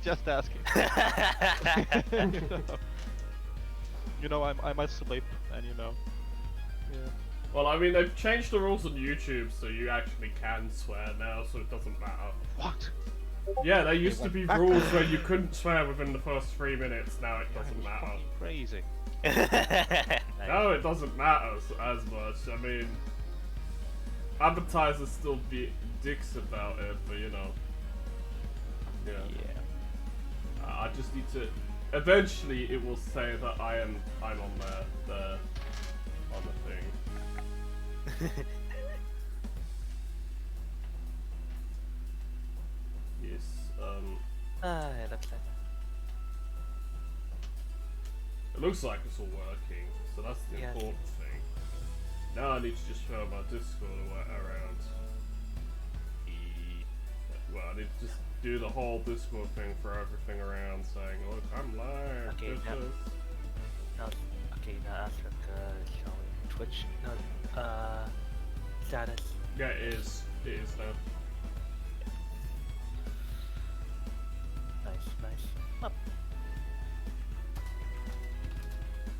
Just asking. I might slip, and yeah. Well, I mean, they've changed the rules on YouTube, so you actually can swear now, so it doesn't matter. What? Yeah, there used to went be back. rules where you couldn't swear within the first 3 minutes, now it doesn't matter. Fucking crazy. No, it doesn't matter as much. I mean, advertisers still be dicks about it, but you know. Yeah. I just need to. Eventually, it will say that I'm on the thing. Yes. It looks like. It looks like it's all working, so that's the Yeah. important thing. Now I need to just show my Discord around. Well, I need to just do the whole Discord thing for everything around, saying, "Look, I'm live." Okay, this now- is." Okay, now Africa is showing Twitch. No, status. Yeah, it is. It is now. Nice. Up.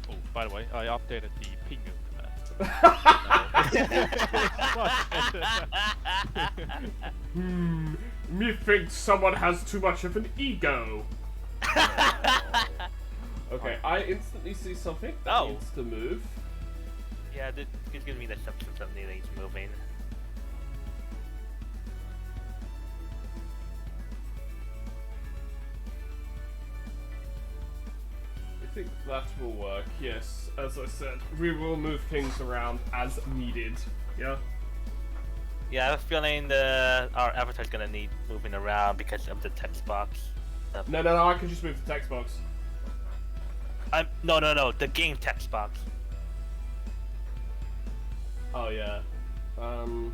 Oh, by the way, I updated the pingu command. Methinks someone has too much of an ego. Okay, I instantly see something that needs to move. Yeah, it gives me the something that needs moving. I think that will work, yes. As I said, we will move things around as needed. Yeah? Yeah, I have a feeling our avatar's gonna need moving around because of the text box. No, I can just move the text box. No, the game text box. Oh, yeah. So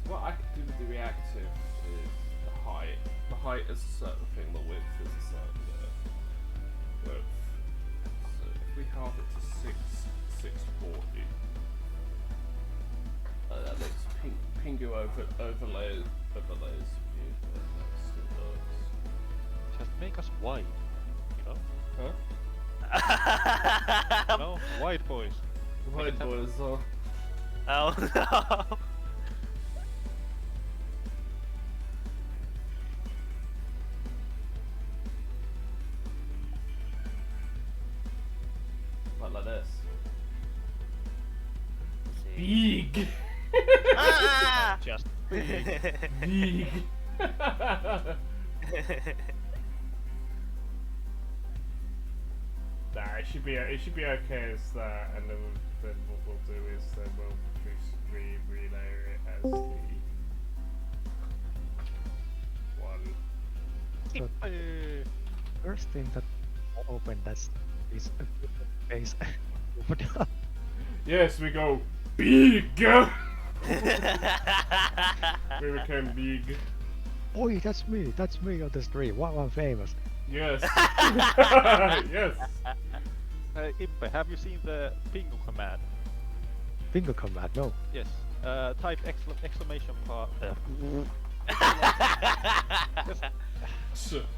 what I can do with the reactive is the height. The height is a certain thing, the width is a certain width. So if we halve it to 640, that makes Pingu overlays view, but that still works. Just make us white, you know? Huh? No, white boys. White boys are. Oh no! Like this. See. Big! Just Big! Nah, it should be okay as that, and then what we'll do is then we'll just relayer it as the one. First thing that opened is a face. Yes, we go big. We became big. Oi, that's me on the stream. Wow, I'm famous. Yes. Yes. Ippe, have you seen the pingu command? Bingo command, no. Yes. Type exclamation part.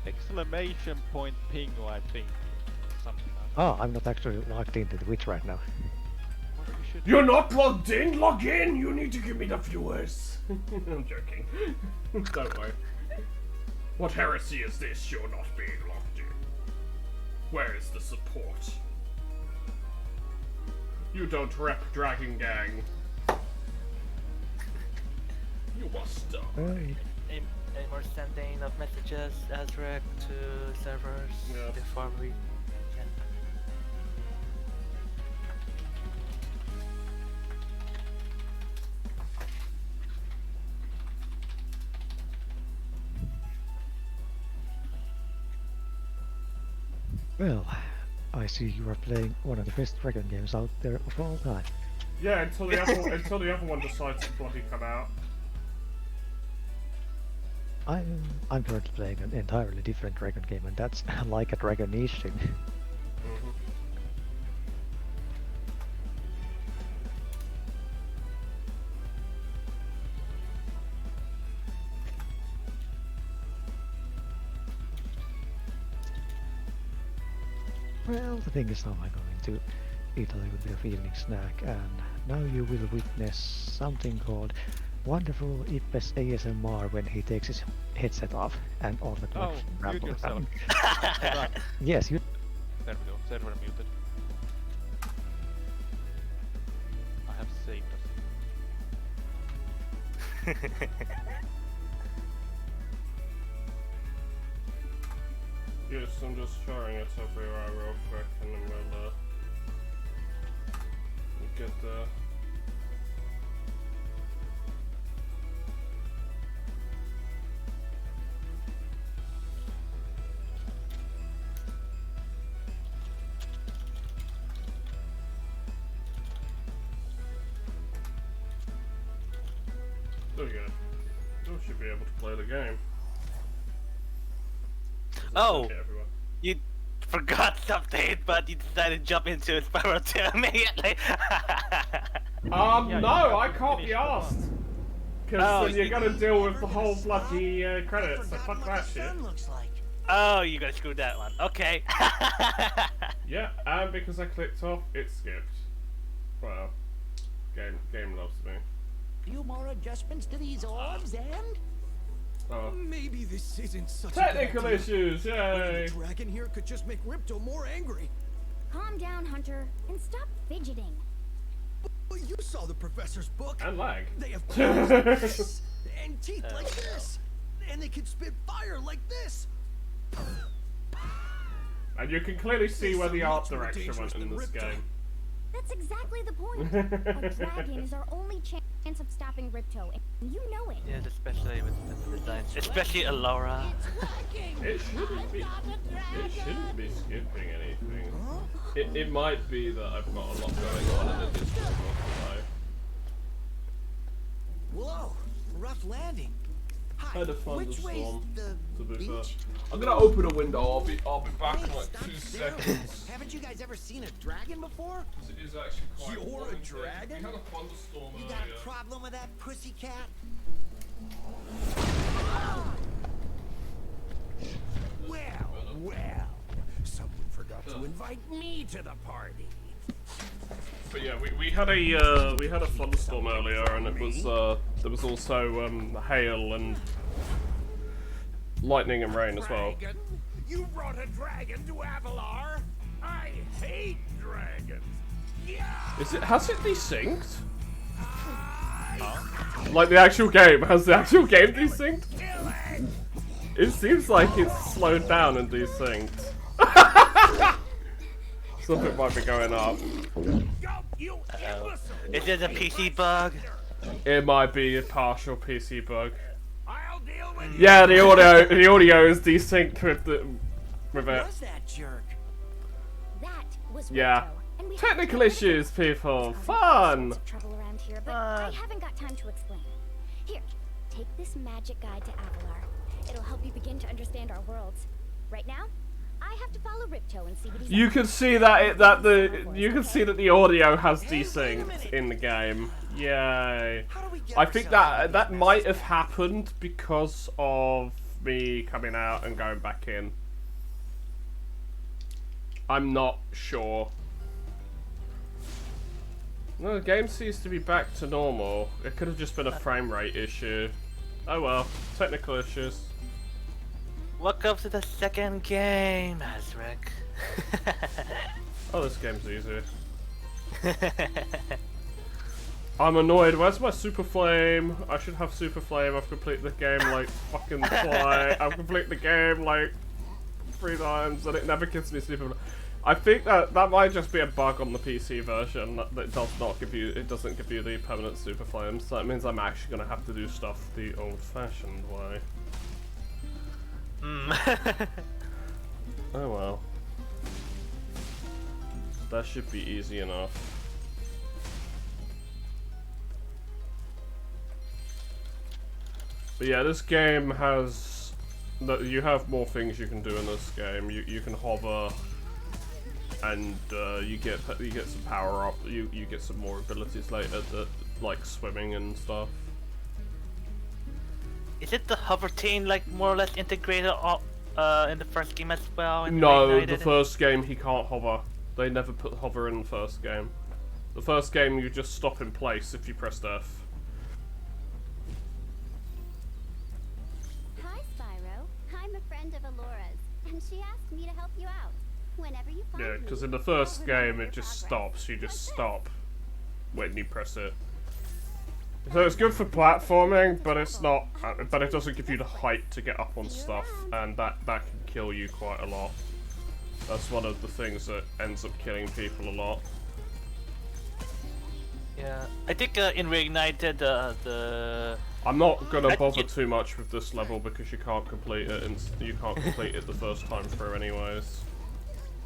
Exclamation point pingu, I think. Something like that. Oh, I'm not actually logged into Twitch right now. What you should You're not logged in? Log in! You need to give me the viewers. I'm joking. Don't worry. What heresy is this? You're not being logged in. Where is the support? You don't rep Dragon Gang. You must die. Hey. Any more sending of messages, Azrek, to servers before we can? Well, I see you are playing one of the best Dragon games out there of all time. Yeah, until the other one decides to bloody come out. I'm currently playing an entirely different Dragon game, and that's like a Dragon niche thing. Well, the thing is now I'm going to eat a little bit of evening snack, and now you will witness something called wonderful Ippes ASMR when he takes his headset off and all the Oh, collection mute rambles yourself. down. Yes, you. There we go. Server muted. I have saved us. Yes, I'm just sharing it everywhere real quick and then we'll get there. There we go. You should be able to play the game. Oh, Okay, everyone. you forgot something, but you decided to jump into Spyro 2 immediately. Yeah, No, I can't be asked. Because Oh, then you're gonna deal with the whole bloody credits, so fuck that shit. Oh, you gotta screw that one. Okay. Yeah, and because I clicked off, it skipped. Well, game loves me. Few more adjustments to these orbs, and Oh. Maybe this isn't such Technical a bad deal. issues, yay! The dragon here could just make Ripto more angry. Calm down, Hunter, and stop fidgeting. But you saw the professor's book. And lag. They have claws like this, and teeth like this, and they can spit fire like this. And you can clearly see where the art Much more direction went dangerous in than this Ripto. game. That's exactly the point. A dragon is our only chance of stopping Ripto, and you know it. Yes, especially with the designs. Especially Alora. It shouldn't be skipping anything. It might be that I've got a lot going on and it just doesn't want whoa, rough landing. Hi, Had a which way's thunderstorm, the to be fair. beach? I'm gonna open a window, I'll be back in Wait, like stop 2 still. seconds. Haven't you guys ever seen a dragon before? It is actually quite You're a warm. dragon? We had a thunderstorm You got earlier. a problem with that pussycat? Well, Someone forgot to invite me to the party. But yeah, we had a thunderstorm earlier, and it was there was also hail and lightning and rain as well. Dragon? You brought a dragon to Avalar? I hate dragons. Yeah. Has it desynced? Like the actual game? Has the actual game desynced? It seems like it's slowed down and desynced. Something might be going up. Is it a PC bug? It might be a partial PC bug. I'll deal with Yeah, the audio is desynced with it. what's that jerk? That was Yeah. Ripto, and we Technical have to get rid of issues, it. people. Sounds Fun. like trouble around here, but I haven't got time to explain. Here, take this magic guide to Avalar. It'll help you begin to understand our worlds. Right now, I have to follow Ripto and see what he's You up can to. see that the audio has desynced in the game. Yay! How do we get I think ourselves that into might this? have happened because of me coming out and going back in. I'm not sure. No, the game seems to be back to normal. It could have just been a frame rate issue. Oh well, technical issues. Welcome to the second game, Azric. Oh, this game's easy. I'm annoyed. Where's my super flame? I should have super flame. I've completed the game like fucking twice. I've completed the game like 3 times, and it never gives me super. I think that might just be a bug on the PC version that it does not give you. It doesn't give you the permanent super flames. So that means I'm actually gonna have to do stuff the old-fashioned way. Oh well. That should be easy enough. But yeah, this game has you have more things you can do in this game. You can hover, and you get some power up. You get some more abilities later, that like swimming and stuff. Is it the hover team like more or less integrated in the first game as well? In No, the Reignited? first game he can't hover. They never put hover in the first game. The first game you just stop in place if you press F. Hi, Spyro. I'm a friend of Alora's, and she asked me to help you out. Whenever you find Yeah, me, because in the I'll first remember game your it just progress. stops. You just Like stop when you press it. So it's good for platforming, but it's not. But it doesn't give you the height to get up on stuff, and that can kill you quite a lot. That's one of the things that ends up killing people a lot. Yeah, I think in Reignited the I'm not gonna bother too much with this level because you can't complete it, and you can't complete it the first time through, anyways.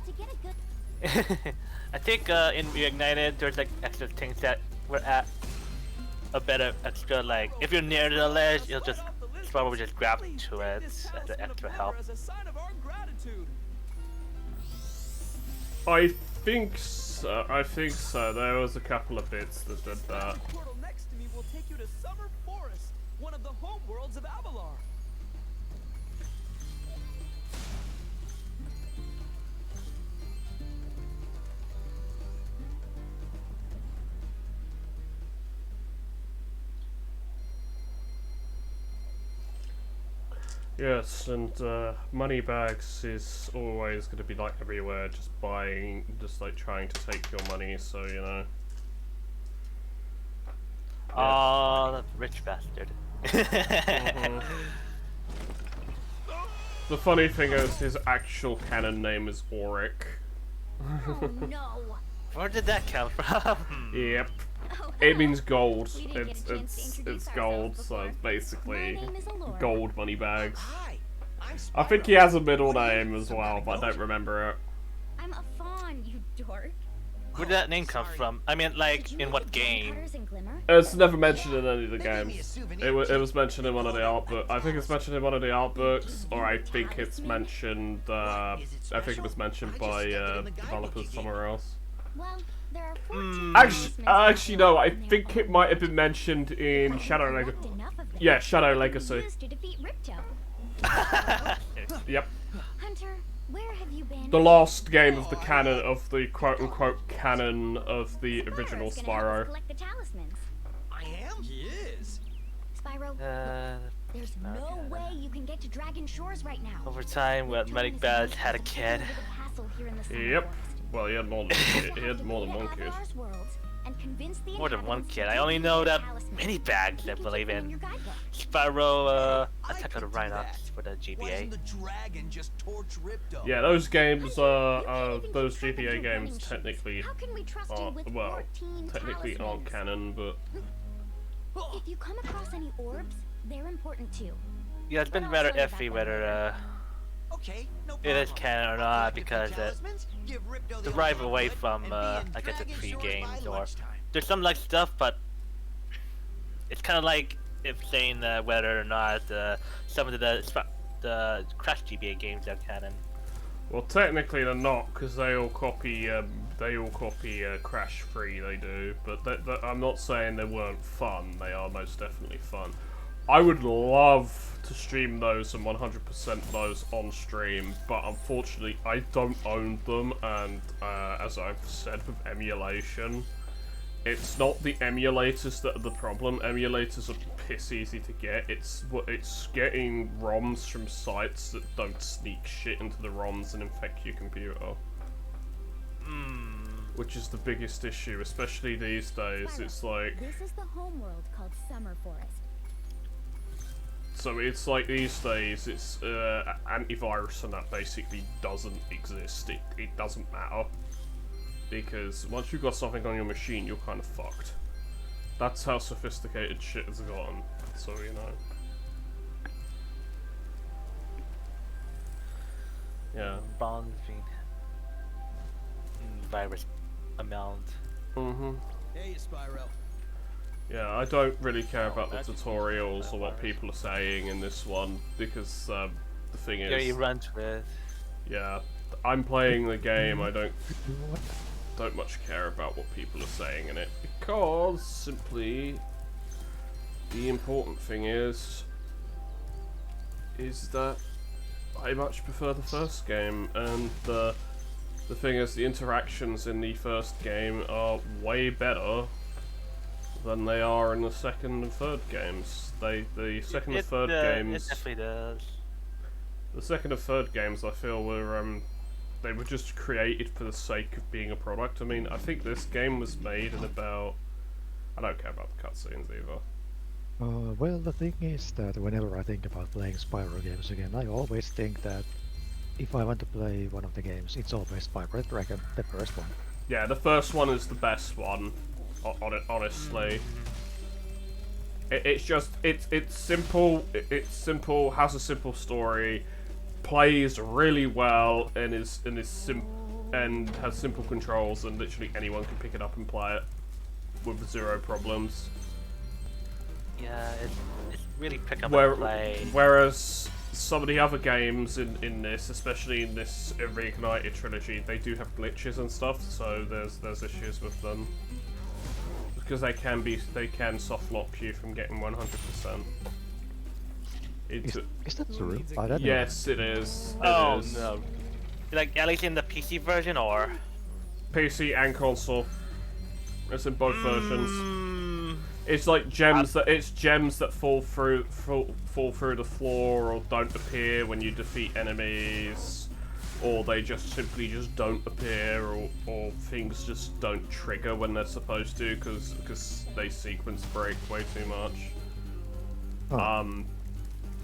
To get a good I think in Reignited there's like extra things that were at a better extra, like if you're near the ledge, you'll just probably just grab to it as an extra help. As a sign of our gratitude. I think so. I think so. There was a couple of bits that did that. The portal next to me will take you to Summer Forest, one of the home worlds of Avalar. Yes, and Moneybags is always going to be like everywhere, just buying, just like trying to take your money, so you know. Oh, that rich bastard. The funny thing is, his actual canon name is Auric. Oh no. Where did that come from? Yep. Oh, It means gold. We didn't get a chance to introduce It's gold, ourselves so before. it's basically My name is Alora. gold Moneybags. Hi, I'm Spyro. I think he has a middle What do you name do? as Some well, kind of but I goat? don't remember it. I'm a fawn, you dork. Where did that name come sorry. from? I mean, like, Did you in make what it game? Cutters and Glimmer? It's never mentioned in any of the They gave me a games. souvenir It kit. was mentioned in one of the art book. I think it's mentioned in one of the art books, or I think it's Talisman? mentioned. What, is it I think it was special? mentioned I just by stuck it in the guidebook developers you gave somewhere me. else. Well, there are 14 Actually, no. I talismans in think there. it might have been mentioned in If I Shadow can Legacy. collect enough of them, Yeah, Shadow they can be Legacy. used to defeat Ripto. Yep. Hunter, where have you been? The last game of the canon of the quote-unquote canon of the original Spyro's gonna help us Spyro. collect the talismans. I am? He is. Spyro, there's no way you can get to Dragon Shores right now. over time when Moneybags had a kid. Yep. Well, he had more than one kid. More than one kid. I only know that Moneybags, I believe in. Spyro, Attack of the Rhinox for the Why GBA. doesn't the dragon just torch Ripto? Yeah, those games those GBA games technically technically aren't canon, but If you come across any orbs, they're important too. Yeah, it's been rather iffy whether Okay, no it is problem. canon or I'll not collect the because talismans, give Ripto the derive ultimate away bullet, from and be in I guess the Dragon pre Shores games by or lunchtime. there's some like stuff, but it's kind of like if saying whether or not some of the Crash GBA games are canon. well, technically they're not because they all copy Crash 3. They do, but I'm not saying they weren't fun. They are most definitely fun. I would love to stream those and 100% those on stream, but unfortunately I don't own them, and as I've said with emulation, it's not the emulators that are the problem. Emulators are piss easy to get. It's getting ROMs from sites that don't sneak shit into the ROMs and infect your computer. Which is the biggest issue, especially these days. It's like, This is the homeworld called Summer Forest. so it's like these days, it's antivirus and that basically doesn't exist. It doesn't matter. Because once you've got something on your machine, you're kind of fucked. That's how sophisticated shit has gotten, so you know. Yeah. Bonds being virus amount. Hey, Spyro. Yeah, I don't really care about the tutorials or what people are saying in this one, because the thing Yeah, you is, run with. yeah, I'm playing the game, I don't much care about what people are saying in it, because simply the important thing is that I much prefer the first game, and the thing is, the interactions in the first game are way better than they are in the second and third games. The second and third games. It definitely does. The second and third games, I feel, were they were just created for the sake of being a product. I mean, I think this game was made in about. I don't care about the cutscenes either. Well, the thing is that whenever I think about playing Spyro games again, I always think that if I want to play one of the games, it's always Spyro Dragon, the first one. Yeah, the first one is the best one. Honestly, it's simple. It's simple. Has a simple story, plays really well, and and has simple controls, and literally anyone can pick it up and play it with zero problems. Yeah, it's really pick up and play. Whereas some of the other games in this, especially in this Reignited trilogy, they do have glitches and stuff, so there's issues with them. Because they can soft lock you from getting 100%. Is that true? I don't know. Yes, it is. Oh It is. no! Like at least in the PC version, or PC and console. It's in both versions. It's like gems that fall through the floor or don't appear when you defeat enemies, or they just simply don't appear, or things just don't trigger when they're supposed to because they sequence break way too much. Oh.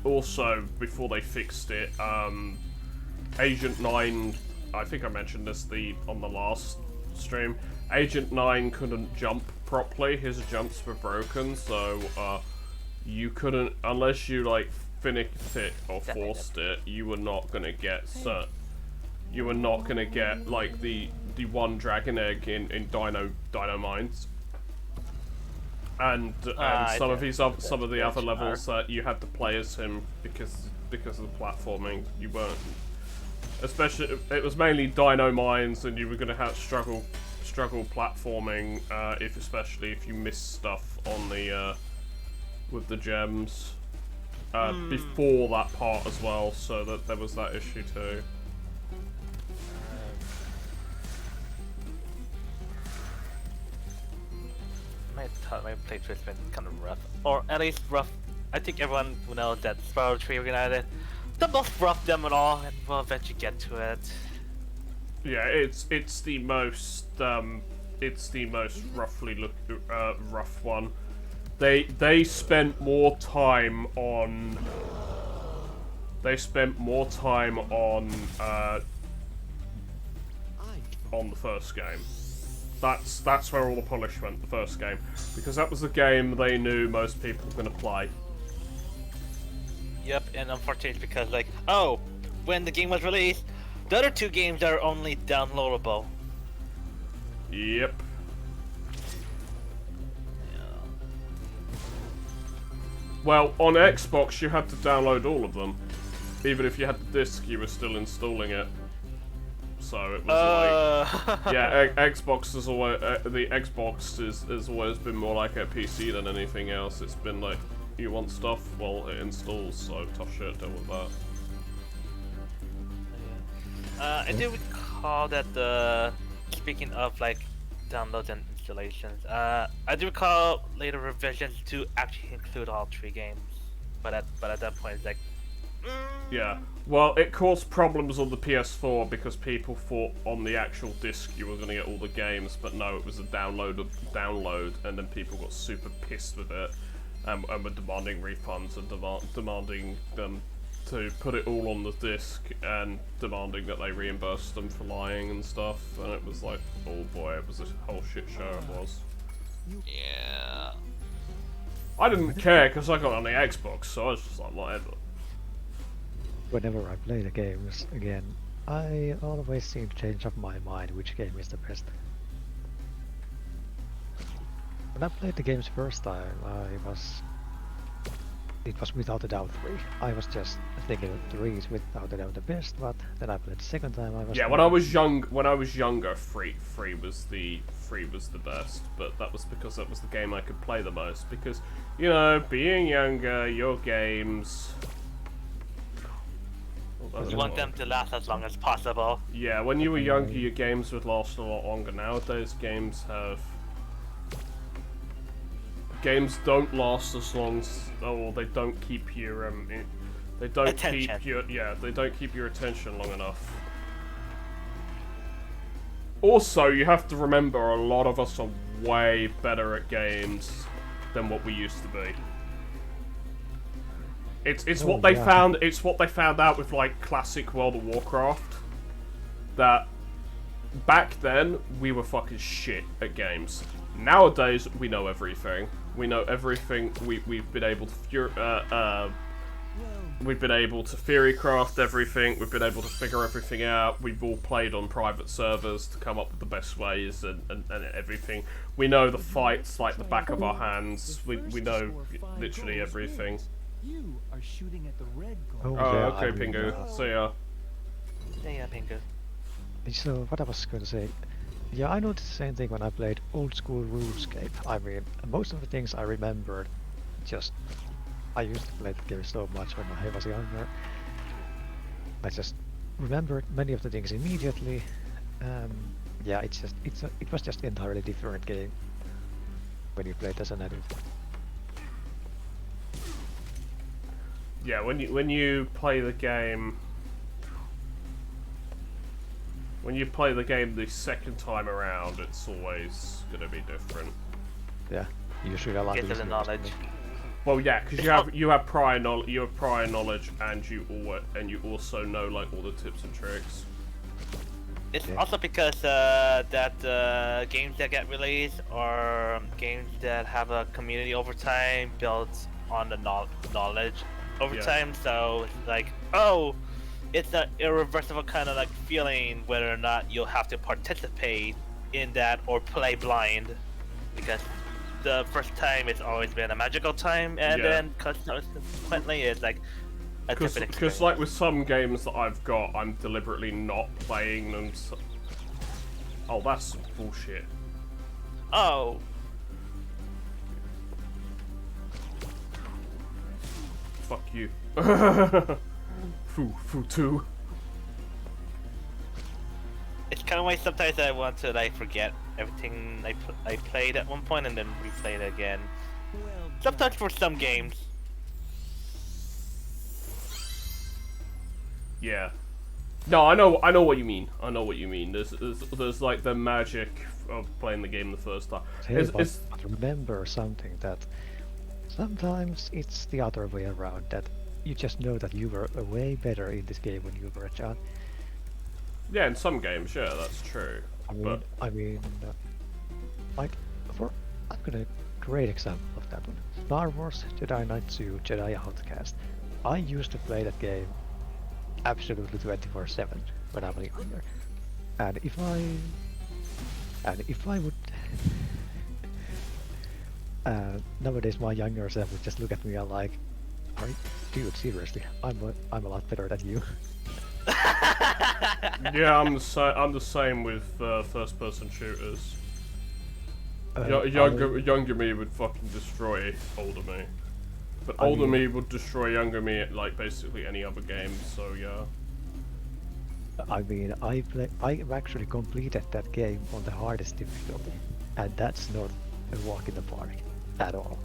Also, before they fixed it, Agent 9, I think I mentioned this on the last stream, Agent 9 couldn't jump properly. His jumps were broken, so you couldn't, unless you like finished it or forced it, you were not gonna get like the one dragon egg in Dino Mines. And some of the other levels that you had to play as him because of the platforming. You weren't, especially it was mainly Dino Mines, and you were gonna have struggle platforming especially if you missed stuff on the with the gems before that part as well. So that there was that issue too. My playthrough has been kind of rough, or at least rough. I think everyone who knows that Spyro 3 Reignited, the most rough them at all, and we'll eventually get to it. Yeah, it's the most roughly rough one. They spent more time on the first game. That's where all the polish went, the first game, because that was the game they knew most people were gonna play. Yep, and unfortunately, because like, when the game was released, the other two games are only downloadable. Yep. Well, on Xbox you had to download all of them. Even if you had the disc, you were still installing it. So it was like, yeah, Xbox is always the Xbox has always been more like a PC than anything else. It's been like, you want stuff, well it installs, so tough shit, deal with that. I do recall that speaking of like downloads and installations, I do recall later revisions to actually include all three games, but at that point it's like, yeah. Well, it caused problems on the PS4 because people thought on the actual disc you were going to get all the games, but no, it was a download, and then people got super pissed with it, and were demanding refunds and demanding them to put it all on the disc, and demanding that they reimburse them for lying and stuff, and it was like, oh boy, it was a whole shit show, it was. yeah. I didn't care because I got it on the Xbox, so I was just like, whatever. Whenever I play the games again, I always seem to change up my mind which game is the best. When I played the games first time, it was without a doubt 3. I was just thinking 3 is without a doubt the best, but then I played the second time, I was... Yeah, when I was younger, 3 was the best, but that was because that was the game I could play the most, because, you know, being younger, your games... Oh You want them to last as long as possible. Yeah, when you were younger, your games would last a lot longer. Nowadays, games don't last as long or they don't keep your they don't attention. they don't keep your attention long enough. Also, you have to remember a lot of us are way better at games than what we used to be. It's what they found. It's what they found out with like classic World of Warcraft. That back then we were fucking shit at games. Nowadays we know everything. We know everything. We've been able to we've been able to theorycraft everything. We've been able to figure everything out. We've all played on private servers to come up with the best ways and everything. We know the fights like the back of our hands. We know literally everything. You are shooting at the red goal. Oh, yeah, okay, Pingu. See ya. Yeah, Pingu. So what I was going to say, yeah, I noticed the same thing when I played old school RuneScape. I mean, most of the things I remembered, I used to play the game so much when I was younger. I just remembered many of the things immediately. Yeah, it was just entirely different game when you played as an adult. Yeah, when you play the game. When you play the game the second time around, it's always gonna be different. Yeah, you should allow Get to the knowledge. Well, yeah, because you have prior knowledge, and you also know like all the tips and tricks. It's Yeah. also because that games that get released are games that have a community over time built on the knowledge over Yeah. time. So it's like, oh, it's an irreversible kind of like feeling whether or not you'll have to participate in that or play blind, because the first time it's always been a magical time, and Yeah. then consequently it's like a different experience. Because like with some games that I've got, I'm deliberately not playing them. Oh, that's bullshit. Oh, Fuck you. Foo too. it's kind of like sometimes I want to like forget everything I played at one point and then replay it again. Well Sometimes for some games. Yeah. No, I know what you mean. I know what you mean. There's like the magic of playing the game the first time. Hey, but remember something, that sometimes it's the other way around, that you just know that you were way better in this game when you were a child. Yeah, in some games, yeah, that's true. But Like, I've got a great example of that one. Star Wars Jedi Knight 2 Jedi Outcast. I used to play that game absolutely 24/7 when I was younger. And if I would nowadays my younger self would just look at me and like, dude, seriously, I'm a lot better than you. yeah, I'm the same with first-person shooters. Younger me would fucking destroy older me, but older me would destroy younger me at like basically any other game. So yeah. I mean, I've actually completed that game on the hardest difficulty, and that's not a walk in the park at all.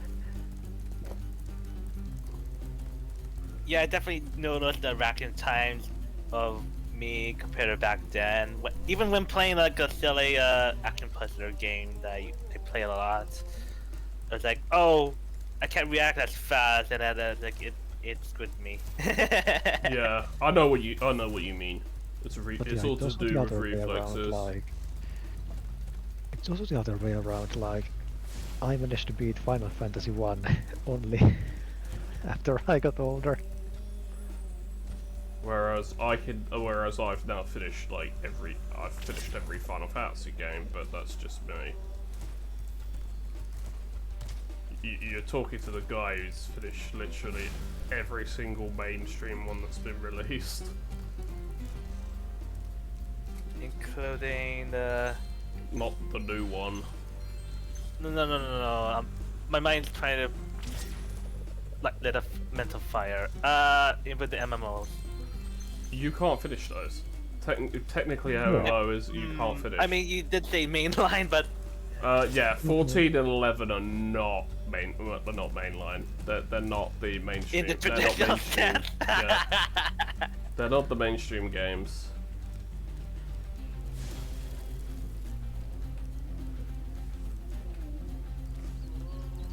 Yeah, I definitely noticed the racking times of me compared to back then. Even when playing like a silly action puzzler game that I play a lot, I was like, oh, I can't react as fast, and then like it screwed me. Yeah, I know what you mean. It's But all to also do the with other way around, reflexes. like, it's also the other way around. Like, I managed to beat Final Fantasy 1 only after I got older. Whereas I've now finished I've finished every Final Fantasy game, but that's just me. You're talking to the guy who's finished literally every single mainstream one that's been released. Including the... Not the new one. No. My mind's trying to like lit a mental fire. With the MMOs. You can't finish those. Technically, MMO is you can't finish. I mean, you did say mainline, but yeah, 14 and 11 are not they're not mainline. They're not the mainstream. in the They're not traditional mainstream. sense. Yeah. They're not the mainstream games.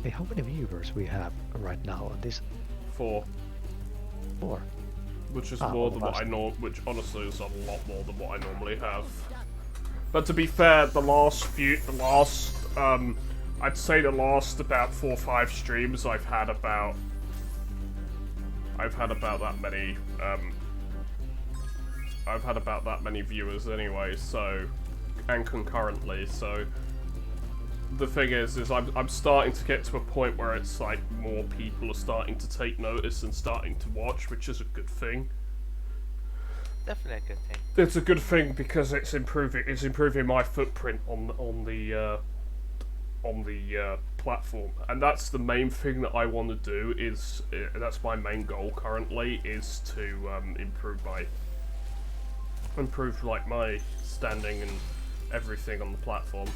Hey, how many viewers we have right now on this? 4. 4. Which is Ah, more than what I almost. which honestly is a lot more than what I normally have. But to be fair, I'd say the last about 4 or 5 streams I've had about that many I've had about that many viewers anyway, so, and concurrently, so the thing is I'm starting to get to a point where it's like more people are starting to take notice and starting to watch, which is a good thing. Definitely a good thing. It's a good thing because it's improving my footprint on the platform, and that's the main thing that I want to do. That's my main goal currently, is to improve like my standing and everything on the platform.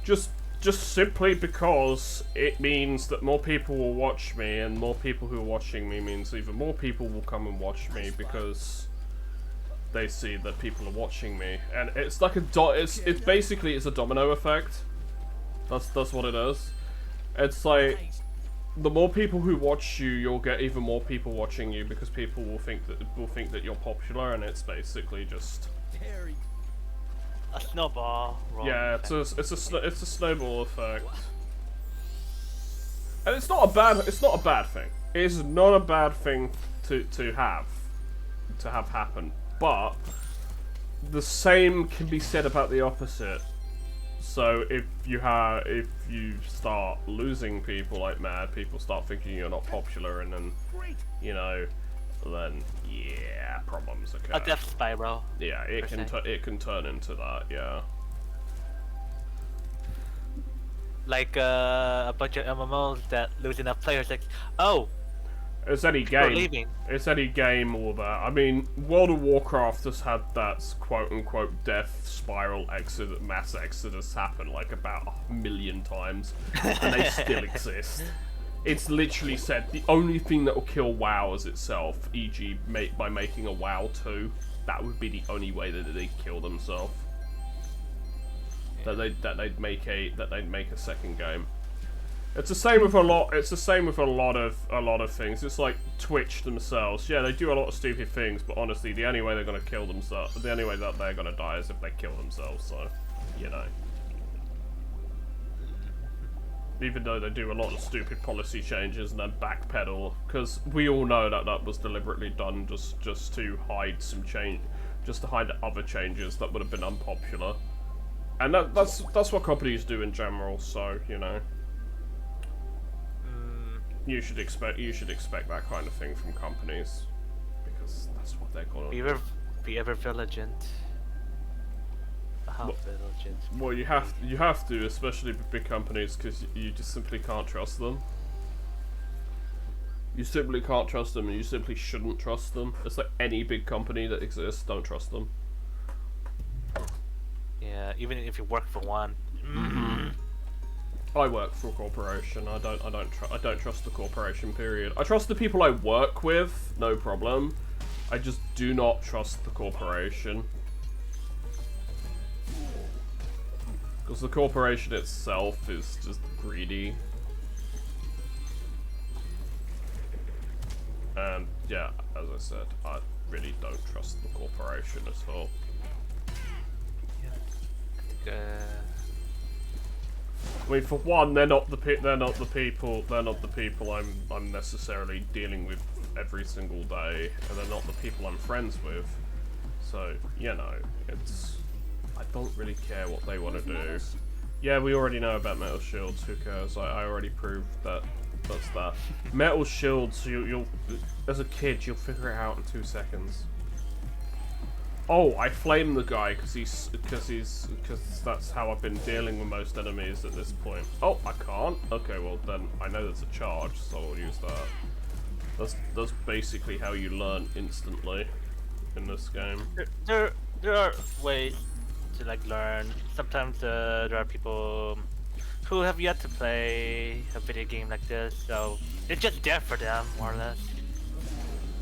Just simply because it means that more people will watch me, and more people who are watching me means even more people will come and watch me because they see that people are watching me, and it's like it's basically a domino effect. That's what it is. It's like the more people who watch you, you'll get even more people watching you because people will think that you're popular, and it's basically just A snowball roll. yeah, it's a snowball effect, and it's not a bad thing. It is not a bad thing to have happen, but the same can be said about the opposite. So if you start losing people like mad, people start thinking you're not popular, and then then yeah, problems occur. A death spiral. Yeah, it can turn into that. Yeah. Like a bunch of MMOs that lose enough players. Like, oh, It's any we're game. leaving. It's any game or that. I mean, World of Warcraft has had that quote-unquote death spiral mass exodus happen like about 1 million times, and they still exist. It's literally said the only thing that will kill WoW is itself, e.g. by making a WoW 2. That would be the only way that they'd kill themselves. That they'd make a second game. It's the same with a lot. It's the same with a lot of things. It's like Twitch themselves. Yeah, they do a lot of stupid things, but honestly, the only way they're gonna kill themselves, the only way that they're gonna die is if they kill themselves. So, you know. Even though they do a lot of stupid policy changes and then backpedal, because we all know that that was deliberately done just to hide some change, just to hide other changes that would have been unpopular, and that's what companies do in general. So you know. You should expect that kind of thing from companies, because that's what they're gonna do. Be ever vigilant. How vigilant? Well, you have to, especially with big companies, because you just simply can't trust them. You simply can't trust them, and you simply shouldn't trust them. It's like any big company that exists, don't trust them. Yeah, even if you work for one. I work for a corporation. I don't trust the corporation. Period. I trust the people I work with, no problem. I just do not trust the corporation, because the corporation itself is just greedy. And yeah, as I said, I really don't trust the corporation at all. I mean, for one, they're not the people I'm necessarily dealing with every single day, and they're not the people I'm friends with. So you know, I don't really care what they want to do. Yeah, we already know about metal shields. Who cares? I already proved that. That's that. Metal shields. You'll as a kid, you'll figure it out in 2 seconds. Oh, I flame the guy because that's how I've been dealing with most enemies at this point. Oh, I can't. Okay, well then I know there's a charge, so I'll use that. That's basically how you learn instantly. in this game. There are ways to like learn. Sometimes there are people who have yet to play a video game like this, so it's just there for them, more or less.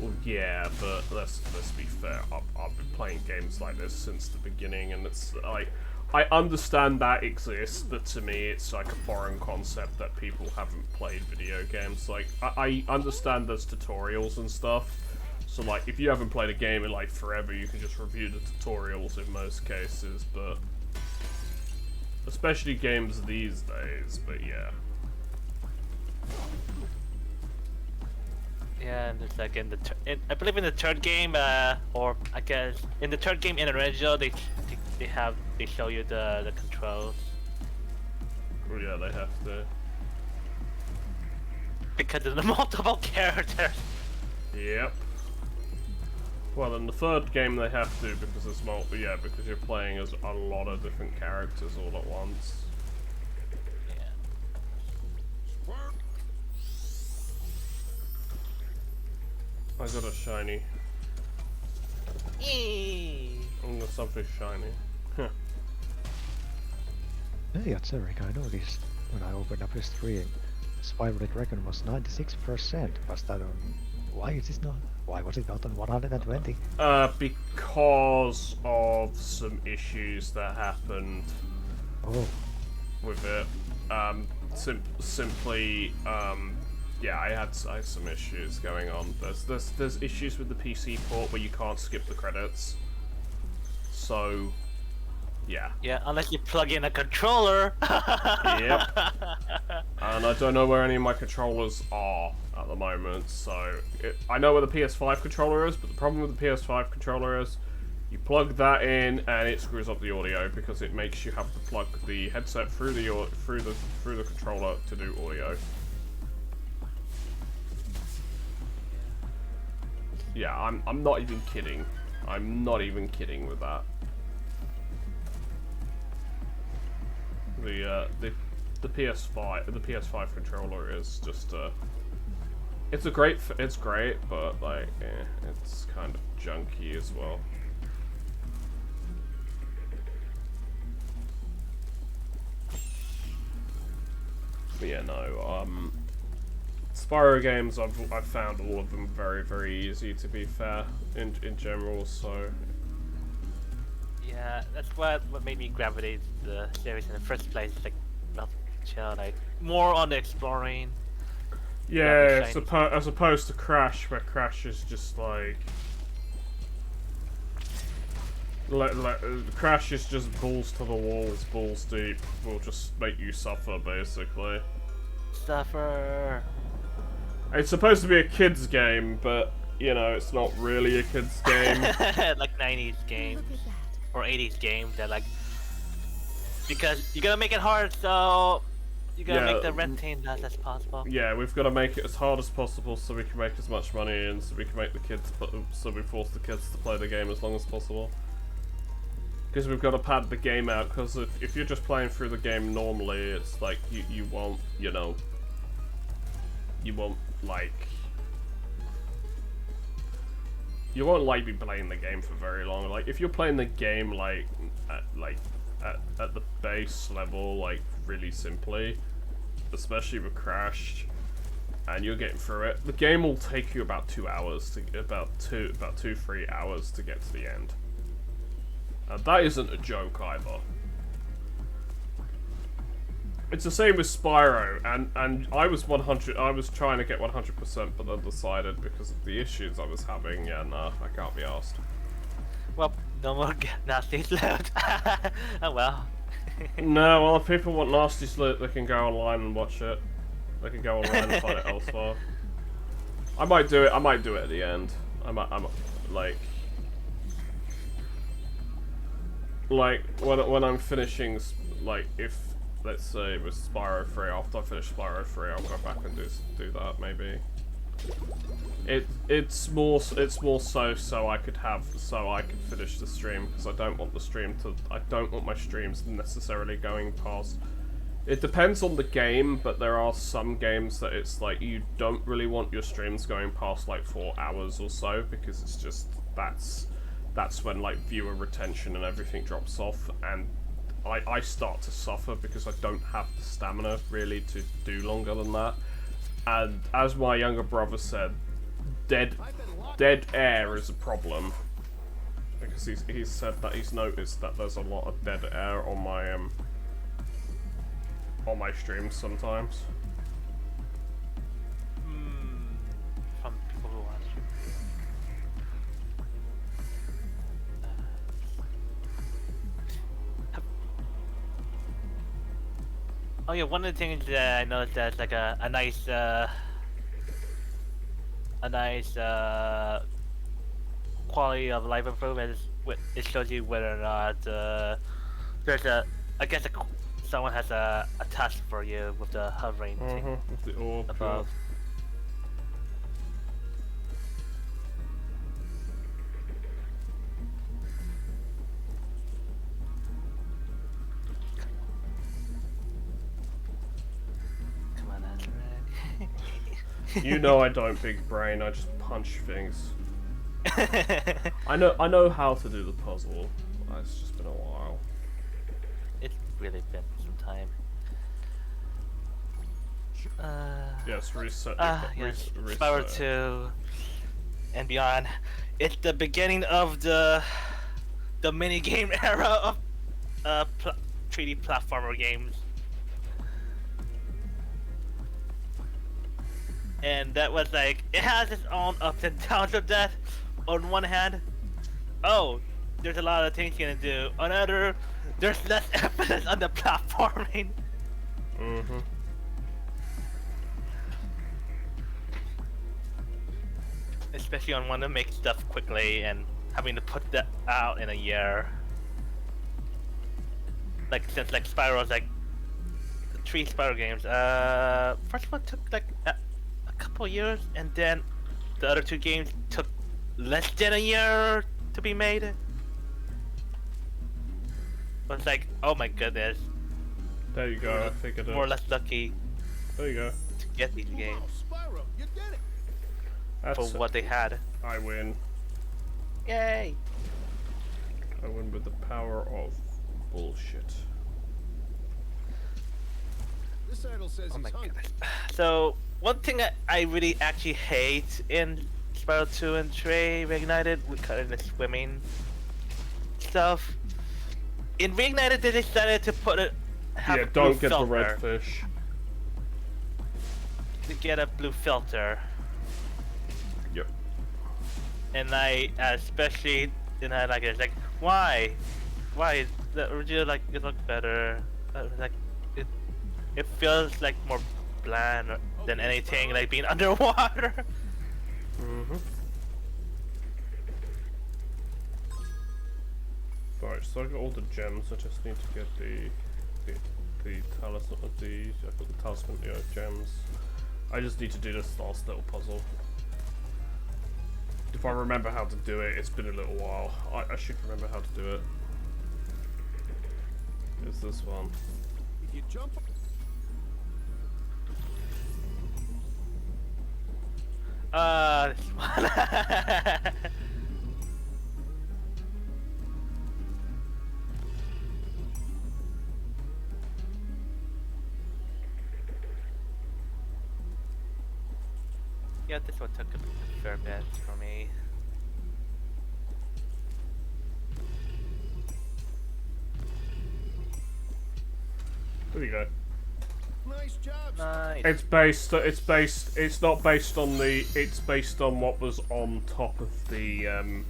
Well, yeah, but let's be fair. I've been playing games like this since the beginning, and it's like I understand that exists, but to me, it's like a foreign concept that people haven't played video games. Like I understand there's tutorials and stuff. So like, if you haven't played a game in like forever, you can just review the tutorials in most cases, but especially games these days. But yeah. Yeah, and it's like I believe in the third game, or I guess in the third game in the original, they show you the controls. Oh yeah, they have to. Because of the multiple characters. Yep. Well, in the third game they have to because it's because you're playing as a lot of different characters all at once. I got a shiny. I'm got something shiny. Huh. Hey, Eric, I noticed when I opened up his stream, Spyro the Dragon was 96%. Was that on... Why is this not... Why was it not on 120? Because of some issues that happened with it. Yeah, I had some issues going on. There's issues with the PC port where you can't skip the credits. So, yeah. Yeah, unless you plug in a controller. Yep. And I don't know where any of my controllers are at the moment, so I know where the PS5 controller is, but the problem with the PS5 controller is you plug that in and it screws up the audio because it makes you have to plug the headset through the controller to do audio. Yeah, I'm not even kidding. I'm not even kidding with that. The PS5 controller is just it's great, but like it's kind of junky as well. But yeah, no, Spyro games, I've found all of them very, very easy, to be fair, in general, so... Yeah, that's what made me gravitate to the series in the first place, like, like, more on the exploring. Yeah, as opposed to Crash, where Crash is just like... Crash is just balls to the walls, balls deep, will just make you suffer, basically. Suffer! It's supposed to be a kid's game, but, you know, it's not really a kid's game. Like 90s games. Or 80s games that like... Because you gotta make it hard, so... You gotta make the renting as possible. Yeah, we've got to make it as hard as possible so we can make as much money and so we can make the kids... So we force the kids to play the game as long as possible. Because we've got to pad the game out, because if you're just playing through the game normally, it's like, you won't, you know... You won't, like... You won't, like, be playing the game for very long. Like, if you're playing the game, at the base level, like, really simply, especially with Crash, and you're getting through it, the game will take you about 2 hours to, about 3 hours to get to the end. And that isn't a joke either. It's the same with Spyro, and I was trying to get 100%, but then decided because of the issues I was having, yeah, nah, I can't be arsed. Well, no more nasty loot. Oh well. No, well, if people want nasty loot, they can go online and watch it. They can go online and find it elsewhere. I might do it at the end. I'm like when I'm finishing, like, if let's say with Spyro 3, after I finish Spyro 3, I'll go back and do that maybe. It's more so I could finish the stream, because I don't want my streams necessarily going past. It depends on the game, but there are some games that it's like you don't really want your streams going past like 4 hours or so, because it's just that's when like viewer retention and everything drops off, and I start to suffer because I don't have the stamina really to do longer than that. And as my younger brother said, dead air is a problem, because he's said that he's noticed that there's a lot of dead air on my streams sometimes. From people who watch you. Oh yeah, one of the things that I noticed that's like a nice quality of life improvement is it shows you whether or not there's someone has a task for you with the hovering thing With the orb above. Come on, Azrac. You know I don't big brain. I just punch things. I know how to do the puzzle. It's just been a while. It's really been some time. Yes, reset. Yes, reset. Spyro 2 and beyond. It's the beginning of the minigame era of 3D platformer games. And that was like, it has its own ups and downs of that. On one hand, oh, there's a lot of things you can do. On the other, there's less emphasis on the platforming. Especially on wanting to make stuff quickly and having to put that out in a year. Like since like Spyro's like the 3 Spyro games. First one took like a couple years, and then the other 2 games took less than a year to be made. It was like, oh my goodness. There you go. I figured it. More or less lucky There you go. to get these games Spyro, you did it. That's for what they had. I win. Yay! I win with the power of bullshit. This idol says Oh he's my hungry. goodness. So, one thing that I really actually hate in Spyro 2 and 3 Reignited, we cut in the swimming stuff. In Reignited, they decided to put it. Have Yeah, a don't blue get the filter, red fish. To get a blue filter. Yep. And I, especially, and I like it. It's like, why? Why? The original, like, it looked better. Like, it feels like more bland than anything, like being underwater. Right, so I got all the gems. I just need to get the talisman. I've got the talisman, the gems. I just need to do this last little puzzle. If I remember how to do it, it's been a little while. I should remember how to do it. It's this one. If you jump. This one. Yeah, this one took a fair bit for me. There you go. Nice job. Nice. It's based not based on the, it's based on what was on top of the,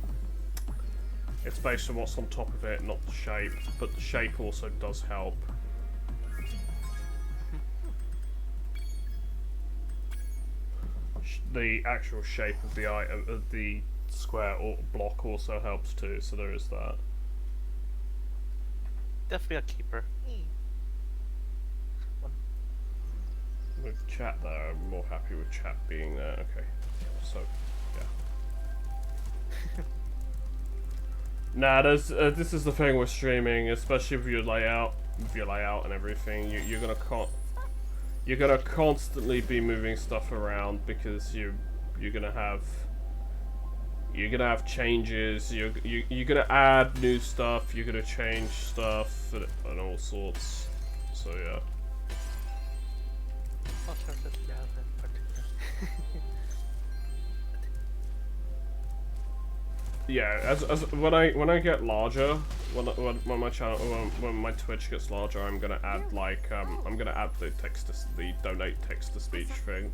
it's based on what's on top of it, not the shape, but the shape also does help. The actual shape of the item, of the square or block also helps too, so there is that. Definitely a keeper. With chat there, I'm more happy with chat being there. Okay, so yeah. Nah, there's this is the thing with streaming, especially with your layout, and everything. You're gonna constantly be moving stuff around because you're gonna have You're gonna have changes. You're gonna add new stuff. You're gonna change stuff and all sorts. So yeah. All sorts of stuff in particular. Yeah, as when I get larger, when my channel when my Twitch gets larger, I'm gonna add like I'm gonna add the the donate text to speech thing,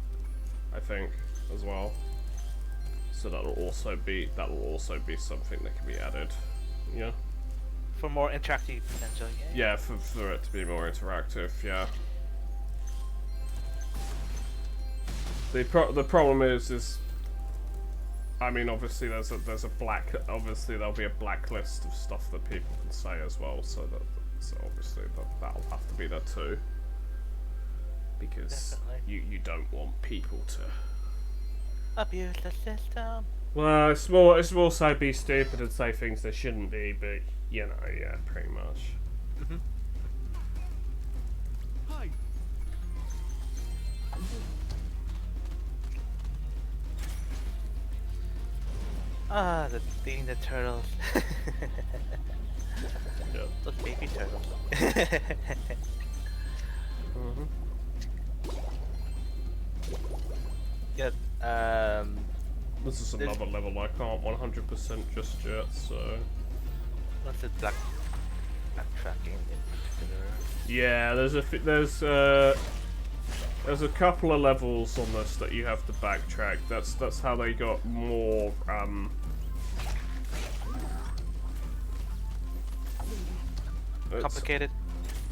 I think, as well. So that'll also be something that can be added. Yeah. For more interactive potential. Yeah, for it to be more interactive. Yeah. The problem is. I mean, obviously there's there'll be a blacklist of stuff that people can say as well, so obviously that'll have to be there too, because you don't want people to abuse the system. Well, it's more so be stupid and say things they shouldn't be, but you know, yeah, pretty much. Hi. Ah, feeding the turtles. Yeah. Those baby turtles. Yeah. This is another level I can't 100% just yet, so. What's the backtracking in particular? Yeah, there's a couple of levels on this that you have to backtrack. That's how they got more complicated.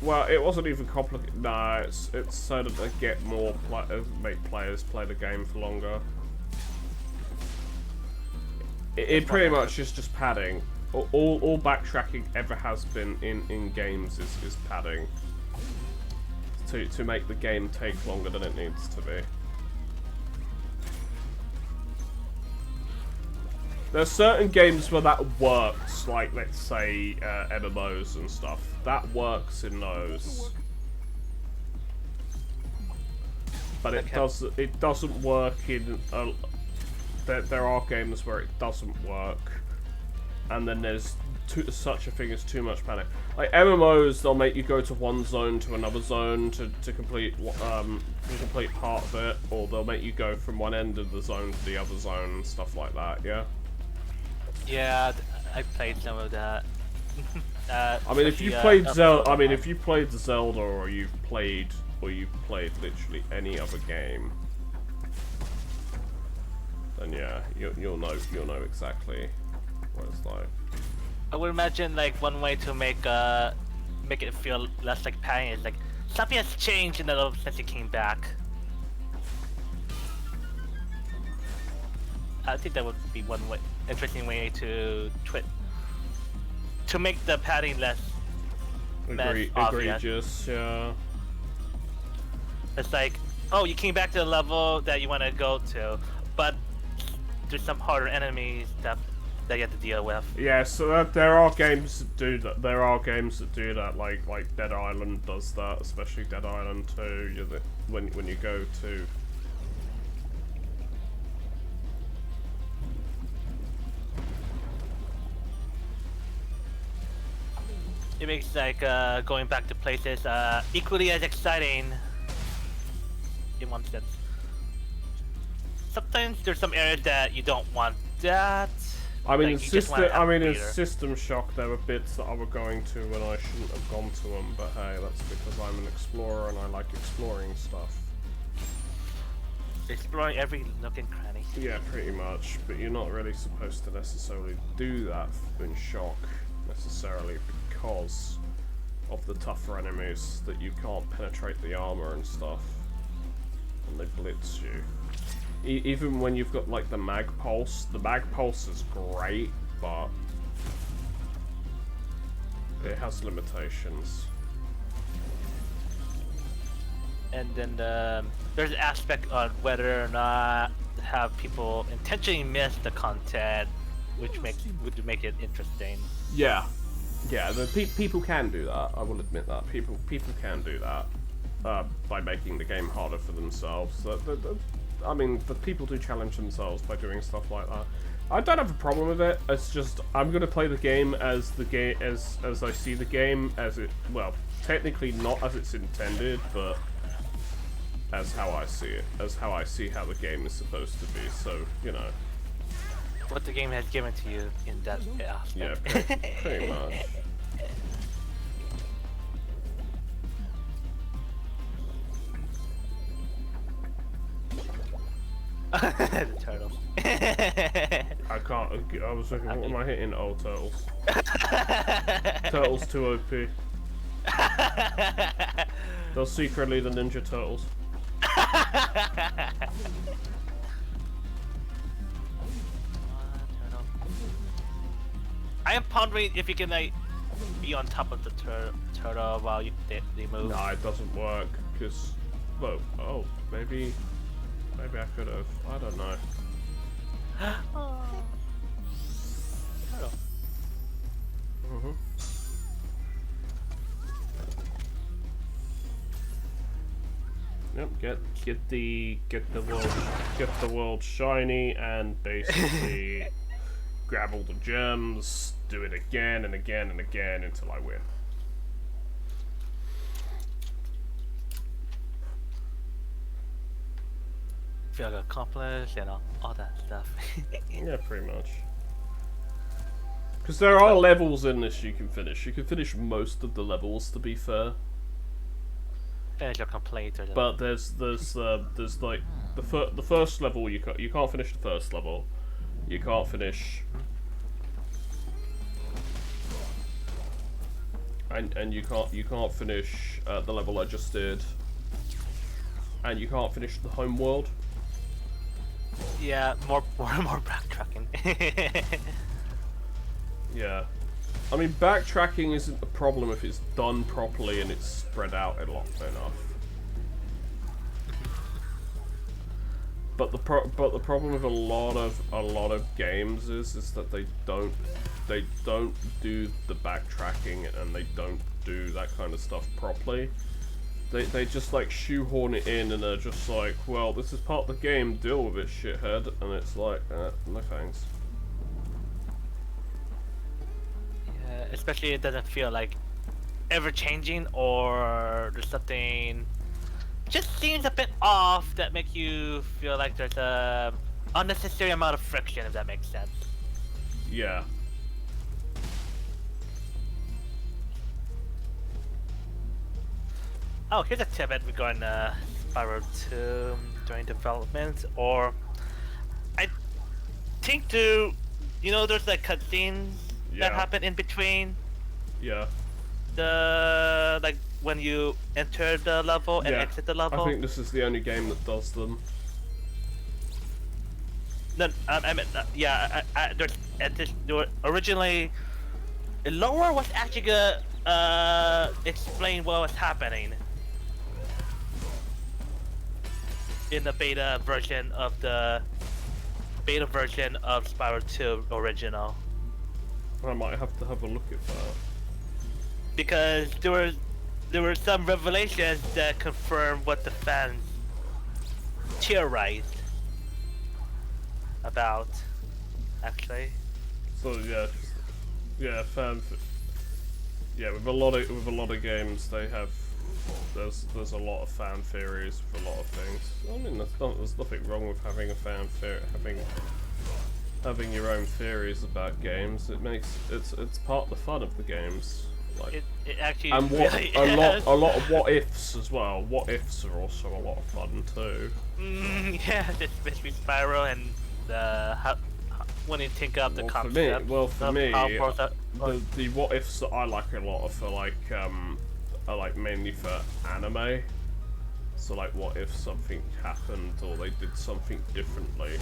Well, it wasn't even complicated. No, it's so that they get more make players play the game for longer. It pretty much is just padding. All backtracking ever has been in games is padding. To make the game take longer than it needs to be. There's certain games where that works, like let's say MMOs and stuff. That works in those, but it doesn't work in. There are games where it doesn't work, and then there's such a thing as too much panic. Like MMOs, they'll make you go to one zone to another zone to complete part of it, or they'll make you go from one end of the zone to the other zone and stuff like that. Yeah. Yeah, I played some of that. I mean, if you played Zelda, or you've played literally any other game, then yeah, you'll know exactly what it's like. I would imagine like one way to make it feel less like padding is like something has changed in the level since it came back. I think that would be one interesting way to make the padding less egregious. Yeah. It's like, oh, you came back to the level that you want to go to, but there's some harder enemies that you have to deal with. Yeah, so there are games that do that. There are games that do that, like Dead Island does that, especially Dead Island 2. When you go to it makes like going back to places equally as exciting in one sense. Sometimes there's some areas that you don't want that. I mean, like, in System Shock, there were bits that I were going to when I shouldn't have gone to them, but hey, that's because I'm an explorer and I like exploring stuff. Exploring every nook and cranny. Yeah, pretty much, but you're not really supposed to necessarily do that in Shock, necessarily, because of the tougher enemies, that you can't penetrate the armor and stuff, and they blitz you. Even when you've got like the mag pulse is great, but it has limitations. And then there's an aspect on whether or not have people intentionally miss the content, which would make it interesting. Yeah, people can do that. I will admit that people can do that by making the game harder for themselves. I mean, the people do challenge themselves by doing stuff like that. I don't have a problem with it. It's just I'm gonna play the game as I see the game as it, well, technically not as it's intended, but as how I see it, as how I see how the game is supposed to be. So you know, What the game has given to you in that aspect. yeah, pretty much. The turtle. I can't. I was thinking, what am I hitting? Oh, turtles. Turtles too OP. They're secretly the Ninja Turtles. I am pondering if you can like be on top of the turtle while they move. Nah, it doesn't work because, well, oh, maybe I could have. I don't know. Turtle. Yep. Get the world shiny and basically grab all the gems. Do it again and again and again until I win. Feel accomplished and all that stuff. Yeah, pretty much. Because there are levels in this you can finish. You can finish most of the levels, to be fair. Finish your complaint or But there's like the first level you can't finish the first level. You can't finish. And you can't finish the level I just did. And you can't finish the home world. Yeah, more backtracking. Yeah. I mean, backtracking isn't a problem if it's done properly and it's spread out a lot enough. But the problem with a lot of games is that they don't do the backtracking and they don't do that kind of stuff properly. They just like shoehorn it in and they're just like, well, this is part of the game, deal with it, shithead, and it's like, no thanks. Yeah, especially it doesn't feel like ever changing or there's something just seems a bit off that makes you feel like there's a unnecessary amount of friction, if that makes sense. Yeah. Oh, here's a tidbit regarding Spyro 2 during development, or I think there's like cutscenes that happen in between. Yeah. The like when you enter the level and exit the level. I think this is the only game that does them. No, I mean, originally, Lower was actually gonna explain what was happening in the beta version of Spyro 2 original. I might have to have a look at that. Because there were some revelations that confirmed what the fans theorized about, actually. So yeah, with a lot of games they have. There's a lot of fan theories for a lot of things. I mean, there's nothing wrong with having a fan theory, having your own theories about games. It's part of the fun of the games. Like, it actually and really a lot of what ifs as well. What ifs are also a lot of fun too. Yeah, especially Spyro and when you think of the concept. For me, the what ifs that I like a lot are like mainly for anime. So like, what if something happened or they did something differently?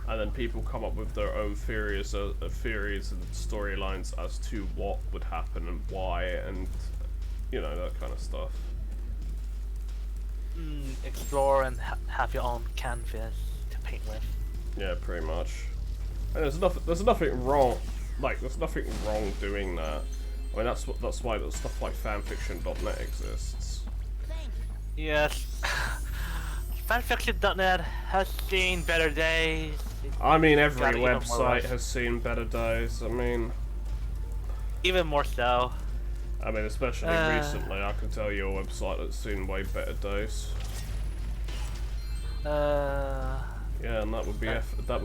And then people come up with their own theories and storylines as to what would happen and why, and that kind of stuff. Explore and have your own canvas to paint with. Yeah, pretty much. And there's nothing wrong. Like, there's nothing wrong doing that. I mean, that's why stuff like fanfiction.net exists. Yes. Fanfiction.net has seen better days. I mean, every gotten even more website rough. has seen better days. I mean, Even more so. especially recently, I can tell you a website that's seen way better days. Yeah, and that would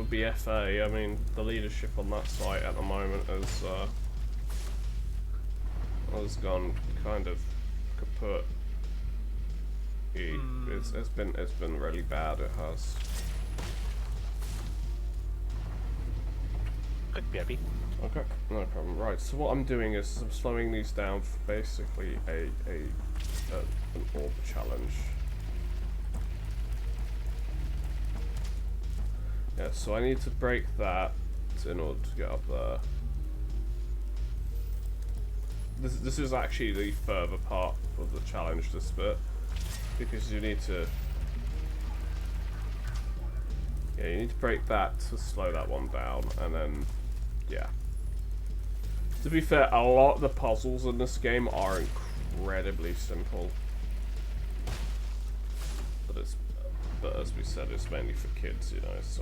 be FA. I mean, the leadership on that site at the moment has gone kind of kaput. It's been really bad. It has. Quick BRB. Okay, no problem. Right, so what I'm doing is I'm slowing these down for basically an orb challenge. Yeah, so I need to break that in order to get up there. This is actually the further part of the challenge, this bit, because you need to break that to slow that one down, and then yeah. To be fair, a lot of the puzzles in this game are incredibly simple, but as we said, it's mainly for kids, you know, so.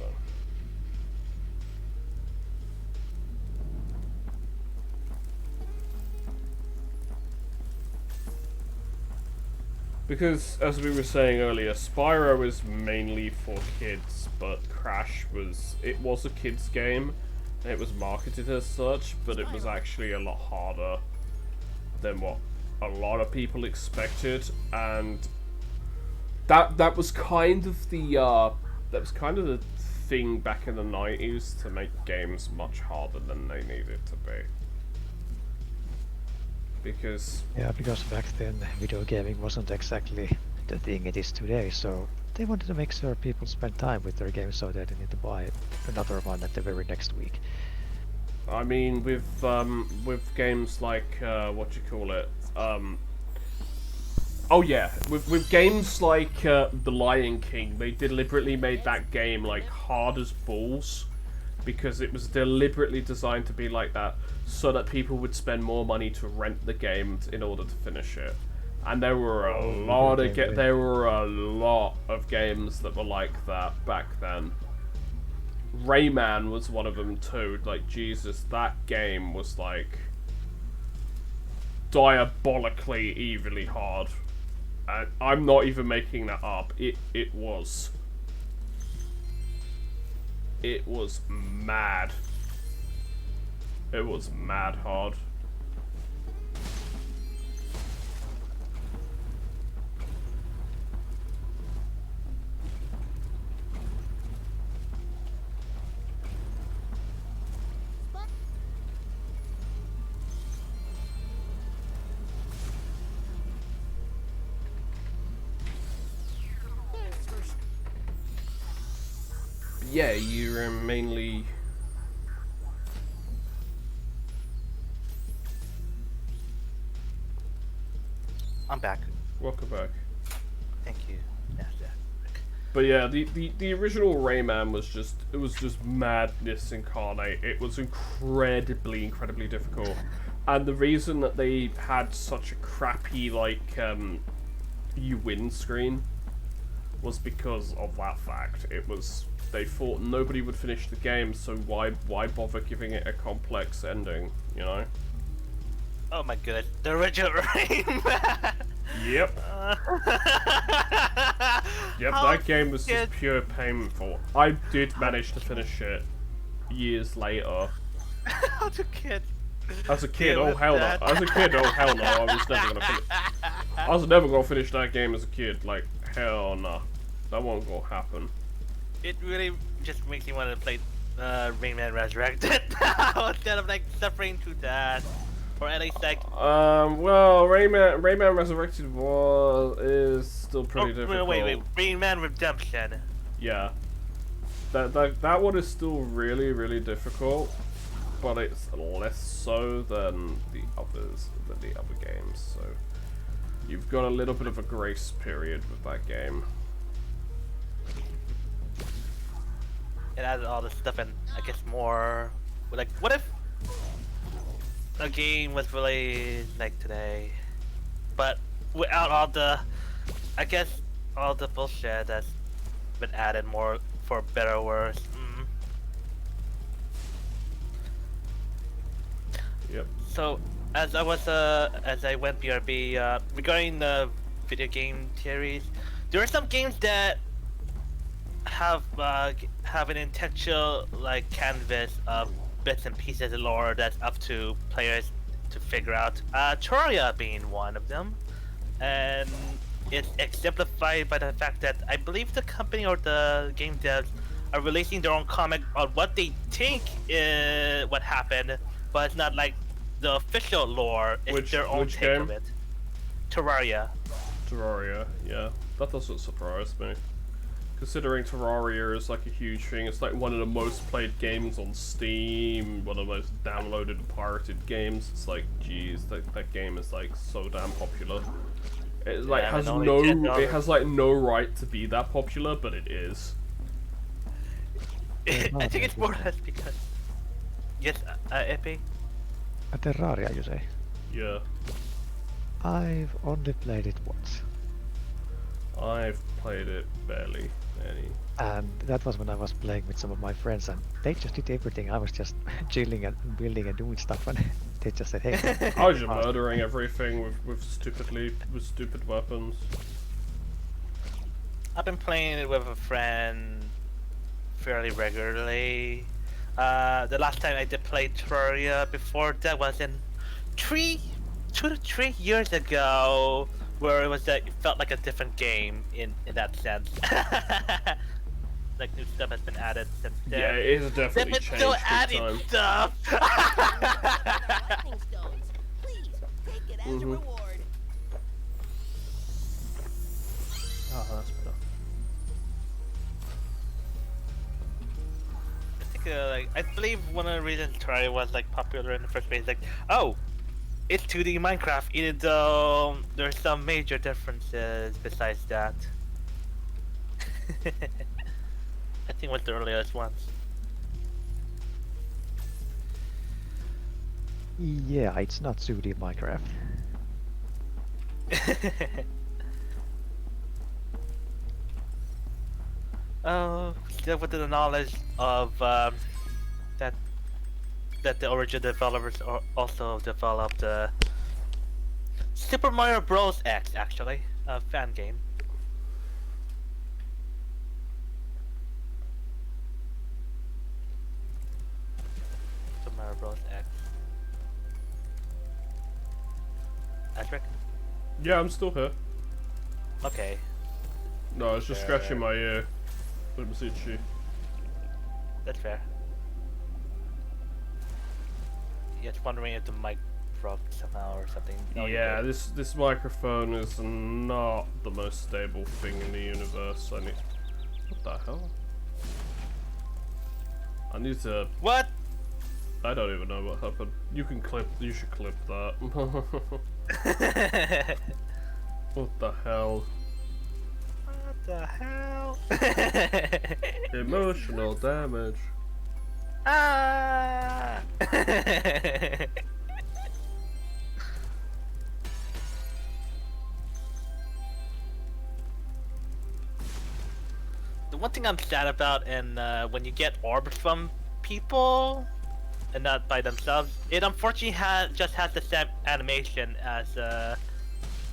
Because, as we were saying earlier, Spyro is mainly for kids, but Crash was a kids game, and it was marketed as such, but it was actually a lot harder than what a lot of people expected, and that was kind of the thing back in the 90s to make games much harder than they needed to be. Because back then video gaming wasn't exactly the thing it is today, so they wanted to make sure people spend time with their games so they didn't need to buy another one at the very next week. I mean, with games like with games like The Lion King, they deliberately made that game like hard as balls, because it was deliberately designed to be like that, so that people would spend more money to rent the game in order to finish it. And there were a lot of games that were like that back then. Rayman was one of them too. Like, Jesus, that game was like diabolically evilly hard. And I'm not even making that up. It was mad. It was mad hard. Yeah, you're mainly... I'm back. Welcome back. Thank you. But yeah, the original Rayman was just madness incarnate. It was incredibly difficult. And the reason that they had such a crappy, like, you win screen was because of that fact. They thought nobody would finish the game, so why bother giving it a complex ending, you know? Oh my goodness, the original Rayman! Yep. Yep, that game was just pure painful. I did manage to finish it years later. As a kid. As a kid, oh hell no. As a kid, oh hell no. I was never gonna finish that game as a kid. Like, hell no. That wasn't gonna happen. It really just makes me want to play Rayman Resurrected instead of like suffering to death. Or at least like... well, Rayman Resurrected is still pretty difficult. Wait, Rayman Redemption. Yeah. That one is still really difficult, but it's less so than the other games, so you've got a little bit of a grace period with that game. It adds all this stuff and I guess more... Like, what if a game was released like today, but without all the, I guess, all the bullshit that's been added more for better or worse. Yep. So, as I went BRB, regarding the video game series, there are some games that have an intentional like canvas of bits and pieces of lore that's up to players to figure out. Terraria being one of them, and it's exemplified by the fact that I believe the company or the game devs are releasing their own comic on what they think is what happened, but it's not like the official lore. It's their own which take game? of it. Terraria. Terraria, yeah. That doesn't surprise me. Considering Terraria is like a huge thing, it's like one of the most played games on Steam, one of the most downloaded and pirated games. It's like, geez, that game is like so damn popular. It like Yeah, has and only no, $10. it has like no right to be that popular, but it is. I think it's more or less because. Yes, Epi? A Terraria, you say? Yeah. I've only played it once. I've played it barely any. And that was when I was playing with some of my friends, and they just did everything. I was just chilling and building and doing stuff, and they just said, "Hey." I was just murdering everything with stupid weapons. I've been playing it with a friend fairly regularly. The last time I did play Terraria before that was in 2 to 3 years ago, where it felt like a different game in that sense. Like new stuff has been added since then. Yeah, it has definitely They've changed been still big adding time. stuff. Lightning stones. Please take it as a reward. Oh, that's better. I believe one of the reasons Terraria was like popular in the first place, like, oh, it's 2D Minecraft, even though there's some major differences besides that. I think it was the earliest ones. Yeah, it's not 2D Minecraft. Oh, still with the knowledge of that the original developers also developed Super Mario Bros. X, actually, a fan game. Super Mario Bros. X. Patrick? Yeah, I'm still here. Okay. No, I was just scratching my ear. It was itchy. That's fair. Just wondering if the mic broke somehow or something. No, you're Yeah, good. this microphone is not the most stable thing in the universe. I need. What the hell? I need to. What? I don't even know what happened. You can clip. You should clip that. What the hell? What the hell? Emotional damage. Ah! The one thing I'm sad about, and when you get orbs from people and not by themselves, it unfortunately just has the same animation as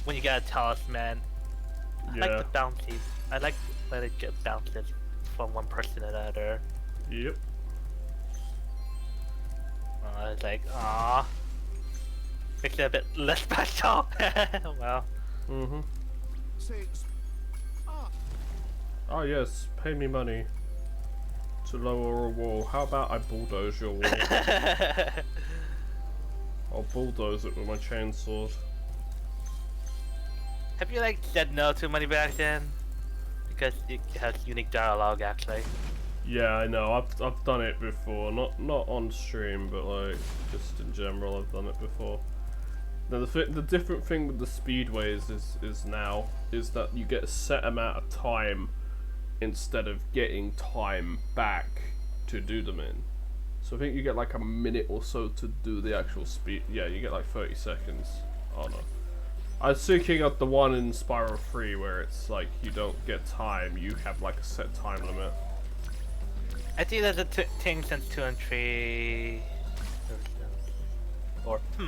when you get a talisman. I like Yeah. the bouncies. I like when it just bounces from one person to another. Yep. It's like, ah, makes it a bit less special. Well, Mhm. Say, Oh yes, pay me money to lower a wall. How about I bulldoze your wall? I'll bulldoze it with my chainsaw. have you like said no to money back then? Because it has unique dialogue, actually. Yeah, I know. I've done it before. Not on stream, but like just in general, I've done it before. Now the different thing with the speedways is now is that you get a set amount of time instead of getting time back to do them in. So I think you get like a minute or so to do the actual speed. Yeah, you get like 30 seconds. Oh no. I was thinking of the one in Spyro 3 where it's like you don't get time, you have like a set time limit. I think that's a thing since 2 and 3. Or I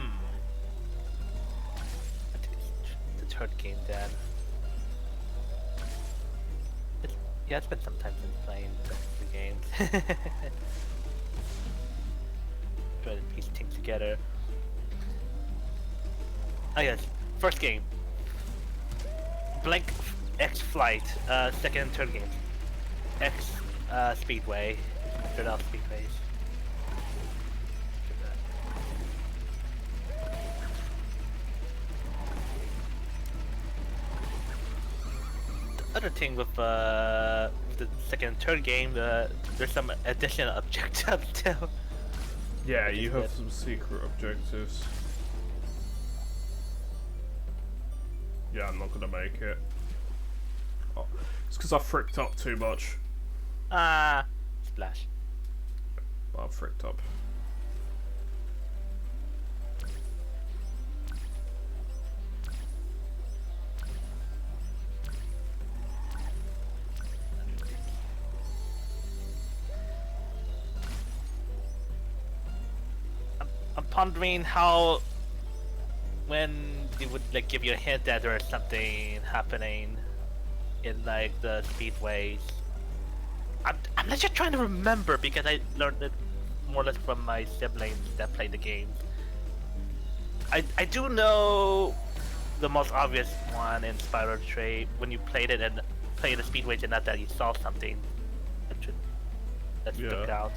think it's the third game then. Yeah, it's been some time since playing the games. Try to piece things together. Oh yes, first game. Blank X Flight, second and third game. X Speedway, third out Speedways. The other thing with the second and third game, there's some additional objectives too. Yeah, you have some secret objectives. Yeah, I'm not gonna make it. Oh, it's because I fricked up too much. Splash. I'm fricked up. I'm pondering how when they would like give you a hint that there is something happening in like the speedways. I'm just trying to remember because I learned it more or less from my siblings that played the games. I do know the most obvious one in Spyro Trade when you played it and played the speedways and not that you saw something that stuck out.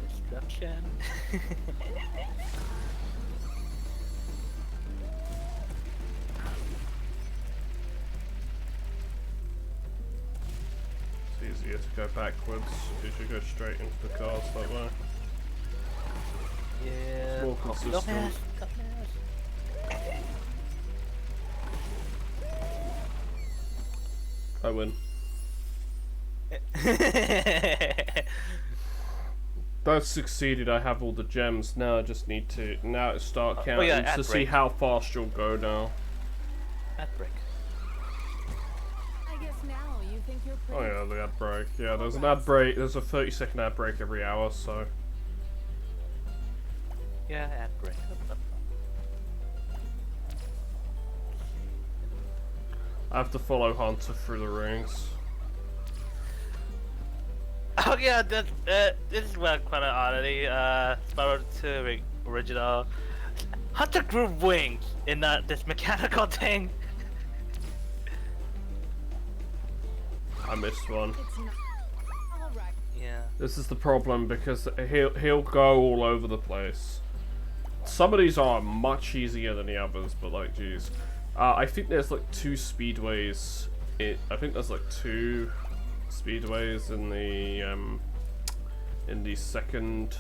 Destruction. It's easier to go backwards because you go straight into the cars that way. Yeah. It's more consistent. I win. That's succeeded. I have all the gems. Now I just need to start counting to see how fast you'll go now. Ad break. I guess now you think you're Oh pretty. yeah, the ad break. Yeah, there's an ad break. There's a 30-second ad break every hour, so. Yeah, ad break. I have to follow Hunter through the rings. Oh yeah, this is quite an oddity. Spyro 2 original. Hunter grew wings in this mechanical thing. I missed one. It's not. All right. Yeah. This is the problem because he'll go all over the place. Some of these are much easier than the others, but like, geez, I think there's like 2 speedways. I think there's like 2 speedways in the second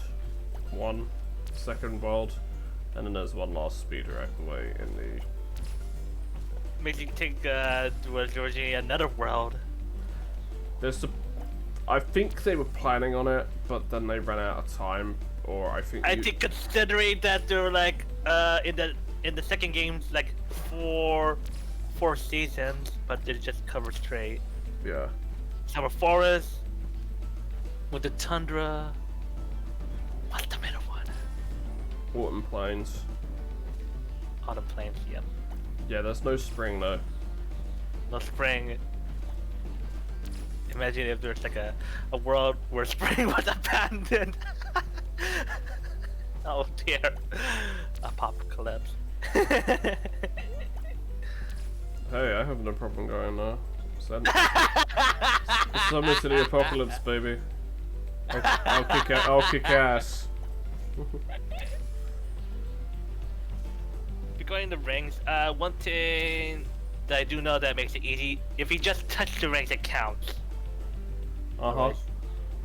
world, and then there's one last speedway in the. Makes you think Trilogy another world. I think they were planning on it, but then they ran out of time, or I think. I think considering that there were like in the second game's like four seasons, but they just cover straight. Yeah. Summer Forest with the tundra. What's the middle one? Autumn Plains. Autumn Plains, yep. Yeah, there's no spring though. No spring. Imagine if there's like a world where spring was abandoned. Oh dear. Apocalypse. Hey, I have no problem going there. Send me to the apocalypse, baby. I'll kick ass. Regarding the rings, one thing that I do know that makes it easy, if you just touch the rings, it counts. Uh-huh.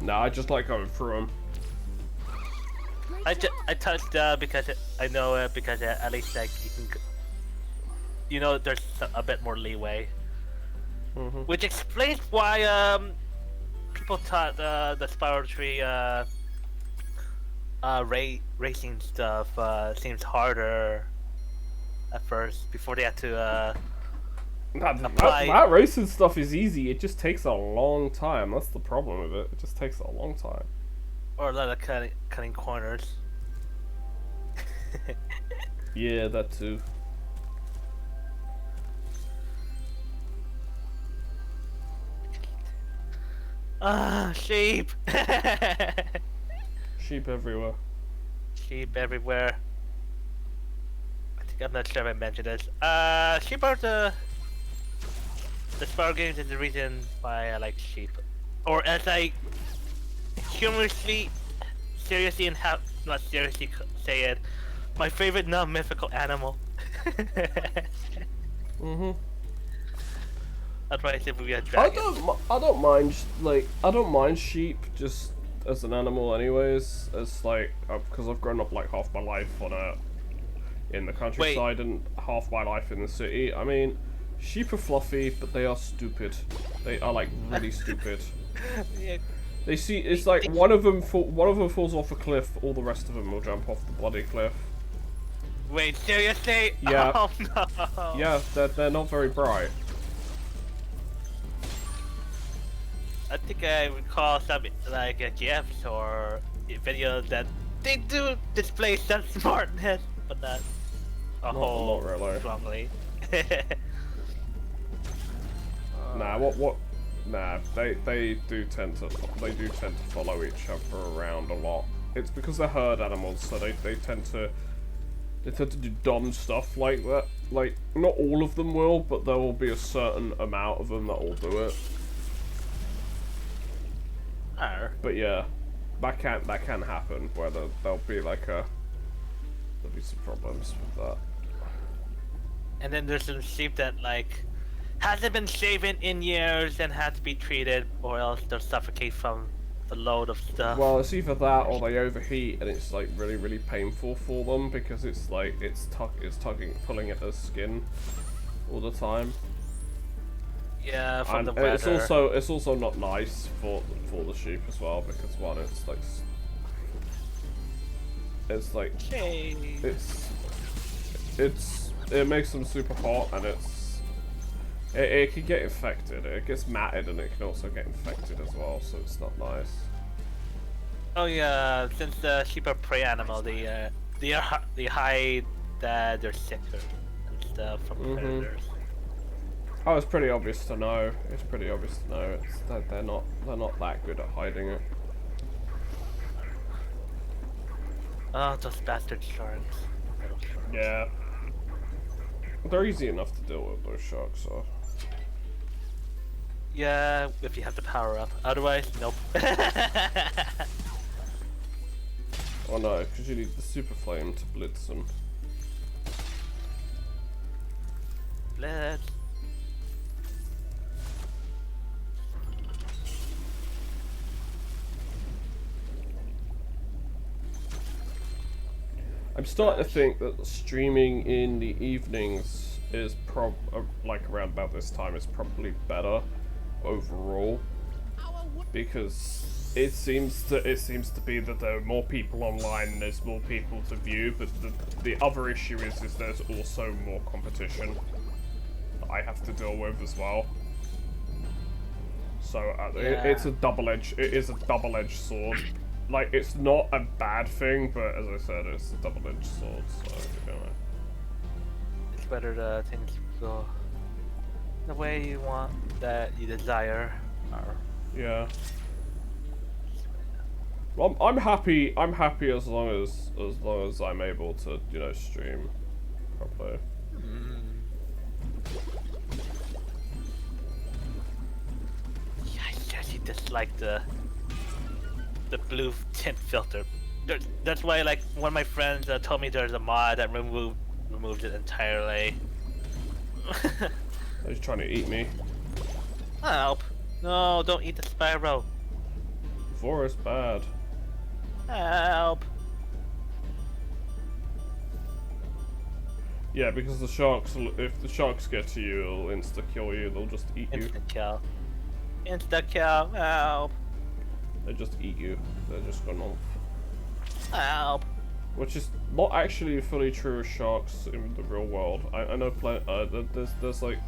Nah, I just like going through them. I touched because I know it because at least like you know there's a bit more leeway. Which explains why people thought the Spyro 3 racing stuff seems harder at first before they had to That racing stuff is easy. It just takes a long time. That's the problem with it. It just takes a long time. Or a lot of cutting corners. Yeah, that too. Ah, sheep! Sheep everywhere. Sheep everywhere. I think I'm not sure if I mentioned this. Sheep are the Spyro games is the reason why I like sheep. Or as I humorously, seriously and not seriously say it, my favorite non-mythical animal. Mhm. Otherwise, it would be a dragon. I don't mind sheep just as an animal, anyways. As like, because I've grown up like half my life in the countryside and half my life in the city. I mean, sheep are fluffy, but they are stupid. They are like really stupid. Yeah. They see it's like one of them falls off a cliff, all the rest of them will jump off the bloody cliff. Wait, seriously? Yeah. Oh no. Yeah, they're not very bright. I think I recall some like GFs or videos that they do display some smartness, but not a whole not really. strongly. Nah, Nah, they do tend to follow each other around a lot. It's because they're herd animals, so they tend to do dumb stuff like that. Like, not all of them will, but there will be a certain amount of them that will do it. But yeah, that can happen where there'll be like there'll be some problems with that. And then there's some sheep that like hasn't been shaven in years and had to be treated, or else they'll suffocate from the load of stuff. Well, it's either that or they overheat and it's like really painful for them because it's like it's pulling at their skin all the time. Yeah, from and the weather. it's also not nice for the sheep as well because one, it's like it makes them super hot and it can get infected. It gets matted and it can also get infected as well, so it's not nice. Oh yeah, since the sheep are prey animal, they hide that they're sicker and stuff from predators. Oh, it's pretty obvious to know. It's pretty obvious to know. It's that they're not that good at hiding it. Oh, those bastard sharks. Yeah. They're easy enough to deal with, those sharks are. Yeah, if you have the power up. Otherwise, nope. Oh no, because you need the super flame to blitz them. Blitz. I'm starting to think that streaming in the evenings is like around about this time is probably better overall, because it seems to be that there are more people online and there's more people to view, but the other issue is there's also more competition that I have to deal with as well. So it is a double-edged sword. Like, it's not a bad thing, but as I said, it's a double-edged sword, so, you know. It's better that things go the way you want, that you desire. Yeah. Well, I'm happy as long as I'm able to, you know, stream properly. Yeah, I guess you dislike the blue tint filter. That's why, like, one of my friends told me there's a mod that removed it entirely. He's trying to eat me. Help! No, don't eat the Spyro. Forest bad. Help! Yeah, because the sharks, if the sharks get to you, it'll insta-kill you. They'll just eat you. Instant kill. Insta kill. Help! They just eat you. They're just gonna. Help! Which is not actually fully true of sharks in the real world. I know there's like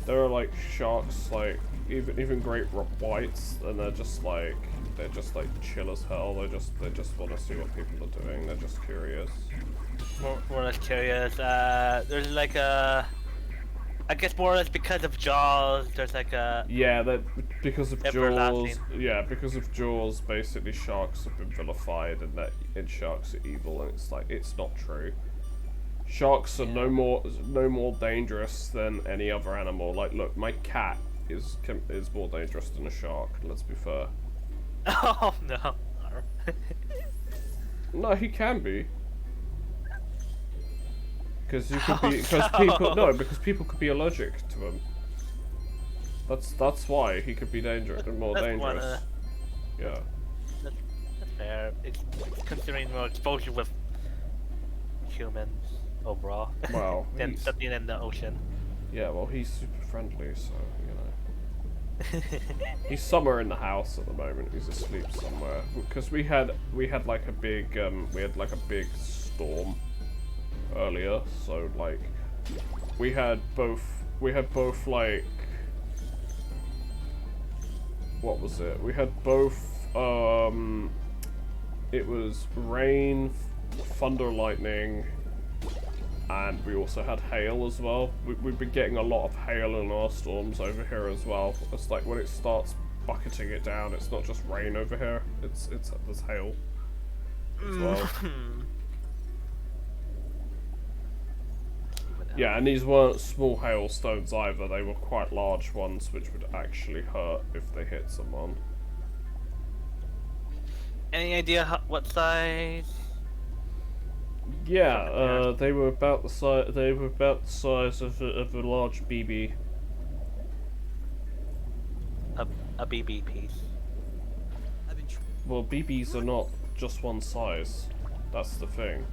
there are like sharks, like even great whites, and they're just like chill as hell. They just want to see what people are doing. They're just curious. More or less curious. There's like a, I guess more or less because of Jaws. There's like a Yeah, that because of Jaws. everlasting. Yeah, because of Jaws. Basically, sharks have been vilified, and sharks are evil, and it's like it's not true. Sharks are no more dangerous than any other animal. Like, look, my cat is more dangerous than a shark. Let's be fair. Oh no. No, he can be. Because you could be, because people could be allergic to him. That's why he could be more dangerous. Yeah. That's fair. It's considering more exposure with humans overall. Well, than something in the ocean. Yeah, well, he's super friendly, so you know. He's somewhere in the house at the moment. He's asleep somewhere. Because we had like a big storm earlier, so like we had both like, what was it? We had both it was rain, thunder, lightning, and we also had hail as well. We've been getting a lot of hail in our storms over here as well. It's like when it starts bucketing it down, it's not just rain over here, it's there's hail as well. Yeah, and these weren't small hailstones either, they were quite large ones which would actually hurt if they hit someone. Any idea what size? Yeah, they were about the size. They were about the size of a large BB. A BB piece. Well, BBs are not just one size. That's the thing.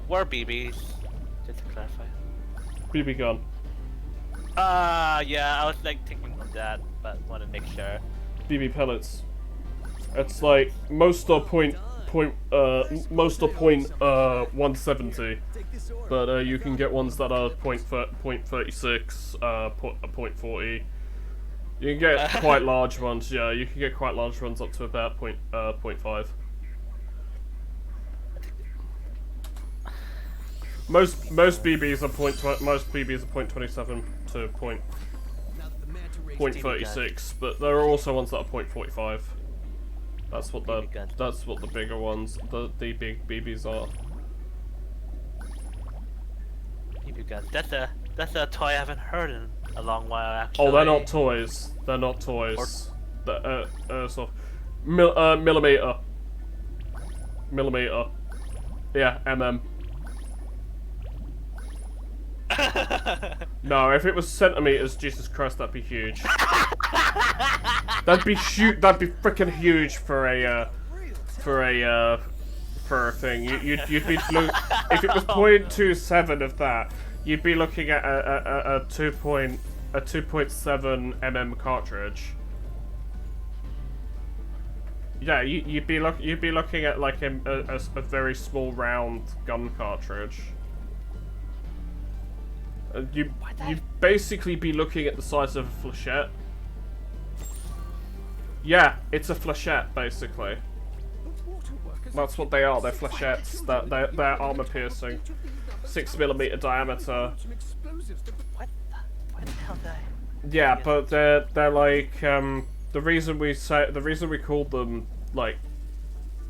Were BBs, just to clarify. BB gun. Yeah, I was like thinking of that, but wanted to make sure. BB pellets. It's like most are point 170, but you can get ones that are point 36, point 40. You can get quite large ones. Yeah, you can get quite large ones up to about point 5. Most BBs are point 27 to point 36, but there are also ones that are point 45. That's what the bigger ones, the big BBs are. BB guns. That's a toy I haven't heard in a long while actually. Oh, they're not toys. They're not toys. Millimeter. Yeah, MM. No, if it was centimeters, Jesus Christ, that'd be huge. That'd be freaking huge for a thing. You'd be if it was 0.27 of that, you'd be looking at a 2.7 mm cartridge. Yeah, you'd be looking at like a very small round gun cartridge. You'd basically be looking at the size of a flechette. Yeah, it's a flechette, basically. That's what they are, they're flechettes. They're armor piercing. 6mm diameter. What the hell did I... Yeah, but they're like, the reason we called them, like,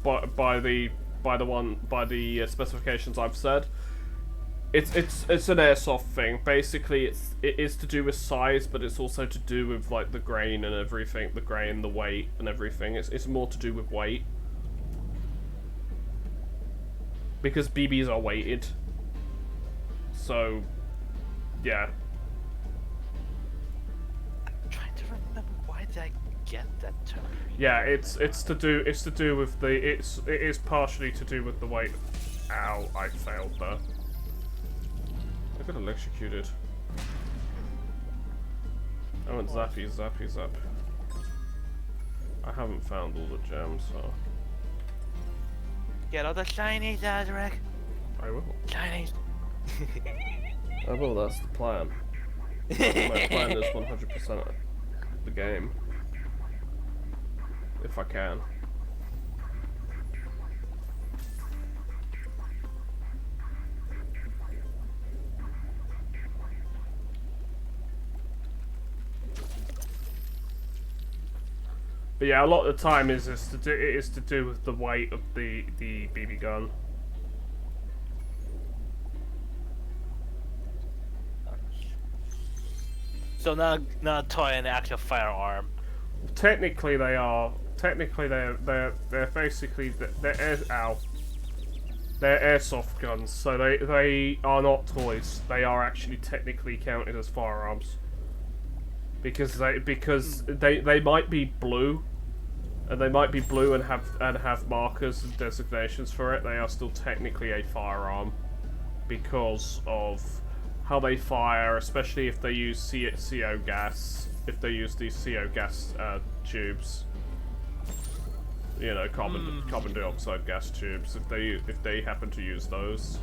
by the specifications I've said, it's an airsoft thing. Basically, it is to do with size, but it's also to do with like the grain and everything, the grain, the weight, and everything. It's more to do with weight because BBs are weighted. So, yeah. I'm trying to remember why did I get that term. Yeah, it is partially to do with the weight. Ow! I failed there. I got electrocuted. I went zappy, zappy, zap. I haven't found all the gems, so... Get all the shinies, Azrek. I will. Chinese. I will, that's the plan. My plan is 100% the game. If I can. But yeah, a lot of the time it is to do with the weight of the BB gun. So not a toy, an actual firearm. Technically, they are. Technically, they're basically they're airsoft guns. So they are not toys. They are actually technically counted as firearms. Because they might be blue, and they might be blue and have markers and designations for it. They are still technically a firearm because of how they fire, especially if they use CO gas. If they use these CO gas tubes, you know, carbon dioxide gas tubes. If they happen to use those,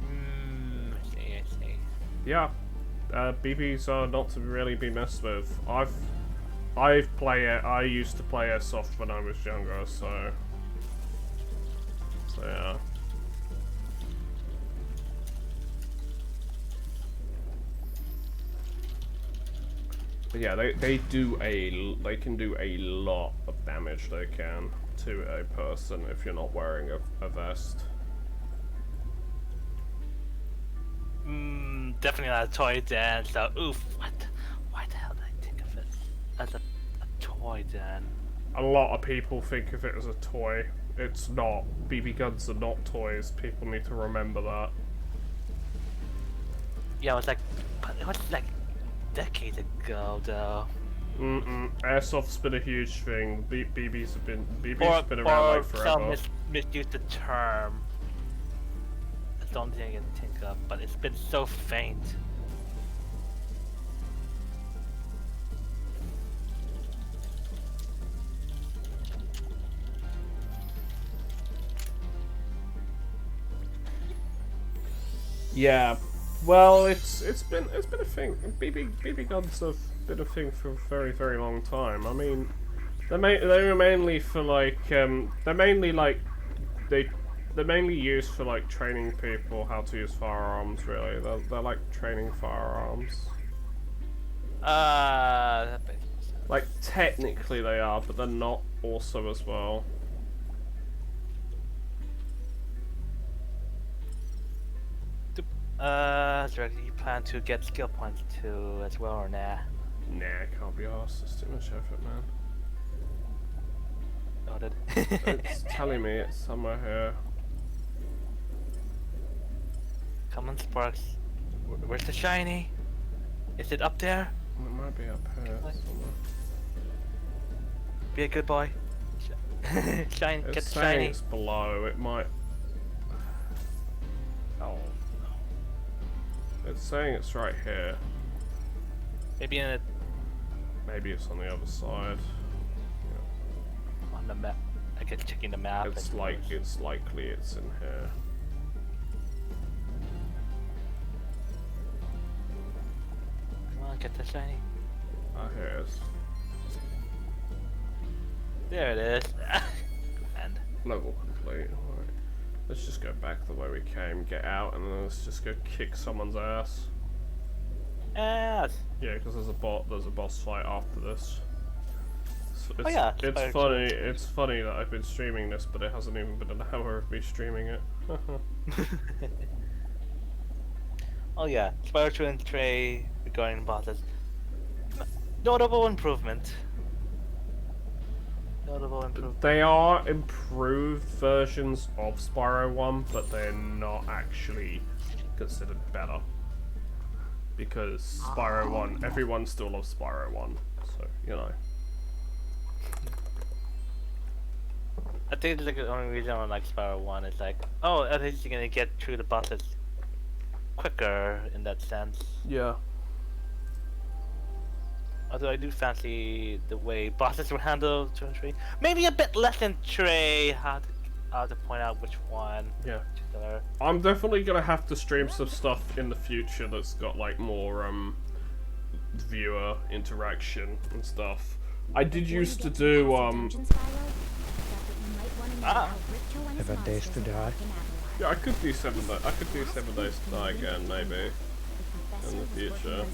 I see. yeah, BBs are not to really be messed with. I used to play airsoft when I was younger, so yeah. But yeah, they can do a lot of damage. They can to a person if you're not wearing a vest. Definitely not a toy then. So oof, what? Why the hell did I think of it as a toy then? A lot of people think of it as a toy. It's not. BB guns are not toys. People need to remember that. Yeah, it was like decades ago though. Airsoft's been a huge thing. BB's been around like forever. Some misused the term. That's the only thing I can think of, but it's been so faint. Yeah, well, it's been a thing. BB guns have been a thing for a very, very long time. I mean, they were mainly for like they're mainly used for like training people how to use firearms. Really, they're like training firearms. That makes sense. Like technically they are, but they're not also as well. So you plan to get skill points too as well or nah? Nah, can't be arsed. It's too much effort, man. Noted. It's telling me it's somewhere here. Come on, Sparks. Where's the shiny? Is it up there? It might be up here somewhere. Be a good boy. Shine, It's get the saying shiny. it's below. It might. Oh. It's saying it's right here. Maybe in a, Maybe it's on the other side. on the map. I guess checking the map. It's likely it's in here. Come on, get the shiny. Ah, here it is. There it is. And Level complete. Alright. Let's just go back the way we came, get out, and then let's just go kick someone's ass. yes. Yeah, because there's a boss fight after this. It's, Oh yeah, it's Spyro funny. It's funny that I've been streaming this, but it hasn't even been an hour of me streaming it. Oh yeah, Spyro 2 and 3 regarding bosses. Notable improvement. Notable improvement. They are improved versions of Spyro 1, but they're not actually considered better. Because Spyro 1, everyone still loves Spyro 1, so, you know. I think like the only reason I like Spyro 1 is like, oh, at least you're gonna get through the bosses quicker in that sense. Yeah. Although I do fancy the way bosses were handled 2 and 3. Maybe a bit less in 3. I'll have to point out which one. Yeah. Particular. I'm definitely gonna have to stream some stuff in the future that's got like more viewer interaction and stuff. I did used to do 7 days to die. yeah, I could do 7 days. I could do 7 days to die again, maybe in the future.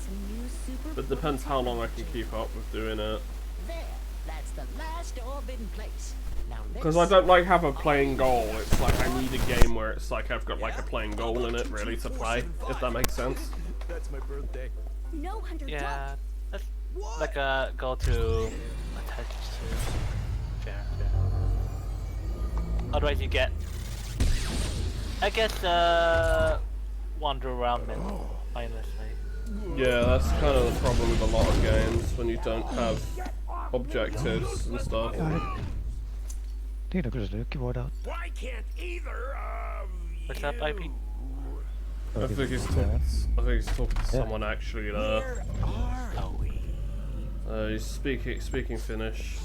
But depends how long I can keep up with doing it. There, that's the last orb in place. Now Because I don't like have a playing goal. It's like I need a game where it's like I've got like a playing goal in it really to play, if that makes sense. That's my birthday. No, Hunter, Yeah, that's like a goal to attach to. Fair. Otherwise, you get, I guess, wander around mindlessly. Yeah, that's kind of the problem with a lot of games when you don't have objectives and stuff. Niitä kyllä se nytkin voidaan. Why can't either of What's up, IP? I think he's talking to someone actually there. Where are we? He's speaking Finnish.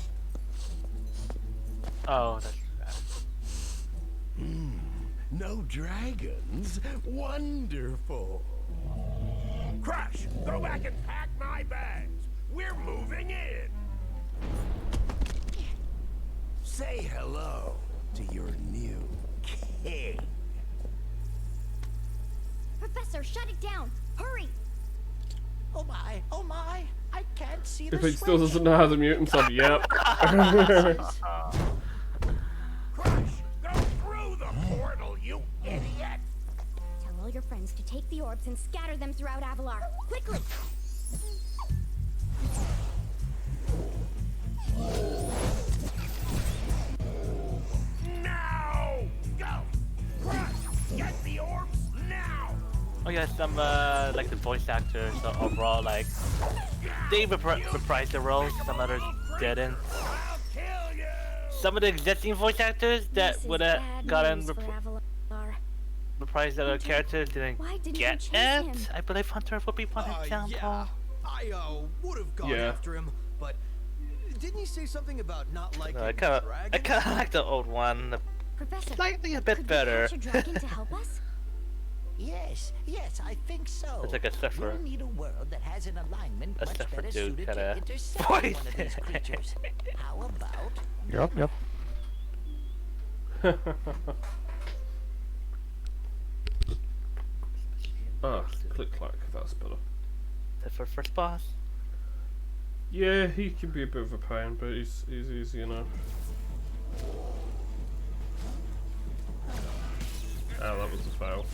Oh, that's bad. No dragons? Wonderful. Crush, go back and pack my bags. We're moving in. Say hello to your new king. Professor, shut it down! Hurry! Oh my, I can't see the If he still switch. doesn't know how to mute himself, yep. Crush, go through the portal, you idiot. Tell all your friends to take the orbs and scatter them throughout Avalar. Quickly! Now! Go! Crush, get the orbs now! Oh yeah, some like the voice actors overall, like they reprised the roles, some others didn't. I'll kill you! Some of the existing voice actors that This is would have bad gotten news for Avalar. reprised other characters didn't Why didn't you get chase it. him? I believe Hunter would be one example. Yeah, I would have gone Yeah. after him, but didn't he say something about not liking I kind of dragons? like the old one, Professor, slightly a bit could better. we catch a dragon to help us? Yes, I think so. It's like a surfer. We'll need a world that has an alignment A much surfer better dude suited kinda to intercept voice. one of these creatures. How about Yep. Ah, click clack, that's better. That's for first boss. Yeah, he can be a bit of a pain, but he's easy enough. Oh, that was a fail.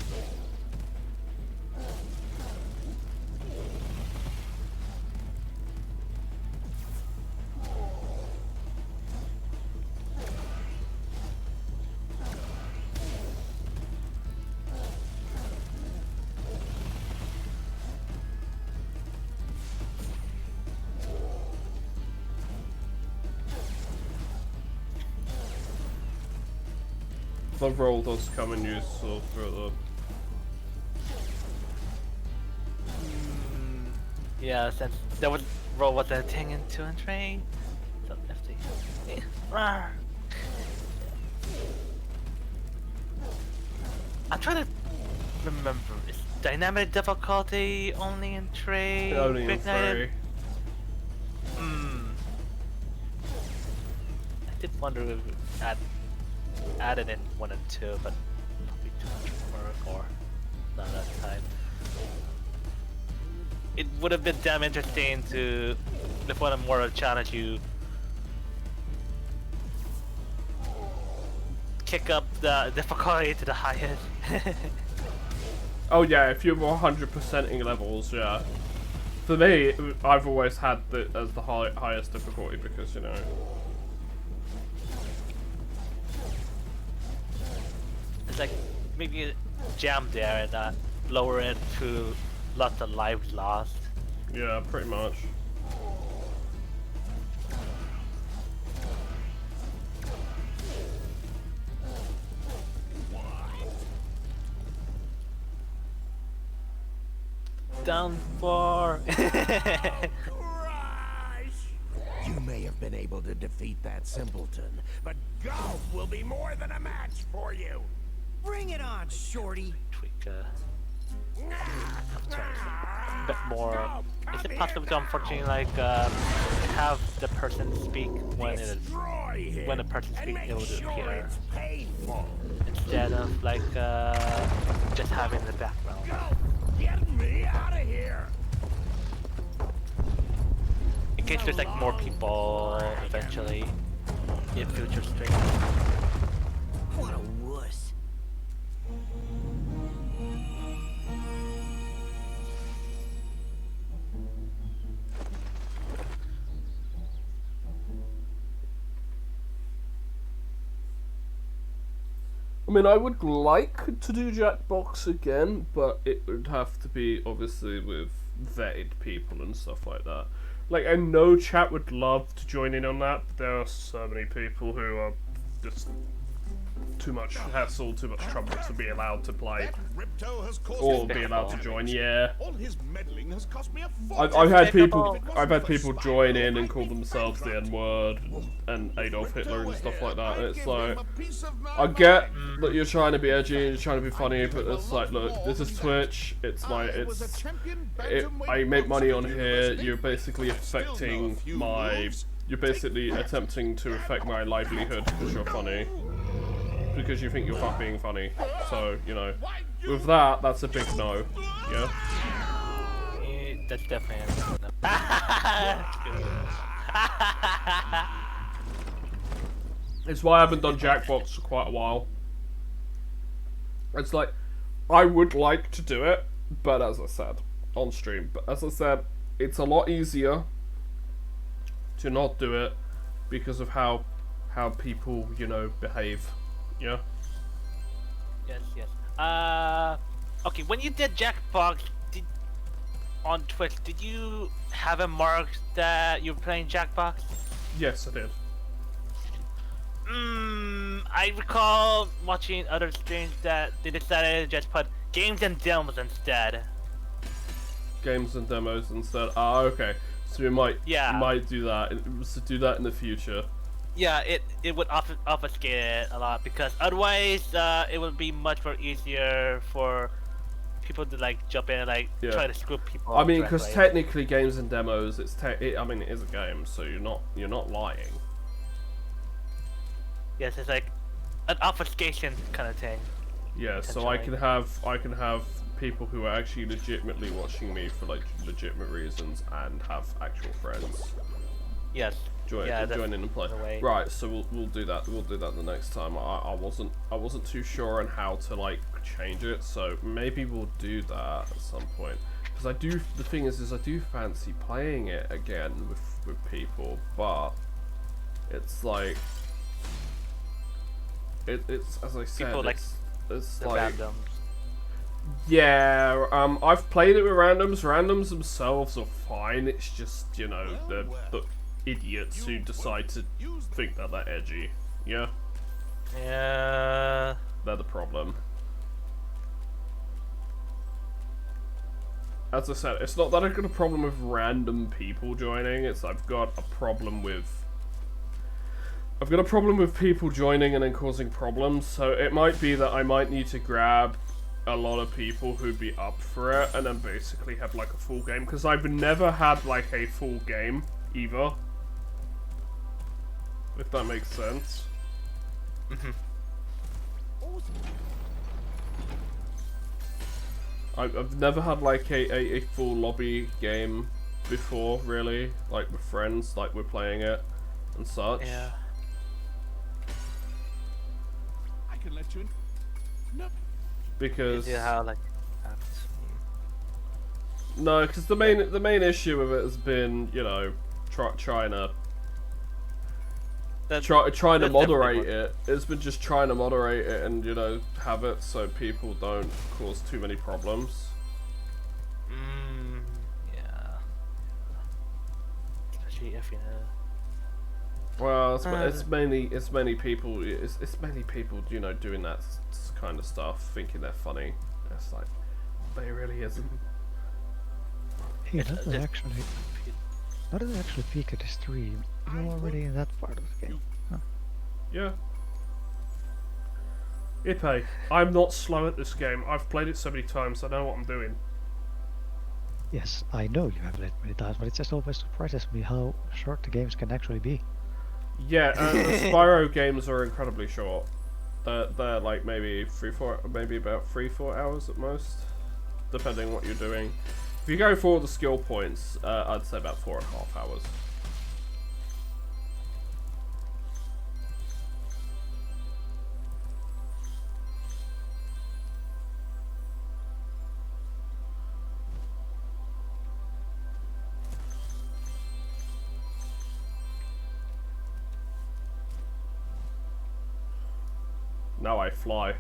The roll does come in useful for the... Yeah, since that was roll was a thing in 2 and 3. So nifty. Rawr. I'm trying to remember. Is dynamic difficulty only in 3? Only in Reignited? 3. I did wonder if we added in 1 and 2, but probably too much work or not enough time. It would have been damn interesting to, if one more challenge you kick up the difficulty to the highest. Oh yeah, if you're 100%ing levels, yeah. For me, I've always had it as the highest difficulty because, you know... It's like maybe a jam there and lower it to lots of lives lost. Yeah, pretty much. Down for Crush! You may have have been able to defeat that simpleton, but golf will be more than a match for you. Bring it on, shorty. Tweak. A bit more. Is it possible to unfortunately like have the person speak when the person speaks it would appear instead of like just having the background. Get me out of here! In case there's like more people eventually in future streams. What a wuss. I mean, I would like to do Jackbox again, but it would have to be obviously with vetted people and stuff like that. Like, I know chat would love to join in on that, but there are so many people who are just too much hassle, too much trouble to be allowed to play Ripto has caused or me be allowed to join. Yeah, All his meddling has cost me a fortune. I've had people join in and call themselves the N-word and Adolf Hitler and stuff like that. And it's like, I get that you're trying to be edgy and you're trying to be funny, but it's like, look, this is Twitch. I make money on here. You're basically affecting my. You're basically attempting to affect my livelihood because you're funny. Because you think you're being funny. So, you know, with that, that's a big no. Yeah? That's definitely a no. It's why I haven't done Jackbox for quite a while. It's like, I would like to do it, but as I said, on stream. But as I said, it's a lot easier to not do it because of how people, you know, behave. Yeah. Yes. Okay. When you did Jackbox on Twitch, did you have a mark that you were playing Jackbox? Yes, I did. I recall watching other streams that they decided to just put games and demos instead. Games and demos instead. Ah, okay. So we might do that. So do that in the future. Yeah, it would obfuscate it a lot because otherwise it would be much more easier for people to like jump in and like try to screw people. I mean, because technically games and demos, I mean, it is a game, so you're not lying. Yes, it's like an obfuscation kind of thing. Yeah, so I can have people who are actually legitimately watching me for like legitimate reasons and have actual friends. Yes. Join in and play. Right, so we'll do that. We'll do that the next time. I wasn't too sure on how to like change it, so maybe we'll do that at some point. Because the thing is I do fancy playing it again with people, but it's like it's as I said, people it's like randoms. Yeah, I've played it with randoms. Randoms themselves are fine. It's just, you know, the idiots who decide to think that they're edgy. Yeah? Yeah. They're the problem. As I said, it's not that I've got a problem with random people joining, it's I've got a problem with people joining and then causing problems, so it might be that I might need to grab a lot of people who'd be up for it and then basically have like a full game, because I've never had like a full game either. If that makes sense. I've never had like a full lobby game before, really, like with friends, like we're playing it and such. Yeah. I can let you in. No. Because like no, because the main issue with it has been, you know, trying to moderate it. It's been just trying to moderate it and, you know, have it so people don't cause too many problems. Yeah. Especially if you know. Well, it's mainly people. It's mainly people, you know, doing that kind of stuff, thinking they're funny. It's like, but it really isn't. He doesn't actually. Not that I actually peek at the stream. You're already in that part of the game. Huh. Yeah. Ipe, I'm not slow at this game. I've played it so many times, I know what I'm doing. Yes, I know you have played many times, but it just always surprises me how short the games can actually be. Yeah, the Spyro games are incredibly short. They're like maybe about 3-4 hours at most, depending on what you're doing. If you go for all the skill points, I'd say about 4.5 hours. Now I fly.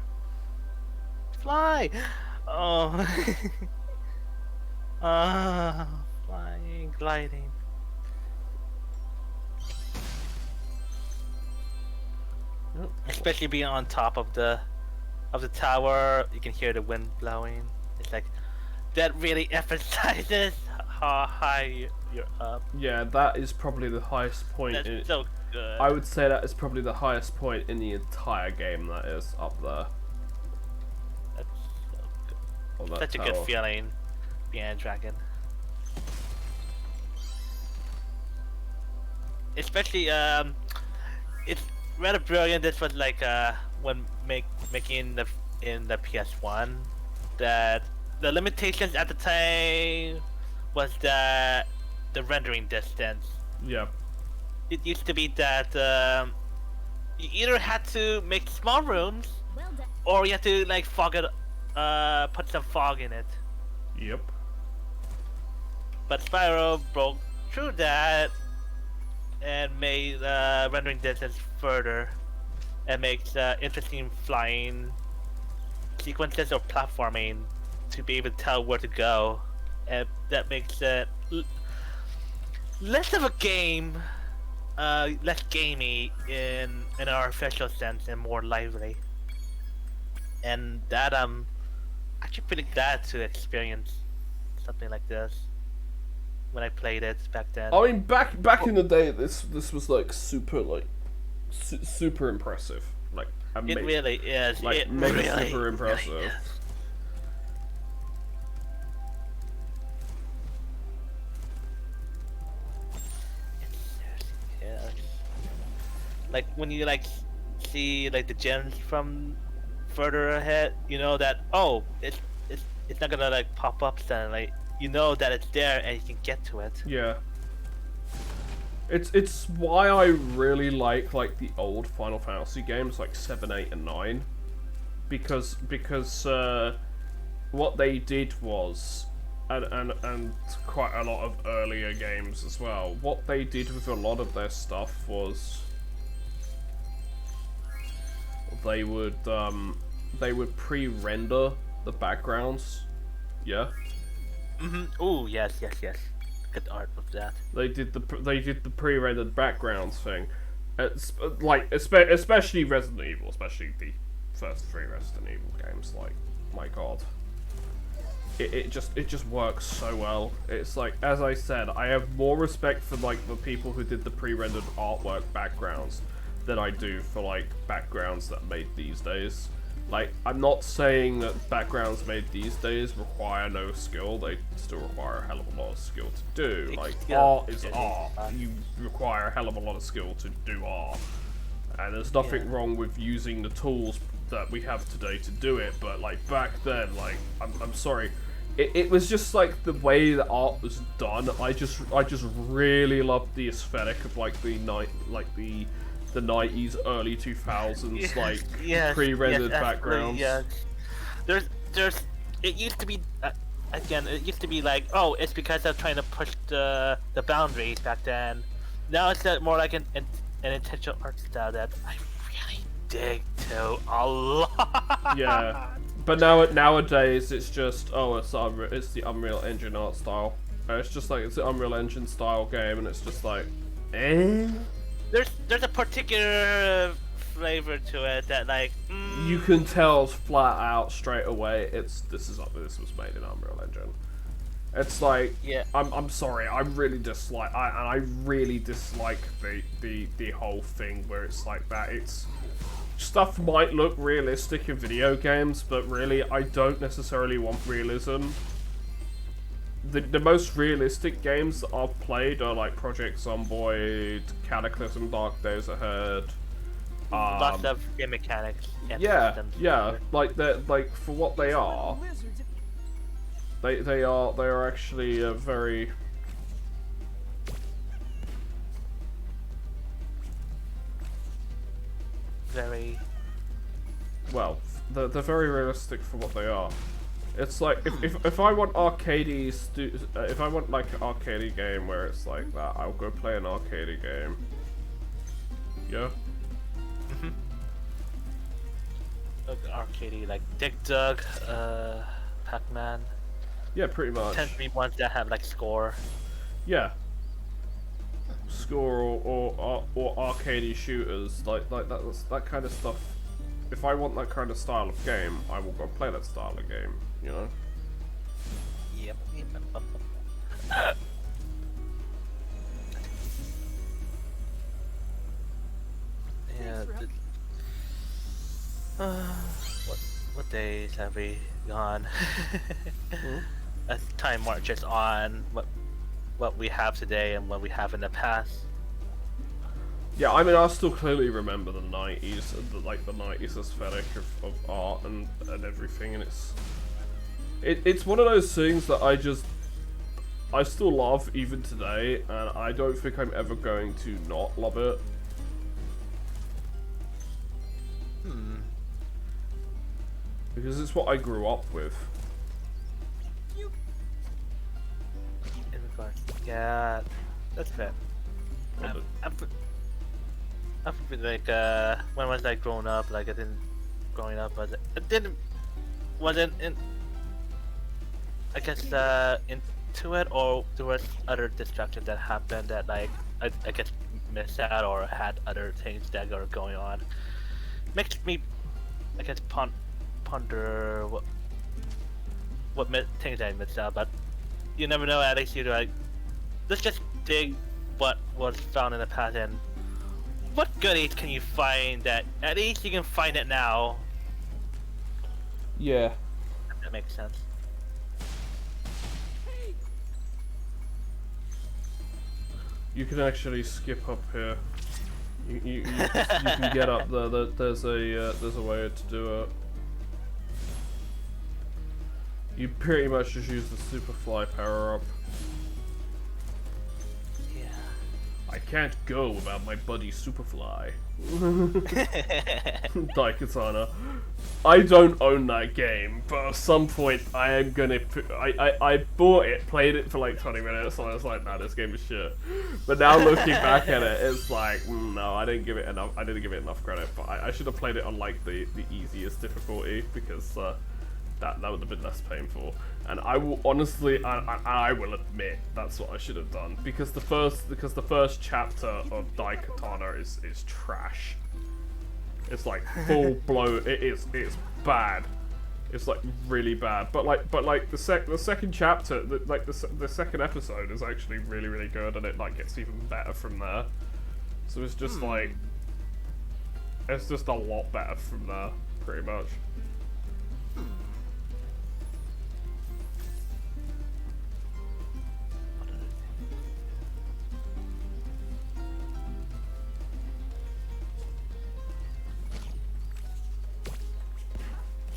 Fly! Oh. Flying, gliding. Yep. Especially being on top of the tower, you can hear the wind blowing. It's like that really emphasizes how high you're up. Yeah, that is probably the highest point. That's so good. I would say that is probably the highest point in the entire game. That is up there. That's so good. On that Such a tower. good feeling being a dragon. Especially, it's rather brilliant. This was like when making in the PS1, that the limitations at the time was that the rendering distance. Yeah. It used to be that you either had to make small rooms, Well done. or you had to like fog it, put some fog in it. Yep. But Spyro broke through that and made rendering distance further, and makes interesting flying sequences or platforming to be able to tell where to go, and that makes it less of a game, less gamey in an artificial sense and more lively. And that I'm actually pretty glad to experience something like this when I played it back then. I mean, back in the day, this was like super super impressive. Like It really is. Like it mega really, super impressive. Really is. Yeah. Like when you like see like the gems from further ahead, you know that it's not gonna like pop up suddenly. You know that it's there and you can get to it. Yeah. It's why I really like the old Final Fantasy games like 7, 8, and 9, because what they did was, and quite a lot of earlier games as well, what they did with a lot of their stuff was they would pre-render the backgrounds. Yeah. Oh yes. Good art of that. They did the pre-rendered backgrounds thing. It's like especially Resident Evil, especially the first 3 Resident Evil games. Like, my god, it just works so well. It's like, as I said, I have more respect for like the people who did the pre-rendered artwork backgrounds than I do for like backgrounds that are made these days. Like, I'm not saying that backgrounds made these days require no skill. They still require a hell of a lot of skill to do. Like, art is art. You require a hell of a lot of skill to do art. And there's nothing wrong with using the tools that we have today to do it. But, like, back then, like, I'm sorry. It was just, like, the way the art was done. I just really loved the aesthetic of, like, the 90s, early 2000s, like pre-rendered backgrounds. Yeah, there's. It used to be again. It used to be like, oh, it's because I'm trying to push the boundaries back then. Now it's more like an intentional art style that I really dig to a lot. Yeah, but nowadays it's just it's the Unreal Engine art style. It's just like it's the Unreal Engine style game, and it's just like, eh. There's a particular flavor to it that like you can tell flat out straight away this was made in Unreal Engine, It's like, Yeah. I'm sorry, I really dislike, I really dislike the whole thing where it's like that. It's stuff might look realistic in video games, but really, I don't necessarily want realism. The most realistic games that I've played are like Project Zomboid, Cataclysm, Dark Days Ahead. Lots of game mechanics. And Yeah, systems. yeah, like they're like for what they are. They are actually a very Very. well. They're very realistic for what they are. It's like if I want arcadey if I want like an arcadey game where it's like that, I'll go play an arcadey game. Yeah. Arcadey, like Dig Dug, Pac-Man. Yeah, pretty much. Tend to be ones that have like score. Yeah. Score or arcadey shooters like that kind of stuff. If I want that kind of style of game, I will go play that style of game. You know. Yep. Yeah. What days have we gone? As time marches on, what we have today and what we have in the past. Yeah, I mean, I still clearly remember the 90s, like the 90s aesthetic of art and everything, and it's one of those things that I still love even today, and I don't think I'm ever going to not love it. Because it's what I grew up with. In regards, yeah, that's fair. I feel like when was I growing up? Like growing up wasn't in. I guess into it, or there was other distractions that happened that like I guess missed out or had other things that are going on. Makes me, I guess, ponder what things I missed out. But you never know. At least you like, let's just dig what was found in the past and what goodies can you find that at least you can find it now. Yeah. If that makes sense. You can actually skip up here. You can get up there. There's a way to do it. You pretty much just use the Superfly power up. Yeah. I can't go without my buddy Superfly. Daikatana. I don't own that game, but at some point I am gonna. I bought it, played it for like 20 minutes, and I was like, nah, this game is shit. But now looking back at it, it's like, no, I didn't give it enough. I didn't give it enough credit. But I should have played it on like the easiest difficulty because that would have been less painful. And I will honestly, I will admit that's what I should have done because the first chapter of Daikatana is trash. It's like full blown. It's bad. It's like really bad. But like the second chapter, the second episode is actually really good, and it like gets even better from there. So it's just like it's just a lot better from there, pretty much.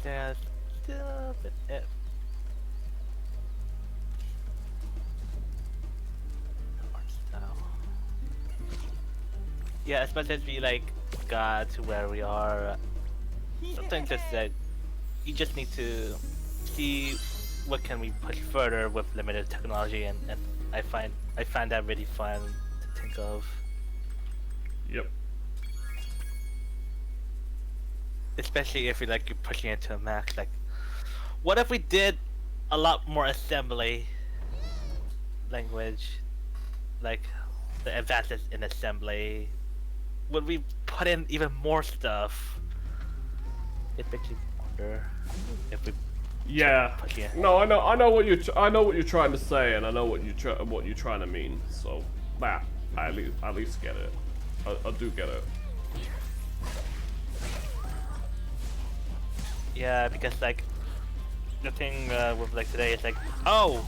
Yeah, still, but yeah, especially as we like got to where we are. Sometimes just that you just need to see what can we push further with limited technology, and I find that really fun to think of. Yep. Especially if you're pushing it to a max. Like, what if we did a lot more assembly language, like the advances in assembly? Would we put in even more stuff? It makes you wonder if we Yeah. pushing it. No, I know what you're trying to say, and I know what you're trying to mean. So, I at least get it. I do get it. Yeah, because like the thing with like today is like, oh,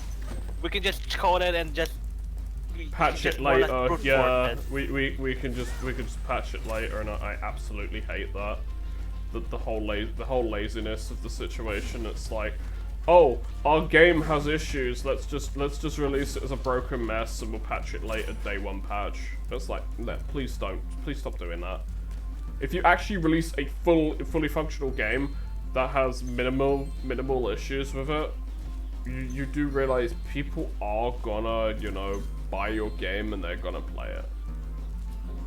we can just code it and just Patch just it more or less later. brute Yeah, force we can just patch it later, and I absolutely hate that. The whole laziness of the situation. It's like, oh, our game has issues. Let's just release it as a broken mess, and we'll patch it later. Day one patch. It's like, no, please don't. Please stop doing that. If you actually release a fully functional game that has minimal issues with it, you do realize people are gonna, you know, buy your game and they're gonna play it.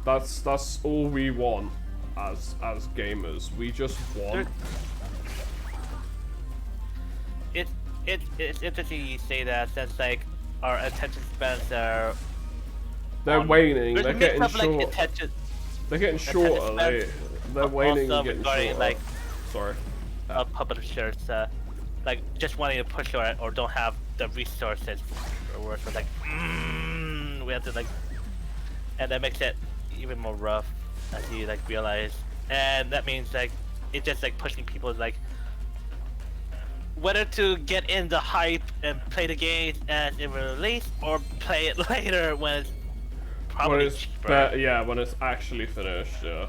That's all we want as gamers. We just want. It's interesting you say that, since like our attention spans are. They're waning. There's They're a mix getting of, like, short. attention. They're getting shorter. They're waning Also and getting regarding, shorter. like, Sorry. Publishers, like just wanting to push or don't have the resources or worse, like we have to like, and that makes it even more rough as you like realize, and that means like it's just like pushing people like whether to get in the hype and play the game as it released or play it later when it's probably When it's cheaper. yeah, when it's actually finished. Yeah.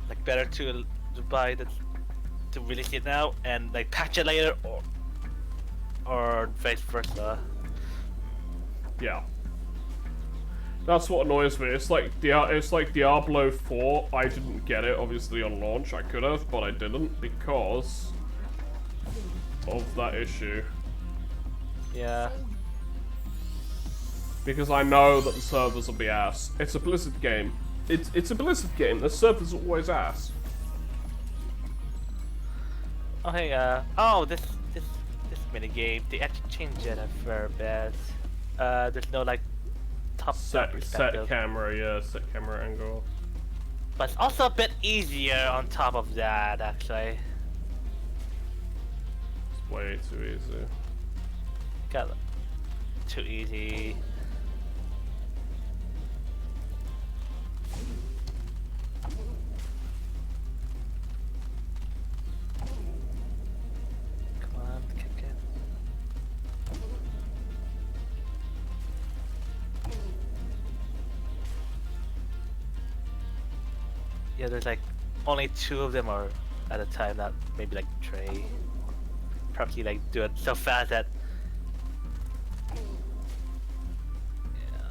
Like better to buy the to release it now and like patch it later or vice versa. Yeah. That's what annoys me. It's like Diablo 4. I didn't get it obviously on launch. I could have, but I didn't because of that issue. Yeah. Because I know that the servers will be ass. It's a Blizzard game. It's a Blizzard game. The servers are always ass. Oh hey, this mini game, they actually changed it a fair bit. There's no like top Set perspective, camera, yeah, set camera angle. but it's also a bit easier on top of that actually. It's way too easy. Got too easy. Come on, kick it. Yeah, there's like only 2 of them are at a time, not maybe like Trey. Perhaps you like do it so fast that. Yeah.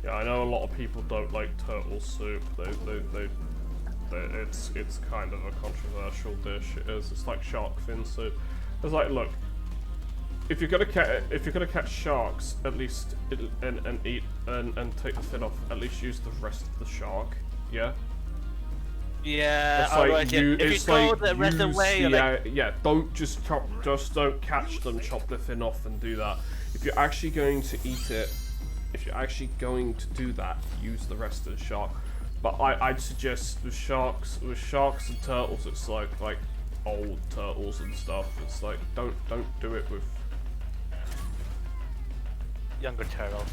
Yeah, I know a lot of people don't like turtle soup. It's kind of a controversial dish. It is. It's like shark fin soup. It's like, look, if you're gonna catch sharks, at least and eat and take the fin off, at least use the rest of the shark. Yeah. Yeah. It's Alright. like Yeah. you. If It's you go like the rest of the use way, the, like, yeah. Don't just don't catch them, chop the fin off, and do that. If you're actually going to eat it, if you're actually going to do that, use the rest of the shark. But I'd suggest with sharks and turtles, it's like old turtles and stuff. It's like don't do it with. younger turtles.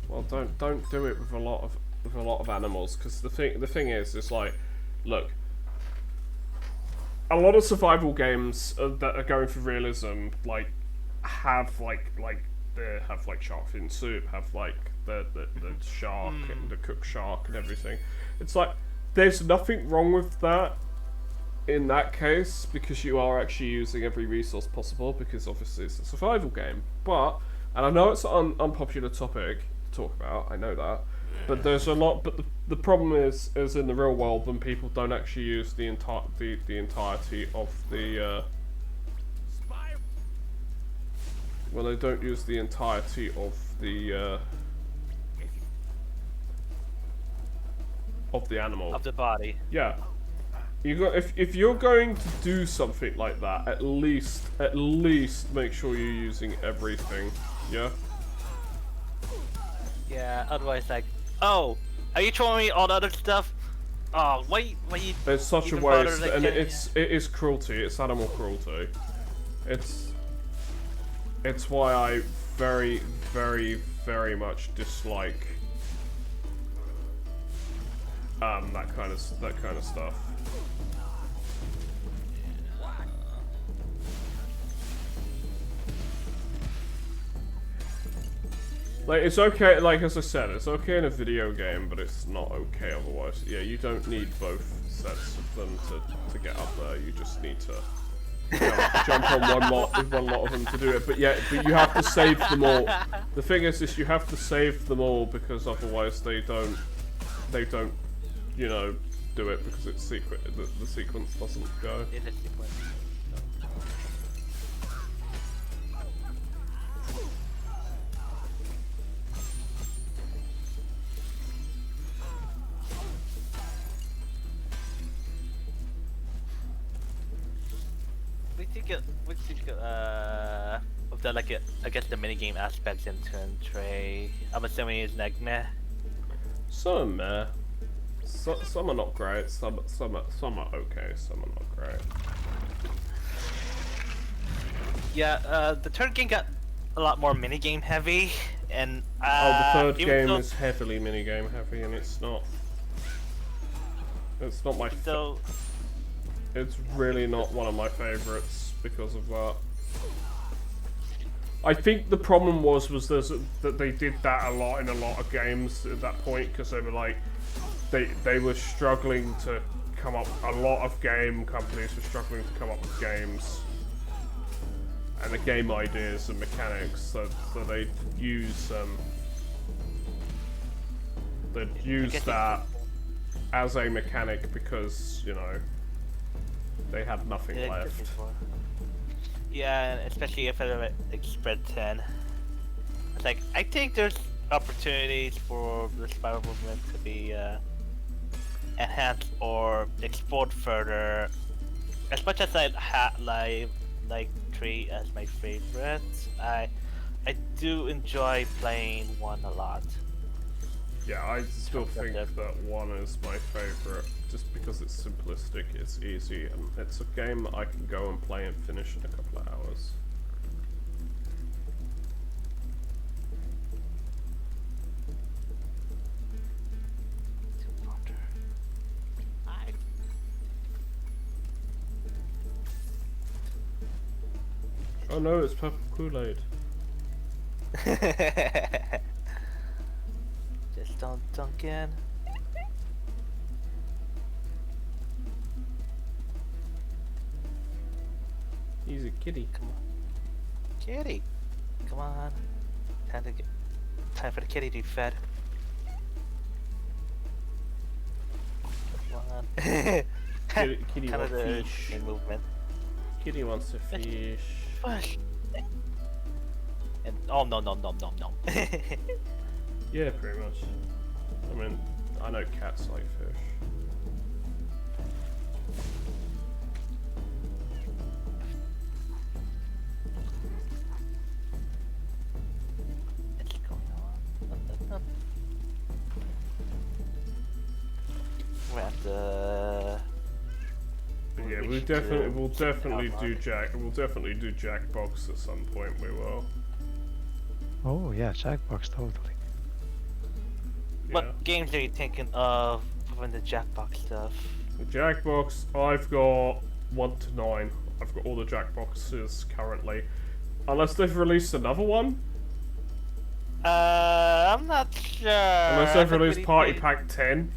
Well, don't do it with a lot of animals, because the thing is, it's like, look, a lot of survival games that are going for realism have shark fin soup, have like the shark and the cooked shark and everything. It's like there's nothing wrong with that in that case, because you are actually using every resource possible, because obviously it's a survival game. But, and I know it's an unpopular topic to talk about, I know that, but there's a lot. But the problem is in the real world, when people don't actually use the entirety of the when they don't use the entirety of the animal. Of the body. Yeah. You got if you're going to do something like that, at least make sure you're using everything. Yeah. Yeah, otherwise like, oh, are you showing me all the other stuff? Oh, why you It's such a even bother, waste, like, and getting- it is cruelty. It's animal cruelty. It's why I very, very, very much dislike that kind of stuff. Like, it's okay, like, as I said, it's okay in a video game, but it's not okay otherwise. Yeah, you don't need both sets of them to get up there. You just need to jump on one lot of them to do it. But yeah, but you have to save them all. The thing is you have to save them all, because otherwise they don't, you know, do it, because it's secret. The sequence doesn't go. It's a sequence. We think of the like I guess the minigame aspects into Trey. I'm assuming it's like meh. Some are meh. Some are not great. Some are okay. Some are not great. Yeah, the third game got a lot more minigame heavy, and the third even game though- is heavily minigame heavy, and it's not. It's not my. So It's really not one of my favorites because of that. I think the problem was that they did that a lot in a lot of games at that point, because they were like, they were struggling to come up. A lot of game companies were struggling to come up with games and the game ideas and mechanics, so they'd use that as a mechanic, because, you know, they had nothing yeah, left. Yeah, and especially if it like spread 10. It's like I think there's opportunities for the Spyro movement to be enhanced or explored further. As much as I like 3 as my favorite, I do enjoy playing 1 a lot. Yeah, I still think that 1 is my favorite, just because it's simplistic, it's easy, and it's a game that I can go and play and finish in a couple of hours. Oh no, it's purple Kool-Aid. Just don't dunk in. He's a kitty. Come on. Kitty. Come on. Time for the kitty to be fed. Come on. Kitty kind of wants the fish. same movement. Kitty wants a fish. Push. And oh no. Yeah, pretty much. I mean, I know cats like fish. What's going on? We're at the. But yeah, we'll definitely do Jackbox at some point. We will. Oh yeah, Jackbox, totally. Yeah. What games are you thinking of when the Jackbox stuff? The Jackbox, I've got 1 to 9. I've got all the Jackboxes currently, unless they've released another one. I'm not sure. Unless they've released Party Pack 10.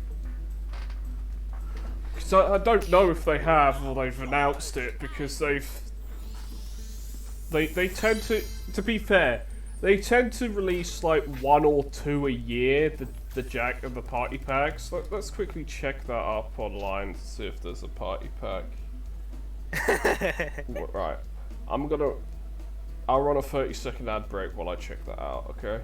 So I don't know if they have or they've announced it, because they tend to be fair, they tend to release like 1 or 2 a year, the Jack and the Party Packs. Let's quickly check that up online to see if there's a Party Pack. Right, I'll run a 30-second ad break while I check that out, okay?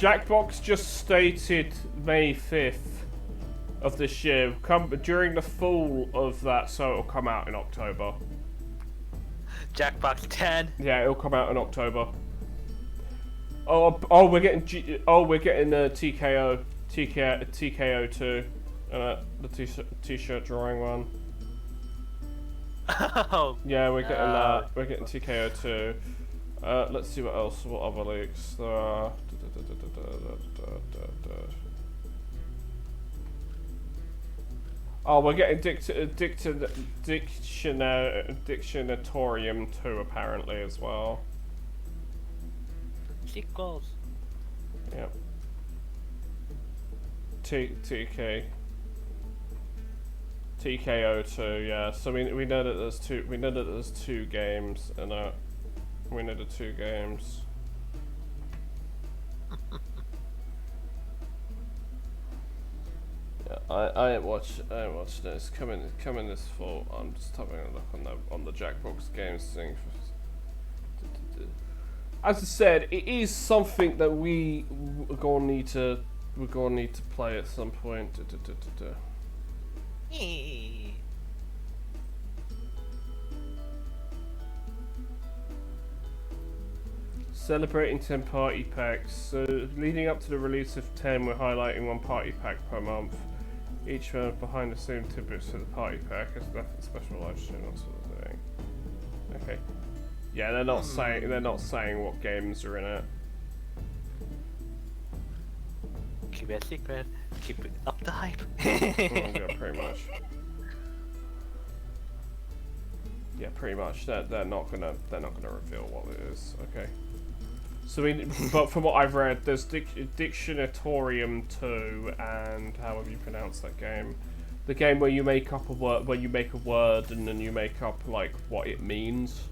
Jackbox just stated May 5th of this year. Come during the fall of that, so it'll come out in October. Jackbox 10. Yeah, it'll come out in October. Oh, we're getting TKO 2, the t-shirt drawing one. Oh. Yeah, we're getting that. We're getting TKO 2. Let's see what else. What other leaks there are. Oh, we're getting Dictionatorium 2 apparently as well. Sequels. Yep. TKO 2, yeah. So we know that there's two. We know that there's 2 games, and we know the 2 games. Yeah, I ain't watched this coming this fall. I'm just having a look on the Jackbox Games thing. As I said, it is something that we're gonna need to play at some point. Celebrating 10 party packs. So leading up to the release of 10, we're highlighting 1 party pack per month. Each month behind the same tidbits for the party pack is nothing special live stream, that sort of thing. Okay. Yeah, they're not saying what games are in it. Keep it a secret. Keep it up the hype. Yeah, pretty much. Yeah, pretty much. They're not gonna reveal what it is. Okay. So but from what I've read, there's Dictionatorium 2, and however you pronounce that game, the game where you make up a word, and then you make up like what it means.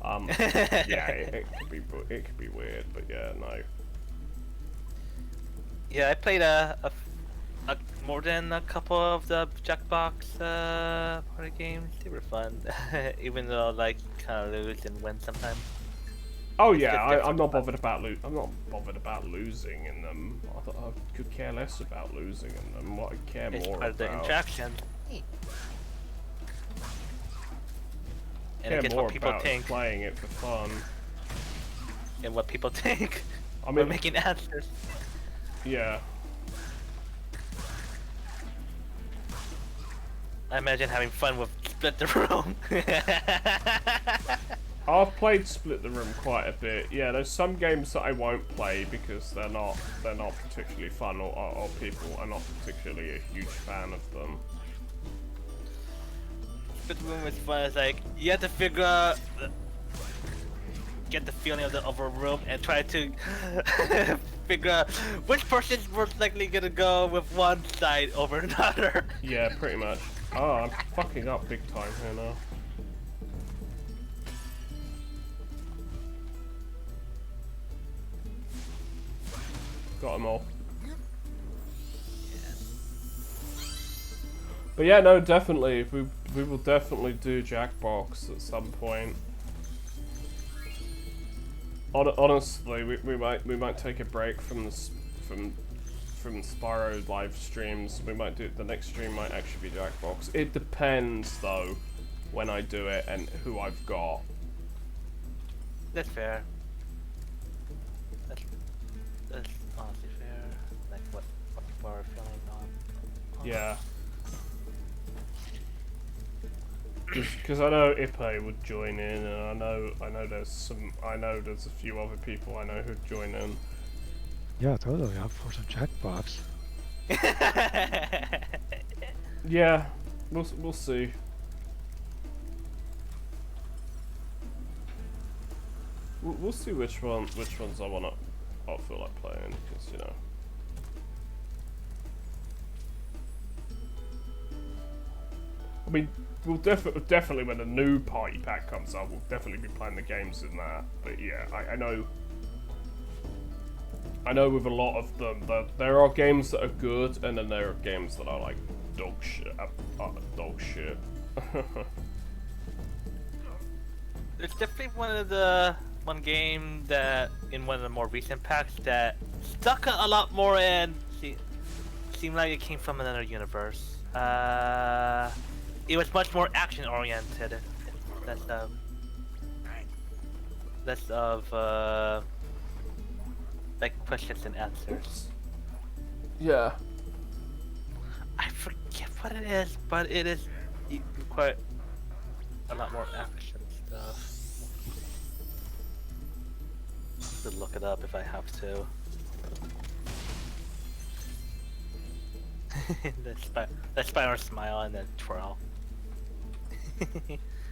Yeah, it could be weird, but yeah, no. Yeah, I played more than a couple of the Jackbox party games. They were fun, even though like kind of lose and win sometimes. Oh yeah, I'm not bothered about losing in them. I could care less about losing in them. What I care It's more part of the about. interaction. And Care I guess more what people about think playing it for fun. and what people think. I We're mean, making answers. yeah. I imagine having fun with Split the Room. I've played Split the Room quite a bit. Yeah, there's some games that I won't play because they're not particularly fun, or people are not particularly a huge fan of them. Split the Room is fun. It's like you have to figure out, get the feeling of the other room, and try to figure out which person's most likely gonna go with one side over another. Yeah, pretty much. Oh, I'm fucking up big time here now. Got them all. But yeah, no, definitely. We will definitely do Jackbox at some point. Honestly, we might take a break from Spyro live streams. We might do the next stream might actually be Jackbox. It depends though when I do it and who I've got. That's fair. That's honestly fair. Like what people are feeling on. Yeah. Because I know Ipe would join in, and I know there's a few other people I know who'd join in. Yeah, totally up for some Jackbox. Yeah, we'll see. We'll see which ones I feel like playing, because you know. I mean, we'll definitely when a new party pack comes up, we'll definitely be playing the games in that. But yeah, I know with a lot of them that there are games that are good, and then there are games that are like dog shit. Dog shit. It's definitely one of the one game that in one of the more recent packs that stuck a lot more in. Seemed like it came from another universe. It was much more action oriented. Less of like questions and answers. Yeah. I forget what it is, but it is quite a lot more action stuff. Could look it up if I have to. the Spyro smile and then twirl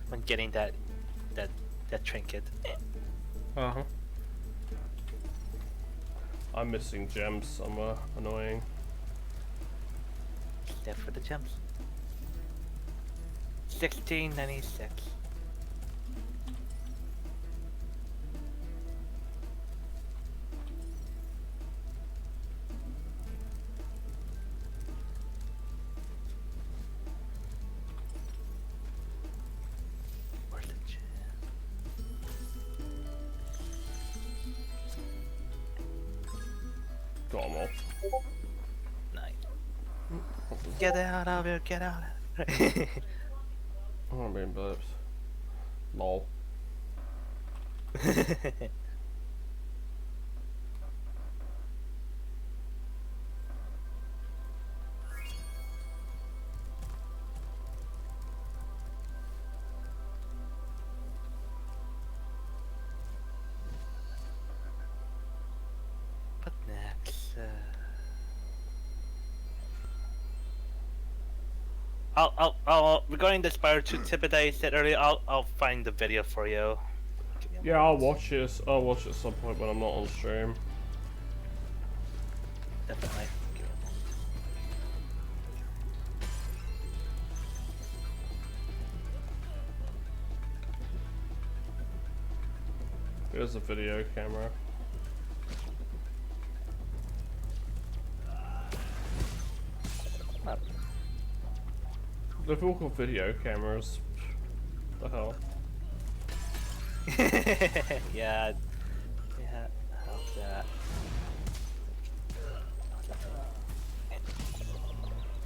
when getting that trinket. Uh-huh. I'm missing gems somewhere. Annoying. There for the gems. 1696. Where's the gem? Got 'em all. Nice. Get out of here, get out of here. Oh, I'm being blips. Lol. What next? I'll regarding the Spyro 2 tip that I said earlier, I'll find the video for you. Yeah, I'll watch it. I'll watch it at some point when I'm not on stream. Definitely. Give it a moment. Here's a video camera. Oh. They've all got video cameras. The hell? Yeah. How's that?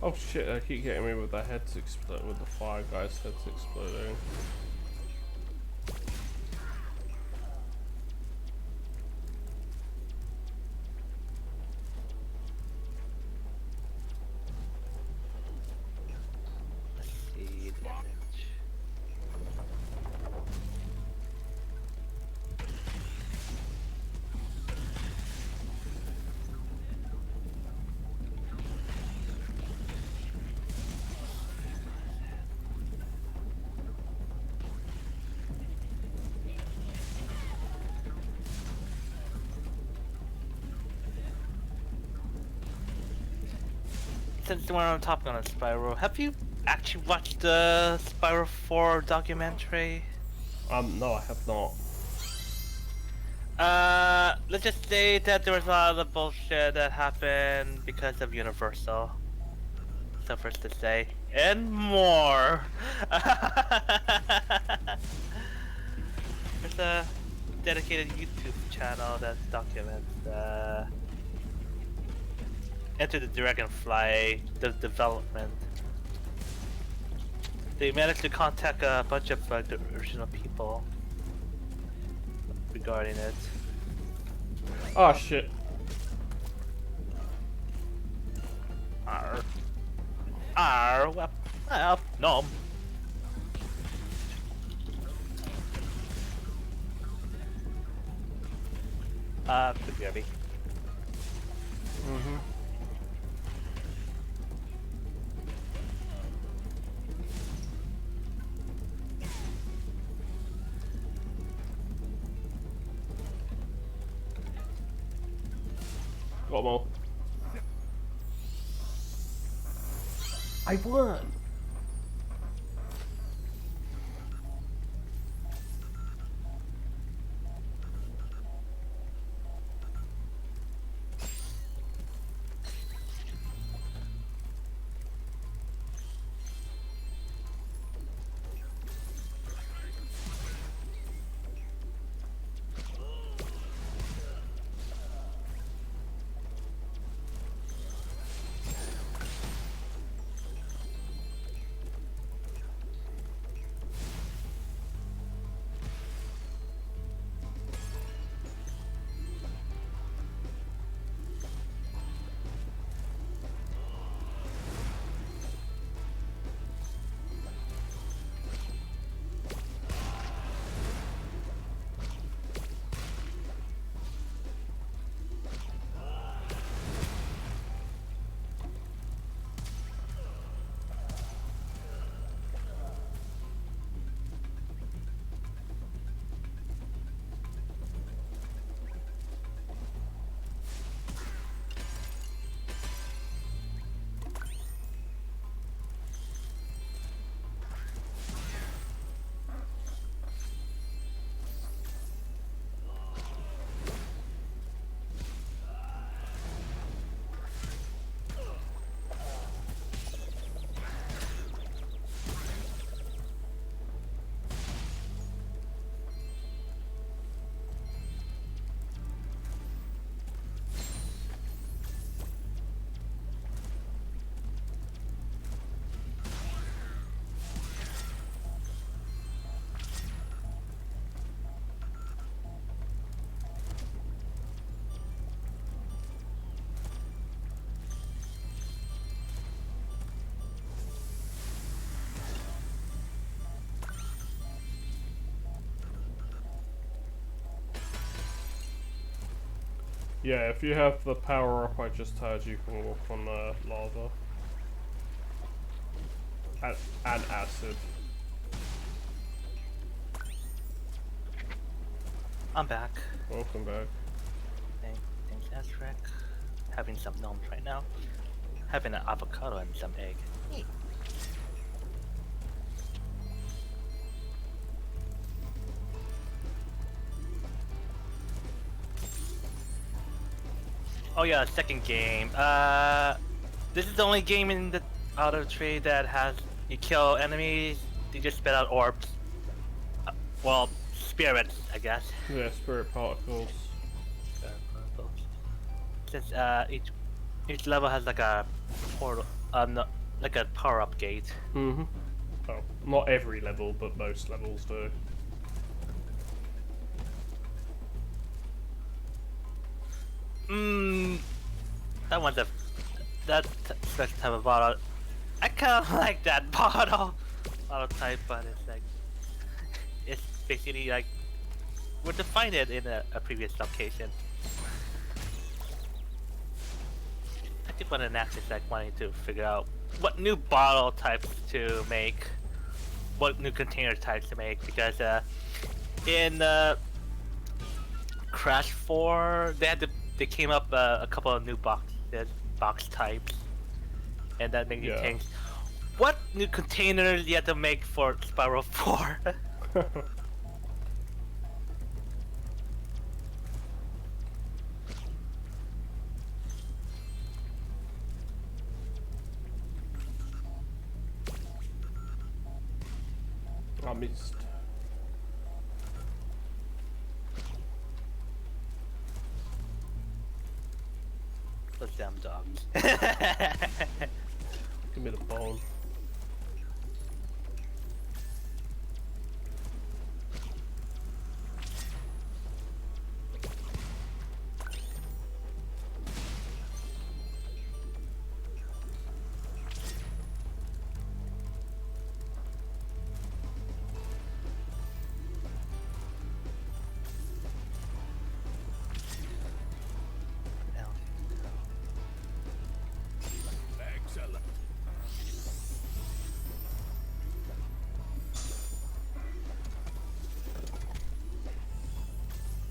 Oh shit! They keep getting me with the heads explode, with the fire guys' heads exploding. Let's see damage. Since we're on topic on Spyro, have you actually watched the Spyro 4 documentary? No, I have not. Let's just say that there was a lot of bullshit that happened because of Universal. So first to say, and more. There's a dedicated YouTube channel that documents Enter the Dragonfly, the development. They managed to contact a bunch of the original people regarding it. Oh shit. Arr. Arr. Well, no. Could be RB. Mm-hmm. Got 'em all. I won! Yeah, if you have the power up I just heard, you can walk on lava. And acid. I'm back. Welcome back. Thanks, Azrek. Having some gnomes right now. Having an avocado and some egg. Hey. Oh yeah, second game. This is the only game in the auto trade that has you kill enemies, you just spit out orbs. Well, spirits, I guess. Yeah, spirit particles. Since each level has like a portal, no, like a power-up gate. Mm-hmm. Oh, not every level, but most levels do. That one's that special type of bottle. I kind of like that bottle type, but it's like it's basically like we defined it in a previous location. I think one of the next is like wanting to figure out what new bottle types to make, what new container types to make, because in Crash 4 they came up a couple of new box types, and that made me think, what new containers you have to make for Spyro 4? I missed. Those damn dogs. Give me the bone. Excellent.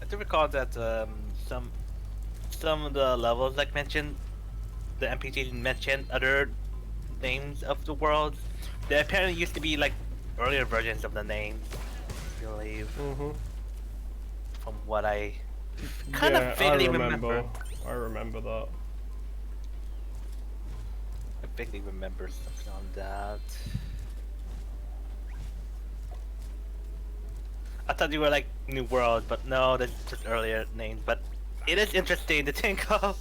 I do recall that some of the levels, like mentioned, the NPCs mentioned other names of the worlds. There apparently used to be like earlier versions of the names, I believe. From what I kind of vaguely remember. I remember that. I vaguely remember something on that. I thought you were like New World, but no, that's just earlier names. But it is interesting to think of.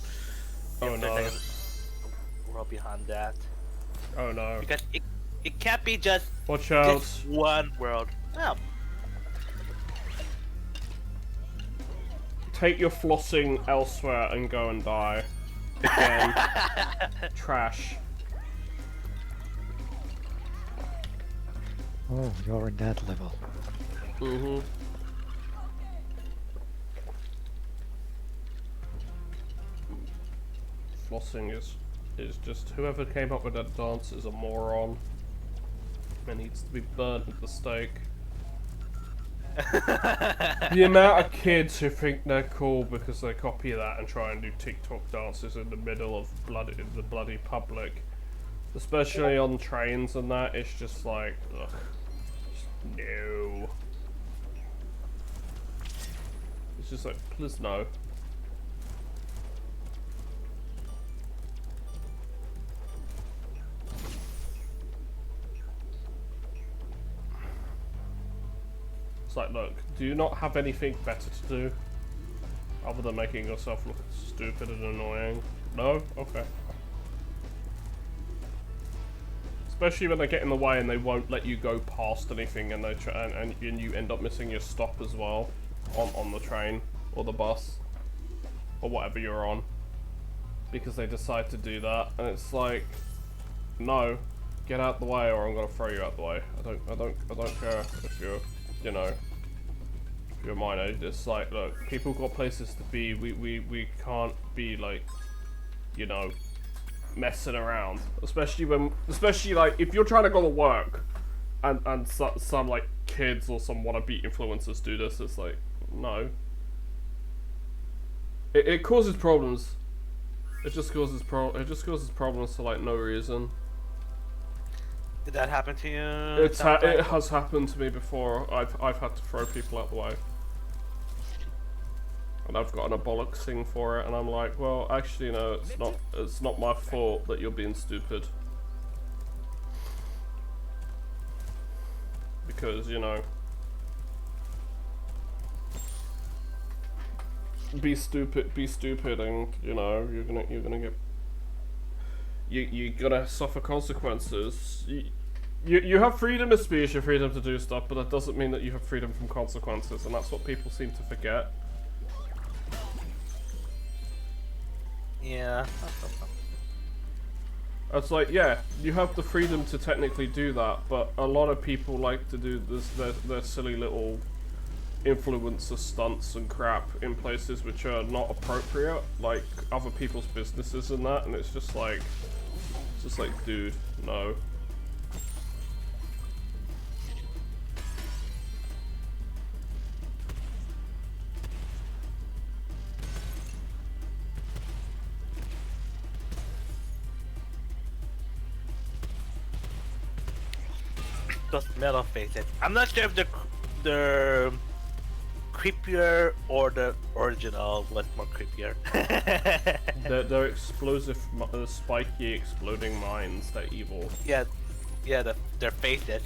Oh no. World behind that. Oh no. Because it can't be just Watch out. this one world. Oh. Take your flossing elsewhere and go and die. Again. Trash. Oh, you're in that level. Flossing is just whoever came up with that dance is a moron. And needs to be burnt at the stake. The amount of kids who think they're cool because they copy that and try and do TikTok dances in the middle of the bloody public, especially on trains and that, it's just like, ugh, just no. It's just like, please no. It's like, look, do you not have anything better to do? Other than making yourself look stupid and annoying? No? Okay. Especially when they get in the way and they won't let you go past anything and they and you end up missing your stop as well. On the train, or the bus, or whatever you're on. Because they decide to do that, and it's like, no, get out the way or I'm gonna throw you out the way. I don't care if you're, you know, your mind. It's like, look, people got places to be. We can't be like, you know, messing around. Especially like if you're trying to go to work, and some like kids or some wannabe influencers do this. It's like, no. It causes problems. It just causes problems for like no reason. Did that happen to you? It has happened to me before. I've had to throw people out the way, and I've gotten a bollocksing for it. And I'm like, well, actually, no, it's not my fault that you're being stupid. Because, you know, be stupid, and you know you're gonna get. You're gonna suffer consequences. You have freedom of speech, your freedom to do stuff, but that doesn't mean that you have freedom from consequences, and that's what people seem to forget. Yeah. It's like, yeah, you have the freedom to technically do that, but a lot of people like to do their silly little influencer stunts and crap in places which are not appropriate, like other people's businesses and that, and it's just like, dude, no. Those metal faces. I'm not sure if the creepier or the original was more creepier. They're explosive, spiky, exploding mines. They're evil. Yeah, their faces.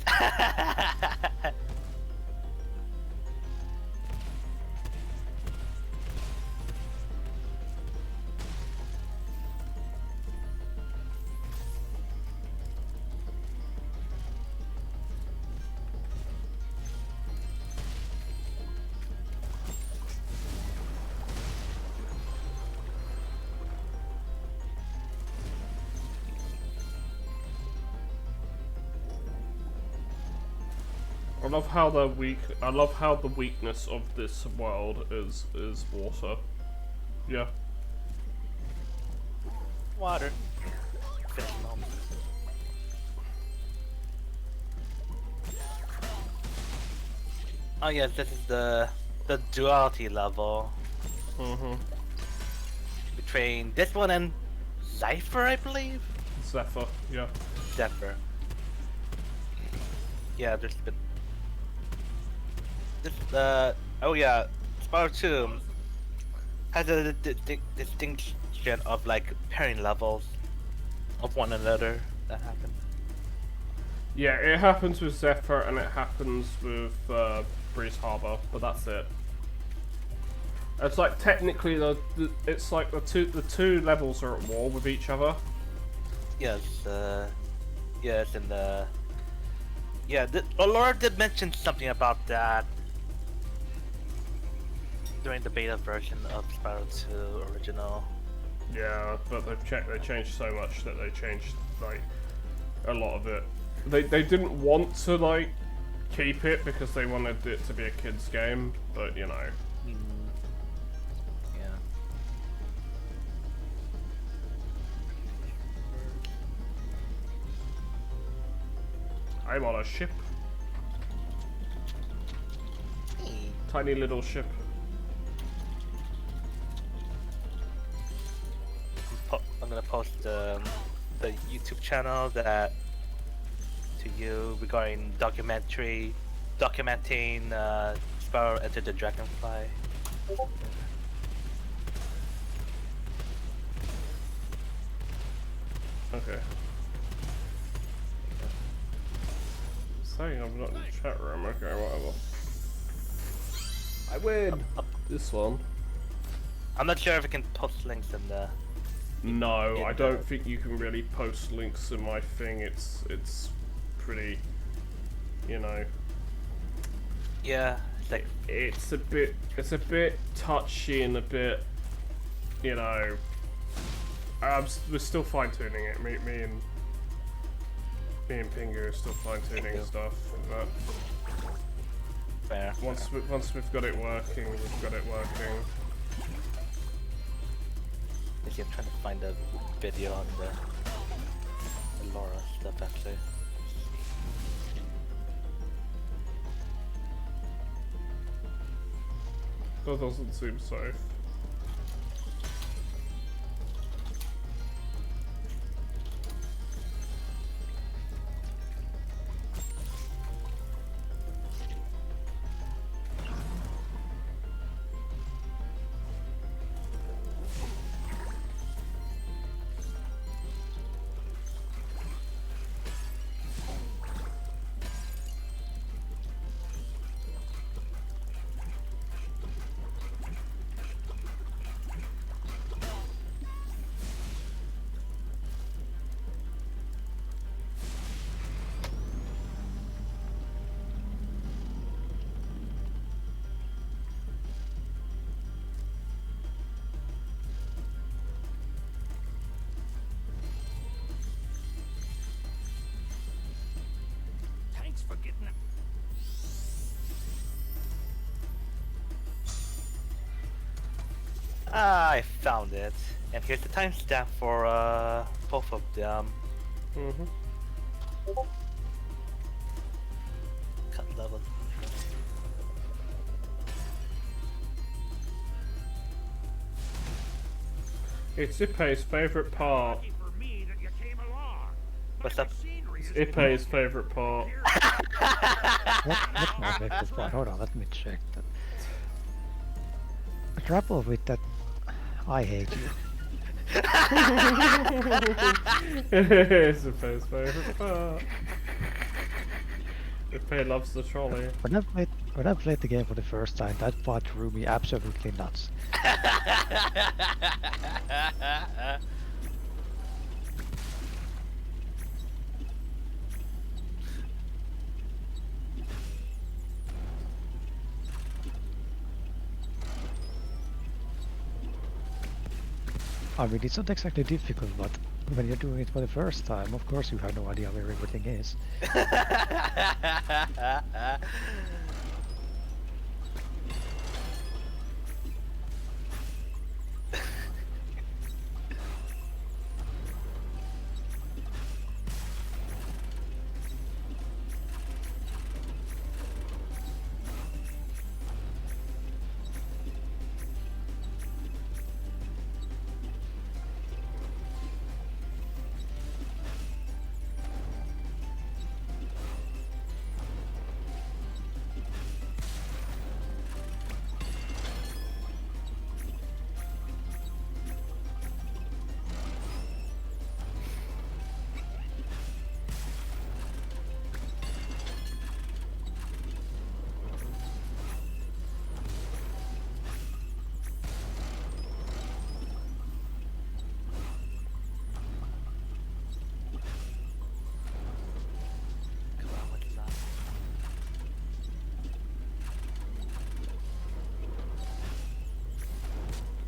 I love how the weakness of this world is water. Yeah. Water. Oh yes, this is the duality level. Between this one and Zephyr, I believe. Zephyr, yeah. Zephyr. Yeah, there's been this. Oh yeah, Spyro 2 has a distinction of like pairing levels of one another that happen. Yeah, it happens with Zephyr and it happens with Breeze Harbor, but that's it. It's like technically it's like the two levels are at war with each other. Yes, yes, and Laura did mention something about that during the beta version of Spyro 2 original. Yeah, but they changed so much that they changed like a lot of it. They didn't want to like keep it because they wanted it to be a kids game, but you know. Yeah. I'm on a ship. Tiny little ship. I'm gonna post the YouTube channel that to you regarding documenting Spyro Enter the Dragonfly. Okay. Saying I'm not in the chat room. Okay, whatever. I win. This one. I'm not sure if I can post links in the. No, I don't think you can really post links in my thing. It's pretty, you know. Yeah, it's like it's a bit touchy and a bit, you know. We're still fine tuning it. Me and Pingu are still fine tuning stuff. But Fair. Once we've got it working, we've got it working. I'm trying to find a video on the Laura stuff actually. That doesn't seem safe. Thanks for getting it. I found it, and here's the timestamp for both of them. Cut level. It's Ippei's favourite part. Lucky for me that you came along. What's up? It's Ippei's favourite part. What's my favorite part? Hold on, let me check that. The trouble with that, I hate you. It's Ippei's favourite part. Ippei loves the trolley. When I played the game for the first time, that part drew me absolutely nuts. I mean, it's not exactly difficult, but when you're doing it for the first time, of course you have no idea where everything is.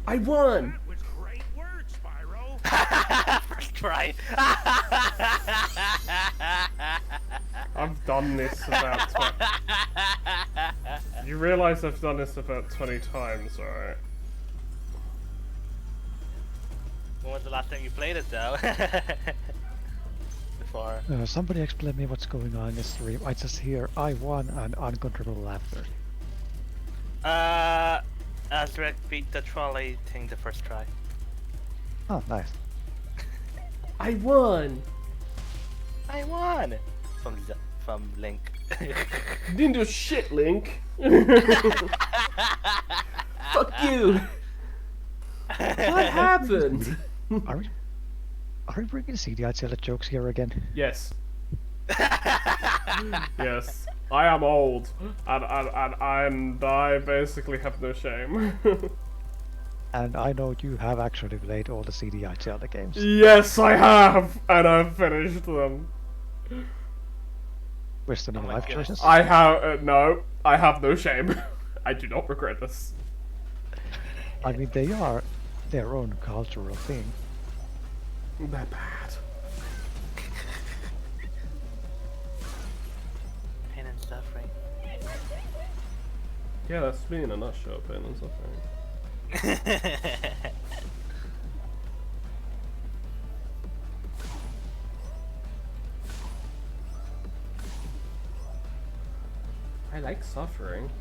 I won! That was great work, Spyro. First try. I've done this about 20... You realise I've done this about 20 times, right? When was the last time you played it though? Before. Somebody explain me what's going on in this stream. I just hear I won and uncontrollable laughter. Azrek beat the trolley thing the first try. Oh, nice. I won! I won! From Link. You didn't do shit, Link! Fuck you! What happened? Are we bringing CDI Zelda jokes here again? Yes. Yes. I am old, and I basically have no shame. And I know you have actually played all the CDI Zelda games. Yes, I have, and I've finished them. Wisdom and life choices? I have no. I have no shame. I do not regret this. I mean, they are their own cultural thing. They're bad. Pain and suffering. Yeah, that's me in a nutshell, Penance, I think. I like suffering.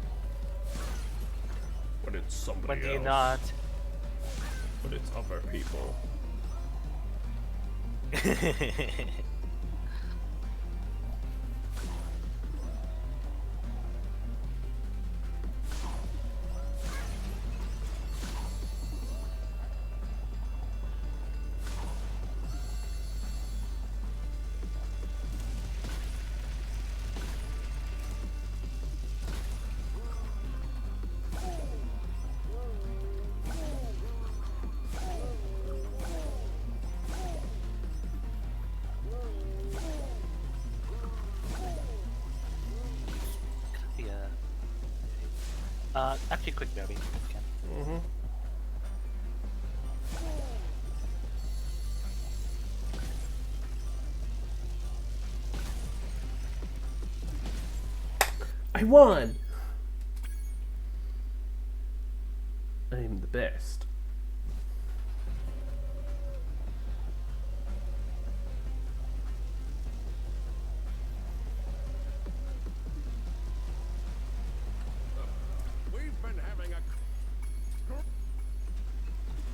But it's somebody When do you else. not? But it's other people. Actually, quick berry. Mm-hmm. I won! I'm the best. We've been having a...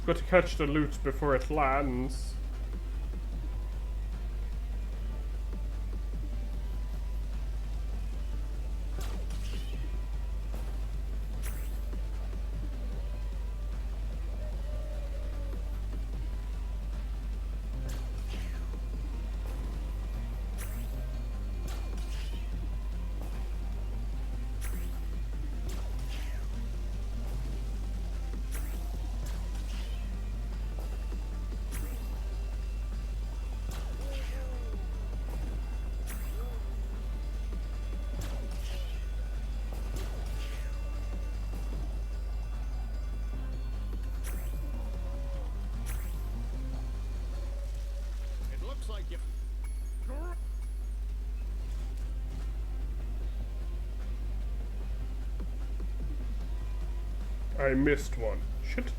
Got to catch the loot before it lands. It looks like you... I missed one. Shit.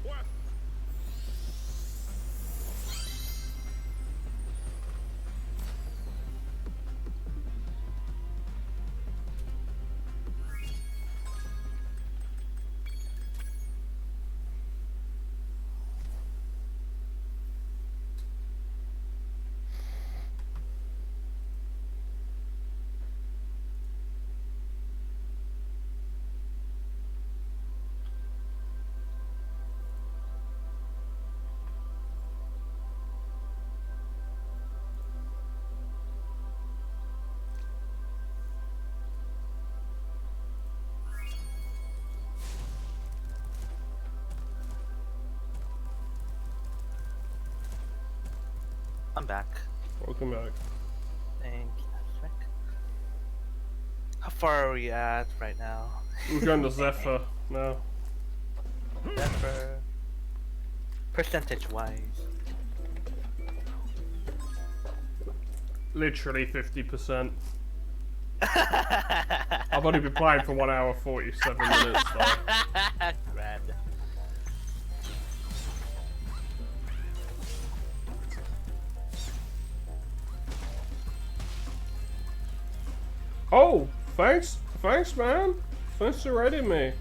What? I'm back. Welcome back. Thank you. How far are we at right now? We're going to Zephyr now. Zephyr. Percentage-wise. Literally 50%. I've only been playing for 1 hour 47 minutes though. Grand. Oh, thanks, man. Thanks for raiding me.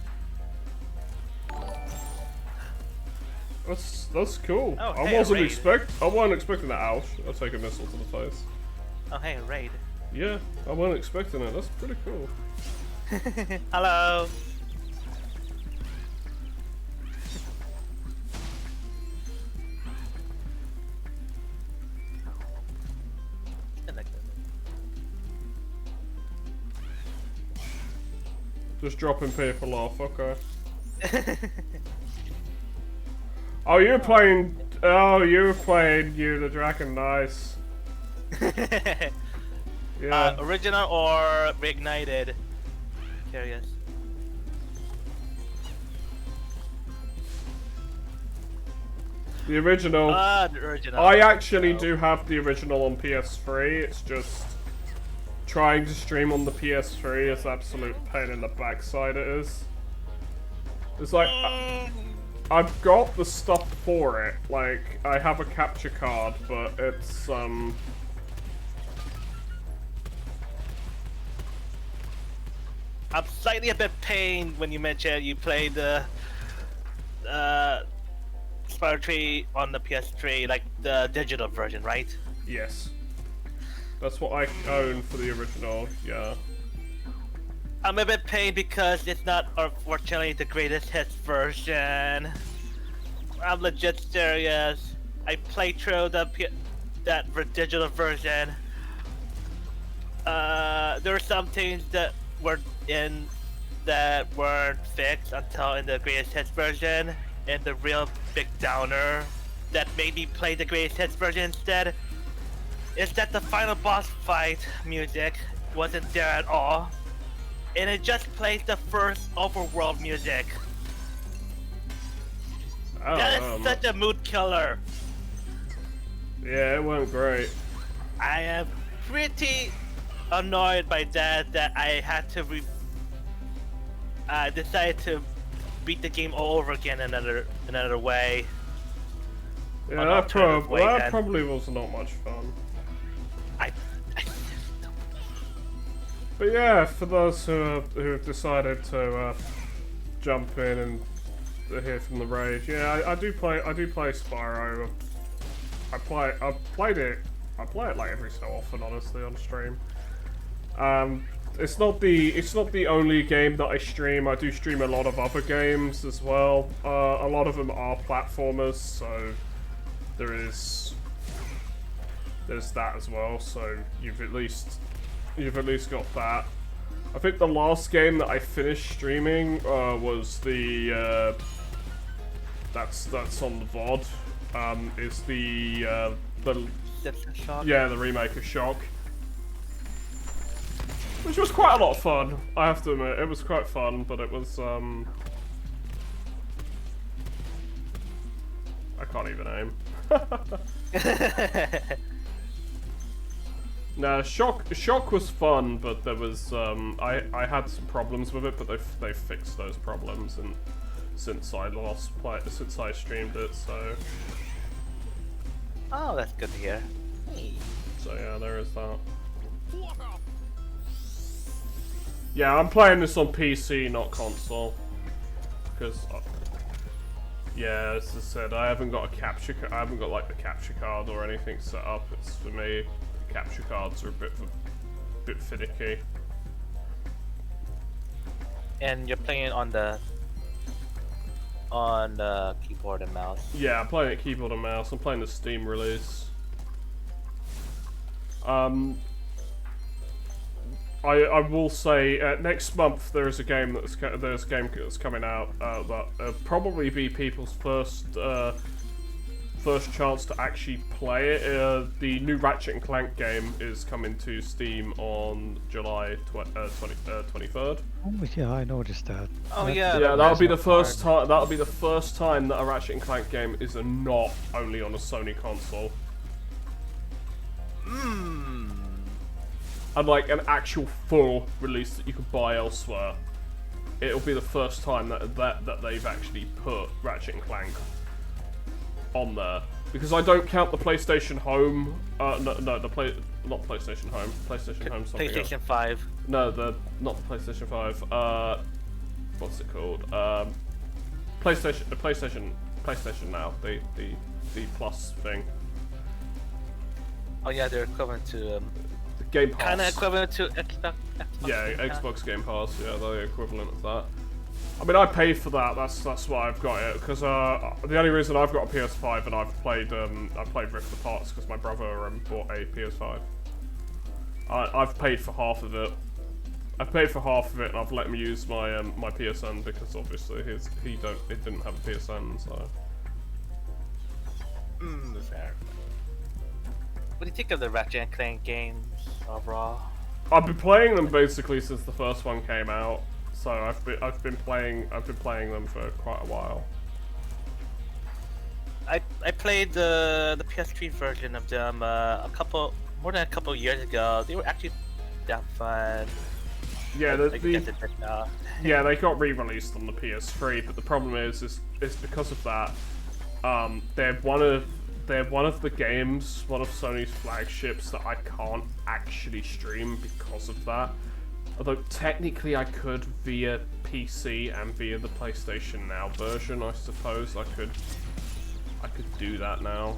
That's cool. Oh, I hey, wasn't raid. I wasn't expecting that. Ouch! I'll take a missile to the face. Oh, hey, raid. Yeah, I wasn't expecting it. That's pretty cool. Hello. Just dropping people off. Okay. Oh, you're playing. Oh, you're playing You the Dragon. Nice. Yeah. Original or Reignited? Curious. The original. The original. I actually do have the original on PS3. It's just trying to stream on the PS3 is absolute pain in the backside. It is. It's like I've got the stuff for it. Like I have a capture card, but it's I'm slightly a bit pained when you mentioned you played the Spyro 3 on the PS3, like the digital version, right? Yes. That's what I own for the original. Yeah. I'm a bit pained because it's not, unfortunately, the greatest hits version. I'm legit serious. I played through that digital version. There were some things that weren't fixed until in the greatest hits version, and the real big downer that made me play the greatest hits version instead is that the final boss fight music wasn't there at all, and it just plays the first overworld music. That is such a mood killer. Yeah, it went great. I am pretty annoyed by that I had to decided to beat the game all over again another way. Yeah, that probably was not much fun. But yeah, for those who have decided to jump in and hear from the raid, yeah, I do play Spyro. I play it like every so often, honestly, on stream. It's not the only game that I stream. I do stream a lot of other games as well. A lot of them are platformers, so there's that as well. So you've at least got that. I think the last game that I finished streaming was the that's on the VOD. Is the remake of Shock. Which was quite a lot of fun, I have to admit. It was quite fun, but it was, I can't even aim. No, Shock was fun, but there was, I had some problems with it, but they fixed those problems, and since I streamed it, so... Oh, that's good to hear. Hey. So yeah, there is that. Yeah, I'm playing this on PC, not console. Because, yeah, as I said, I haven't got like the capture card or anything set up. It's for me. The capture cards are a bit finicky. And you're playing on the keyboard and mouse. Yeah, I'm playing it keyboard and mouse. I'm playing the Steam release. I will say next month there's a game that's coming out that'll probably be people's first chance to actually play it. The new Ratchet & Clank game is coming to Steam on July 23rd. Oh yeah, I noticed that. Oh yeah. Yeah, that'll be the first time. That'll be the first time that a Ratchet & Clank game is not only on a Sony console. And like an actual full release that you could buy elsewhere. It'll be the first time that they've actually put Ratchet & Clank on there, because I don't count the PlayStation Home. Not PlayStation Home. PlayStation Home. Something PlayStation else. 5. No, not the PlayStation 5. What's it called? PlayStation PlayStation Now, the Plus thing. Oh yeah, they're equivalent to The Game Pass. kind of equivalent to Xbox. Yeah, Xbox Game Pass. Yeah, they're the equivalent of that. I mean, I paid for that. That's why I've got it. Because the only reason I've got a PS5 and I've played Rift Apart is because my brother bought a PS5. I've paid for half of it. I've paid for half of it, and I've let him use my my PSN because obviously it didn't have a PSN, so. Fair. What do you think of the Ratchet and Clank games overall? I've been playing them basically since the first one came out, so I've been playing them for quite a while. I played the PS3 version of them more than a couple years ago. They were actually that fun. Yeah, Yeah, they got re-released on the PS3, but the problem is because of that, they're one of the games, one of Sony's flagships that I can't actually stream because of that. Although technically I could via PC and via the PlayStation Now version, I suppose I could do that now.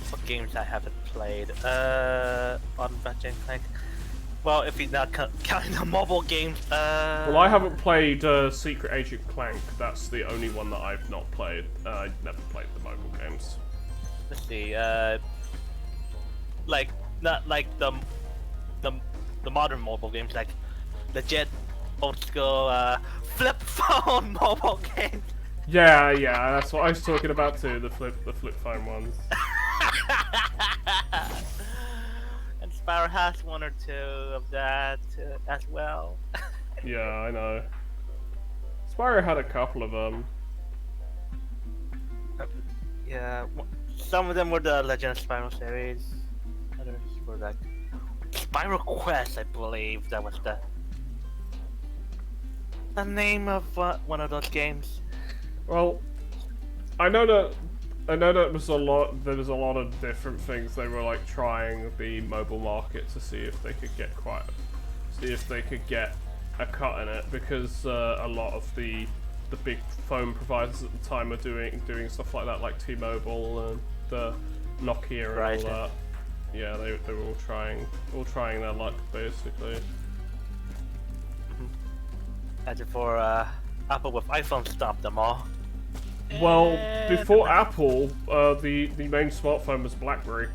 What games I haven't played on Ratchet and Clank? Well, if you're not counting the mobile games, Well, I haven't played Secret Agent Clank. That's the only one that I've not played. I never played the mobile games. let's see, like not like the modern mobile games, like legit old school flip phone mobile games. Yeah, that's what I was talking about too. The flip phone ones. And Spyro has one or two of that as well. Yeah, I know. Spyro had a couple of them. Yeah, some of them were the Legend of Spyro series. Others were like Spyro Quest, I believe that was the name of one of those games. Well, I know that there was a lot of different things. They were like trying the mobile market to see if they could get a cut in it, because a lot of the big phone providers at the time were doing stuff like that, like T-Mobile and the Nokia and all that. Yeah, they were all trying their luck basically. As for Apple with iPhone stopped them all. Well, before Apple, the main smartphone was BlackBerry.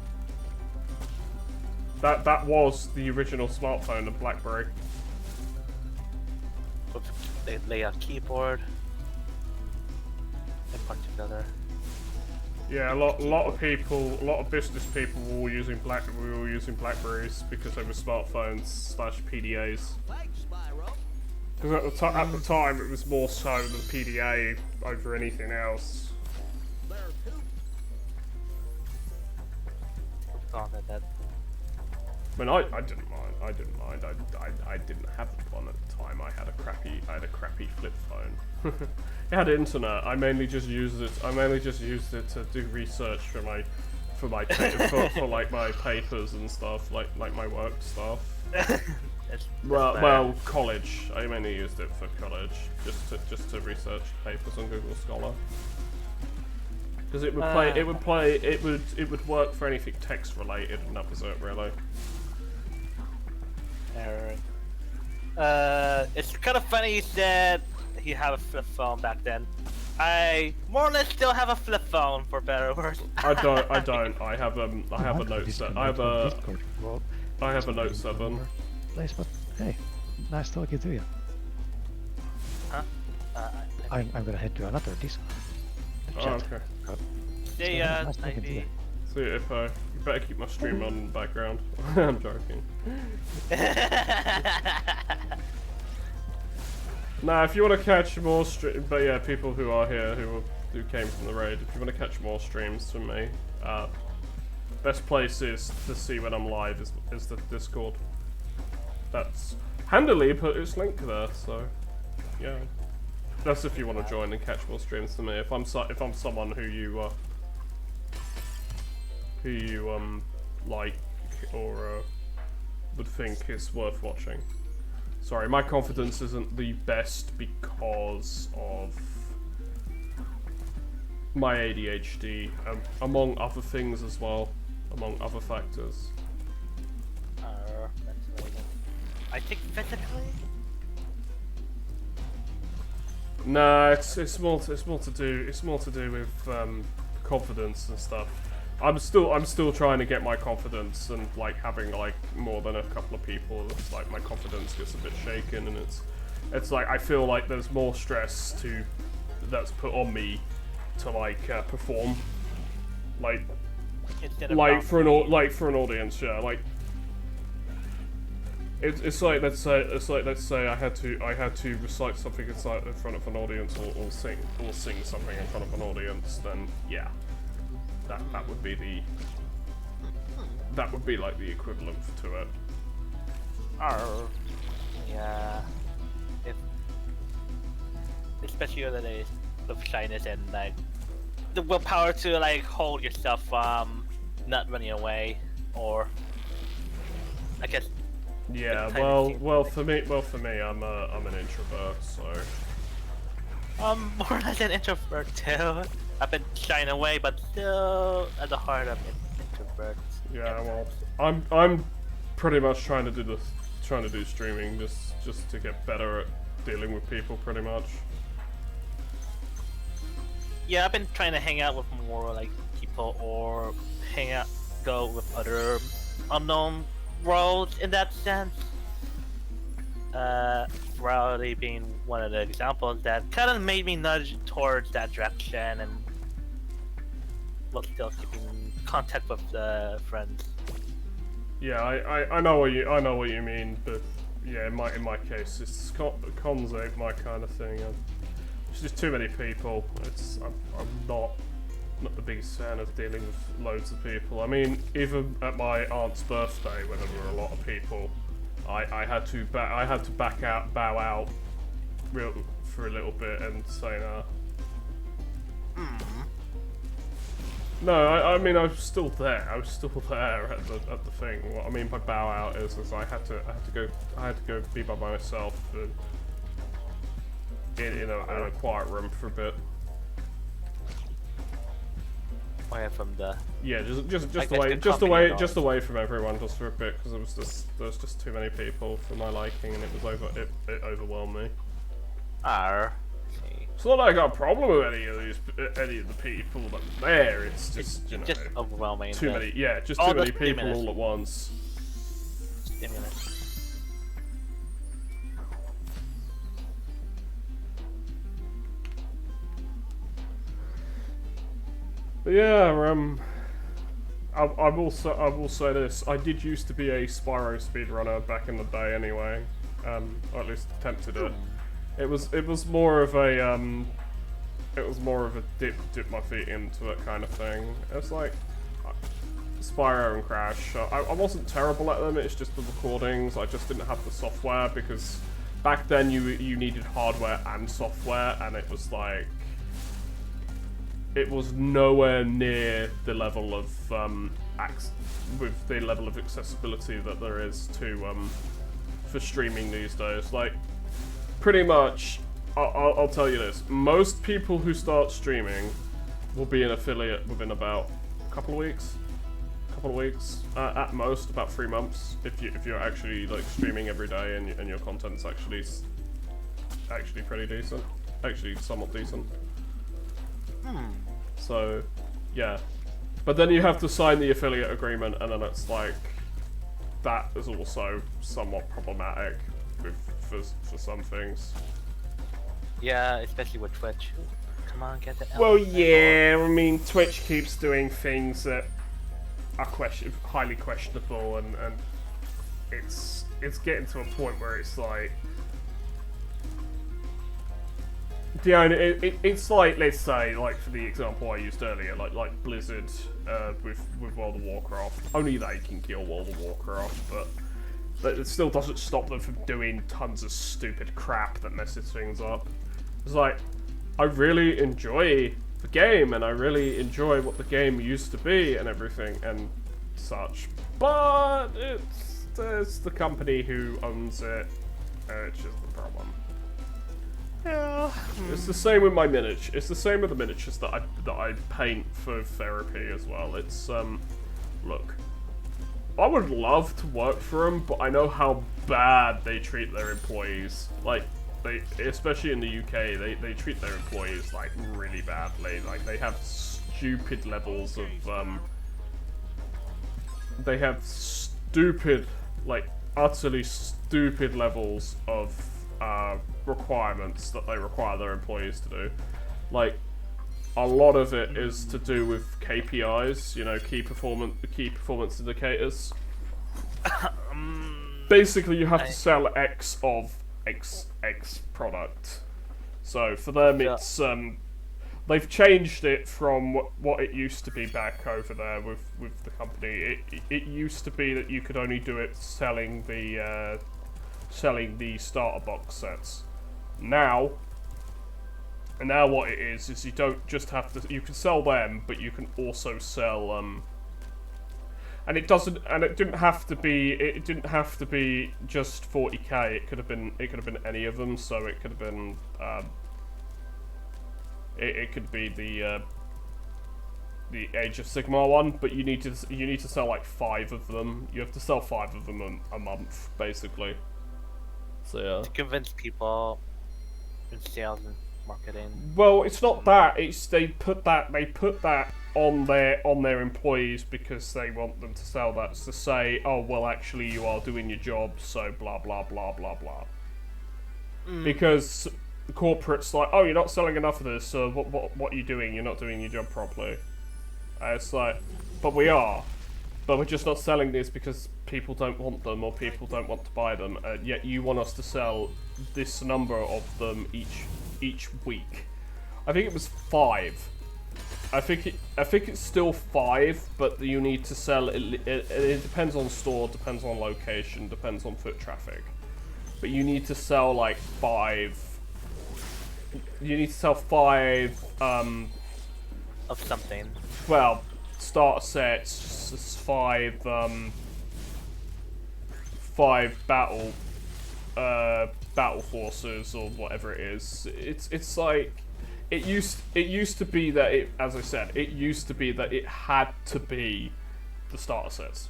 That was the original smartphone of BlackBerry. They lay a keyboard and punch together. Yeah, a lot of business people were all using BlackBerries because they were smartphones / PDAs. Thanks, Spyro. Because at the time it was more so the PDA over anything else. There too. Gone at that. I mean, I didn't mind. I didn't have one at the time. I had a crappy flip phone. It had internet. I mainly just used it to do research for my like my papers and stuff, like my work stuff. Well, college. I mainly used it for college, just to research papers on Google Scholar. Because it would work for anything text related, and that was it really. It's kind of funny you said you have a flip phone back then. I more or less still have a flip phone, for better or worse. I don't. I have a Note 7. I have a Note 7. Place, but hey, nice talking to you. Huh? I'm gonna head to another Discord. Oh, okay. See ya, nice talking to you. See if you better keep my stream on in the background. I'm joking. Nah, if you want to catch more but yeah, people who are here who came from the raid, if you want to catch more streams from me, best place is to see when I'm live is the Discord. That's handily put its link there, so yeah. That's if you want to join and catch more streams from me. If I'm someone who you like or would think is worth watching. Sorry, my confidence isn't the best because of my ADHD, among other things as well, among other factors. That's amazing. I think physically. Nah, it's more to do with confidence and stuff. I'm still trying to get my confidence, and like having like more than a couple of people, it's like my confidence gets a bit shaken, and it's like I feel like there's more stress that's put on me to like perform, like for an audience, yeah, like. It's like let's say I had to recite something in front of an audience, or sing something in front of an audience, then yeah, that would be like the equivalent to it. Yeah. Especially other days of shyness and like the willpower to like hold yourself from not running away, or I guess. Yeah, well, for me, I'm an introvert, so. I'm more or less an introvert too. I've been shying away, but still, at the heart, I'm an introvert. Yeah, well, I'm pretty much trying to do streaming just to get better at dealing with people, pretty much. Yeah, I've been trying to hang out with more like people, or go with other unknown worlds in that sense. Reality being one of the examples that kind of made me nudge towards that direction, and while still keeping contact with friends. Yeah, I know what you mean, but yeah, in my case, it's cons ain't my kind of thing. It's just too many people. I'm not the biggest fan of dealing with loads of people. I mean, even at my aunt's birthday, when there were a lot of people, I had to bow out for a little bit and say no. No, I mean I was still there. I was still there at the thing. What I mean by bow out is I had to go be by myself in a quiet room for a bit. Away from the just away from everyone just for a bit, because there was just too many people for my liking, and it overwhelmed me. It's not like I got a problem with any of the people that were there. It's just just overwhelming. Too many people all at once. Stimulus. But yeah, I will say this: I did used to be a Spyro speedrunner back in the day, anyway. Or at least attempted it. It was more of a dip my feet into it kind of thing. It's like Spyro and Crash. I wasn't terrible at them. It's just the recordings. I just didn't have the software, because back then you needed hardware and software, and it was like. It was nowhere near the level of accessibility that there is to for streaming these days. Like, pretty much, I'll tell you this: most people who start streaming will be an affiliate within about a couple of weeks, at most about 3 months. If you're actually like streaming every day and your content's actually pretty decent, actually somewhat decent. So, yeah. But then you have to sign the affiliate agreement, and then it's like, that is also somewhat problematic for some things. Yeah, especially with Twitch. Come on, get the. Well, yeah. I mean, Twitch keeps doing things that are highly questionable, and it's getting to a point where it's like. Yeah, it's like, let's say, like for the example I used earlier, like Blizzard with World of Warcraft. Only they can kill World of Warcraft, but it still doesn't stop them from doing tons of stupid crap that messes things up. It's like, I really enjoy the game, and I really enjoy what the game used to be and everything and such, but it's the company who owns it, which is the problem. Yeah. It's the same with my miniature. It's the same with the miniatures that I paint for therapy as well. It's look, I would love to work for them, but I know how bad they treat their employees. Like they, especially in the UK, they treat their employees like really badly. Like they have stupid levels of they have stupid, like utterly stupid levels of requirements that they require their employees to do. Like a lot of it is to do with KPIs, you know, key performance indicators. Basically, you have to sell X of X product. So for them, it's they've changed it from what it used to be back over there with the company. It used to be that you could only do it selling the starter box sets. Now what it is you don't just have to. You can sell them, but you can also sell and it didn't have to be. It didn't have to be just 40k. It could have been any of them. So it could have been. It could be the Age of Sigmar one, but you need to sell like 5 of them. You have to sell 5 of them a month, basically. So yeah. To convince people in sales and marketing. Well, it's not that. It's they put that on their employees because they want them to sell that. It's to say, oh well, actually you are doing your job, so blah blah blah blah blah. Because the corporate's like, oh, you're not selling enough of this, so what are you doing? You're not doing your job properly. It's like, but we are. But we're just not selling these because people don't want them or people don't want to buy them. Yet you want us to sell this number of them each week. I think it was 5. I think it's still 5, but you need to sell it. It depends on store, depends on location, depends on foot traffic. But you need to sell like 5. You need to sell 5 of something. Well, starter sets, 5 battle forces or whatever it is. It's like it used to be that it, as I said, it used to be that it had to be the starter sets.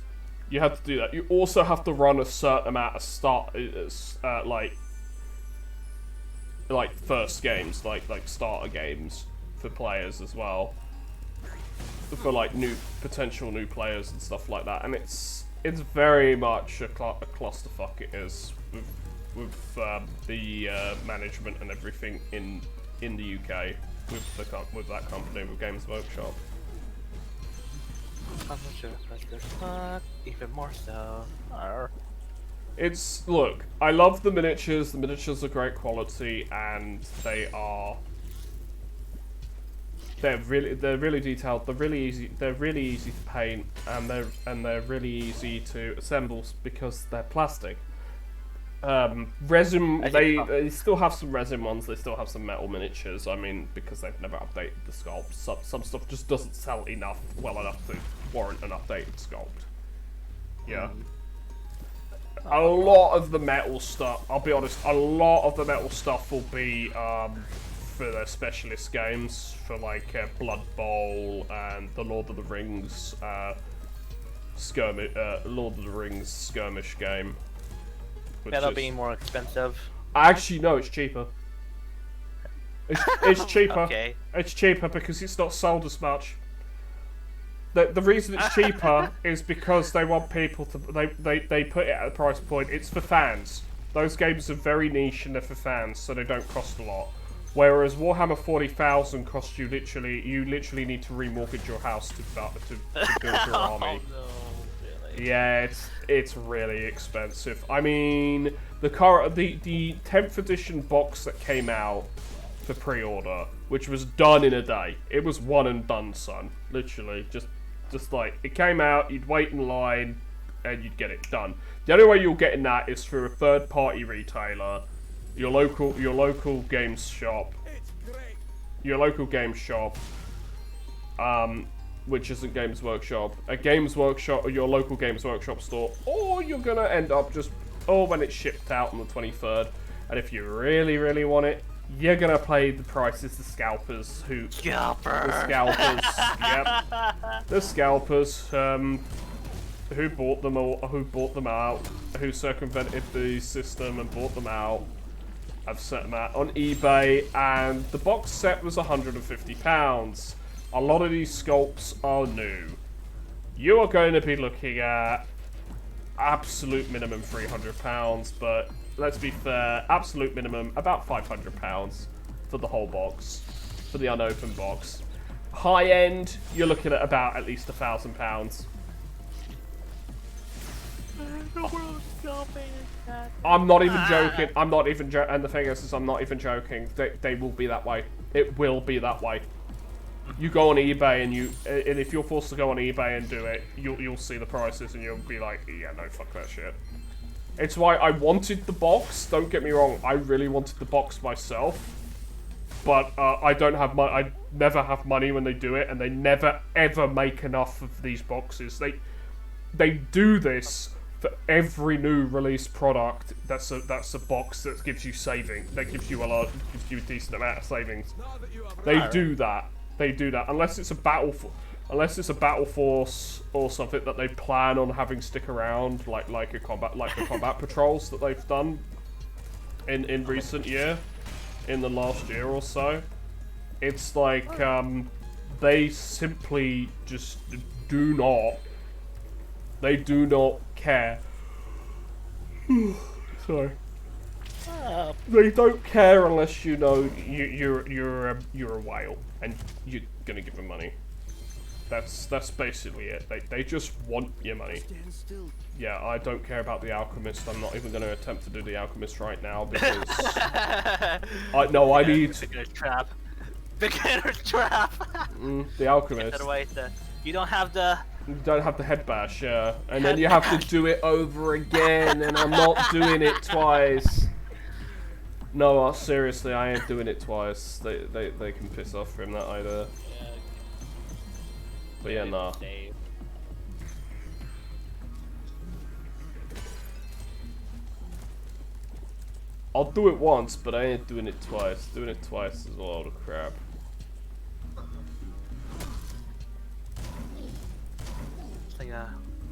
You had to do that. You also have to run a certain amount of like first games, like starter games for players as well. For like potential new players and stuff like that, and it's very much a clusterfuck. It is with the management and everything in the UK with that company, with Games Workshop. Even more so. It's look. I love the miniatures. The miniatures are great quality, and they're really detailed. They're really easy. They're really easy to paint, and they're really easy to assemble because they're plastic. Resin. They still have some resin ones. They still have some metal miniatures. I mean, because they've never updated the sculpt. Some stuff just doesn't sell well enough to warrant an updated sculpt. Yeah. A lot of the metal stuff. I'll be honest. A lot of the metal stuff will be for their specialist games, for like Blood Bowl and the Lord of the Rings skirmish game. That'll be more expensive. Actually, no, it's cheaper. It's cheaper. Okay. It's cheaper because it's not sold as much. The reason it's cheaper is because they want people to they put it at a price point. It's for fans. Those games are very niche and they're for fans, so they don't cost a lot. Whereas Warhammer 40,000 costs you literally need to remortgage your house to build your army. Oh, no, really? Yeah, it's really expensive. I mean, the 10th edition box that came out for pre-order, which was done in a day. It was one and done, son. Literally, just like it came out, you'd wait in line, and you'd get it done. The only way you're getting that is through a third-party retailer. Your local games shop, which isn't Games Workshop, a Games Workshop or your local Games Workshop store, or you're gonna end up just or when it's shipped out on the 23rd. And if you really, really want it, you're gonna pay the prices the scalpers who... The scalpers, yep. The scalpers, who bought them out, who circumvented the system and bought them out. I've set them out on eBay, and the box set was £150. A lot of these sculpts are new. You are going to be looking at absolute minimum £300, but let's be fair, absolute minimum about £500 for the whole box, for the unopened box. High end, you're looking at about at least £1,000. I'm not even joking. I'm not even joking. And the thing is I'm not even joking. They will be that way. It will be that way. You go on eBay and if you're forced to go on eBay and do it, you'll see the prices and you'll be like, yeah, no, fuck that shit. It's why I wanted the box. Don't get me wrong. I really wanted the box myself, but I don't have money. I never have money when they do it, and they never ever make enough of these boxes. They do this for every new released product. That's a box that gives you saving. That gives you a decent amount of savings. They do that. They do that unless it's a battle force or something that they plan on having stick around, like the combat patrols that they've done in recent year, in the last year or so. It's like they simply just do not. They do not care. Sorry. They don't care unless you know you're a whale and you're gonna give them money. That's basically it. They just want your money. Yeah, I don't care about the alchemist. I'm not even gonna attempt to do the alchemist right now because I need beginner's trap. Beginner's trap. The alchemist. You don't have the. You don't have the head bash, yeah. And then you have to do it over again, and I'm not doing it twice. No, seriously, I ain't doing it twice. They can piss off from that either. But yeah, nah. I'll do it once, but I ain't doing it twice. Doing it twice is a load of crap.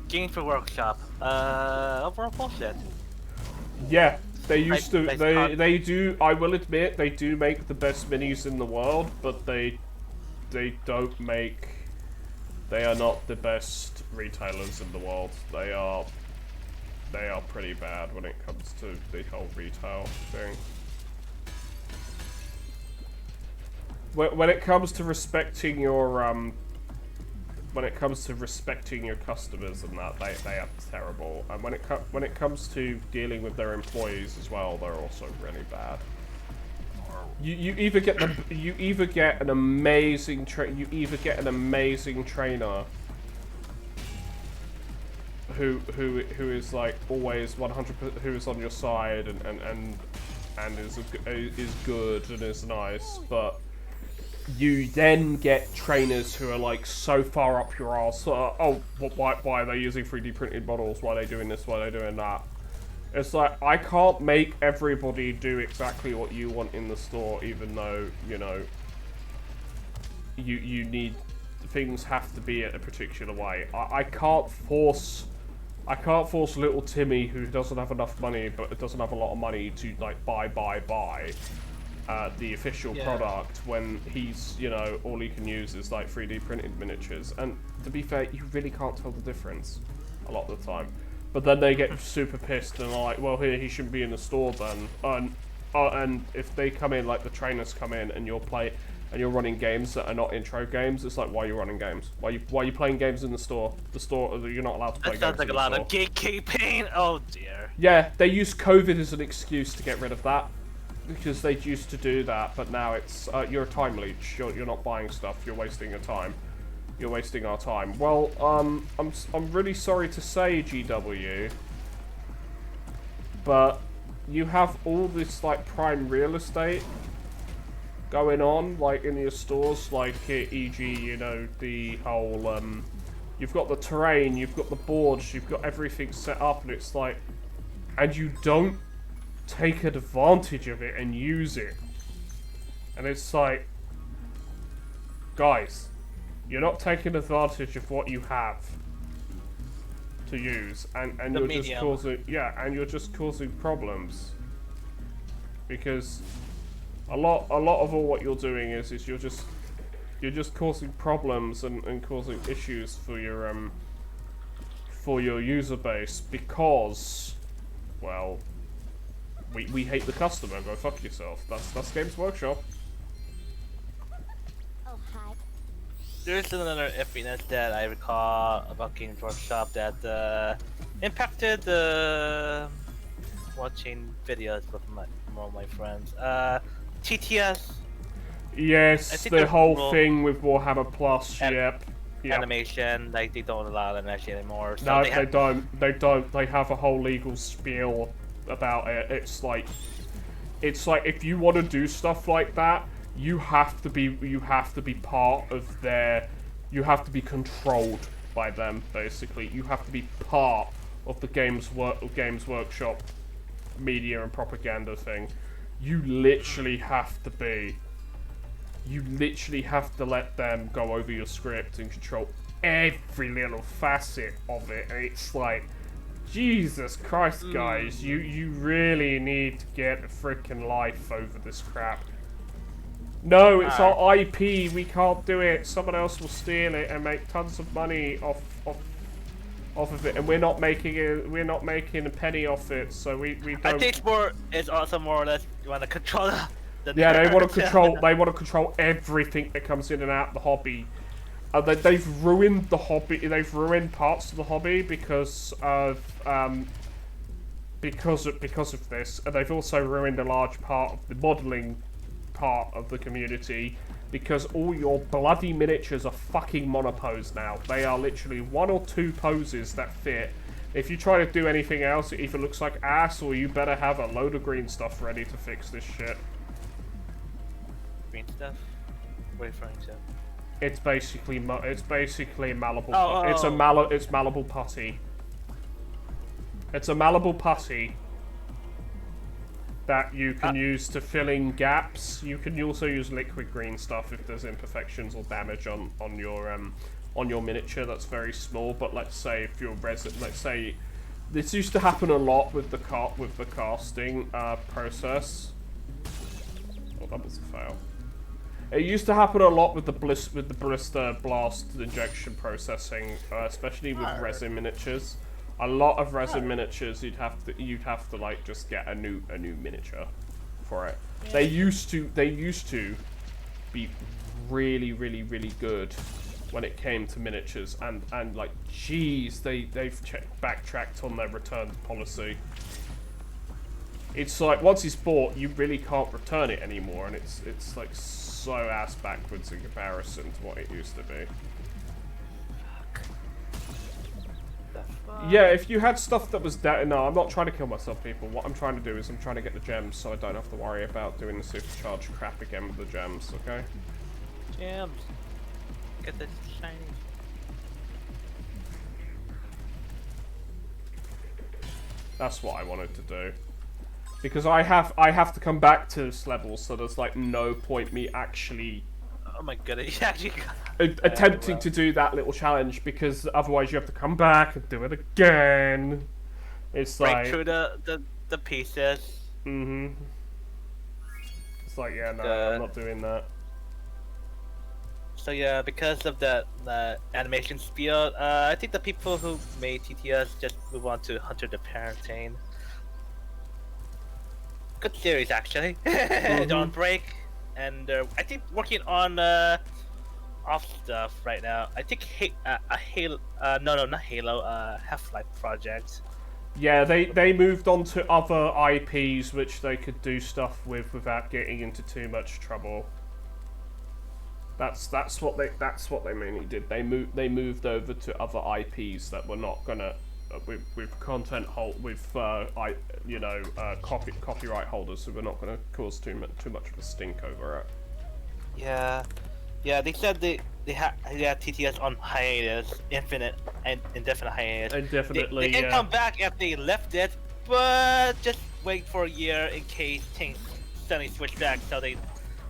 Game for workshop. Overall bullshit. Yeah, they used to. They do. I will admit they do make the best minis in the world, but they don't make. They are not the best retailers in the world. They are pretty bad when it comes to the whole retail thing. When it comes to respecting your when it comes to respecting your customers and that, they are terrible. And when it comes to dealing with their employees as well, they're also really bad. You either get an amazing trainer who is like always 100%, who is on your side and is good and is nice, but you then get trainers who are like so far up your arse. Oh, why are they using 3D printed models? Why are they doing this? Why are they doing that? It's like, I can't make everybody do exactly what you want in the store, even though, you know, you need, things have to be a particular way. I can't force little Timmy, who doesn't have enough money, but doesn't have a lot of money, to like buy the official product when he's, you know, all he can use is like 3D printed miniatures. And to be fair, you really can't tell the difference a lot of the time. But then they get super pissed and are like, well, here, he shouldn't be in the store then. And if they come in, like the trainers come in and you're running games that are not intro games, it's like, why are you running games? Why are you playing games in the store? The store, you're not allowed to play games in the store. That sounds like a lot of gatekeeping. Oh dear. Yeah, they use COVID as an excuse to get rid of that. Because they used to do that, but now it's, you're a time leech. You're not buying stuff. You're wasting your time. You're wasting our time. Well, I'm really sorry to say, GW, but you have all this like prime real estate going on, like in your stores, like e.g., you know, the whole you've got the terrain, you've got the boards, you've got everything set up, and it's like, and you don't take advantage of it and use it. And it's like, guys, you're not taking advantage of what you have to use, and you're just causing and you're just causing problems. Because a lot of all what you're doing is you're just causing problems and causing issues for your user base because, well, we hate the customer. Go fuck yourself. That's Games Workshop. Oh, hi. There's another iffiness that I recall about Games Workshop that impacted watching videos with more of my friends. TTS. Yes, the whole thing with Warhammer Plus. Yep. Animation, like they don't allow animation anymore. So No, they don't. They don't. They have a whole legal spiel about it. It's like if you want to do stuff like that, you have to be part of their. You have to be controlled by them. Basically, you have to be part of the Games Workshop media and propaganda thing. You literally have to be. You literally have to let them go over your script and control every little facet of it. And it's like, Jesus Christ, guys, you really need to get a freaking life over this crap. No, it's our IP. We can't do it. Someone else will steal it and make tons of money off of it, and we're not making it. We're not making a penny off it. So we don't. I think it's also more or less you want to control. Yeah, they want to control. They want to control everything that comes in and out of the hobby. They've ruined the hobby. They've ruined parts of the hobby because of this, and they've also ruined a large part of the modelling part of the community because all your bloody miniatures are fucking monopose now. They are literally 1 or 2 poses that fit. If you try to do anything else, it either looks like ass or you better have a load of green stuff ready to fix this shit. Green stuff? What are you referring to? It's basically malleable. It's malleable putty. It's a malleable putty that you can use to fill in gaps. You can also use liquid green stuff if there's imperfections or damage on your miniature that's very small. But let's say if you're let's say this used to happen a lot with the casting process. Oh, that was a fail. It used to happen a lot with the blister blast injection processing, especially with resin miniatures. A lot of resin miniatures, you'd have to like just get a new miniature for it. Yeah. They used to be really good when it came to miniatures, and like, geez, they've backtracked on their return policy. It's like once it's bought, you really can't return it anymore, and it's like so ass backwards in comparison to what it used to be. Yeah, if you had stuff that was no, I'm not trying to kill myself, people. What I'm trying to do is I'm trying to get the gems so I don't have to worry about doing the supercharged crap again with the gems, okay? Gems. Get the shiny. That's what I wanted to do. Because I have to come back to this level, so there's like no point me actually oh my god, you actually attempting to do that little challenge, because otherwise you have to come back and do it again. It's break like through the pieces. Mm-hmm. It's like, yeah, no, I'm not doing that. So yeah, because of the animation spiel, I think the people who made TTS just move on to Hunter the Parenting. Good series, actually. Don't break, and they're, I think, working on off stuff right now. I think Halo, not Halo, Half-Life project. Yeah, they moved on to other IPs which they could do stuff with without getting into too much trouble. That's what they mainly did. They moved over to other IPs that were not gonna with content copyright holders who were not gonna cause too much of a stink over it. Yeah, they said they had TTS on hiatus, indefinite hiatus. Indefinitely, they can come back if they left it but just wait for a year in case things suddenly switch back, so they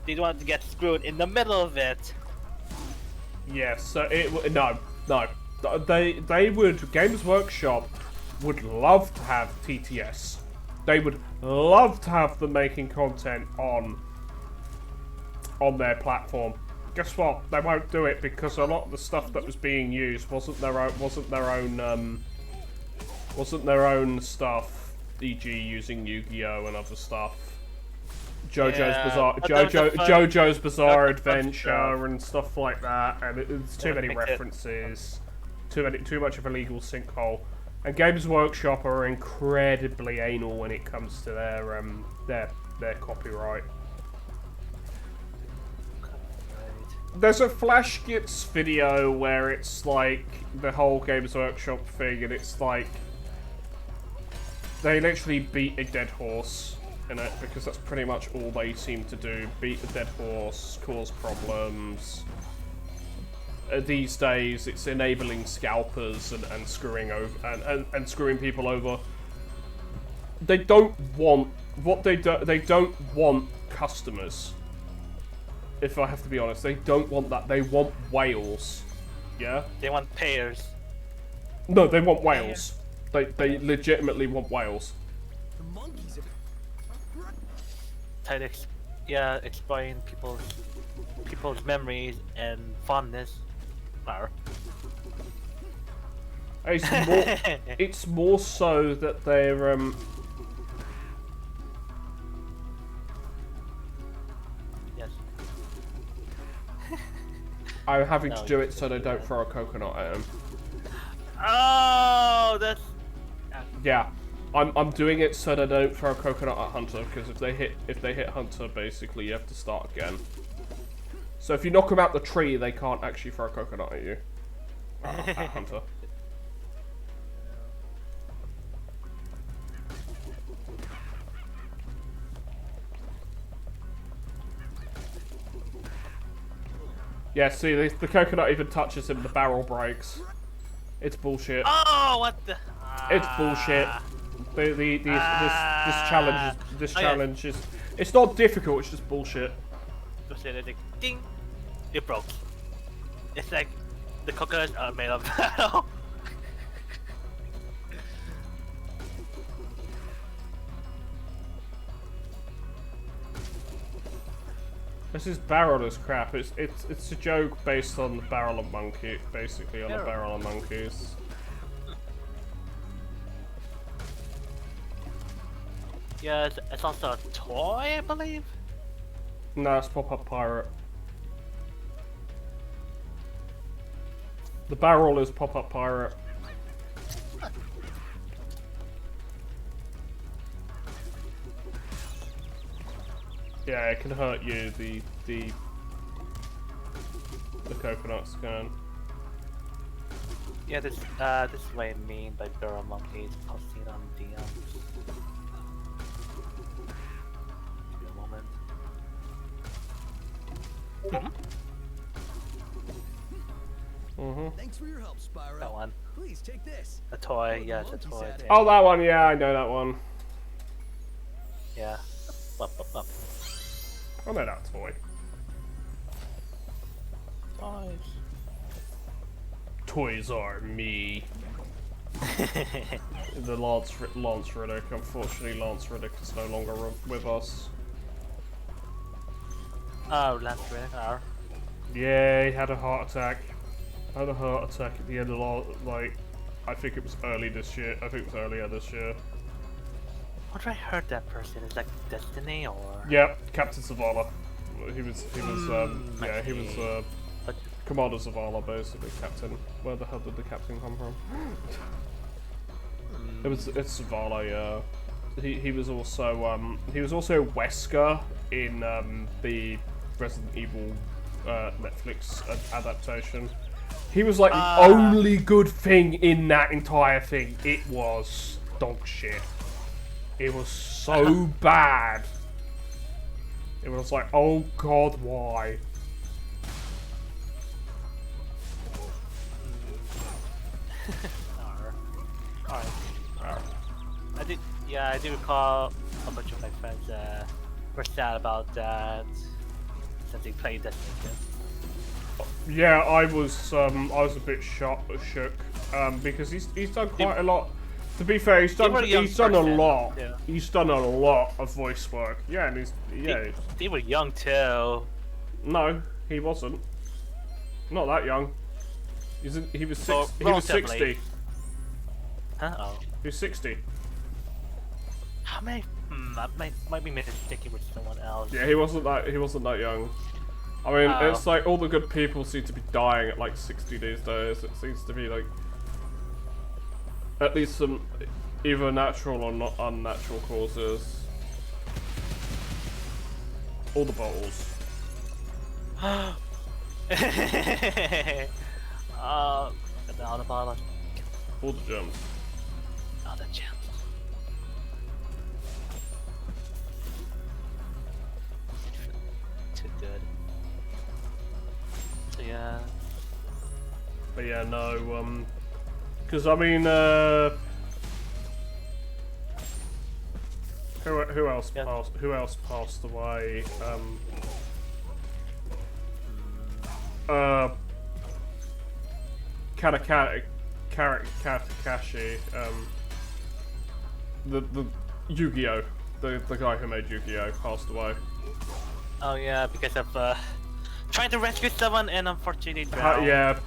don't want to get screwed in the middle of it. Yes, so no. They would, Games Workshop would love to have TTS. They would love to have them making content on their platform. Guess what? They won't do it because a lot of the stuff that was being used wasn't their own stuff. E.g., using Yu-Gi-Oh and other stuff. JoJo's Bizarre Adventure and stuff like that, and it's too many references, too much of a legal sinkhole. And Games Workshop are incredibly anal when it comes to their copyright. There's a Flash Gits video where it's like the whole Games Workshop thing, and it's like they literally beat a dead horse in it, because that's pretty much all they seem to do. Beat a dead horse, cause problems. These days, it's enabling scalpers and screwing over and screwing people over. They don't want they don't want customers. If I have to be honest, they don't want that. They want whales. Yeah? They want payers. No, they want whales. They legitimately want whales. The monkeys. Try to explain people's memories and fondness. It's more so that they're Yes. I'm having to do it so they don't throw a coconut at him. Oh, that's... Yeah, I'm doing it so they don't throw a coconut at Hunter, because if they hit Hunter, basically you have to start again. So if you knock them out the tree, they can't actually throw a coconut at you. At Hunter. Yeah, see, the coconut even touches him, the barrel breaks. It's bullshit. Oh, what the... It's bullshit. This challenge is... It's not difficult, it's just bullshit. Like, ding! It broke. It's like the coconuts are made of metal. This is barrel as crap. It's a joke based on the barrel of monkey, basically on the barrel of monkeys. Yeah, it's also a toy, I believe. No, it's Pop-Up Pirate. The barrel is Pop-Up Pirate. Yeah, it can hurt you, the coconuts can. Yeah, this is what I mean by barrel monkeys posting on DMs. Give me a moment. Thanks for your help, Spyro. That one. Please take this. A toy, yeah, it's a toy. Oh, that one, yeah, I know that one. Yeah. Up. I know that toy. Toys. Toys are me. The Lance Riddick. Unfortunately, Lance Riddick is no longer with us. Oh, Lance Riddick. Yeah, he had a heart attack. At the end of I think it was earlier this year. What did I heard that person? Is like Destiny or? Yep, Captain Zavala. He was Commander Zavala, basically, Captain. Where the hell did the captain come from? It's Zavala, yeah. He was also Wesker in the Resident Evil Netflix adaptation. He was like the only good thing in that entire thing. It was dog shit. It was so bad. It was like, oh god, why? Alright. I Yeah, I do recall a bunch of my friends were sad about that since they played Destiny 2. Yeah, I was a bit shook because he's done quite a lot. To be fair, he's done a lot. Yeah. He's done a lot of voice work. Yeah, and They were young too. No, he wasn't. Not that young. He was 60. Huh? Oh. He was 60. How many? I might be mistaken with someone else. Yeah, he wasn't that young. I mean, it's like all the good people seem to be dying at like 60 these days. It seems to be like at least some either natural or not unnatural causes. All the bottles. All the bottles. All the gems. All the gems. Too good. So yeah. But yeah, no, because I mean, who else passed? Who else passed away? Katakashi, the Yu-Gi-Oh, the guy who made Yu-Gi-Oh passed away. Oh yeah, because of trying to rescue someone and unfortunately drowned.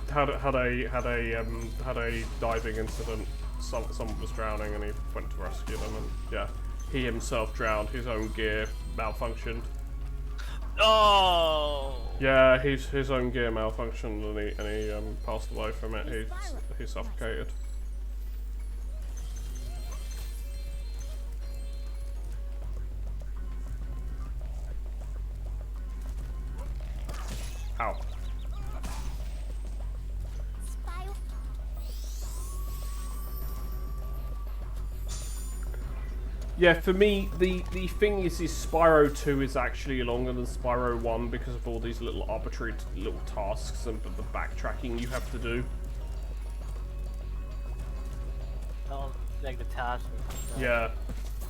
Had a diving incident. Someone was drowning and he went to rescue them, and yeah, he himself drowned. His own gear malfunctioned. Oh. Yeah, his own gear malfunctioned and he passed away from it. He suffocated. Ow. Spyro. Yeah, for me, the thing is Spyro 2 is actually longer than Spyro 1 because of all these little arbitrary little tasks and the backtracking you have to do. Oh, like the task. Yeah.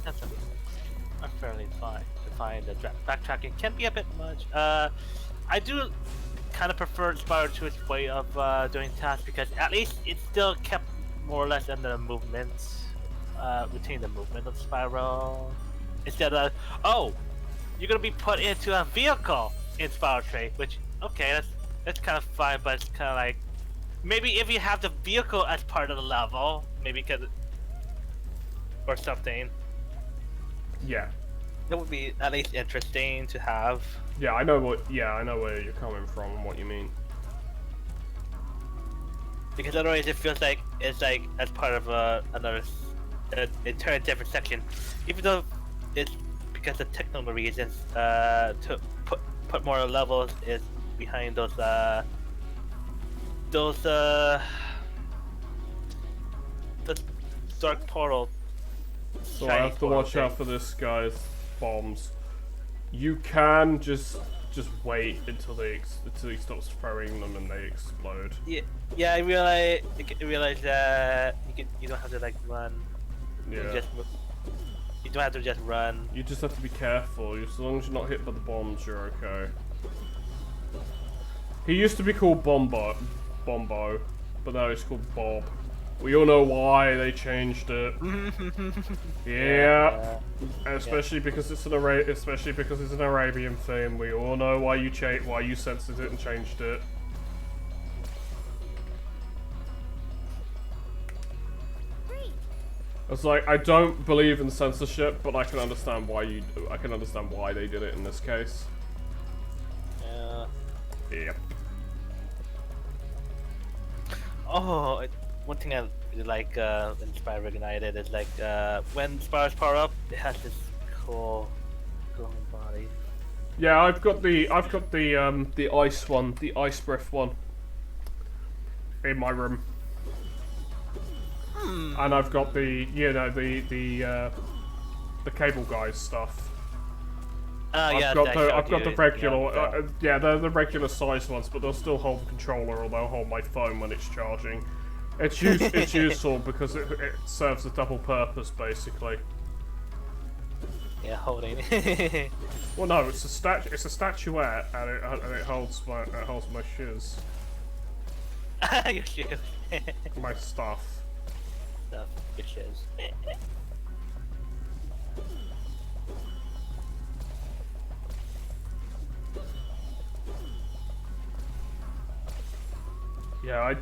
That's fairly fine. To find the backtracking can be a bit much. I do kind of prefer Spyro 2's way of doing tasks because at least it still kept more or less in the movements. Retain the movement of Spyro instead of you're gonna be put into a vehicle in Spyro 3, which that's kind of fine, but it's kind of like maybe if you have the vehicle as part of the level, maybe or something. Yeah. That would be at least interesting to have. Yeah, I know where you're coming from and what you mean. Because otherwise it feels like it's like as part of another entire different section, even though it's because of technical reasons to put more levels is behind those the dark portal. So I have to watch out for this guy's bombs. You can just wait until he stops throwing them and they explode. Yeah, I realize that you don't have to like run. Yeah. You don't have to just run. You just have to be careful. As long as you're not hit by the bombs, you're okay. He used to be called Bombo, but now he's called Bob. We all know why they changed it. Yeah, especially because it's an Arabian theme. We all know why you censored it and changed it. It's like I don't believe in censorship, but I can understand why they did it in this case. Yeah. Yep. Oh, one thing I really like in Spyro Reignited is like when Spyro's power up, it has this cool glowing body. Yeah, I've got the ice one, the ice breath one, in my room. And I've got the cable guys stuff. I've got the regular, they're the regular size ones, but they'll still hold the controller or they'll hold my phone when it's charging. It's useful because it serves a double purpose basically. Yeah, holding. Well, no, it's a statuette, and it holds my shoes, Your shoes. my stuff. Stuff. Your shoes. Yeah,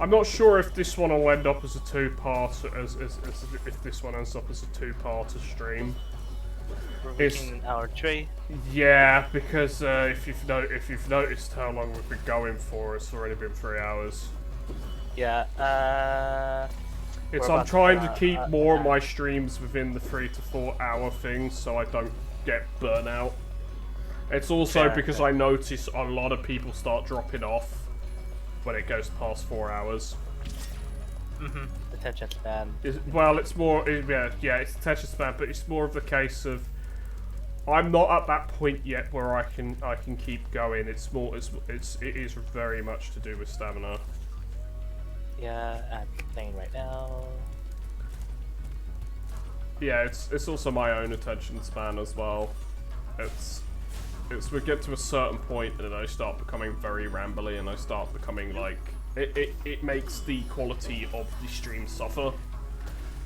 I'm not sure if this one will end up as a two-part, as if this one ends up as a two-parter stream. We're It's reaching hour 3. yeah, because if you've noticed how long we've been going for, it's already been 3 hours. Yeah. I'm trying to keep more of my streams within the 3 to 4 hour thing, so I don't get burnout. It's also because I notice a lot of people start dropping off when it goes past 4 hours. Attention span. Well, it's more, yeah, it's attention span, but it's more of the case of I'm not at that point yet where I can keep going. It is very much to do with stamina. Yeah, I'm playing right now. Yeah, it's also my own attention span as well. We get to a certain point and then I start becoming very rambly and I start becoming like it makes the quality of the stream suffer,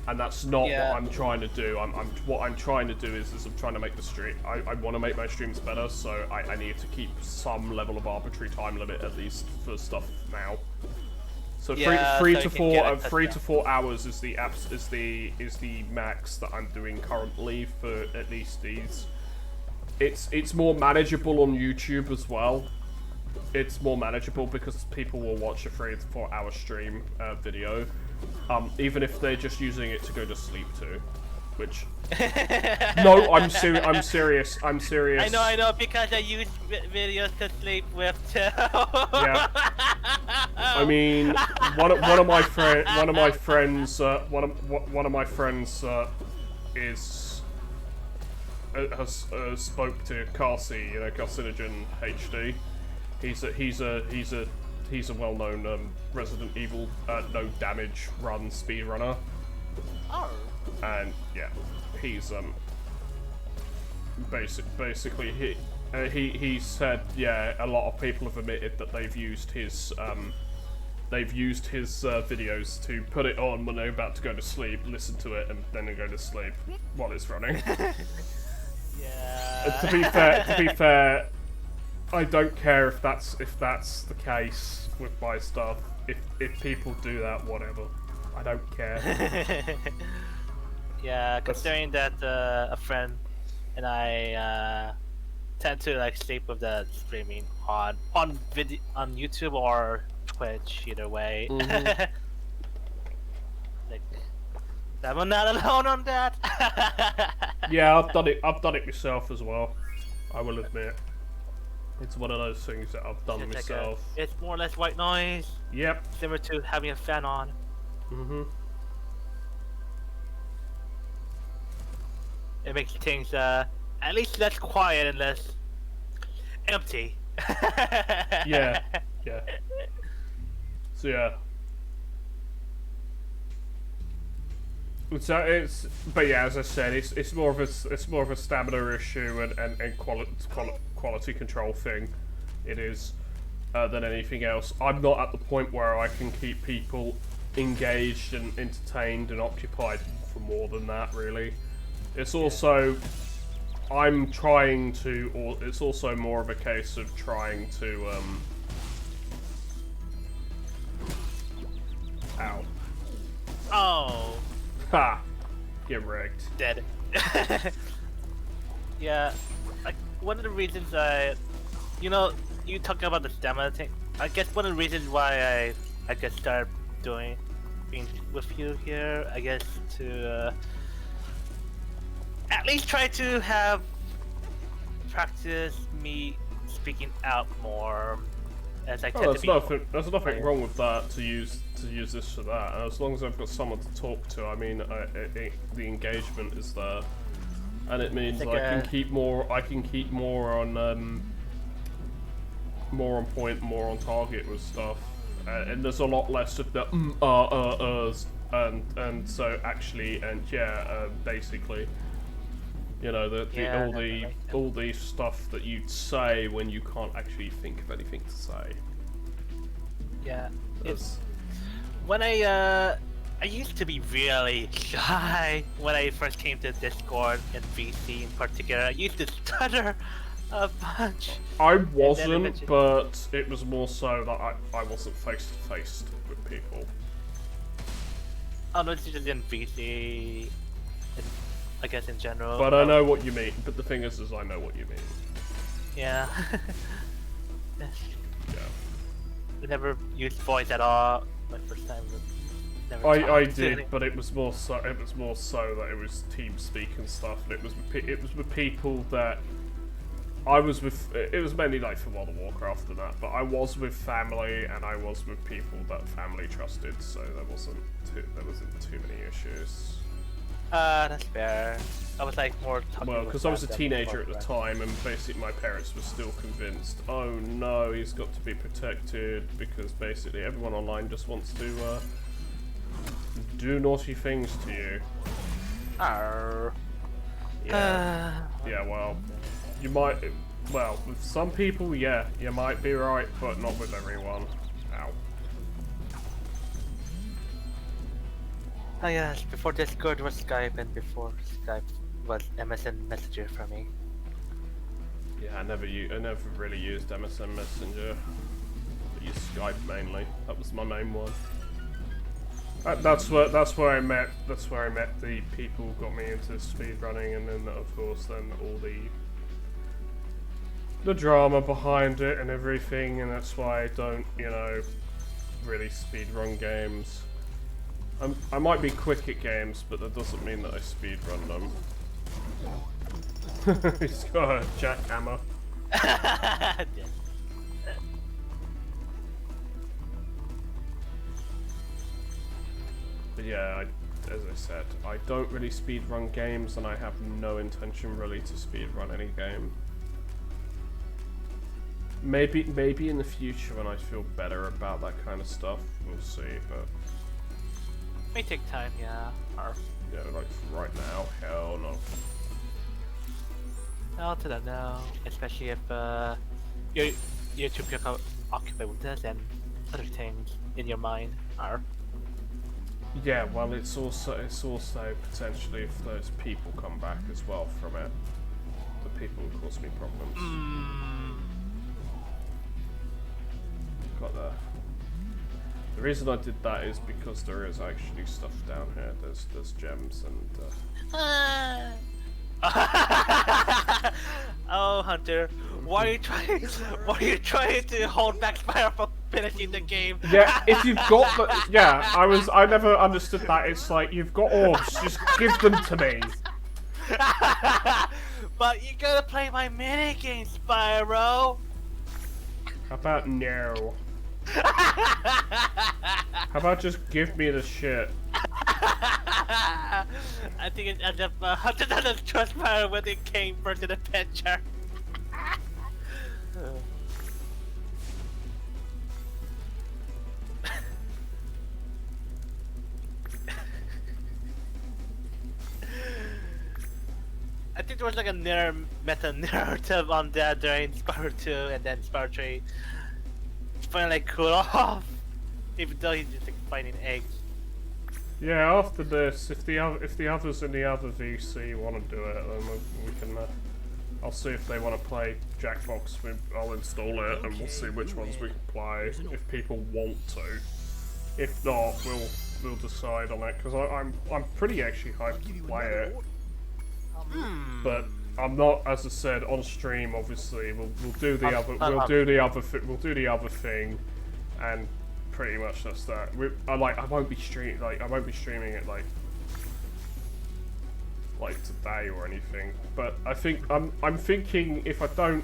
and that's not what I'm trying to do. What I'm trying to do is I'm trying to make the stream. I want to make my streams better, so I need to keep some level of arbitrary time limit at least for stuff now. So three to 4 hours is the max that I'm doing currently for at least these. It's more manageable on YouTube as well. It's more manageable because people will watch a 3 to 4 hour stream video, even if they're just using it to go to sleep too. Which no, I'm serious. I know, because I use videos to sleep with too. Yeah. I mean, one of my friends has spoke to Carsey, Carcinogen HD. He's a well-known Resident Evil no damage run speedrunner. Oh. And yeah, he's basically he said a lot of people have admitted that they've used his videos to put it on when they're about to go to sleep, listen to it, and then they go to sleep while it's running. Yeah. To be fair, I don't care if that's the case with my stuff. If people do that, whatever. I don't care. Yeah, considering that a friend and I tend to like sleep with the streaming on YouTube or Twitch, either way. Like, I'm not alone on that. Yeah, I've done it myself as well. I will admit, it's one of those things that I've done myself. It's more or less white noise. Yep. Similar to having a fan on. It makes things at least less quiet and less empty. Yeah. So yeah. But yeah, as I said, it's more of a stamina issue and quality control thing. It is than anything else. I'm not at the point where I can keep people engaged and entertained and occupied for more than that, really. It's also it's also more of a case of trying to ow. Oh. Ha! Get wrecked. Dead. Yeah, like one of the reasons you talking about the stamina thing. I guess one of the reasons why I guess started being with you here. I guess to at least try to have practice me speaking out more. As I tend to be. There's nothing wrong with that to use this for that. And as long as I've got someone to talk to, I mean, the engagement is there, and it means I can keep more on point, more on target with stuff, and there's a lot less of the and so actually, and yeah, basically, you know, all the stuff that you'd say when you can't actually think of anything to say. Yeah. When I used to be really shy when I first came to Discord and VC in particular. I used to stutter a bunch. I wasn't, but it was more so that I wasn't face to face with people. Oh no, this is just in VC, I guess in general. But I know what you mean. But the thing is I know what you mean. Yeah. Yeah. I never used voice at all. My first time. I did, but it was more so that it was TeamSpeak and stuff, and it was with people that I was with. It was mainly like for World of Warcraft and that, but I was with family and I was with people that family trusted, so there wasn't too many issues. That's fair. I was like more. Well, because I was a teenager at the time, and basically my parents were still convinced. Oh no, he's got to be protected because basically everyone online just wants to do naughty things to you. Arr. Yeah. Yeah. Well, you might. Well, with some people, yeah, you might be right, but not with everyone. Ow. Oh yes, before Discord was Skype, and before Skype was MSN Messenger for me. Yeah, I never really used MSN Messenger. I used Skype mainly. That was my main one. That's where I met the people who got me into speedrunning, and then of course then all the drama behind it and everything, and that's why I don't, you know, really speedrun games. I might be quick at games, but that doesn't mean that I speedrun them. He's got a jackhammer. But yeah, as I said, I don't really speedrun games, and I have no intention really to speedrun any game. Maybe in the future when I feel better about that kind of stuff, we'll see, but... May take time, yeah. Yeah, like right now, hell no. No, to that no. Especially if you're too preoccupied with this and other things in your mind are. Yeah, well, it's also potentially if those people come back as well from it, the people who cause me problems. Got that. The reason I did that is because there is actually stuff down here. There's gems and. Oh, Hunter, why are you trying to hold back Spyro from finishing the game? Yeah, if you've got the, yeah, I never understood that. It's like you've got orbs, just give them to me. But you gotta play my minigame, Spyro. How about no? How about just give me the shit? I think it's as if Hunter doesn't trust Spyro when it came first in the picture. I think there was like a meta-narrative on that during Spyro 2 and then Spyro 3. Finally cool off, even though he's just like fighting eggs. Yeah, after this, if the others in the other VC want to do it, then we can. I'll see if they want to play Jackbox. I'll install it, and we'll see which ones we can play if people want to. If not, we'll decide on it because I'm pretty actually hyped to play it. But I'm not, as I said, on stream. Obviously, we'll do the other thing, and pretty much that's that. I won't be streaming it like today or anything. But I think I'm thinking if I don't,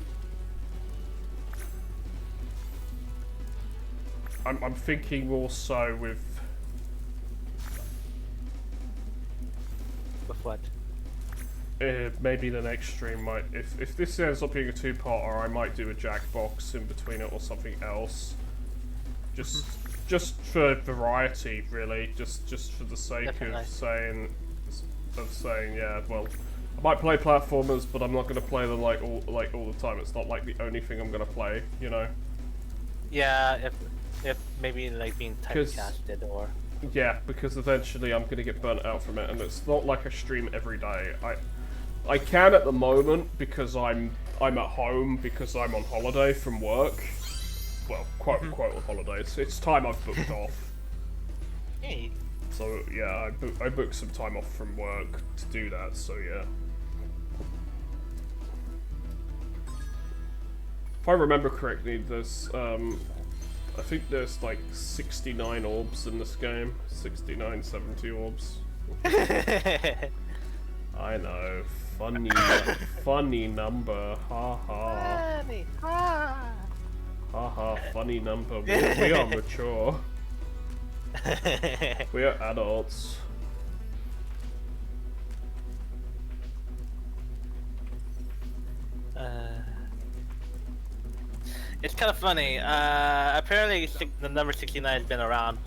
I'm thinking more so with what? Maybe the next stream might, if this ends up being a two-parter, I might do a Jackbox in between it or something else. Just just for variety, really. Just for the sake Definitely. of saying, yeah. Well, I might play platformers, but I'm not gonna play them like all the time. It's not like the only thing I'm gonna play, you know. Yeah, if maybe like being typecasted or. Yeah, because eventually I'm gonna get burnt out from it, and it's not like I stream every day. I can at the moment because I'm at home because I'm on holiday from work. Well, quote unquote on holiday. It's time I've booked off. Hey. So yeah, I booked some time off from work to do that. So yeah. If I remember correctly, there's I think there's like 69 orbs in this game. 69, 70 orbs. I know. Funny, funny number. Ha ha. Funny. Ha. Ha ha. Funny number. We are mature. We are adults. It's kind of funny. Apparently, the number 69 has been around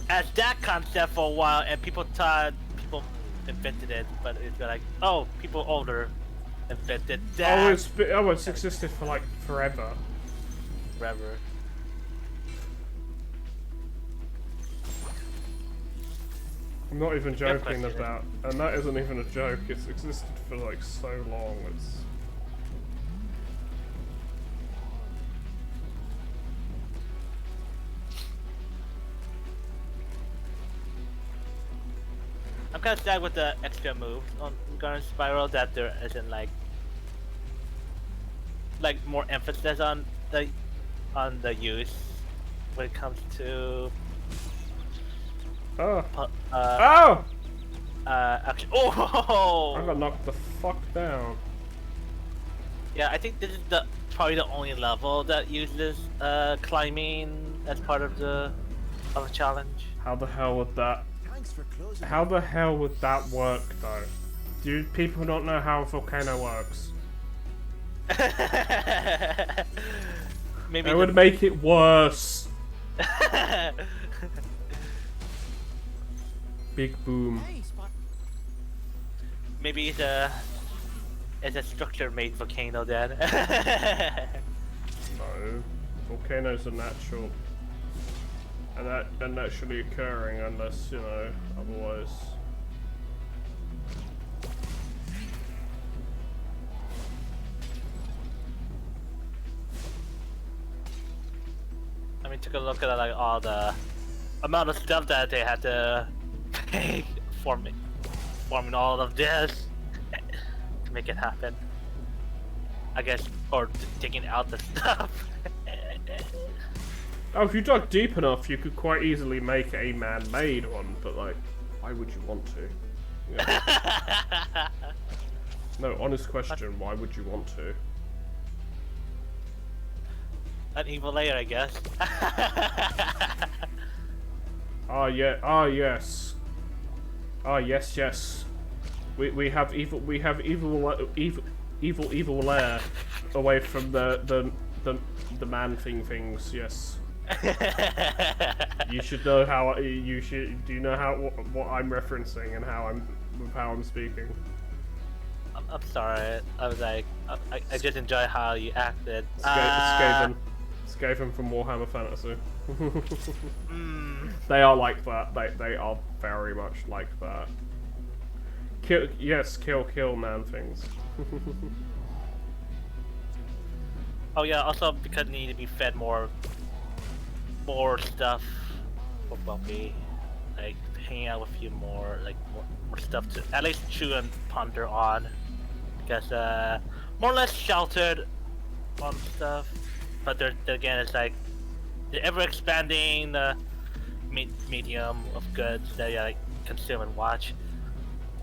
as that concept for a while, and people thought people invented it, but it's been like, oh, people older invented that. It's existed for like forever. Forever. I'm not even joking about, and that isn't even a joke. It's existed for like so long. It's. I'm kind of sad with the extra moves on Garden Spyro that there isn't like more emphasis on the use when it comes to actually, oh! I got knocked the fuck down. Yeah, I think this is probably the only level that uses climbing as part of the challenge. How the hell would that? Thanks for closing. How the hell would that work though? Do people not know how a volcano works? Maybe it would make it worse. Big boom. Hey, Spot. Maybe it's a structure-made volcano then. No, volcanoes are natural. And that are naturally occurring unless, you know, otherwise. I mean, took a look at like all the amount of stuff that they had to pay forming all of this to make it happen. I guess, or taking out the stuff. Oh, if you dug deep enough, you could quite easily make a man-made one, but like, why would you want to? Yeah. No, honest question, why would you want to? An evil layer, I guess. Yes. Yes. We have evil lair away from the man things, yes. You should know how do you know what I'm referencing and how I'm speaking? I'm sorry. I was like, I just enjoy how you acted. Skaven from Warhammer Fantasy. They are like that. They are very much like that. Kill man things. Oh yeah, also because they need to be fed more stuff for Buffy, like hang out with you more, like more stuff to at least chew and ponder on, because more or less sheltered on stuff, but then again it's like the ever expanding medium of goods that you like consume and watch.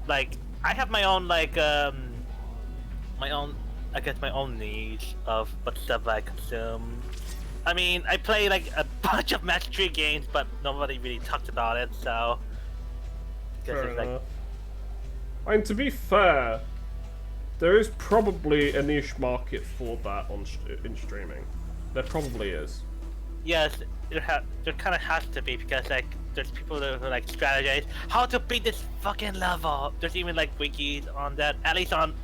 Like I have my own like my own needs of what stuff I consume. I mean, I play like a bunch of match 3 games, but nobody really talked about it, so. Fair enough. And to be fair, there is probably a niche market for that in streaming. There probably is. Yes, there kind of has to be because like there's people that who like strategize how to beat this fucking level. There's even like wikis on that. At least on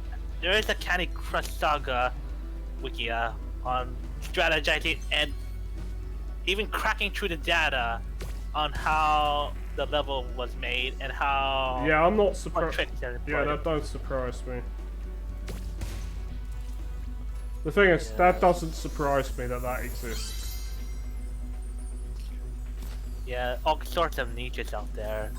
there is a Candy Crush Saga wiki on strategizing and even cracking through the data on how the level was made and how. Yeah, I'm not surprised. Yeah, that that don't surprise me. The thing is, that doesn't surprise me that exists. Yeah, all sorts of niches out there.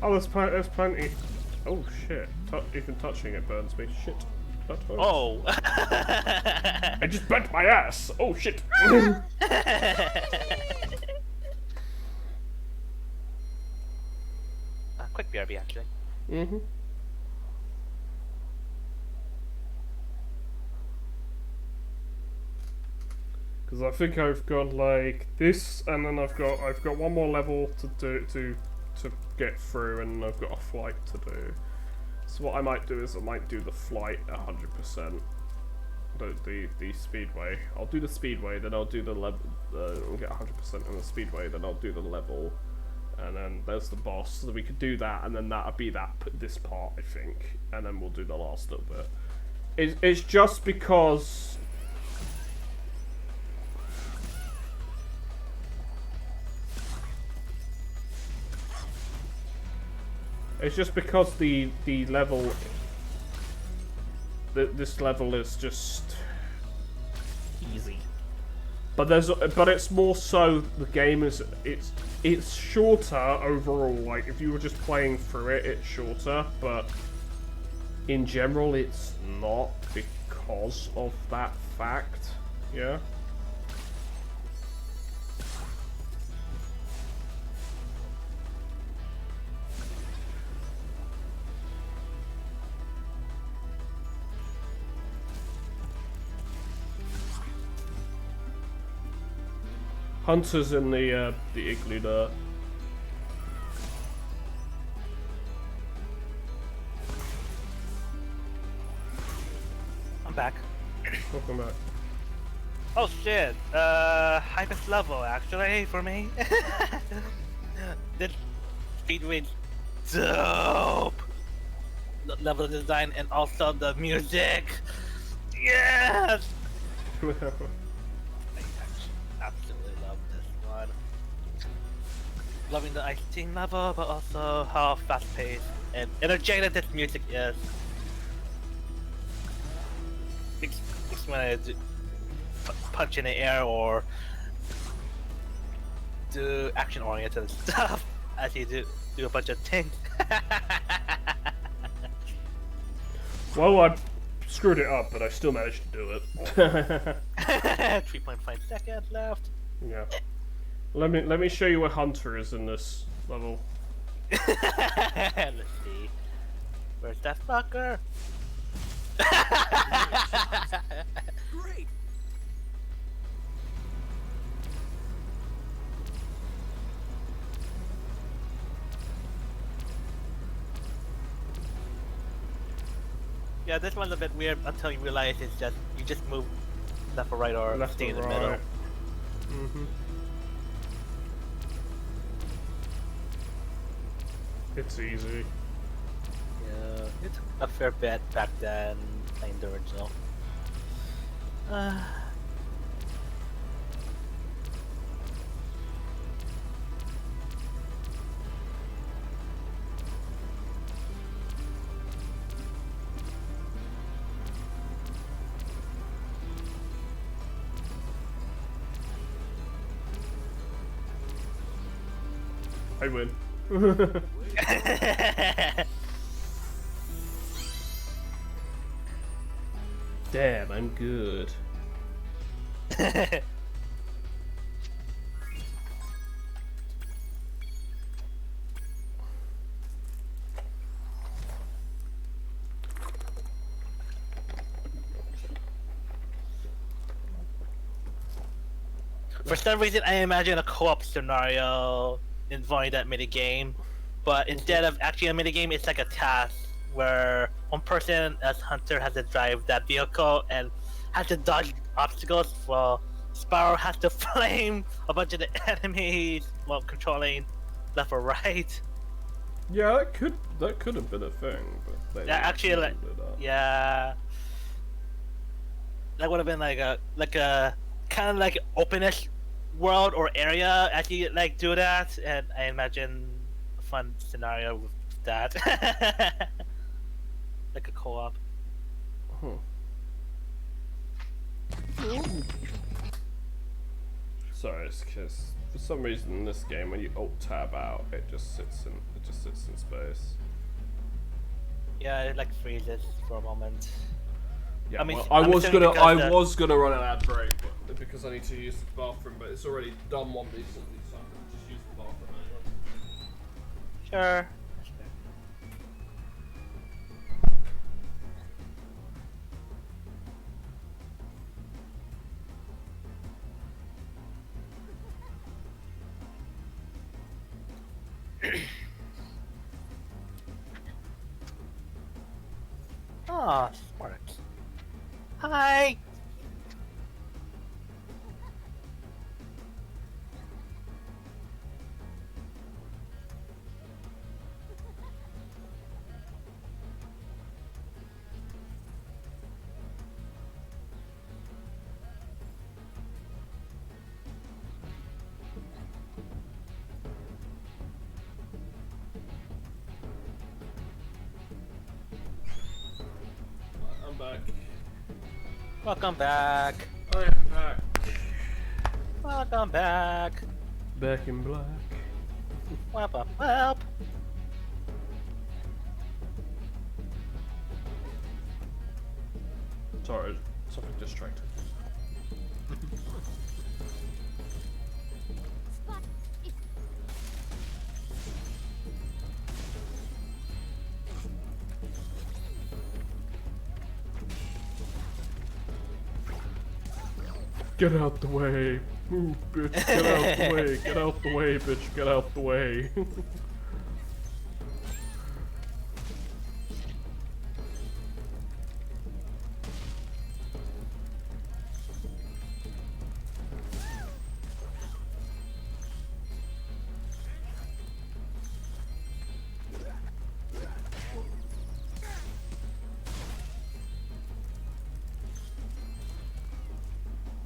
Oh, there's plenty. Oh shit! Even touching it burns me. Shit. That hurts. Oh! I just burnt my ass. Oh shit! Quick BRB actually. Mm-hmm. Because I think I've got like this, and then I've got one more level to do to get through, and I've got a flight to do. So what I might do is I might do the flight 100%. The speedway. I'll do the speedway, then I'll do the level. I'll get 100% in the speedway, then I'll do the level, and then there's the boss. So we could do that, and then that'll be this part, I think, and then we'll do the last little bit. It's just because. It's just because the level, this level is just easy. But it's more so the game is it's shorter overall. Like if you were just playing through it, it's shorter. But in general, it's not because of that fact. Yeah. Hunter's in the igloo there. I'm back. Welcome back. Oh shit! Highest level actually for me. This speedway dope. The level design and also the music. Yes. Absolutely love this one. Loving the ice team level, but also how fast-paced and energetic this music is. It's when I punch in the air or do action-oriented stuff as you do a bunch of things. Well, I screwed it up, but I still managed to do it. 3.5 seconds left. Yeah. Let me show you what Hunter is in this level. Let's see. Where's that fucker? Great. Yeah, this one's a bit weird until you realize it's just you just move left or right or Left stay in or the middle. right. Mhm. It's easy. Yeah, it's a fair bit back then playing the original. I win. Damn, I'm good. For some reason, I imagine a co-op scenario involving that minigame, but instead of actually a minigame, it's like a task where one person as Hunter has to drive that vehicle and has to dodge obstacles while Spyro has to flame a bunch of the enemies while controlling left or right. Yeah, that could have been a thing, but they Yeah, actually, like, didn't do that. yeah, that would have been like a kind of like openish world or area as you like do that, and I imagine a fun scenario with that, like a co-op. Huh. Sorry, it's because for some reason in this game, when you alt tab out, it just sits in space. Yeah, it like freezes for a moment. Yeah, I mean, well, I'm I was assuming gonna because run an ad break, but because I need to use the bathroom, but it's already done one recently, so I can just use the bathroom anyway. Sure. Ah, smart. Hi. I'm back. Welcome back. I am back. Welcome back. Back in black. Welp, welp, welp. Sorry, something distracted. Get out the way. Move, bitch. Get out the way. Get out the way, bitch. Get out the way.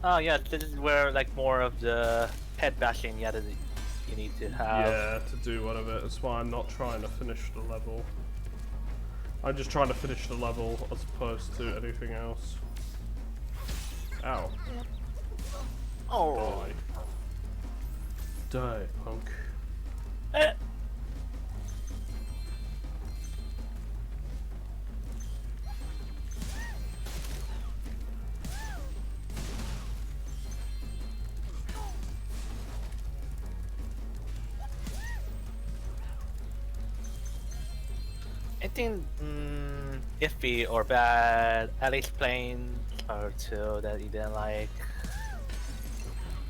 Oh yeah, this is where like more of the head bashing that you need to have. Yeah, to do one of it. That's why I'm not trying to finish the level. I'm just trying to finish the level as opposed to anything else. Ow. Oh. Die. Die, punk. Eh. Anything iffy or bad, at least playing Spyro 2 that you didn't like?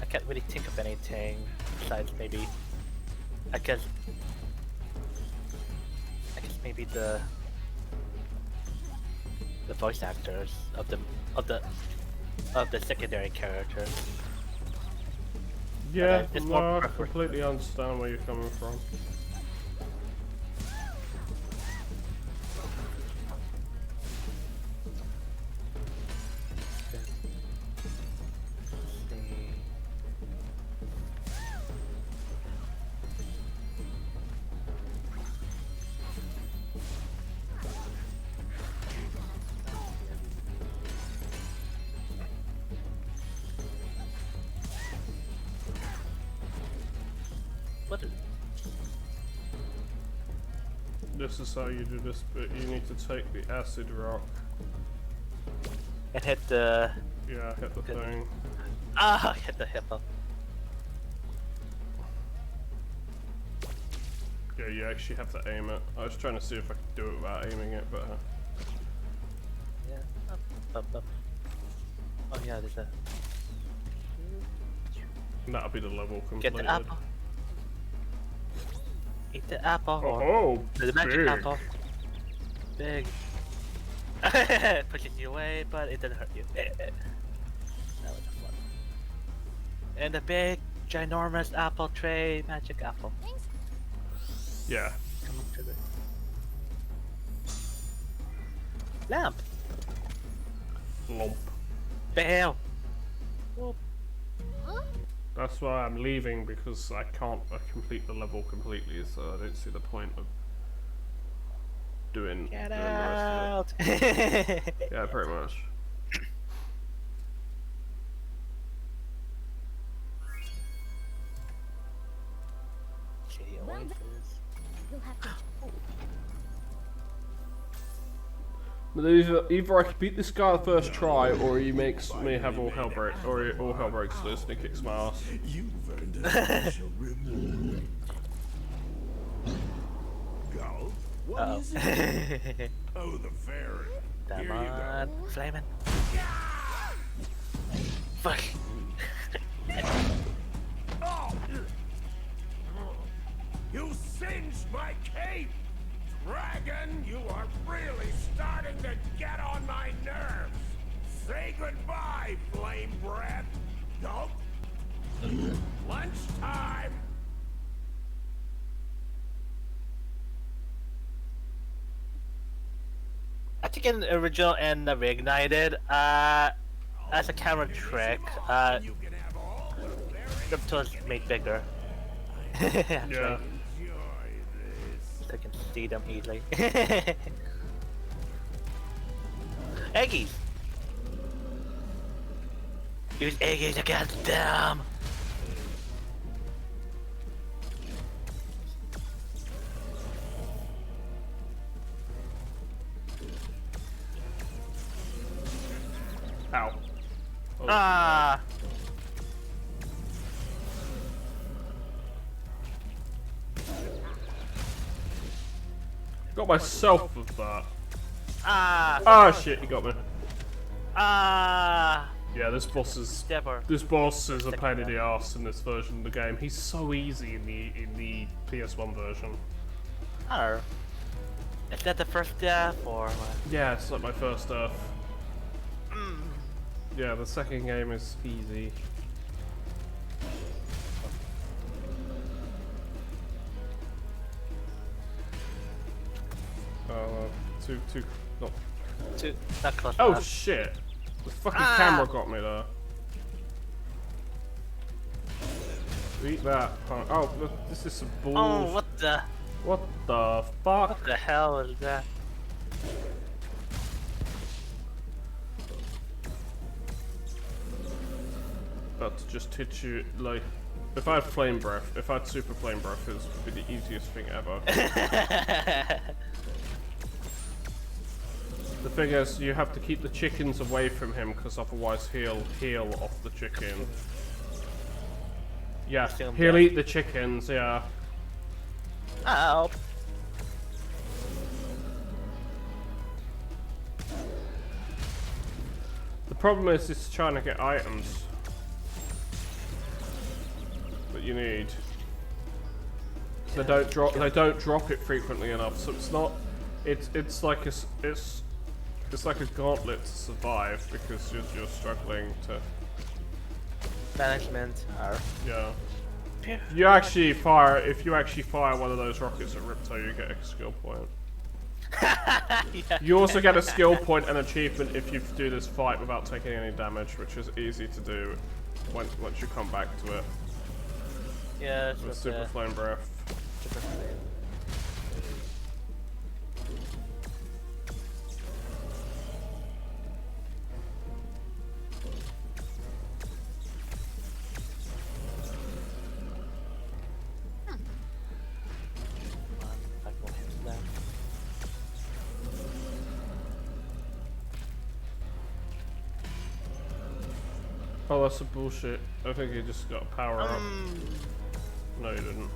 I can't really think of anything besides maybe, I guess maybe the voice actors of the secondary characters. Yeah, it's no, more I completely understand where you're coming from. What is This is how you do this bit. You need to take the acid rock. and hit the Yeah, hit the thing. hit the hippo. Yeah, you actually have to aim it. I was trying to see if I could do it without aiming it, but Yeah. Up. Oh yeah, there's a that'll be the level get completed. the apple. Eat the apple. Or Oh, the magic big. apple. Big. Pushes you away, but it doesn't hurt you. That was fun. And a big, ginormous apple tray, magic apple. Thanks. Yeah. Come on, sugar. Lamp. Lump. Bail. Huh? That's why I'm leaving, because I can't complete the level completely, so I don't see the point of doing Get the out. rest of it. Yeah, pretty much. Shitty Well oasis. You'll have to. But either I can beat this guy the first try, or he makes me have all hell break, or all hell breaks loose and he kicks my ass. You've earned a special reward. Go. What is it? Oh, the fairy. Come Here you on, go. Flamin'. Fuck. Oh! You singed my cape! Dragon, you are really starting to get on my nerves! Say goodbye, flame breath! Nope! Lunchtime! I think in the original and the Reignited, as a camera trick, You can have all the berries. Ripto's made bigger. Yeah. Enjoy this. So I can see them easily. Eggies! Use eggies against them! Ow. Oh. Ah! Got myself with that. Ah! Ah shit, he got me. Ah! Yeah, this boss is Stabber. a pain in the ass in this version of the game. He's so easy in the PS1 version. Oh. Is that the first death or what? Yeah, it's like my first death. Yeah, the second game is easy. Not. Not close Oh enough. shit! The fucking Ah. camera got me there. Eat that. Oh, look, this is some bullshit. Oh, what the? What the fuck? What the hell is that? About to just hit you like. If I had flame breath, if I had super flame breath, it would be the easiest thing ever. The thing is, you have to keep the chickens away from him, because otherwise he'll heal off the chicken. Yeah, Assume he'll that. eat the chickens, yeah. Ow. The problem is, it's trying to get items that you need. They don't drop. They don't drop it frequently enough, so it's not. It's like it's like a gauntlet to survive, because you're struggling to. Management. Yeah. You actually fire. If you actually fire one of those rockets at Ripto, you get a skill point. Yeah. You also get a skill point and achievement if you do this fight without taking any damage, which is easy to do once you come back to it. Yeah, With Super Flame Breath. Super flame. Oh, that's a bullshit. I think he just got a power up. No, he didn't.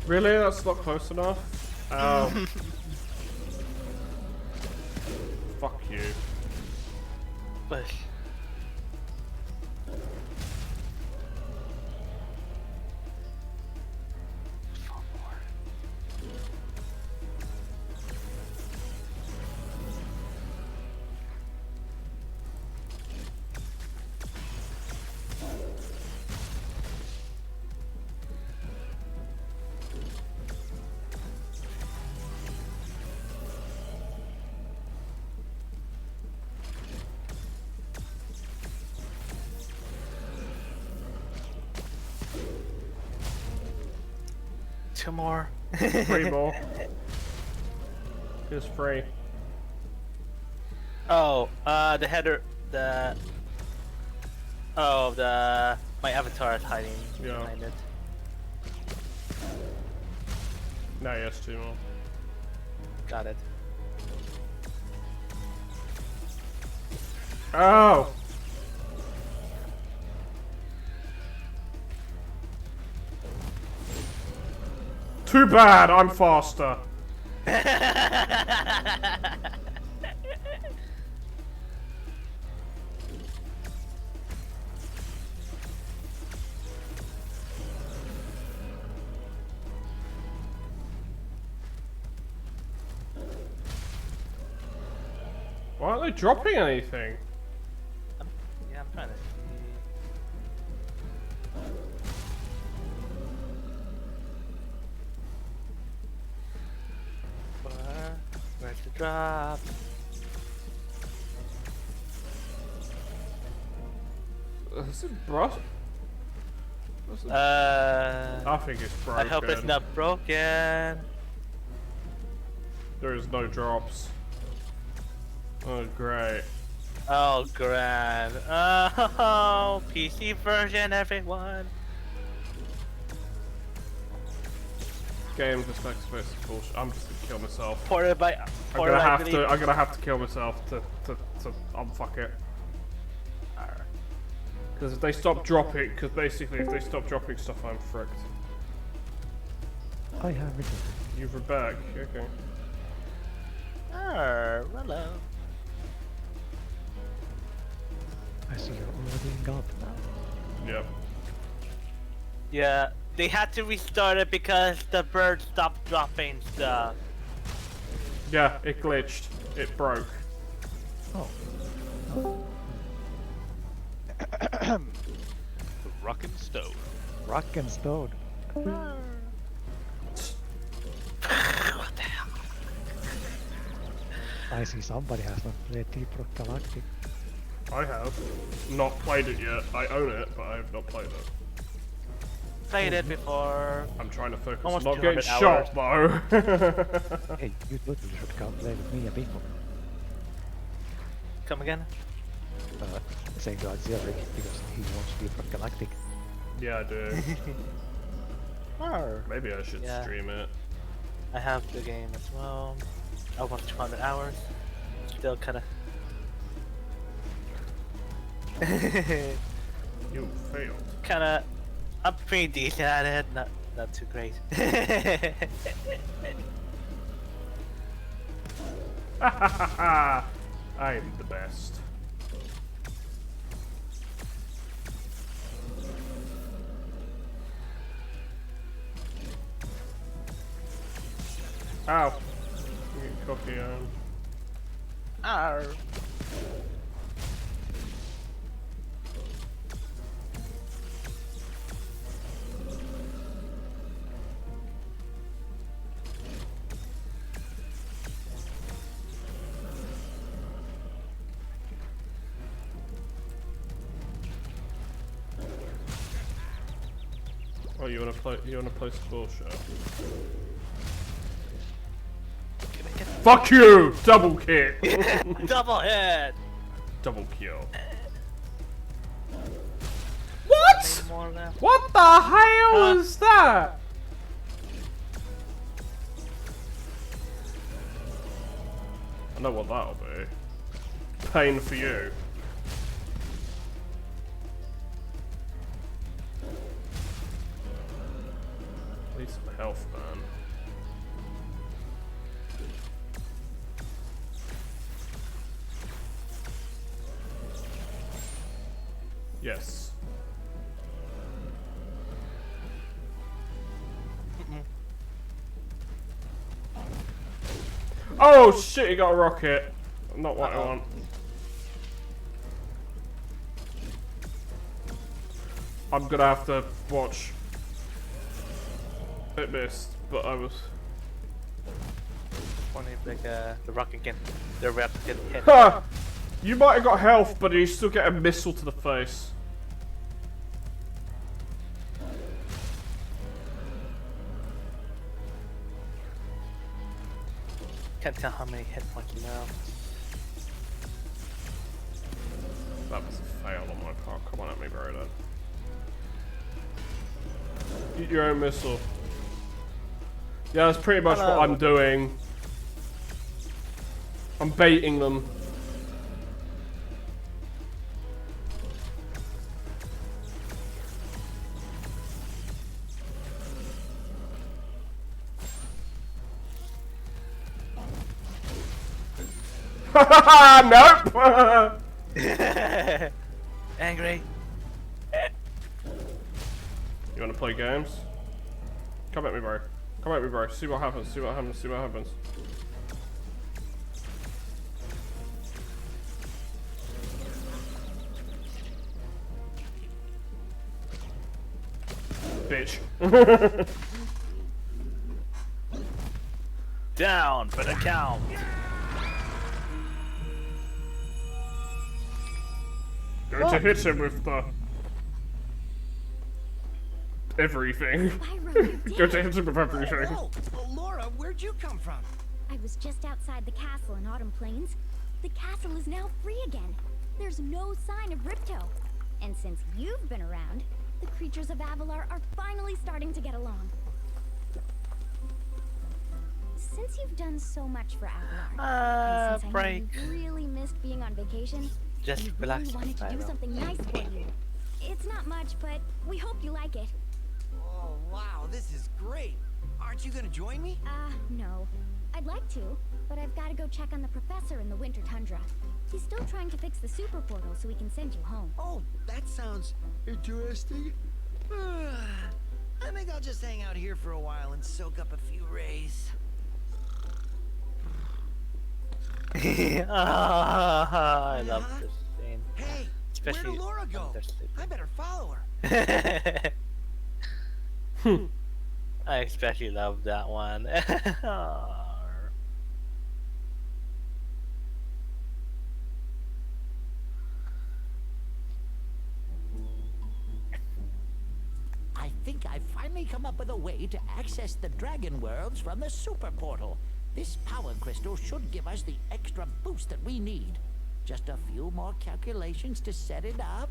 Really? That's not close enough? Ow. Fuck you. But 2 more. 3 more. Just 3. Oh, the header, my avatar is hiding behind it. No, yes, 2 more. Got it. Oh! Too bad, I'm faster. Why aren't they dropping anything? Yeah, I'm trying to see. Where's the drop? Is it brush? I think it's broken. I hope it's not broken. There is no drops. Oh, great. Oh, grand. Oh, PC version, everyone. Game just makes bullshit. I'm just gonna kill myself. Ported by. I'm gonna have to kill myself to unfuck it. Because if they stop dropping, because basically if they stop dropping stuff, I'm fricked. I have it. You're back. Okay. Hello. I see you're already in Gulp now. Yep. Yeah, they had to restart it because the bird stopped dropping stuff. Yeah, it glitched. It broke. Oh. Rock and stone. Rock and stone. What the hell? I see somebody has not played Deep Rock Galactic. I have not played it yet. I own it, but I have not played it. Played it before. I'm trying to focus. Almost Not getting 200 shot, though. Hey, you totally should come play with me and Bingo. Come again? Saying to Auxiliary because he wants Deep Rock Galactic. Yeah, I do. Arr. Maybe I should Yeah. stream it. I have the game as well. Almost 200 hours. Still kinda. You failed. Kinda. I'm pretty decent at it. Not too great. I'm the best. Ow. You get cocky on. Arr. Oh, you wanna play some bullshit? Fuck you! Double kick! Double hit! Double kill. What? More left. What the hell was that? I know what that'll be. Pain for you. Need some health, man. Yes. Oh shit, he got a rocket. Not what I want. I'm gonna have to watch. It missed, but I was. Funny, like the rocket can, the rocket can hit. Ha! You might have got health, but you still get a missile to the face. Can't tell how many hit points you have. That was a fail on my part. Come on at me, bro. Then. Eat your own missile. Yeah, that's pretty much what I'm doing. I'm baiting them. Nope! Angry. You wanna play games? Come at me, bro. Come at me, bro. See what happens, see what happens, see what happens. Bitch. Down for the count. Going to hit him with the... everything. Spyro, Go to hit him with everything. Oh, Laura, where'd you come from? I was just outside the castle in Autumn Plains. The castle is now free again. There's no sign of Ripto. And since you've been around, the creatures of Avalar are finally starting to get along. Since you've done so much for Avalar, and since I know you really missed being on vacation, Just we relax, really wanted to do Spyro. something nice for you. It's not much, but we hope you like it. Oh, wow, this is great. Aren't you gonna join me? No. I'd like to, but I've got to go check on the professor in the winter tundra. He's still trying to fix the super portal so we can send you home. Oh, that sounds interesting. I think I'll just hang out here for a while and soak up a few rays. I love this scene. Hey, Especially where did Laura go? when they're sleeping. I better follow her. I especially love that one. I think I've finally come up with a way to access the dragon worlds from the super portal. This power crystal should give us the extra boost that we need. Just a few more calculations to set it up.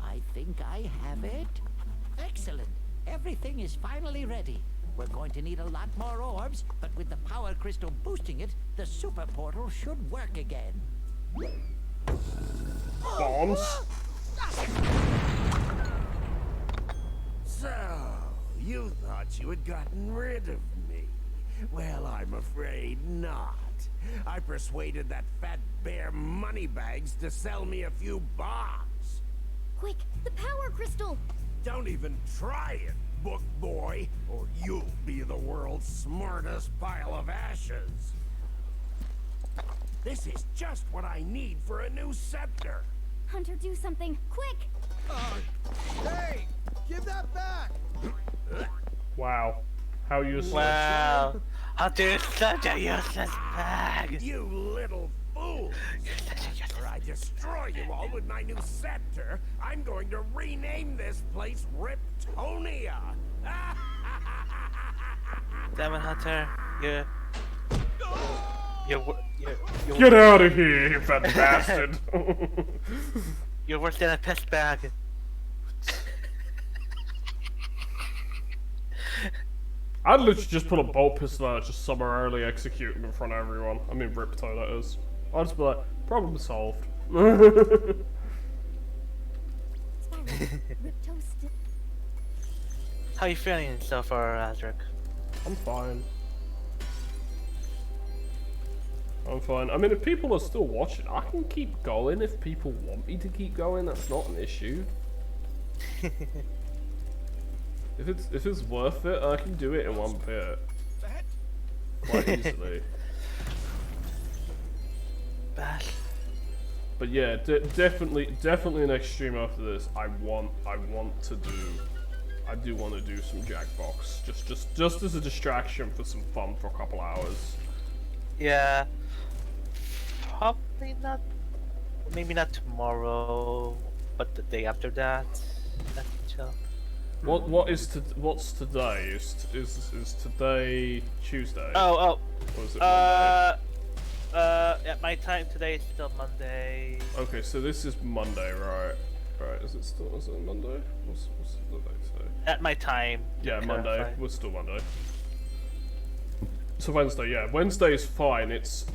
I think I have it. Excellent. Everything is finally ready. We're going to need a lot more orbs, but with the power crystal boosting it, the super portal should work again. Bombs. So, you thought you had gotten rid of me. Well, I'm afraid not. I persuaded that fat bear Moneybags to sell me a few bombs. Quick, the power crystal! Don't even try it, book boy, or you'll be the world's smartest pile of ashes. This is just what I need for a new scepter. Hunter, do something, quick! Hey, give that back! Wow. How useless. Wow. Hunter is such a useless bag. You little fools! After I destroy you all with my new scepter, I'm going to rename this place Riptonia! Damn it, Hunter. You're Get out of here, you fat bastard. you're worse than a piss bag. I'd literally just put a bolt pistol out, just summarily execute him in front of everyone. I mean, Ripto, that is. I'd just be like, problem solved. Spyro, Ripto's still... How you feeling so far, Azric? I'm fine. I'm fine. I mean, if people are still watching, I can keep going if people want me to keep going. That's not an issue. If it's worth it, I can do it in one bit. Quite easily. But yeah, definitely next stream after this, I do want to do some Jackbox, just as a distraction for some fun for a couple hours. Yeah. Probably not. Maybe not tomorrow, but the day after that. That's chill. What's today? Is today Tuesday? Oh. Or is it Monday? At my time today, it's still Monday. Okay, so this is Monday, right? Right, is it Monday? What's the date today? At my time. Yeah, Monday. clarify. We're still Monday. So Wednesday, yeah. Wednesday is fine. It's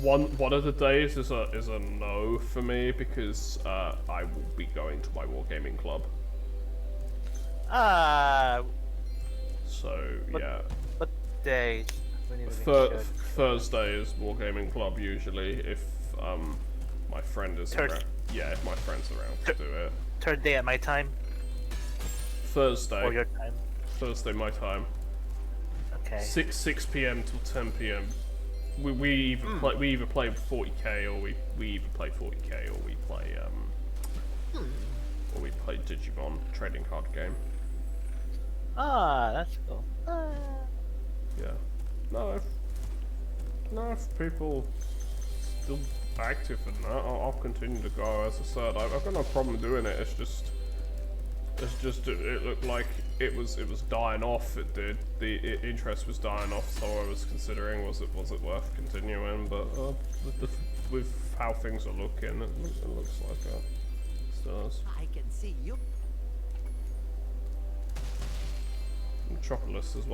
one of the days is a no for me because I will be going to my wargaming club. So yeah. What day? We need to make sure. Thursday is wargaming club usually if my friend is around. Yeah, if my friend's around to do it. Third day at my time. Thursday. Or your time. Thursday my time. Okay. 6 p.m. till 10 p.m. We either play 40k or we either play 40k or we play Digimon trading card game. That's cool. Yeah. No, if people still active in that, I'll continue to go. As I said, I've got no problem doing it. It's just it looked like it was dying off. It did. The interest was dying off, so I was considering was it worth continuing. But with how things are looking, it looks like it still is. I can see you. Metropolis is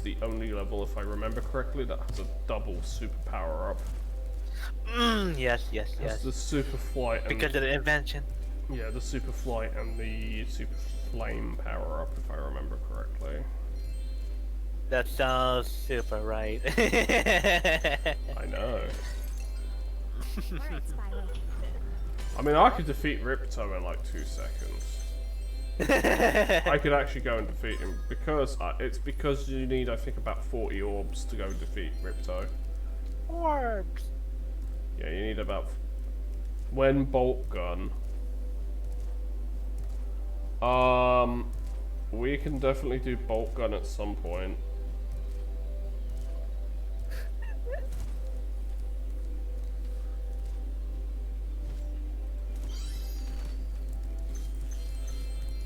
the only level, if I remember correctly, that has a double super power up. Yes. It's the super flight. Because of the invention. Yeah, the super flight and the super flame power up, if I remember correctly. That sounds super right. I know. Alright, Spyro. I mean, I could defeat Ripto in like 2 seconds. I could actually go and defeat him because it's because you need, I think, about 40 orbs to go and defeat Ripto. Orbs. Yeah, you need about when bolt gun. We can definitely do bolt gun at some point.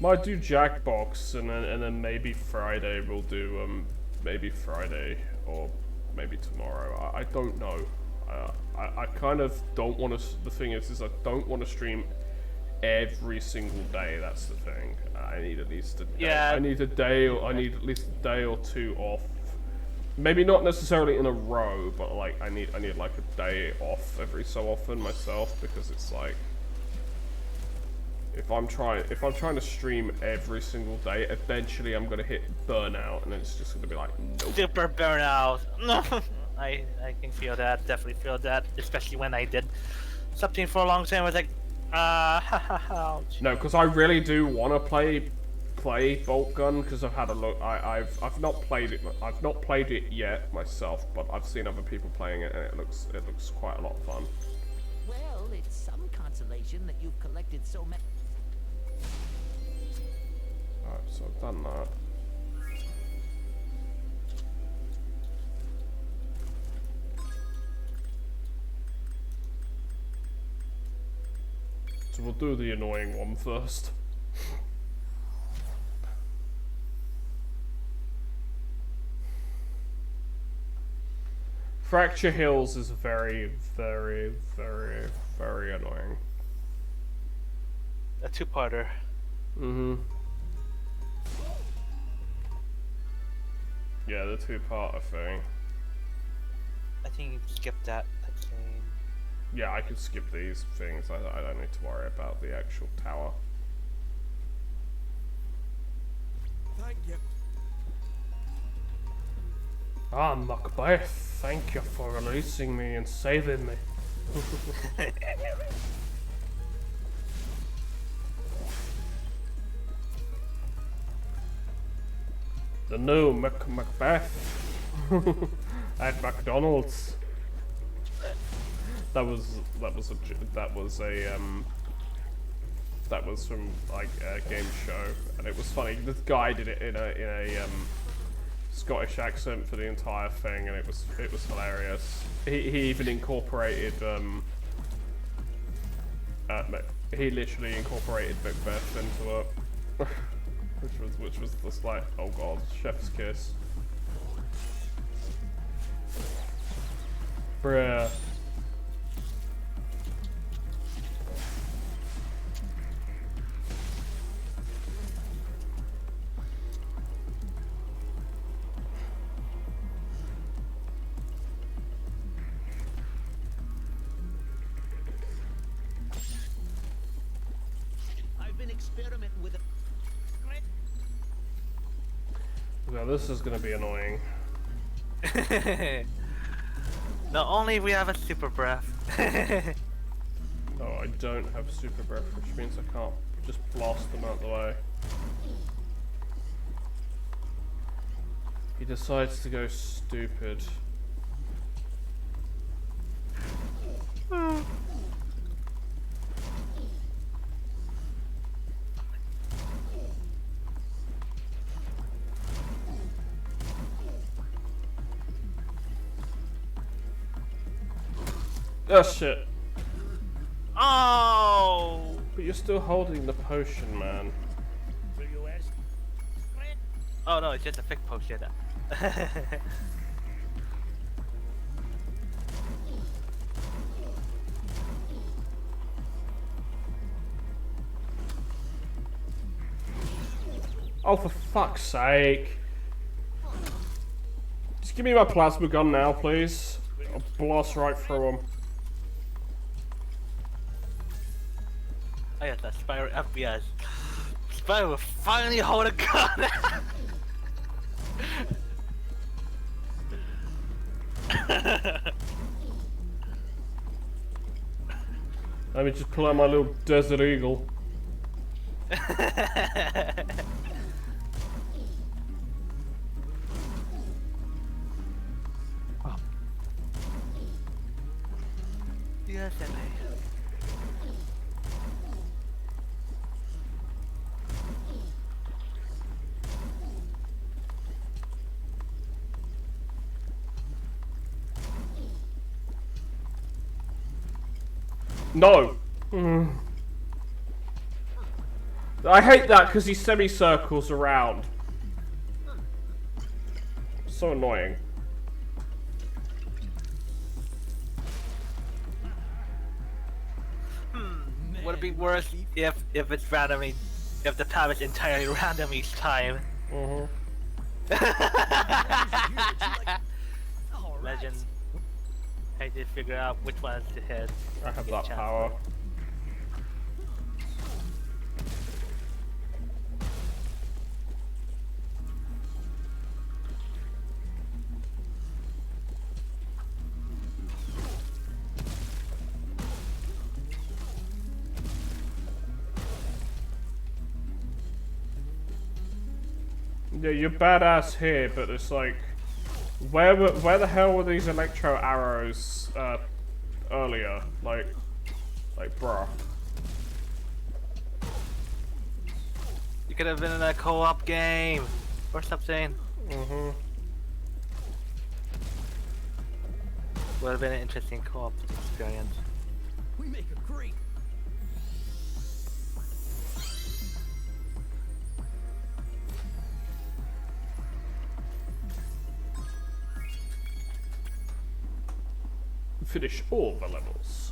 Might do Jackbox and then maybe Friday we'll do maybe Friday or maybe tomorrow. I don't know. I kind of don't want to. The thing is I don't want to stream every single day. That's the thing. I need at least a day. Yeah. I need a day. Or I need at least a day or two off. Maybe not necessarily in a row, but like I need like a day off every so often myself because it's like. If I'm trying to stream every single day, eventually I'm gonna hit burnout, and it's just gonna be like, nope. Super burnout. No, I can feel that. Definitely feel that. Especially when I did something for a long time. I was like, ouch. No, because I really do want to play Bolt Gun because I've had a look. I've not played it. I've not played it yet myself, but I've seen other people playing it, and it looks quite a lot of fun. Well, it's some consolation that you've collected so many. Alright, so I've done that. So we'll do the annoying one first. Fracture Hills is very, very, very, very annoying. A two-parter. Mm-hmm. Yeah, the two-parter thing. I think you can skip that scene. Yeah, I could skip these things. I don't need to worry about the actual tower. Thank you. Ah, Macbeth, thank you for releasing me and saving me. The new Macbeth at McDonald's. That was from like a game show, and it was funny. This guy did it in a Scottish accent for the entire thing, and it was hilarious. He even incorporated he literally incorporated Macbeth into it. which was just like, oh god, chef's kiss. Bruh. I've been experimenting with a... Now this is gonna be annoying. Not only we have a super breath. No, I don't have super breath, which means I can't just blast them out the way. He decides to go stupid. Oh shit. Oh! But you're still holding the potion, man. Oh no, it's just a fake potion. Oh, for fuck's sake. Just give me my plasma gun now, please. I'll blast right through him. Oh yeah, that's Spyro FPS. Spyro will finally hold a gun! Let me just pull out my little Desert Eagle. Oh, Yes, No! I hate that because he semicircles around. So annoying. Would it be worse if it's randomly, if the time is entirely random each time? Legend. I did figure out which ones to hit. I have Get that chance power. for. Yeah, you're badass here, but it's like, where the hell were these electro arrows earlier? Like bruh. You could have been in a co-op game or something. Would have been an interesting co-op experience. We make a great... Finish all the levels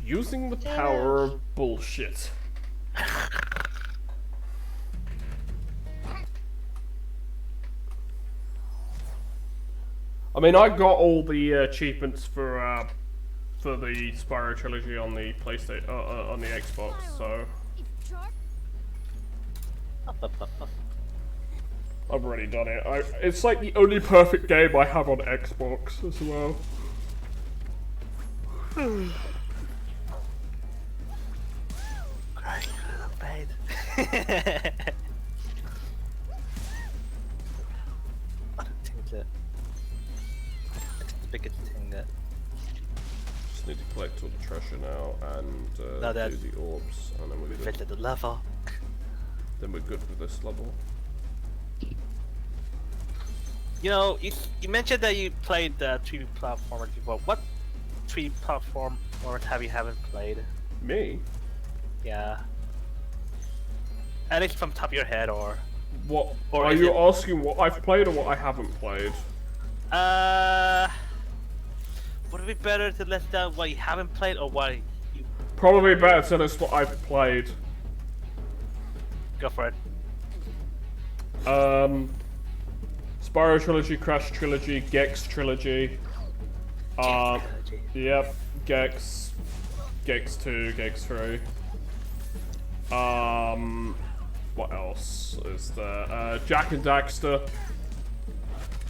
using the power of bullshit. I mean, I got all the achievements for the Spyro Trilogy on the PlayStation, on the Xbox, so I've already done it. It's like the only perfect game I have on Xbox as well. Crying little babe. I don't think that. It's the biggest thing that. Just need to collect all the treasure now and Now that do the orbs, and then we're good. visited the level. Then we're good for this level. You know, you mentioned that you played the 3D platformers before. What 3D platformers have you haven't played? Me? Yeah. At least from top of your head, or What Or are is you it- asking? What I've played or what I haven't played? would it be better to list down what you haven't played or what you Probably better to list what I've played. go for it? Spyro Trilogy, Crash Trilogy, Gex Trilogy. Trilogy. Yep, Gex 2, Gex 3. What else is there? Jak and Daxter.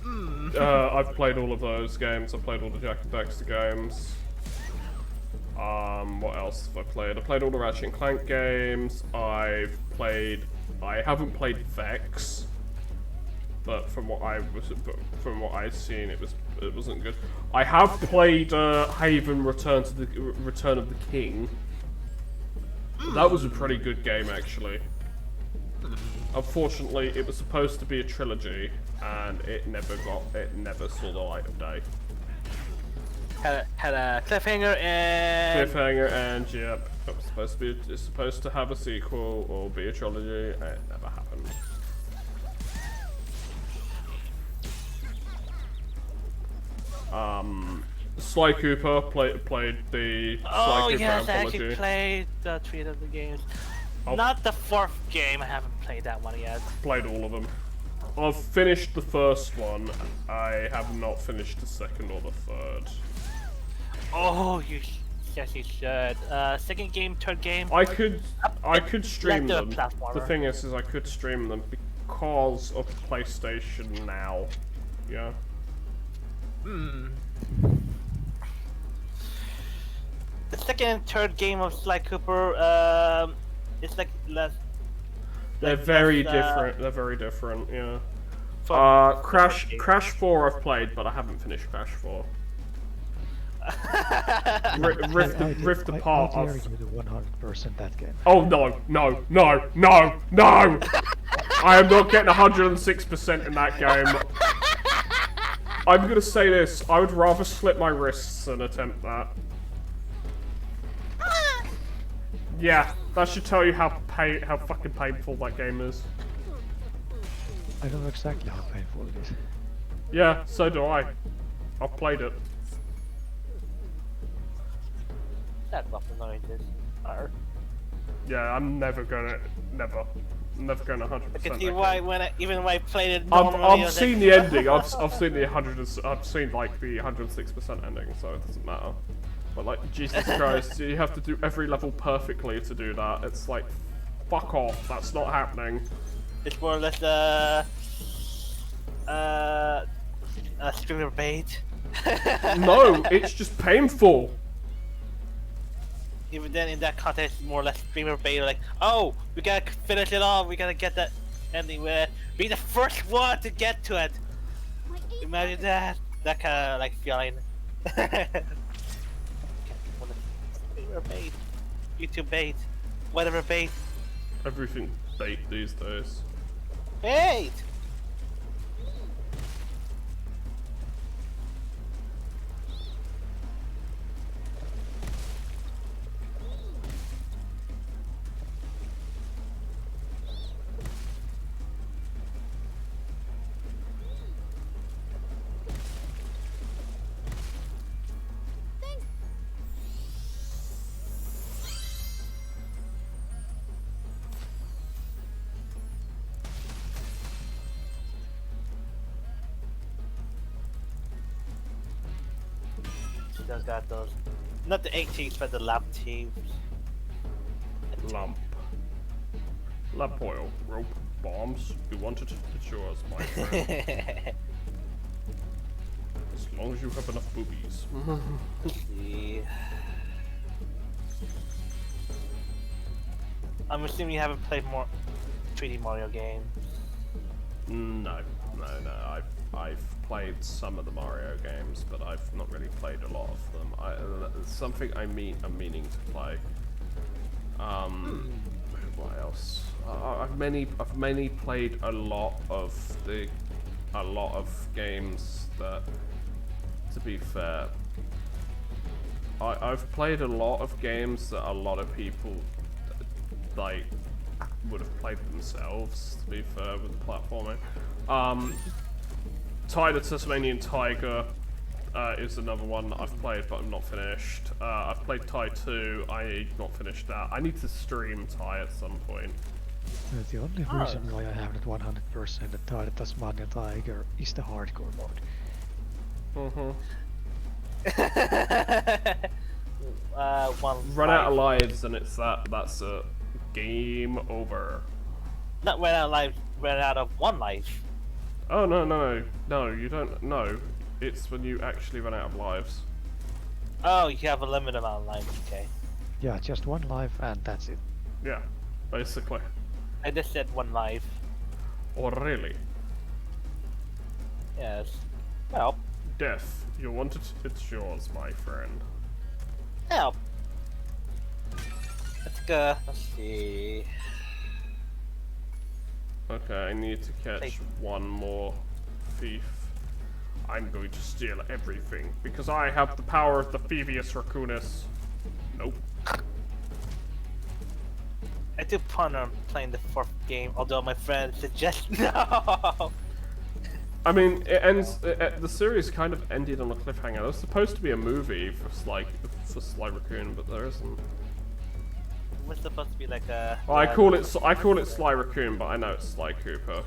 I've played all of those games. I've played all the Jak and Daxter games. What else have I played? I played all the Ratchet and Clank games. I haven't played Vex, but from what I've seen, it wasn't good. I have played Haven Return of the King. That was a pretty good game, actually. Unfortunately, it was supposed to be a trilogy, and it never saw the light of day. Had a cliffhanger and Yep, it's supposed to have a sequel or be a trilogy, and it never happened. Sly Cooper played the Sly Cooper yes, I anthology. actually played 3 of the games. Oh. Not the 4th game. I haven't played that one yet. Played all of them. I've finished the first one. I have not finished the second or the third. Oh, yes, you should. Second game, third game. I could stream Let them. the platformer. The thing is I could stream them because of PlayStation Now. Yeah. The second and third game of Sly Cooper, it's like less. They're like very less, different. They're very different. Yeah. from the Crash first game. Crash 4 I've played, but I haven't finished Crash 4. Rift Apart. I dare you to 100% that game. Oh no! I am not getting 106% in that game. I'm gonna say this: I would rather slit my wrists than attempt that. Yeah, that should tell you how fucking painful that game is. I know exactly how painful it is. Yeah, so do I. I've played it. That's not anointed. Yeah, I'm never gonna 100%. I can see why even when I played it I've normally, I was seen like, the ending. I've seen the 100. I've seen like the 106% ending, so it doesn't matter. But like Jesus Christ, you have to do every level perfectly to do that. It's like, fuck off. That's not happening. It's more or less a streamer bait. No, it's just painful. Even then, in that context, more or less streamer bait. Like, oh, we gotta finish it off. We gotta get that ending. Where be the first one to get to it. Imagine that. That kind of like feeling. Streamer bait, YouTube bait, whatever bait. Everything bait these days. Bait. Still got those, not the egg teeth, but the lap teeth. Lump. Lap oil. Rope. Bombs. You want it? It's yours, my friend. As long as you have enough boobies. See. I'm assuming you haven't played more 3D Mario games. No. I've played some of the Mario games, but I've not really played a lot of them. It's something I'm meaning to play. What else? I've mainly played a lot of games that, to be fair, I've played a lot of games that a lot of people like would have played themselves, to be fair, with the platforming. The Tasmanian Tiger is another one that I've played, but I'm not finished. I've played Ty 2, I'm not finished that. I need to stream Ty at some point. The only reason why I haven't 100% the Tasmanian Tiger is the hardcore mode. Run out of lives and it's that's a game over. Not run out of life, run out of one life. Oh no, you don't. No, it's when you actually run out of lives. Oh, you have a limited amount of lives, okay. Yeah, just one life and that's it. Yeah, basically. I just said one life. Or really? Yes. Well. Death, you want it, it's yours, my friend. Help. Let's go. Let's see. Okay, I need to catch one more thief. I'm going to steal everything because I have the power of the Phoebius Raccoonus. Nope. I do plan on playing the 4th game, although my friend suggests no. I mean, it ends. The series kind of ended on a cliffhanger. There's supposed to be a movie for Sly Raccoon, but there isn't. It was supposed to be like a. Well, I call it Sly Raccoon, but I know it's Sly Cooper.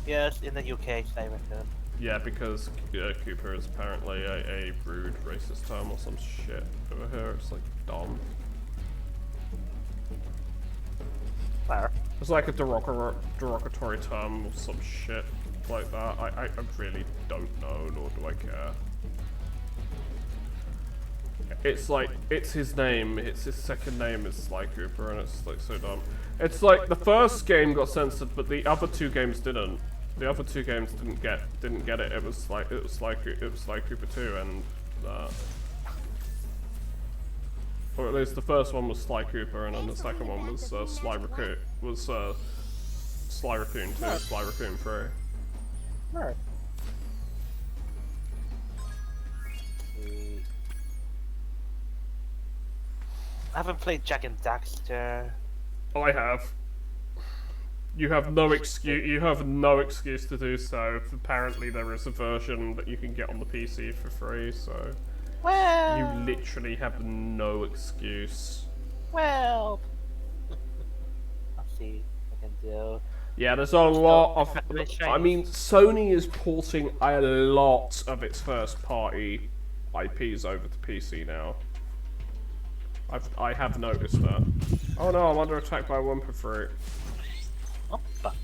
Yes, in the UK, Sly Raccoon. Yeah, because Cooper is apparently a rude, racist term or some shit over here. It's like dumb. Fair. It's like a derogatory term or some shit like that. I really don't know, nor do I care. It's like, it's his name, it's his second name is Sly Cooper, and it's like so dumb. It's like the first game got censored, but the other 2 games didn't. The other 2 games didn't get it. It was Sly Cooper 2, and or at least the first one was Sly Cooper, and then the second one was Sly Raccoon. Sly Raccoon 2, Sly Raccoon 3. Right. I haven't played Jack and Daxter. I have. You have no excuse. You have no excuse to do so. Apparently, there is a version that you can get on the PC for free. So, well, you literally have no excuse. Well, I'll see what I can do. Yeah, there's a lot of. I mean, Sony is porting a lot of its first-party IPs over to PC now. I have noticed that. Oh no, I'm under attack by a Wumpa Fruit. Oh, fuck.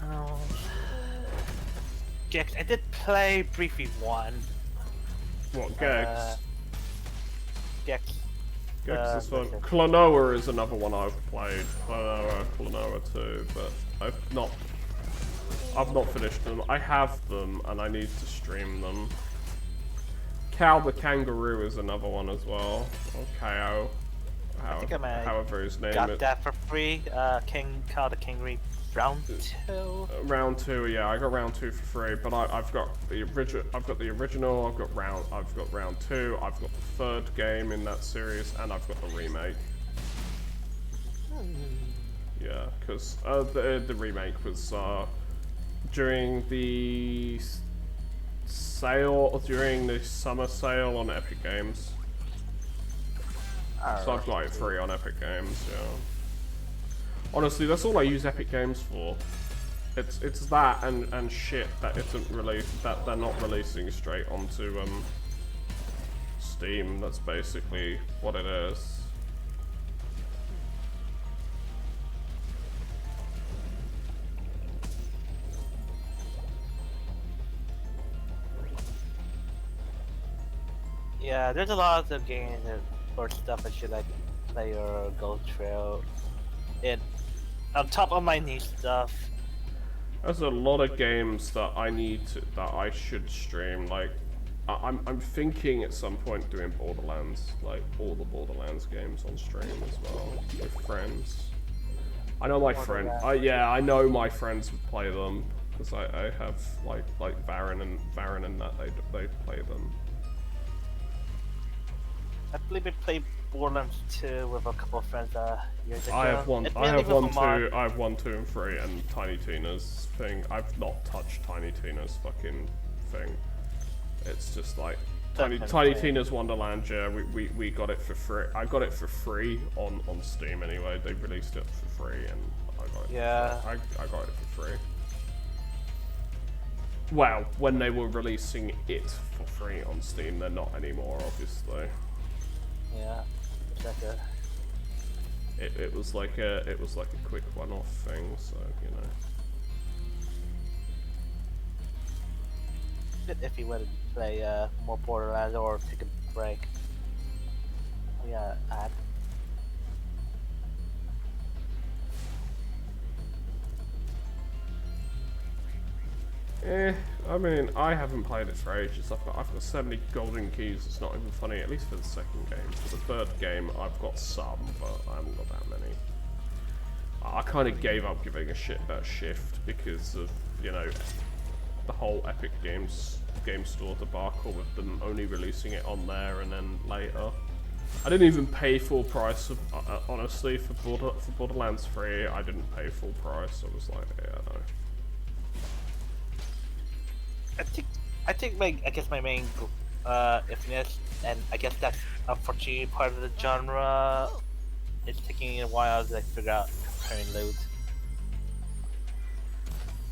Oh. Gex, I did play briefly 1. What, Gex? Gex. Gex is fun. Klonoa is another one I've played. Klonoa 2, but I've not finished them. I have them, and I need to stream them. Cow the Kangaroo is another one as well. Or Cow. However his name is. Got that for free. Cow the Kangaroo round 2. Round 2, yeah, I got round 2 for free, but I've got the original. I've got round 2. I've got the 3rd game in that series, and I've got the remake. Yeah, because the remake was during the during the summer sale on Epic Games. So I've got it free on Epic Games. Yeah. Honestly, that's all I use Epic Games for. It's that and shit that isn't released, that they're not releasing straight onto Steam. That's basically what it is. Yeah, there's a lot of games or stuff I should like play or go through. And on top of my niche stuff, there's a lot of games that I should stream. Like, I'm thinking at some point doing Borderlands, like all the Borderlands games on stream as well with friends. I know my friend. I know my friends would play them. because I have like Varen and that they play them. I believe I played Borderlands 2 with a couple of friends years ago. I have one. It I really have was one, a mod. 2. I have 1, 2, and 3, and Tiny Tina's thing. I've not touched Tiny Tina's fucking thing. It's just like Tiny Tina's Wonderland. Yeah, we got it for free. I got it for free on Steam anyway. They released it for free, and I got it. Yeah. I got it for free. Well, when they were releasing it for free on Steam, they're not anymore, obviously. Yeah. It's like a... It was like a quick one-off thing, so you know. If you wanted to play more Borderlands or take a break. Oh, yeah, ad. I mean, I haven't played it for ages. I've got so many golden keys, it's not even funny, at least for the second game. For the third game, I've got some, but I haven't got that many. I kind of gave up giving a shit about Shift because of, you know, the whole Epic Games Game Store debacle with them only releasing it on there and then later. I didn't even pay full price, honestly, for Borderlands 3. I didn't pay full price. I was like, yeah, no. I think I guess my main ifness, and I guess that's unfortunately part of the genre. It's taking a while to figure out comparing loot.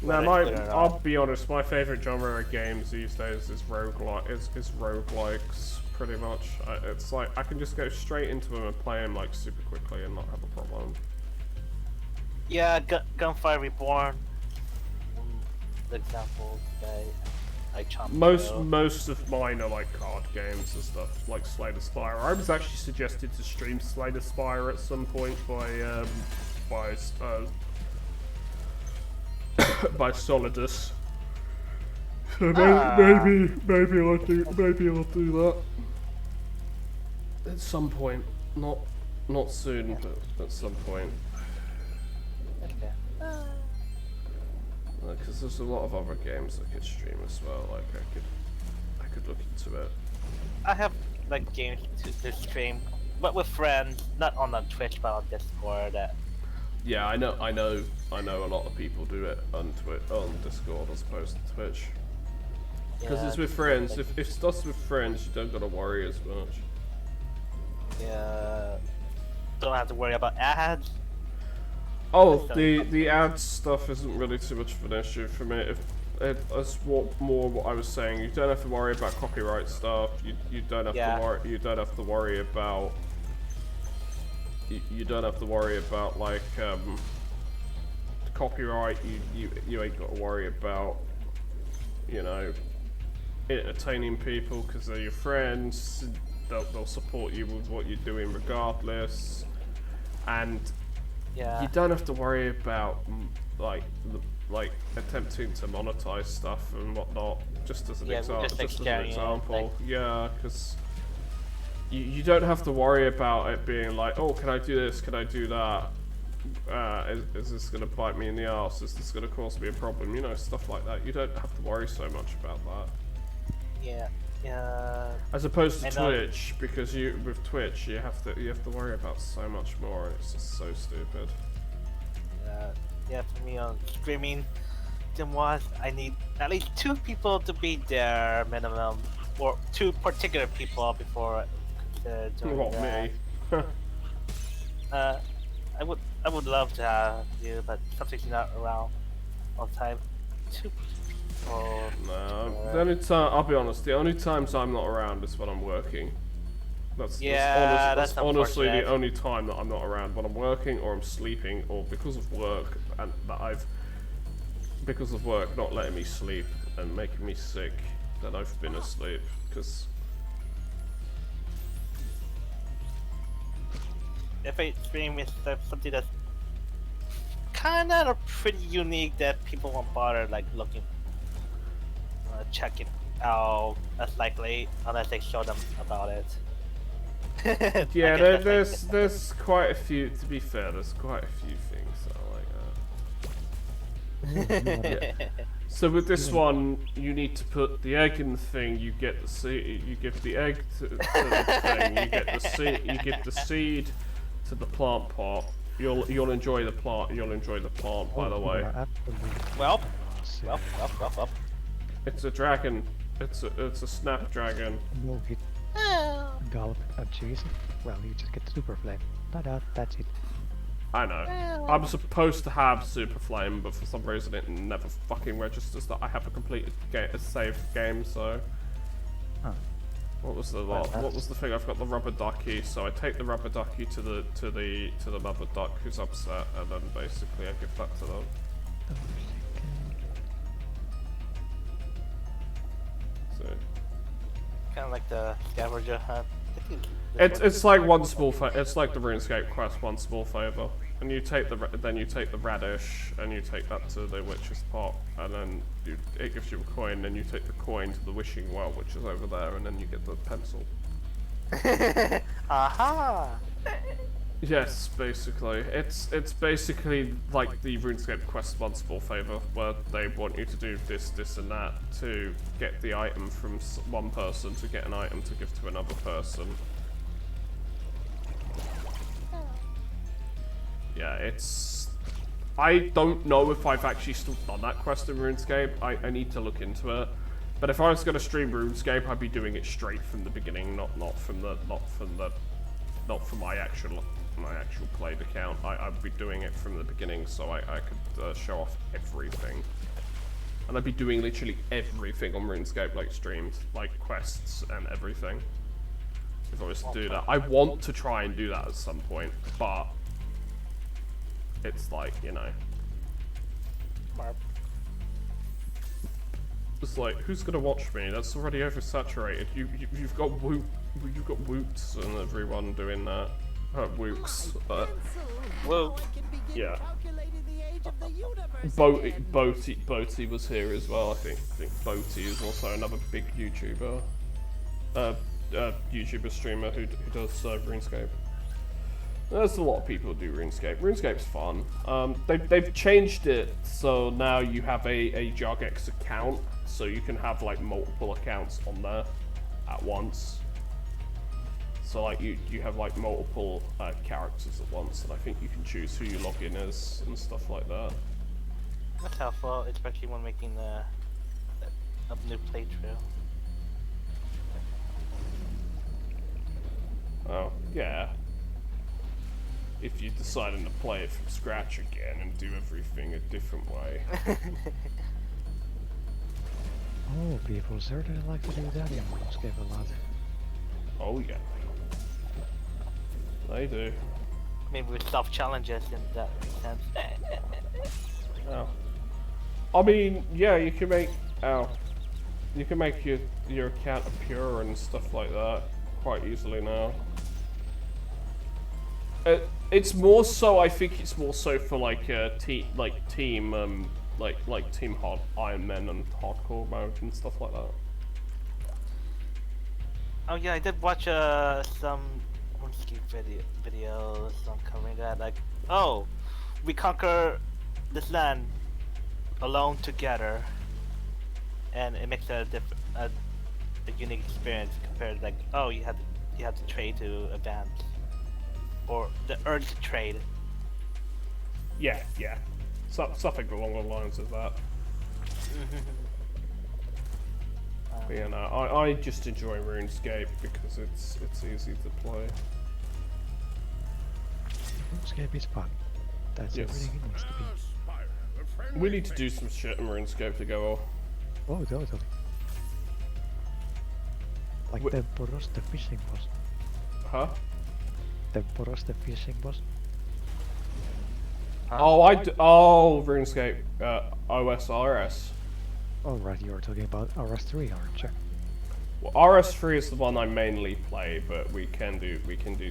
No, I'll be honest. My favorite genre of games these days is roguelikes, pretty much. It's like I can just go straight into them and play them like super quickly and not have a problem. Yeah, Gunfire Reborn. The examples that I chomped. Most of mine are like card games and stuff, like Slay the Spire. I was actually suggested to stream Slay the Spire at some point by Solidus. So maybe I'll do that at some point. Not soon, but at some point. Okay. Because there's a lot of other games I could stream as well. Like I could look into it. I have like games to stream, but with friends, not on Twitch, but on Discord. Yeah, I know a lot of people do it on Discord as opposed to Twitch. Because it's with friends. If it's just with friends, you don't gotta worry as much. Yeah. Don't have to worry about ads. Oh, the ads stuff isn't really too much of an issue for me. That's what I was saying. You don't have to worry about copyright stuff. You don't have to worry. You don't have to worry about. You don't have to worry about like copyright. You ain't got to worry about, you know, entertaining people because they're your friends. They'll support you with what you're doing regardless, and you don't have to worry about like attempting to monetize stuff and whatnot. Just as an example, yeah, because. You don't have to worry about it being like, oh, can I do this? Can I do that? Is this going to bite me in the arse? Is this going to cause me a problem? You know, stuff like that. You don't have to worry so much about that. Yeah. As opposed to Twitch, because with Twitch you have to worry about so much more, and it's just so stupid. Yeah. For me on streaming, I need at least 2 people to be there minimum, or 2 particular people before. Me. I would love to have you, but something's not around all the time. 2 people. No, the only time, I'll be honest, the only times I'm not around is when I'm working. That's honestly the only time that I'm not around, when I'm working or I'm sleeping, or because of work not letting me sleep and making me sick, then I've been asleep. Because if I stream is something that's kind of pretty unique that people won't bother like looking, check it out as likely unless they show them about it. Yeah, there's quite a few. To be fair, there's quite a few things that are like that. So with this one, you need to put the egg in the thing. You get the seed. You give the egg to the thing. You get the seed. You give the seed to the plant pot. You'll enjoy the plant. You'll enjoy the plant. By the way, Well. it's a dragon. It's a snapdragon. No hit. Gulp and cheesy. Well, you just get the super flame. Ta-da, that's it. I know. I'm supposed to have Super Flame, but for some reason it never fucking registers that I have a completed a saved game. So, what was the what was the thing? I've got the rubber ducky, so I take the rubber ducky to the mother duck who's upset, and then basically I give that to them. So, Kind of like the scavenger hunt. it's like one small it's like the RuneScape quest, one small favor. And you take then you take the radish and you take that to the witch's pot, and then it gives you a coin. Then you take the coin to the wishing well, which is over there, and then you get the pencil. Aha! Yes, basically, it's basically like the RuneScape quest one small favor, where they want you to do this, and that to get the item from one person to get an item to give to another person. Yeah, it's... I don't know if I've actually still done that quest in RuneScape. I need to look into it. But if I was going to stream RuneScape, I'd be doing it straight from the beginning, not from my actual played account. I'd be doing it from the beginning, so I could show off everything. And I'd be doing literally everything on RuneScape, like streams, like quests and everything. If I was to do that, I want to try and do that at some point, but it's like, you know, it's like, who's gonna watch me? That's already oversaturated. You've got Woots and everyone doing that. Wooks, but Whoa. yeah. Boaty was here as well. I think Boaty is also another big YouTuber, YouTuber streamer who does RuneScape. There's a lot of people who do RuneScape. RuneScape's fun. They've changed it so now you have a Jargex account, so you can have like multiple accounts on there at once. So like you have like multiple characters at once, and I think you can choose who you log in as and stuff like that. That's helpful, especially when making a new playthrough. Oh yeah. If you're deciding to play it from scratch again and do everything a different way. Oh, people certainly like to do that in RuneScape a lot. Oh yeah. They do. Maybe with self-challenges in that sense. Oh. I mean, yeah, you can make your account appear and stuff like that quite easily now. It's more so. I think it's more so for like team hard Iron Men and hardcore mode and stuff like that. Oh yeah, I did watch some RuneScape videos on covering that. Like, oh, we conquer this land alone together, and it makes a unique experience compared to like, oh, you have to trade to advance. Or the urge to trade. Yeah. Something along the lines of that. But yeah, no, I just enjoy RuneScape because it's easy to play. RuneScape is fun. That's everything it needs to be. We need to do some shit in RuneScape to go off. Oh, totally. Like Temporos, the fishing boss. Huh? Temporos, the fishing boss. Oh, RuneScape, OSRS. Oh right, you were talking about RS3, aren't you? Well, RS3 is the one I mainly play, but we can do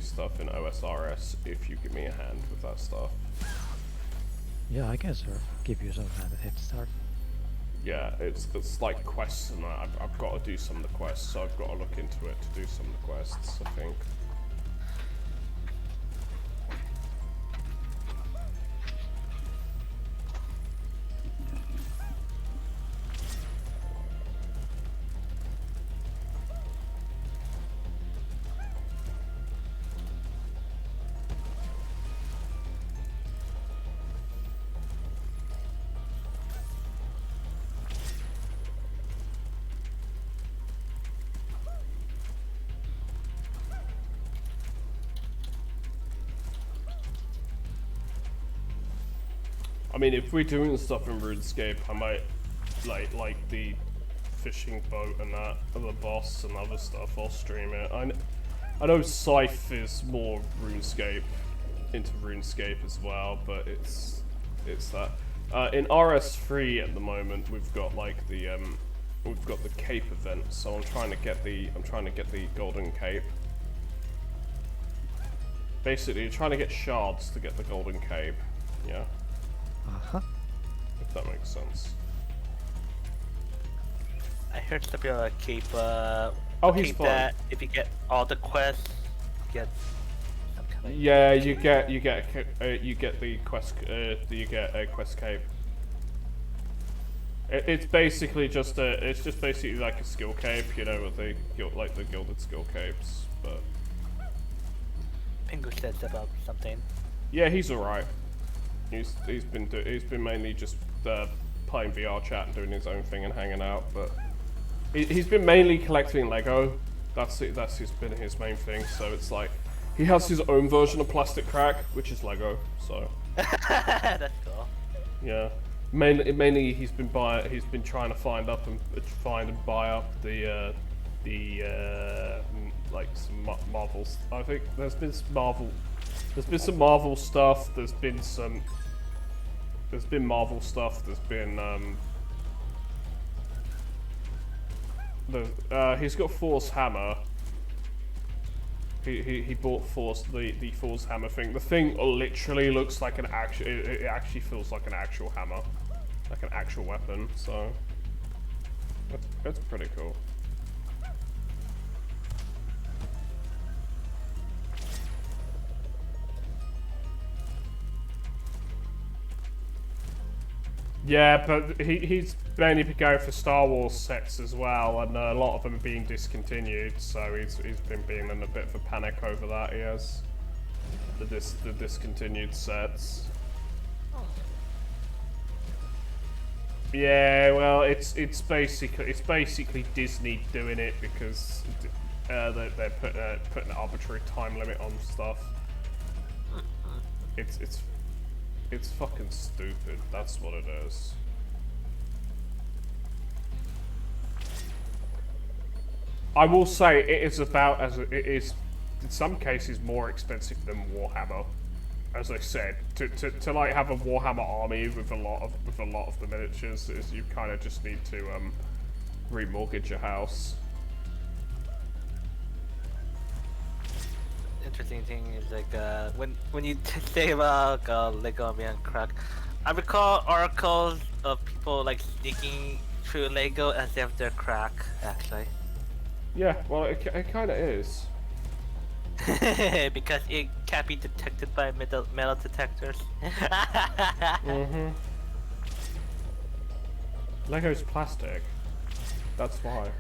stuff in OSRS if you give me a hand with that stuff. Yeah, I guess I'll give you some kind of head start. Yeah, it's like quests and that. I've got to do some of the quests, so I've got to look into it to do some of the quests, I think. I mean, if we're doing stuff in RuneScape, I might like the fishing boat and that, and the boss and other stuff. I'll stream it. I know Scythe is more RuneScape, into RuneScape as well, but it's that. In RS3 at the moment, we've got like the Cape event, so I'm trying to get the Golden Cape. Basically, you're trying to get shards to get the Golden Cape. Yeah. If that makes sense. I heard something about keep. He's keep fine. that if you get all the quests, you get some kind of. Yeah, you get the quest. You get a quest cape. It's basically just basically like a skill cape, you know, with the gilded skill capes. But Pingu said about something. yeah, he's alright. He's been mainly just playing VR chat and doing his own thing and hanging out, but he's been mainly collecting Lego. That's been his main thing. So it's like he has his own version of Plastic Crack, which is Lego. So That's cool. yeah, mainly he's been trying to find and buy up the like some Marvels. I think there's been some Marvel stuff. There's been Marvel stuff. There's been he's got Thor's hammer. He bought the Thor's hammer thing. The thing literally looks like an actual. It actually feels like an actual hammer, like an actual weapon. So that's pretty cool. Yeah, but he's mainly been going for Star Wars sets as well, and a lot of them are being discontinued, so he's been being in a bit of a panic over that. He has the discontinued sets. Yeah, well, it's basically Disney doing it because they're putting an arbitrary time limit on stuff. It's fucking stupid. That's what it is. I will say it is it is in some cases more expensive than Warhammer. As I said, to like have a Warhammer army with a lot of the miniatures is you kind of just need to remortgage your house. Interesting thing is like when you say about Lego being crack, I recall articles of people like sneaking through Lego as if they're crack. Actually. Yeah, well, it kind of is. Because it can't be detected by metal detectors. Lego's plastic. That's why.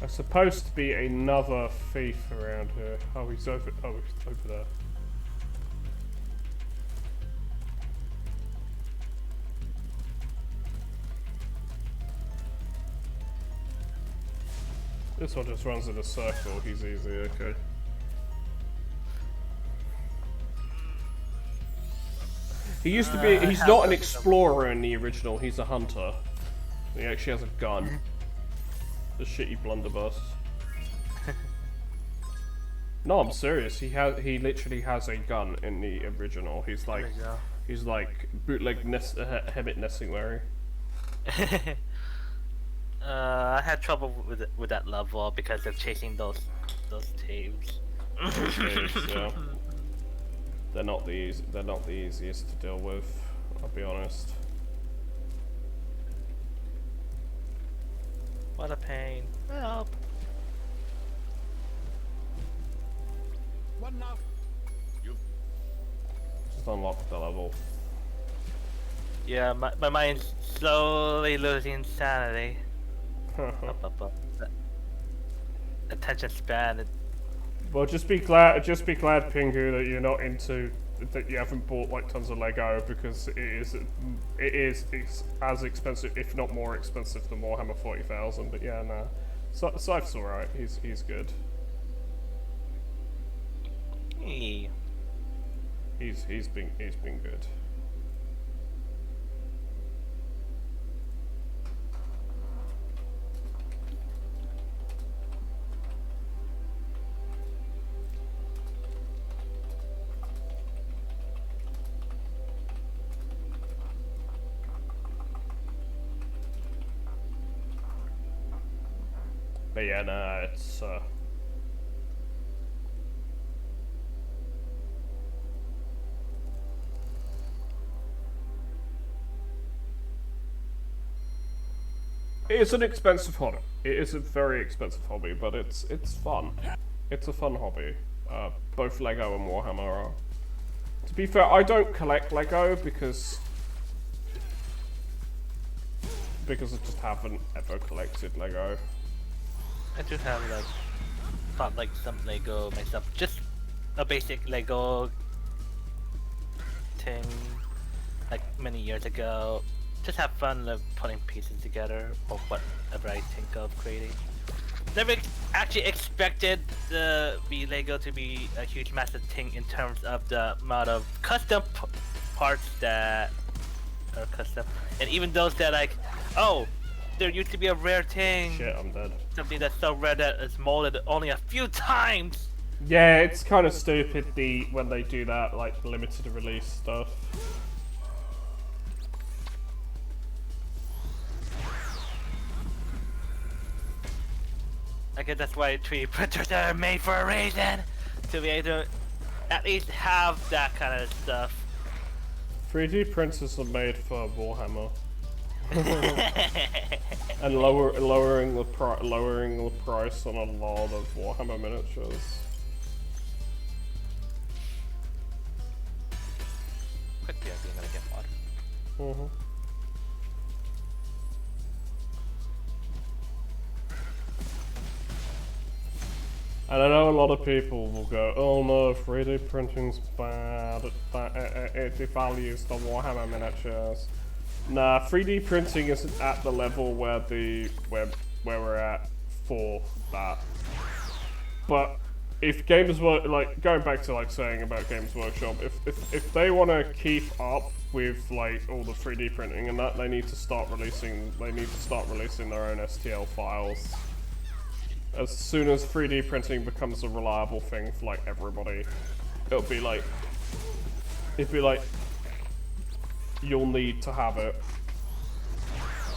There's supposed to be another thief around here. Oh, he's over. Oh, he's over there. This one just runs in a circle. He's easy. Okay. He used to be. He's not an explorer in the original. He's a hunter. He actually has a gun. The shitty blunderbuss. No, I'm serious. He literally has a gun in the original. He's like bootleg Hemet Nessingwary. I had trouble with that level because of chasing those tapes. Yeah. They're not the easiest to deal with. I'll be honest. What a pain. Help. What now? You Just unlock the level. Yeah, my mind's slowly losing sanity. Up. Attention span. Well, just be glad, Pingu, that you're not into, that you haven't bought like tons of Lego, because it's as expensive, if not more expensive, than Warhammer 40,000. But yeah, nah, Scythe's alright. He's good. Hey. He's been good. But yeah, nah, it's it's an expensive hobby. It is a very expensive hobby, but it's fun. It's a fun hobby. Both Lego and Warhammer are. To be fair, I don't collect Lego because I just haven't ever collected Lego. I do have bought some Lego myself. Just a basic Lego thing, like many years ago. Just have fun putting pieces together or whatever I think of creating. Never actually expected the Lego to be a huge massive thing in terms of the amount of custom parts that are custom, and even those that there used to be a rare thing. Shit, I'm dead. Something that's so rare that is molded only a few times. Yeah, it's kind of stupid when they do that, like limited release stuff. I guess that's why 3D printers are made for a reason, to be able to at least have that kind of stuff. 3D printers are made for Warhammer. And lowering the price on a lot of Warhammer miniatures. Quickly, I'm gonna get water. And I know a lot of people will go, oh no, 3D printing's bad, it devalues the Warhammer miniatures. Nah, 3D printing isn't at the level where we're at for that. But if Games Workshop, going back to saying about Games Workshop, if they want to keep up with all the 3D printing and that, they need to start releasing their own STL files. As soon as 3D printing becomes a reliable thing for everybody, it'll be like you'll need to have it,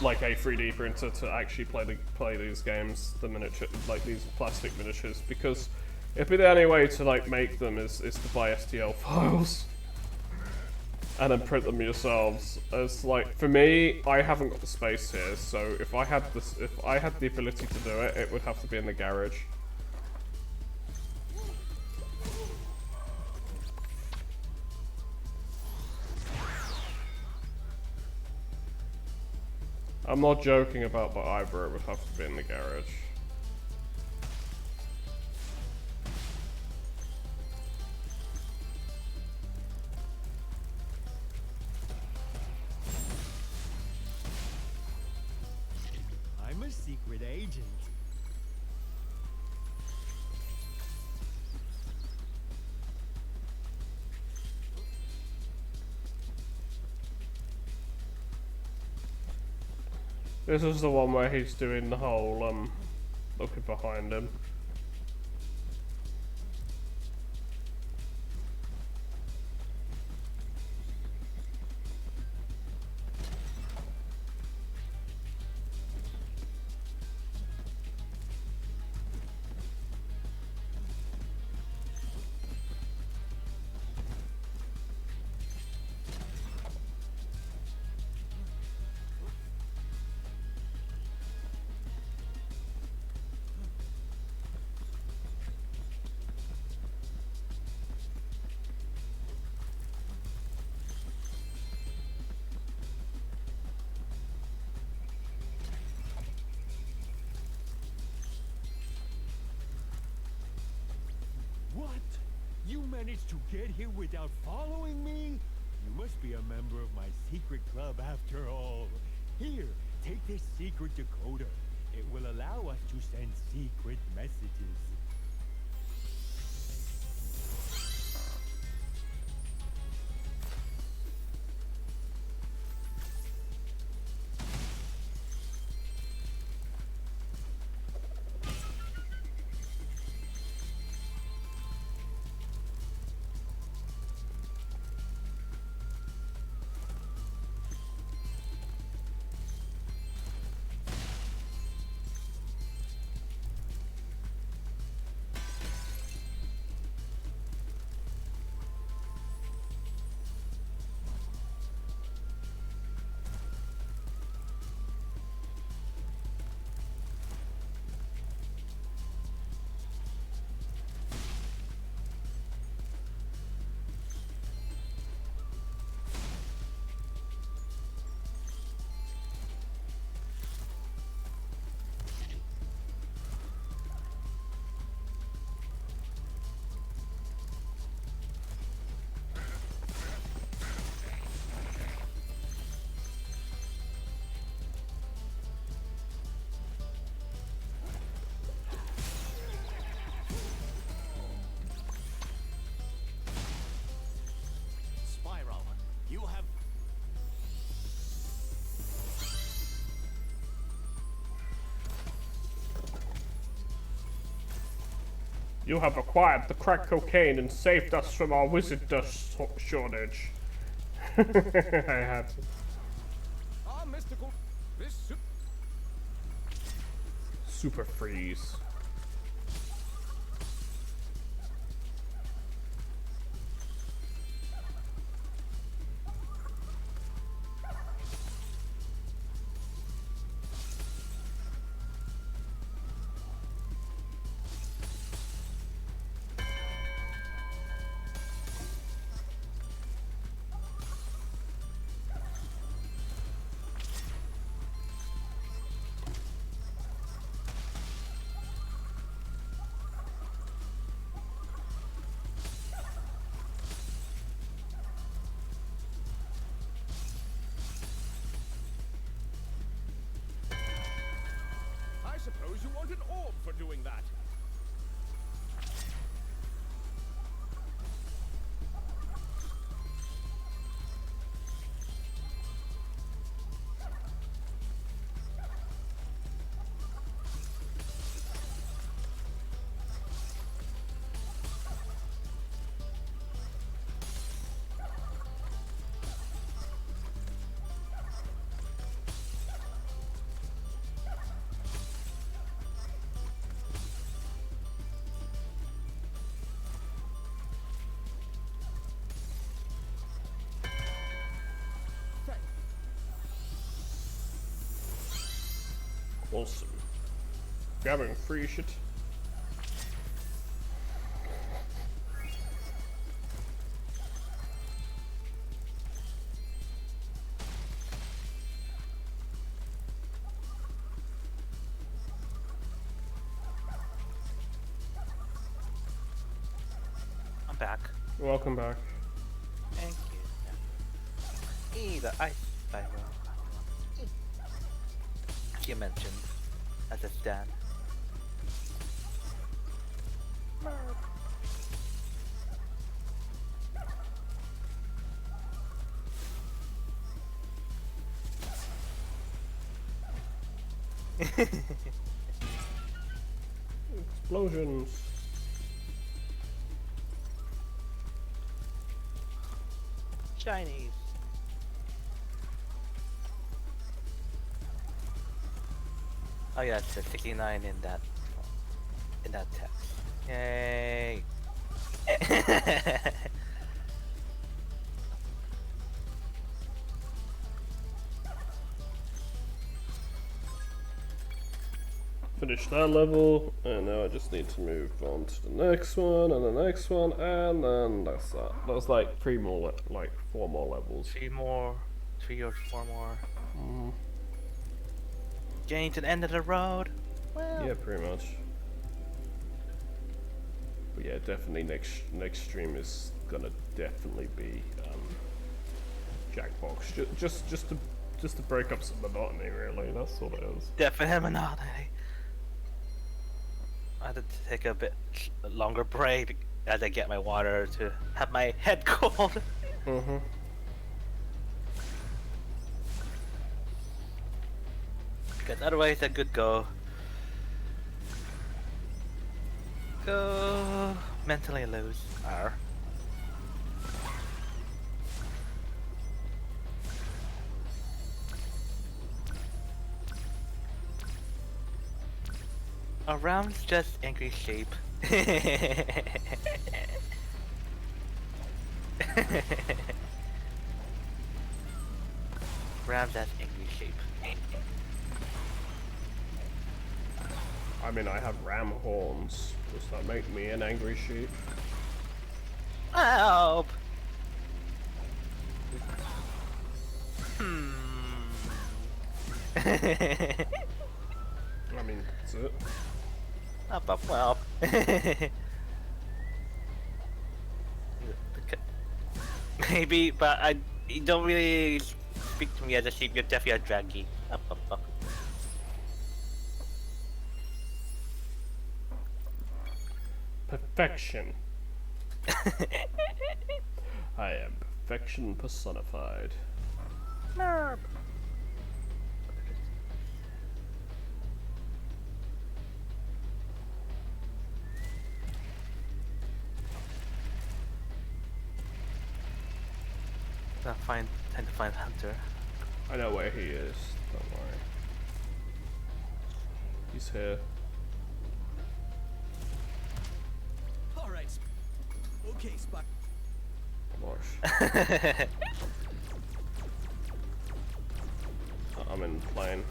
like a 3D printer to actually play these games, the miniature, these plastic miniatures, because it'd be the only way to make them is to buy STL files and then print them yourselves. As for me, I haven't got the space here, so if I had the ability to do it, it would have to be in the garage. I'm not joking about the either, it would have to be in the garage. I'm a secret agent. This is the one where he's doing the whole, looking behind him. managed to get here without following me? You must be a member of my secret club after all. Here, take this secret decoder. It will allow us to send secret messages. Spyro, you have... You have acquired the crack cocaine and saved us from our wizard dust shortage. I had to. Ah, mystical. This Super freeze. I suppose you want an orb for doing that. Awesome. Grabbing free shit. I'm back. Welcome back. Thank you. The ice Spyro. You mentioned as a stand. Explosions. Chinese. Oh yeah, it's a 69 in that text. Yay! Finish that level, and now I just need to move on to the next one, and the next one, and then that's that. That was like 4 more levels. 3 or 4 more. Getting to the end of the road. Well, Yeah, pretty much. But yeah, definitely next stream is gonna definitely be Jackbox. Just to break up some monotony, really. That's all it is. Definitely monotony. I had to take a bit longer break as I get my water to have my head cold. Mm-hmm. Because otherwise I could go mentally loose. Arr. Around's just angry shape. Around that angry shape. I mean, I have ram horns. Does that make me an angry sheep? Help! I mean, that's it. Well. Maybe, but you don't really speak to me as a sheep. You're definitely a draggy. Up. Perfection. I am perfection personified. Merp. Time to find Hunter. I know where he is. Don't worry. He's here. All right. Okay, Spot. Gosh. I'm in plane.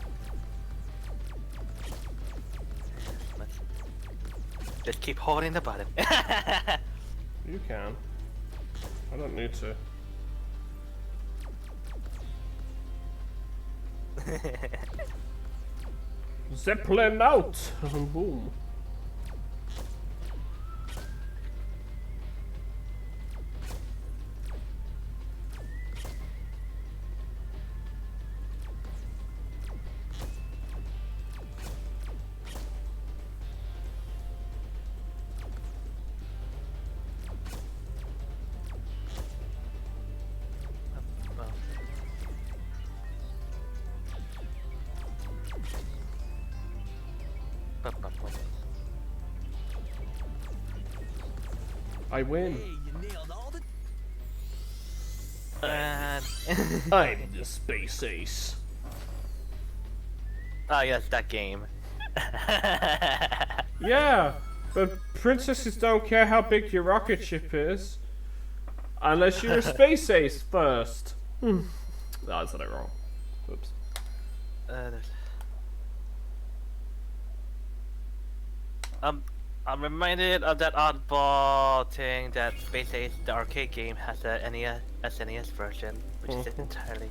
Just keep holding the button. You can. I don't need to. Zeppelin out! Boom. I win. Hey, you nailed all the. I'm the space ace. Oh yes, that game. Yeah, but princesses don't care how big your rocket ship is. Unless you're a space ace first. No, I said it wrong. Oops. I'm reminded of that oddball thing that Space Ace, the arcade game, has a SNES version, which is entirely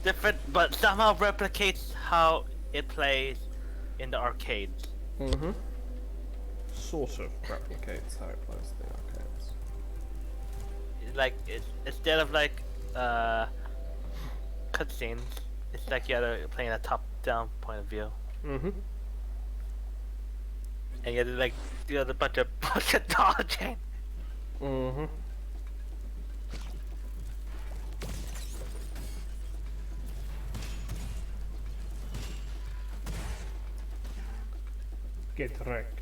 different, but somehow replicates how it plays in the arcades. Mm-hmm. Sort of replicates how it plays in the arcades. Like instead of like cutscenes, it's like you're playing a top-down point of view. Mm-hmm. And you have to like do a bunch of dodging. Mm-hmm. Get wrecked.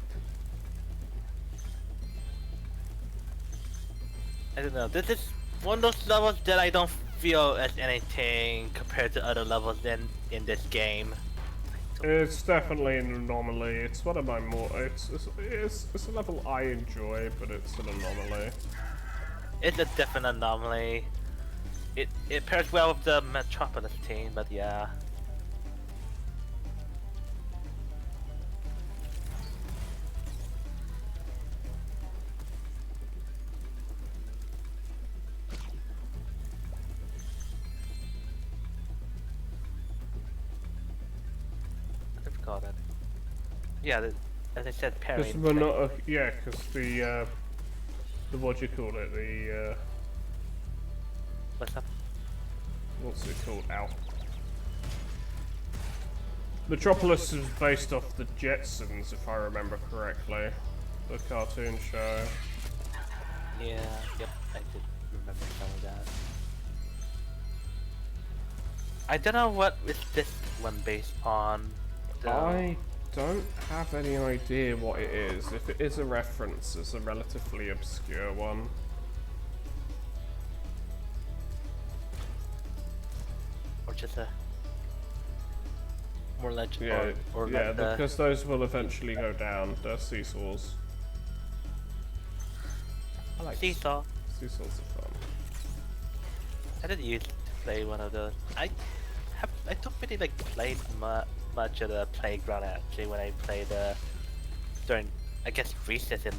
I don't know. This is one of those levels that I don't feel as anything compared to other levels in this game. It's definitely an anomaly. It's one of my more. It's a level I enjoy, but it's an anomaly. It's a definite anomaly. It pairs well with the Metropolis team, but yeah. I forgot that. Yeah. as I said, Because pairing. we're not, yeah, because the what do you call it? The What's up? what's it called? Ow. Metropolis is based off the Jetsons, if I remember correctly, the cartoon show. Yeah, yep, I did remember some of that. I don't know what is this one based on. Though. I don't have any idea what it is. If it is a reference, it's a relatively obscure one. Or just a more legend. Yeah, or yeah, like because those will eventually go down. They're seesaws. I like seesaw. Seesaws are fun. I didn't used to play one of those. I don't really like play much of the playground actually when I played during I guess recess in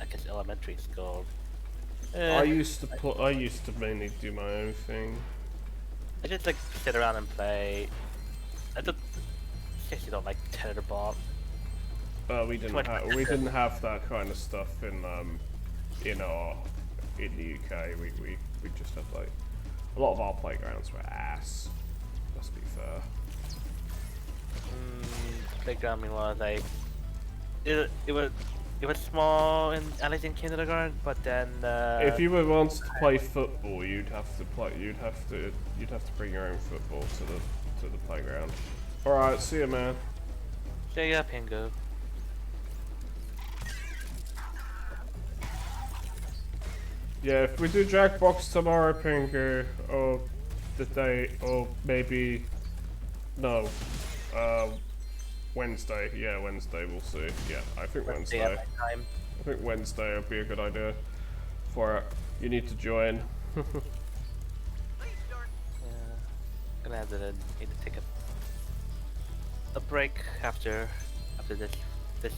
I guess elementary school. I used to mainly do my own thing. I just like sit around and play. I guess you don't like Tether Bomb. We didn't have that kind of stuff in the UK. We just had like a lot of our playgrounds were ass. Let's be fair. Playground was like it was small and at least in kindergarten, but then if you were wanted to play football, you'd have to bring your own football to the playground. All right, see you, man. See ya, Pingu. Yeah, if we do Jackbox tomorrow, Pingu, or the day, or maybe no, Wednesday. Yeah, Wednesday. We'll see. Yeah, I think Wednesday. Time. I think Wednesday would be a good idea for it. You need to join. Yeah, gonna have to need to take a break after this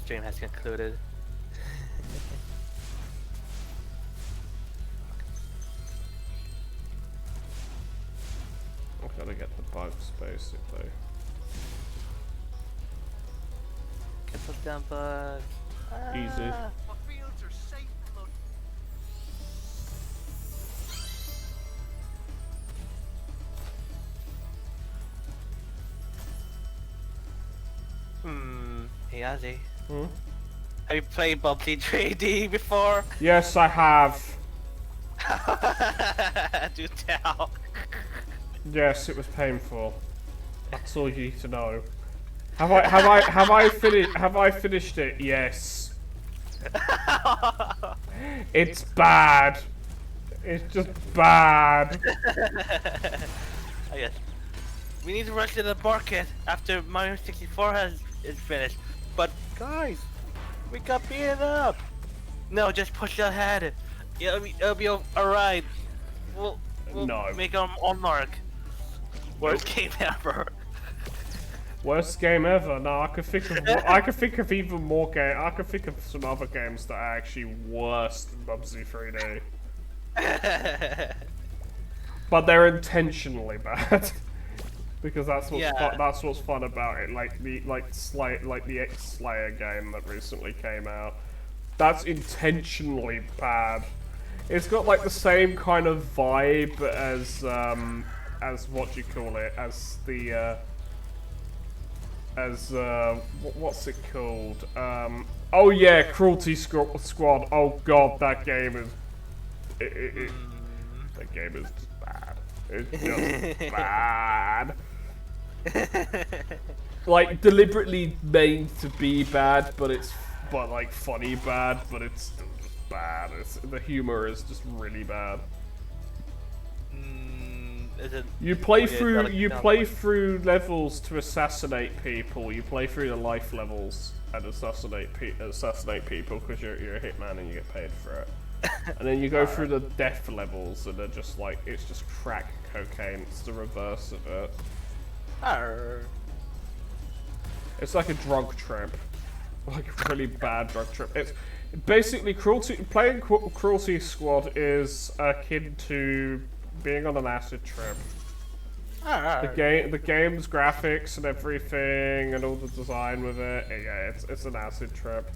stream has concluded. I've got to get the bugs basically. Get those down bugs. Easy. Hey Ozzy. Hmm? Have you played Bubsy 3D before? Yes, I have. Do tell. Yes, it was painful. That's all you need to know. Have I finished it? Yes. It's bad. It's just bad. Oh yes. We need to rush to the market after Mario 64 is finished. But guys, we got beaten up. No, just push ahead. It'll be alright. We'll No. make our own mark. Worst game ever. Worst game ever. No, I could think of even more game. I could think of some other games that are actually worse than Bubsy 3D. But they're intentionally bad. Because that's what's fun about it. Like the X-Slayer game that recently came out. That's intentionally bad. It's got like the same kind of vibe as what do you call it? As the what's it called? Oh yeah, Cruelty Squad. Oh god, that game is that game is just bad. It's just bad. Like deliberately made to be bad, but like funny bad, but it's still just bad. The humor is just really bad. You play through levels to assassinate people. You play through the life levels and assassinate people because you're a hitman and you get paid for it. And then you go through the death levels and they're just like it's just crack cocaine. It's the reverse of it. It's like a drug trip, like a really bad drug trip. It's basically playing Cruelty Squad is akin to being on an acid trip. The game's graphics and everything, and all the design with it. Yeah, it's an acid trip.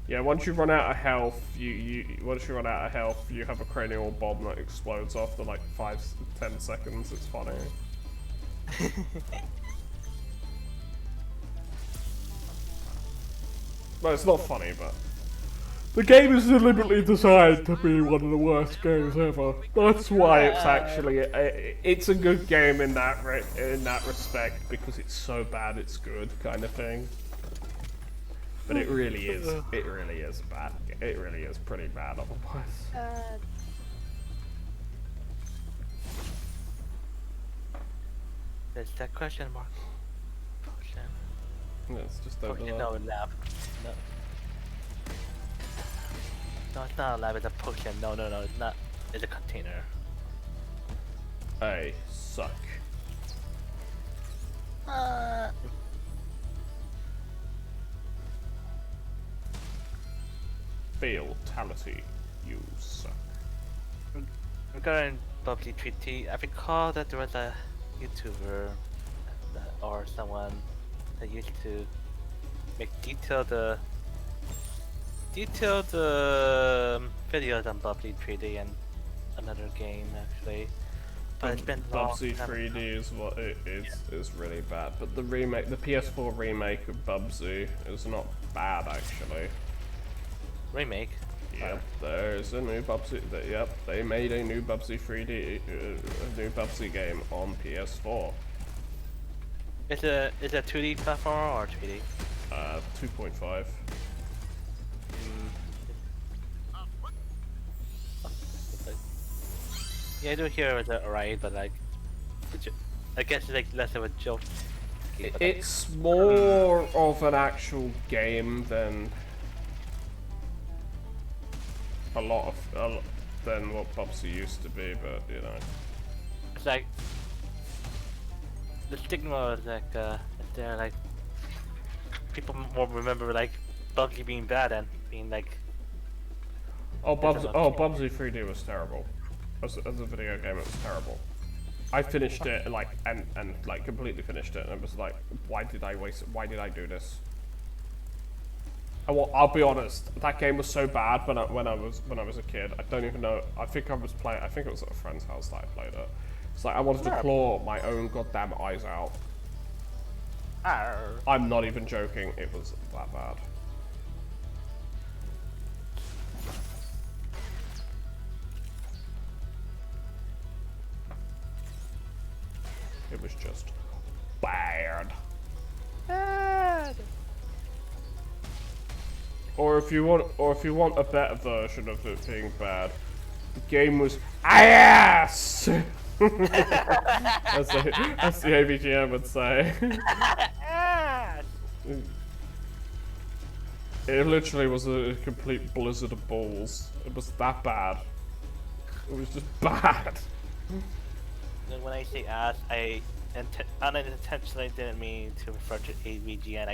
Yeah, once you run out of health, you have a cranial bomb that explodes after like 5-10 seconds. It's funny. No, it's not funny, but the game is deliberately designed to be one of the worst games ever. That's why it's actually it's a good game in that respect, because it's so bad it's good kind of thing. But it really is bad. It really is pretty bad otherwise. There's that question mark. Potion. Yeah, it's just over Potion, there. no, lab. No. No, it's not a lab, it's a potion. No, it's not. It's a container. I suck. Fatality. You suck. Regarding Bubbly Treaty, I recall that there was a YouTuber or someone that used to make detailed videos on Bubbly Treaty and another game actually. But it's been long. Bubsy 3D is what it is really bad, but the PS4 remake of Bubsy is not bad actually. Remake? Yep, there's a new Bubsy. Yep, they made a new Bubsy 3D, a new Bubsy game on PS4. Is it a 2D platform or 3D? 2.5. Yeah, I do hear it was alright, but like, I guess it's like less of a joke. It's more of an actual game than than what Bubsy used to be, but you know. It's like the stigma is like there, like people more remember like Bubsy being bad and being like. Bubsy 3D was terrible. As a video game, it was terrible. I finished it and completely finished it, and it was like, why did I do this? I'll be honest, that game was so bad when I was a kid. I don't even know. I think it was at a friend's house that I played it. It's like I wanted to claw my own goddamn eyes out. I'm not even joking. It was that bad. It was just bad. Or if you want a better version of it being bad, the game was ass. That's the AVGM would say. It literally was a complete blizzard of balls. It was that bad. It was just bad. When I say ass, I unintentionally didn't mean to refer to AVGN.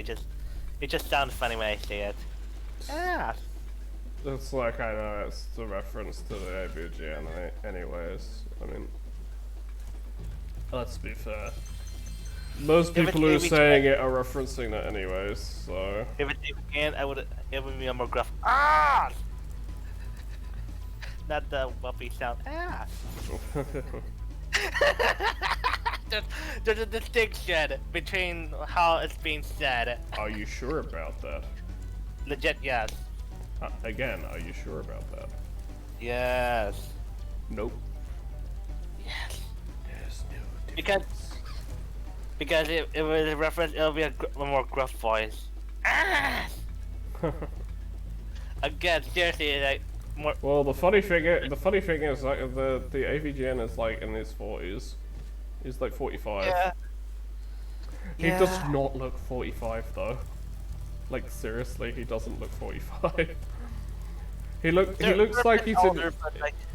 It just sounds funny when I say it. Ass. It's like, I know it's the reference to the AVGN anyways. I mean, let's be fair. Most people who are saying it are referencing it anyways, so. If it's AVGN, it would be a more gruff ass. Not the whoopee sound ass. There's a distinction between how it's being said. Are you sure about that? Legit, yes. Again, are you sure about that? Yes. Nope. Yes. There's no Because it was a reference, it'll be a more gruff voice. Ass! Again, seriously, like more. Well, the funny thing is like the AVGN is like in his 40s. He's like 45. Yeah. He does not look 45 though. Like seriously, he doesn't look 45. He looks like he's older,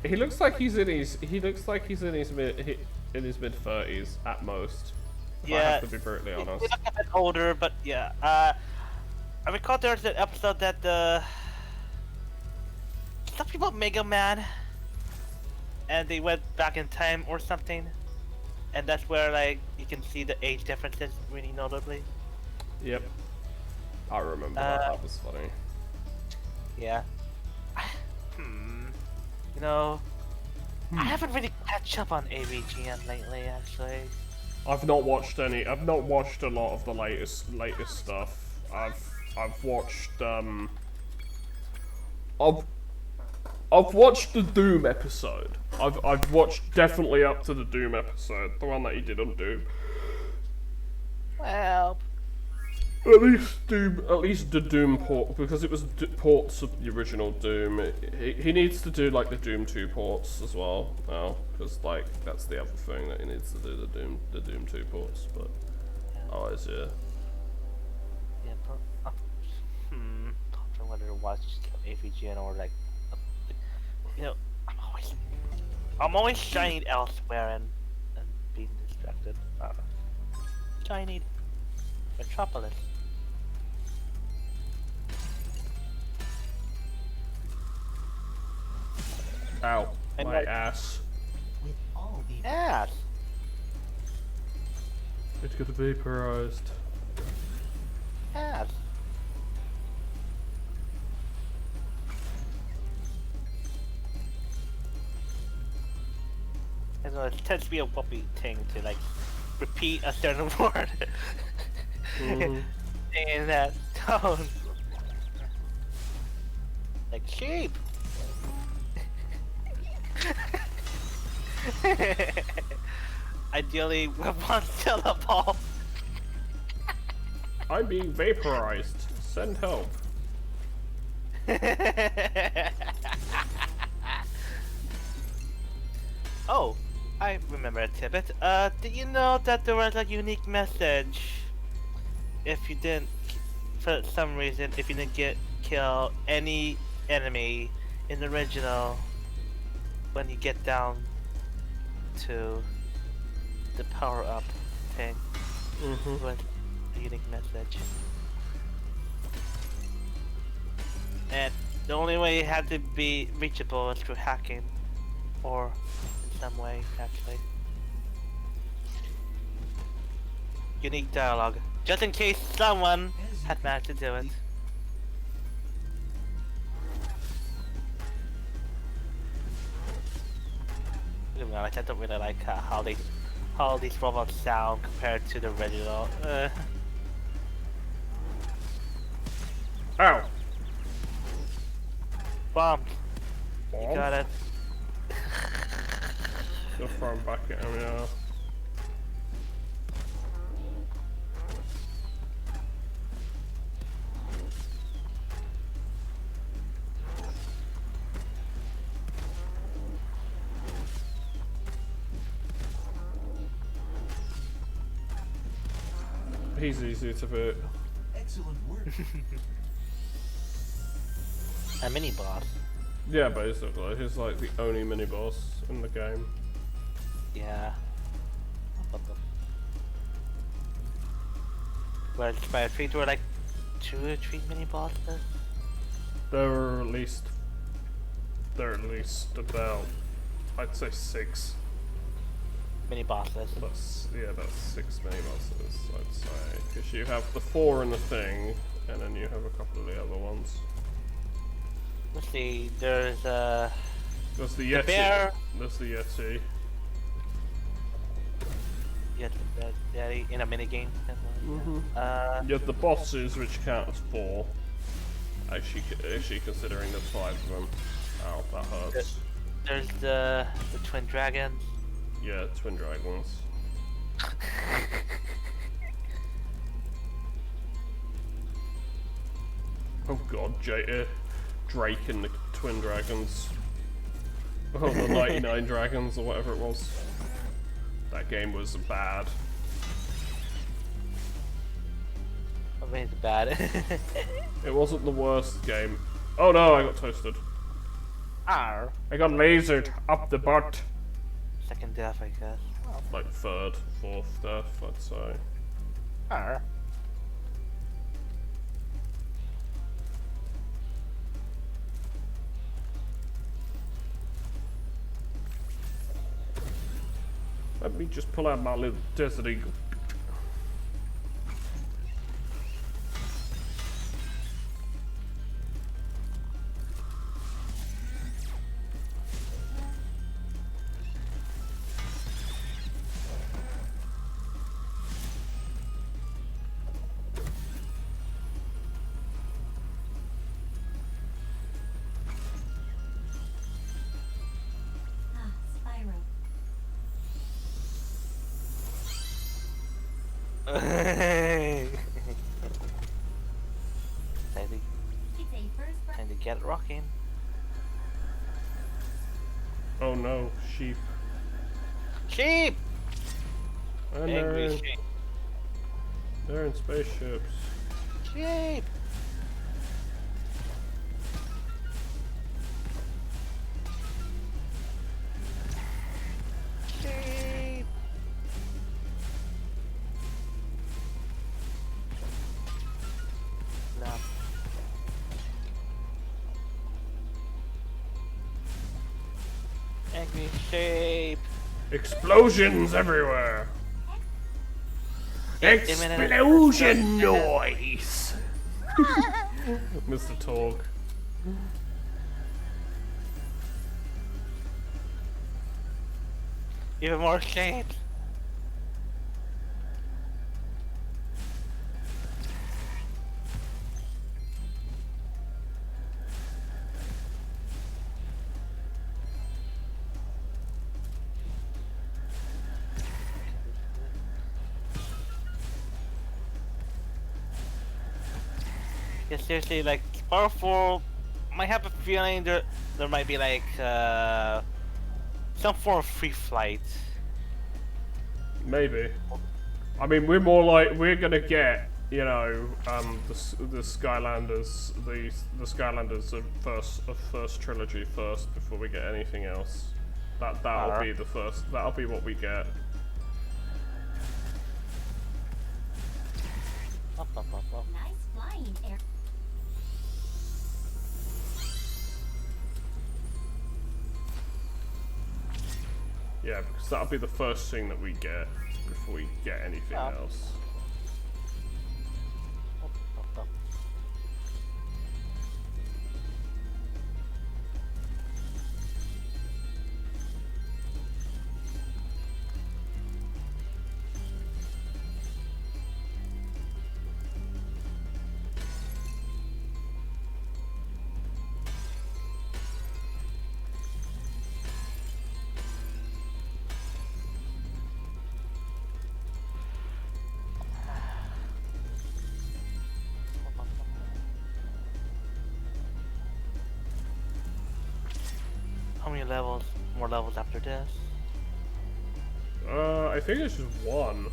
he looks like he's in his mid 30s at most. If I have to be brutally honest. He looks a bit older, but yeah. I recall there's an episode that something about Mega Man. and they went back in time or something, and that's where like you can see the age differences really notably. Yep. I remember that. That was funny. Yeah. You know, I haven't really catch up on AVGN lately, actually. I've not watched any. I've not watched a lot of the latest stuff. I've watched I've watched the Doom episode. I've watched definitely up to the Doom episode, the one that he did on Doom. Well, At least the Doom port, because it was ports of the original Doom. He needs to do like the Doom 2 ports as well now, because like that's the other thing that he needs to do, the Doom 2 ports. But otherwise, yeah. yeah, but I don't know whether to watch AVGN or like, you know, I'm always shining elsewhere and being distracted. Shining Metropolis. Ow, And my like- ass. With all the Ass. It got vaporized. Ass. I don't know, it tends to be a whoopee thing to like repeat a certain word in that tone. Like sheep. Ideally with one syllable. I'm being vaporized. Send help. Oh, I remember a tidbit. Did you know that there was a unique message if you didn't, for some reason, if you didn't kill any enemy in the original, when you get down to the power-up thing, with a unique message. And the only way it had to be reachable was through hacking, or in some way, actually. Unique dialogue, just in case someone had managed to do it. To be honest, I don't really like how these robots sound compared to the original. Ow. Bombed. You Bombed? got it. Gonna throw him back at him, yeah. He's easy to beat. excellent work. A mini boss. Yeah, basically. He's like the only mini boss in the game. Yeah. Whereas Spyro 3 there were like 2 or 3 mini bosses. There are at least about, I'd say 6. Mini bosses. That's 6 mini bosses, I'd say. Because you have the 4 in the thing, and then you have a couple of the other ones. Let's see, there's There's the Yeti. bear. There's the Yeti. Yeah, in a mini game. You have the bosses, which count as 4. Actually considering there's 5 of them. Ow, that hurts. There's the twin dragons. Yeah, twin dragons. Oh god, Drake and the twin dragons. Oh, the 99 dragons or whatever it was. That game was bad. I mean, it's bad. It wasn't the worst game. Oh no, I got toasted. Arr. I got lasered up the butt. Second death, I guess. Like 3rd, 4th death, I'd say. Arr. Let me just pull out my little desert eagle. Ah, Spyro. Time to, It's a first time to get rocking. Oh no, sheep. Sheep! And Angry sheep. they're in spaceships. Sheep! Sheep! Lap. Angry sheep! Explosions everywhere! Explosion noise! Mr. Talk. Even more sheep! Yeah, seriously, like, Spyro 4, might have a feeling there might be like, some form of free flight. Maybe. I mean, we're more like, we're gonna get, you know, the Skylanders, the Skylanders of first trilogy first before we get anything else. That'll be the first, that'll be what we get. Up, up, up, up. nice flying air. Yeah, because that'll be the first thing that we get before we get anything Yeah. else. Up, up, up. How many levels? More levels after this? I think it's just one.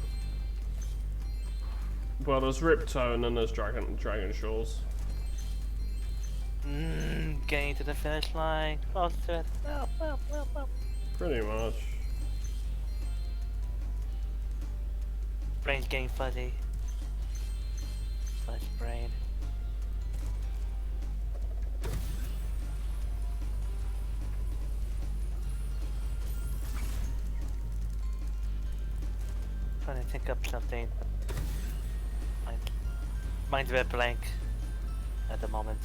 Well, there's Ripto and then there's Dragon Shores. Getting to the finish line. Close to it. Well. Pretty much. Brain's getting fuzzy. Fuzzy brain. Trying to think up something. Mind's a bit blank at the moment.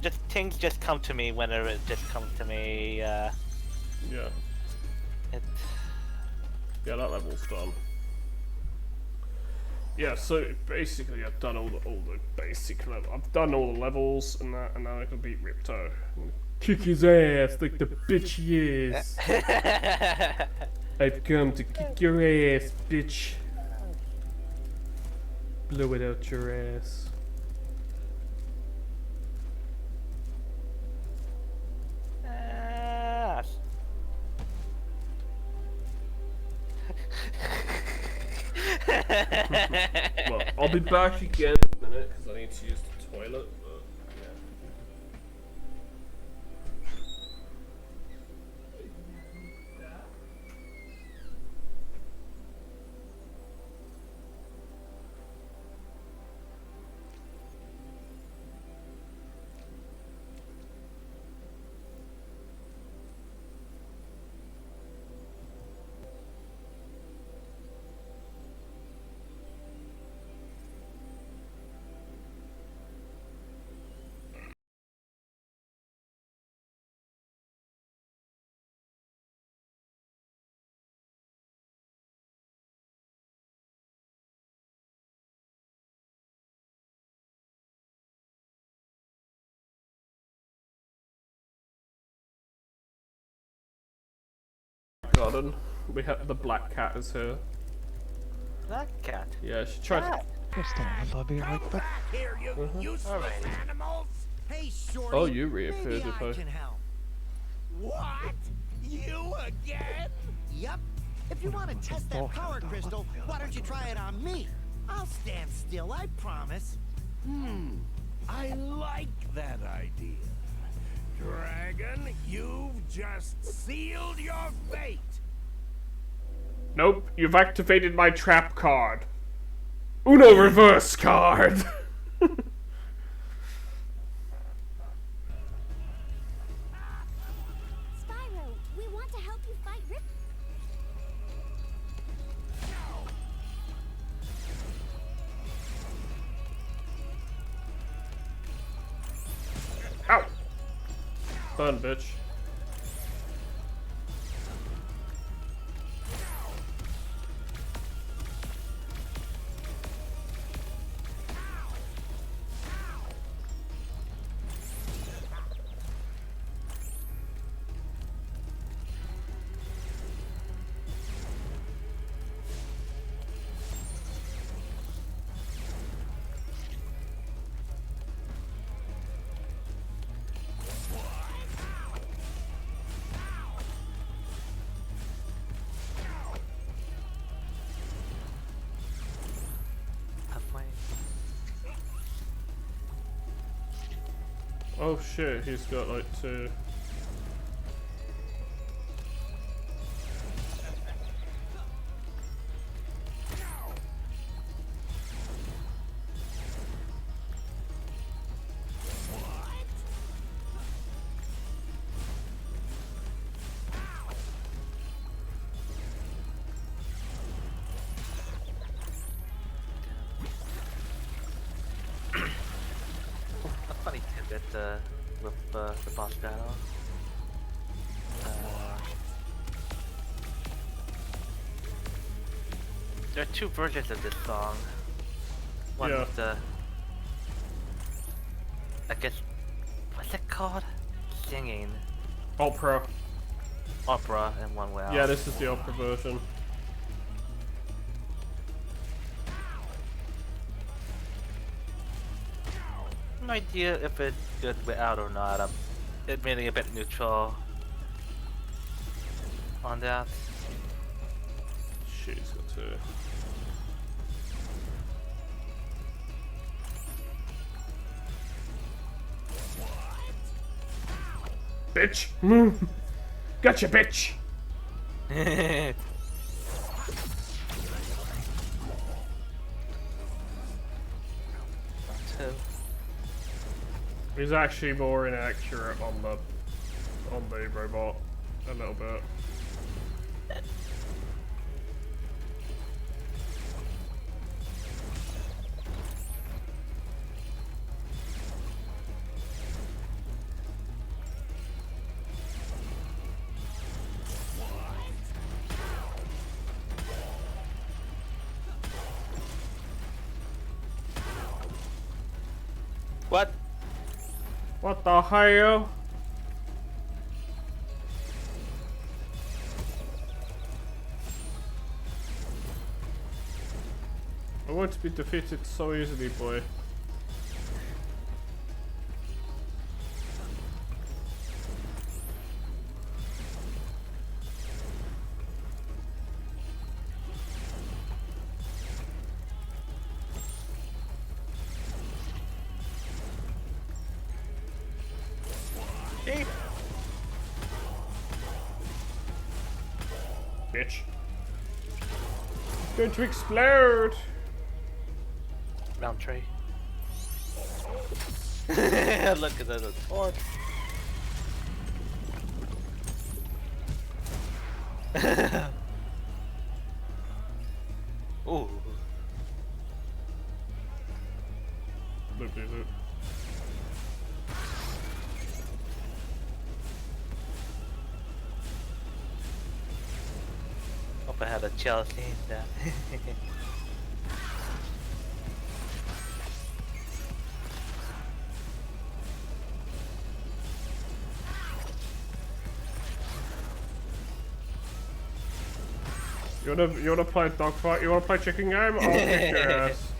Just things just come to me whenever it just comes to me. Yeah. It. Yeah, that level's done. Yeah, so basically I've done all the basic level. I've done all the levels and that, and now I can beat Ripto. Kick his ass like the bitch he is. I've come to kick your ass, bitch. Blow it out your ass. Well, I'll be back again in a minute because I need to use the toilet. But yeah. garden. We have the black cat is here. Black cat. Yeah, she tried. Cat. Kristen, will I be right Come back? back here, you useless Alright. animals! Hey, Shorty. Oh, you reappeared, Maybe if I I- can help. What? You again? Yep. If you want to test that power crystal, why don't you try it on me? I'll stand still, I promise. I like that idea. Dragon, you've just sealed your fate. Nope, you've activated my trap card. Uno reverse card. Spyro, we want to help you fight Rip. Ow! Burn, bitch. Oh shit, he's got like two. A funny tidbit with the boss battle. There are two versions of this song. One Yeah. with the, I guess, what's it called? Singing Opera. opera, and one without. Yeah, this is the opera version. No idea if it's good without or not. I'm admitting a bit neutral on that. Shit, he's got two. Bitch! Gotcha, bitch! He's actually more inaccurate on the robot a little bit. What? What the hell? I won't be defeated so easily, boy. Bitch. It's going to explode! Round tray. Look at that torch. Ooh. Look at it. Hope I had a Chelsea in that. You wanna play dogfight? You wanna play chicken game? I'll kick your ass.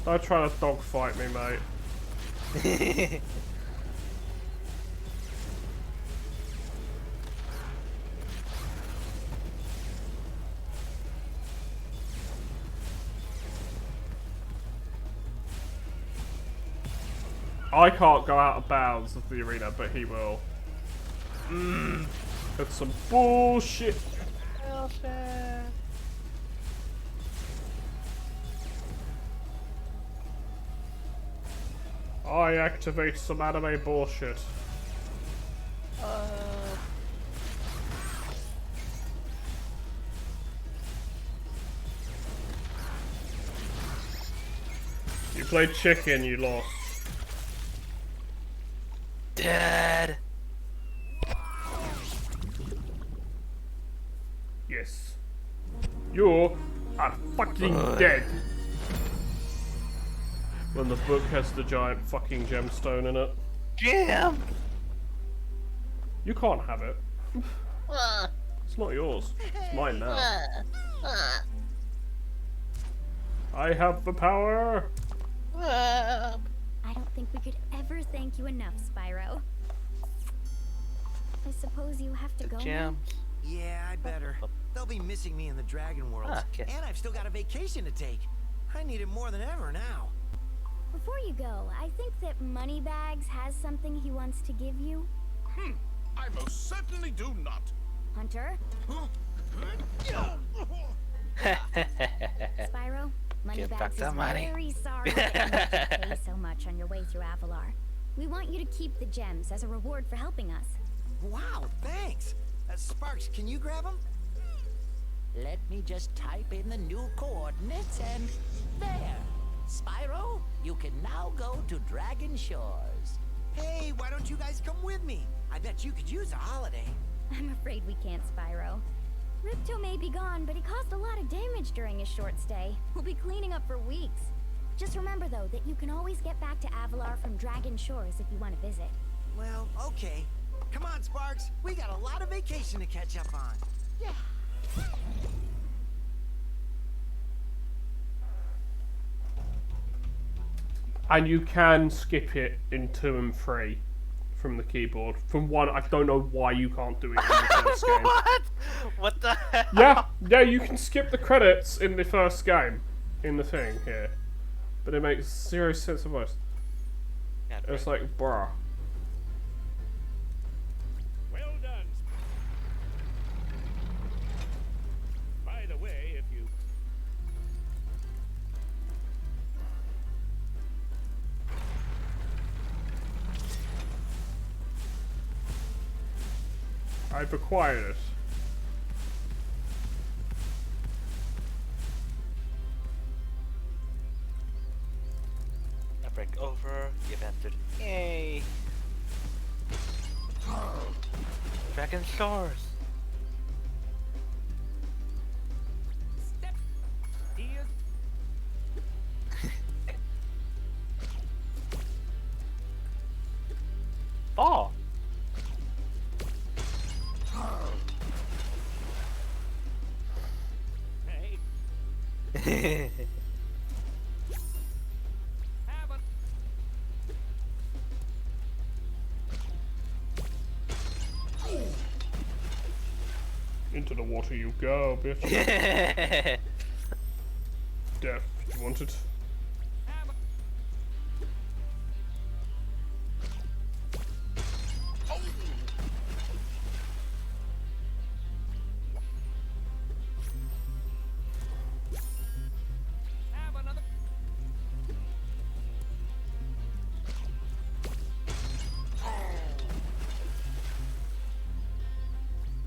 Don't try to dogfight me, mate. I can't go out of bounds of the arena, but he will. That's some bullshit. I activate some anime bullshit. You played chicken, you lost. Dead. Yes. You are fucking dead. When the book has the giant fucking gemstone in it. Jam. You can't have it. It's not yours. It's mine now. I have the power. I don't think we could ever thank you enough, Spyro. I suppose you have to go now? Jam. Yeah, I better. They'll be missing me in the Dragon Worlds. And I've still got a vacation to take. I need it more than ever now. Before you go, I think that Moneybags has something he wants to give you. I most certainly do not. Hunter? Spyro, back Moneybags that is money. very sorry that you had to pay so much on your way through Avalar. We want you to keep the gems as a reward for helping us. Wow, thanks. Sparks, can you grab them? Let me just type in the new coordinates and there. Spyro, you can now go to Dragon Shores. Hey, why don't you guys come with me? I bet you could use a holiday. I'm afraid we can't, Spyro. Ripto may be gone, but he caused a lot of damage during his short stay. We'll be cleaning up for weeks. Just remember, though, that you can always get back to Avalar from Dragon Shores if you want to visit. Well, okay. Come on, Sparks. We got a lot of vacation to catch up on. Yeah. And you can skip it in 2 and 3 from the keyboard. From 1, I don't know why you can't do it in the first game. What? What the hell? Yeah, you can skip the credits in the first game. In the thing here. But it makes 0 sense of most. It's like, bruh. Well done. By the way, if you... I've acquired it. Break over. You've entered. Yay! Dragon Shores. Step here. Ball. Hey. Into the water you go, bitch. Death, you want it?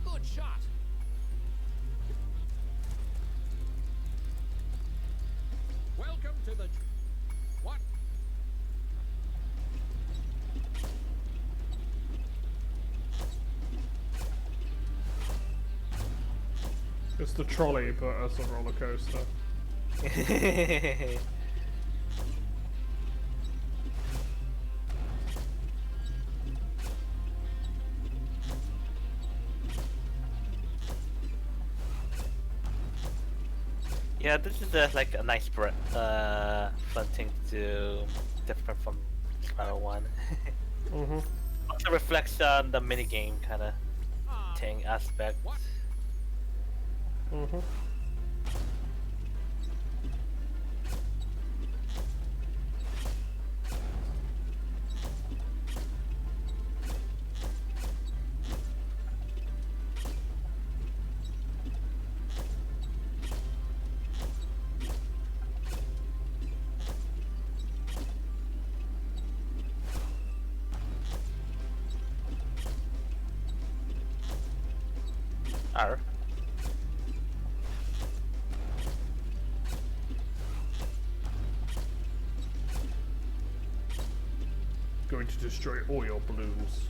Good shot. Welcome to the... What? It's the trolley, but as a roller coaster. Yeah, this is like a nice fun thing to do, different from Spyro 1. Mm-hmm. Also reflects on the minigame kind of thing aspect. Mm-hmm. Arr. Going to destroy all your balloons.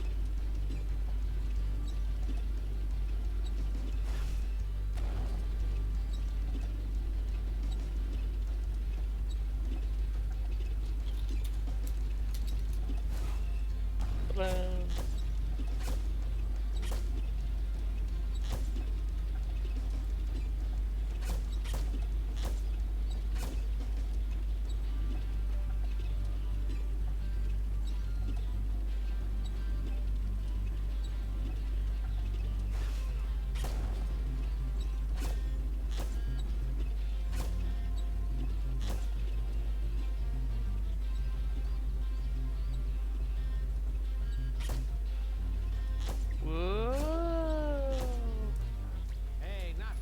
Hey, not.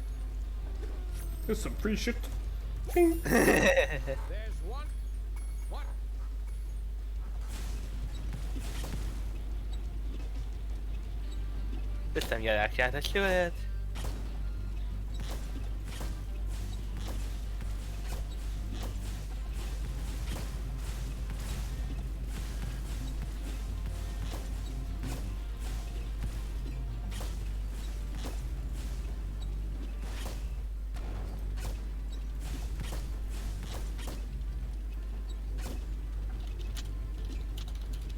There's some free shit. Ping. There's one. What? This time you actually have to shoot it.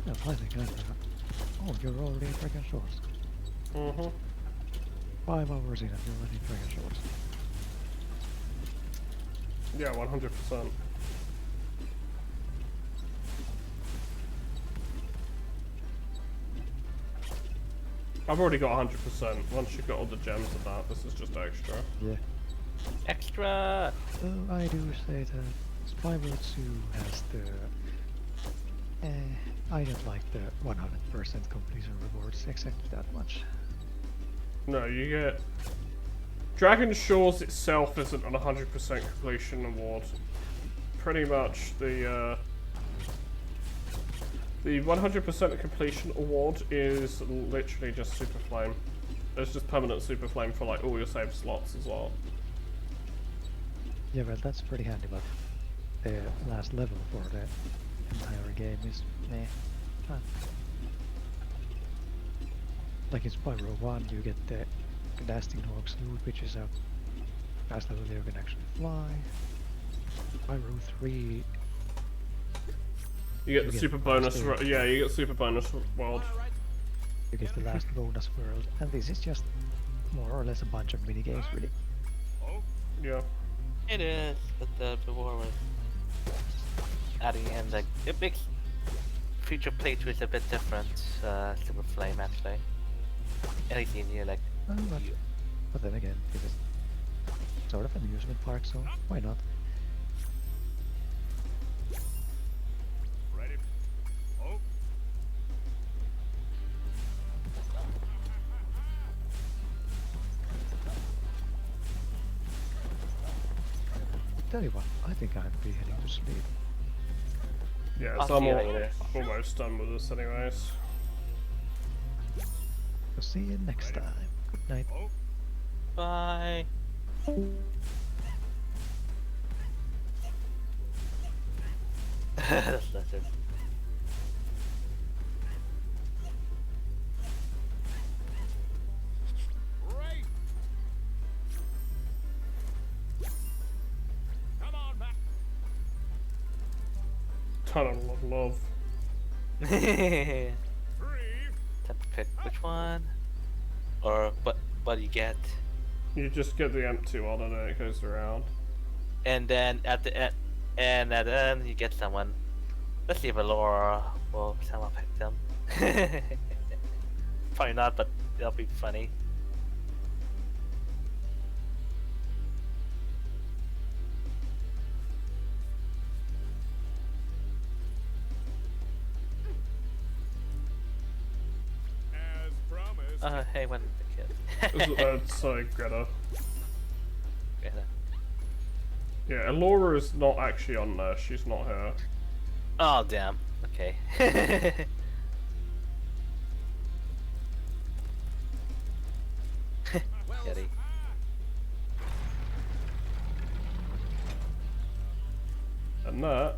Yeah, finally got that. Oh, you're already in Dragon Shores. Mm-hmm. 5 hours in and you're already in Dragon Shores. Yeah, 100%. I've already got 100%. Once you've got all the gems of that, this is just extra. Yeah. Extra! Though I do say that Spyro 2 has the... I don't like the 100% completion rewards exactly that much. No, you get... Dragon Shores itself isn't an 100% completion award. Pretty much the 100% completion award is literally just Super Flame. It's just permanent Super Flame for like all your save slots as well. Yeah, well that's pretty handy, but the last level for the entire game is meh. Fun. Like in Spyro 1 you get the Nasty Hawk's loot, which is a last level where you can actually fly. Spyro 3 You get the super bonus, yeah, you get super bonus world. you get the last bonus world, and this is just more or less a bunch of mini games, really. Yeah. It is, but the reward was adding in like it makes future playthroughs a bit different. Super Flame actually. Anything new like. But then again, it is sort of an amusement park, so why not? Ready? Oh. Tell you what, I think I'd be heading to sleep. Yeah, I'll so I'm see you later. almost done with this anyways. So see you next time. Good night. Bye. That's it. Great. Come on back. Ton of love. Three. Time to pick which one, or what do you get? You just get the empty one and then it goes around. and then at the end you get someone. Let's see if Laura will somehow pick them. Probably not, but it'll be funny. As promised. Hey, when the kid. Sorry, Greta. Greta. Yeah, Laura is not actually on there. She's not here. Oh damn. Okay. Kitty. And that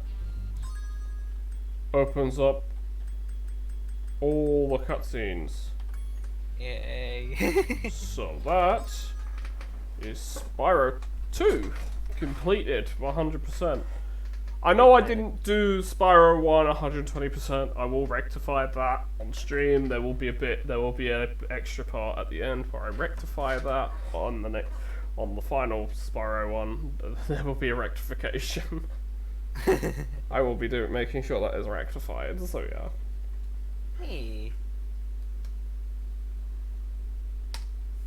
opens up all the cutscenes. Yay. So that is Spyro 2 completed 100%. I know I didn't do Spyro 1 120%. I will rectify that on stream. There will be an extra part at the end where I rectify that on the final Spyro 1. There will be a rectification. I will be making sure that is rectified. So yeah. Hey.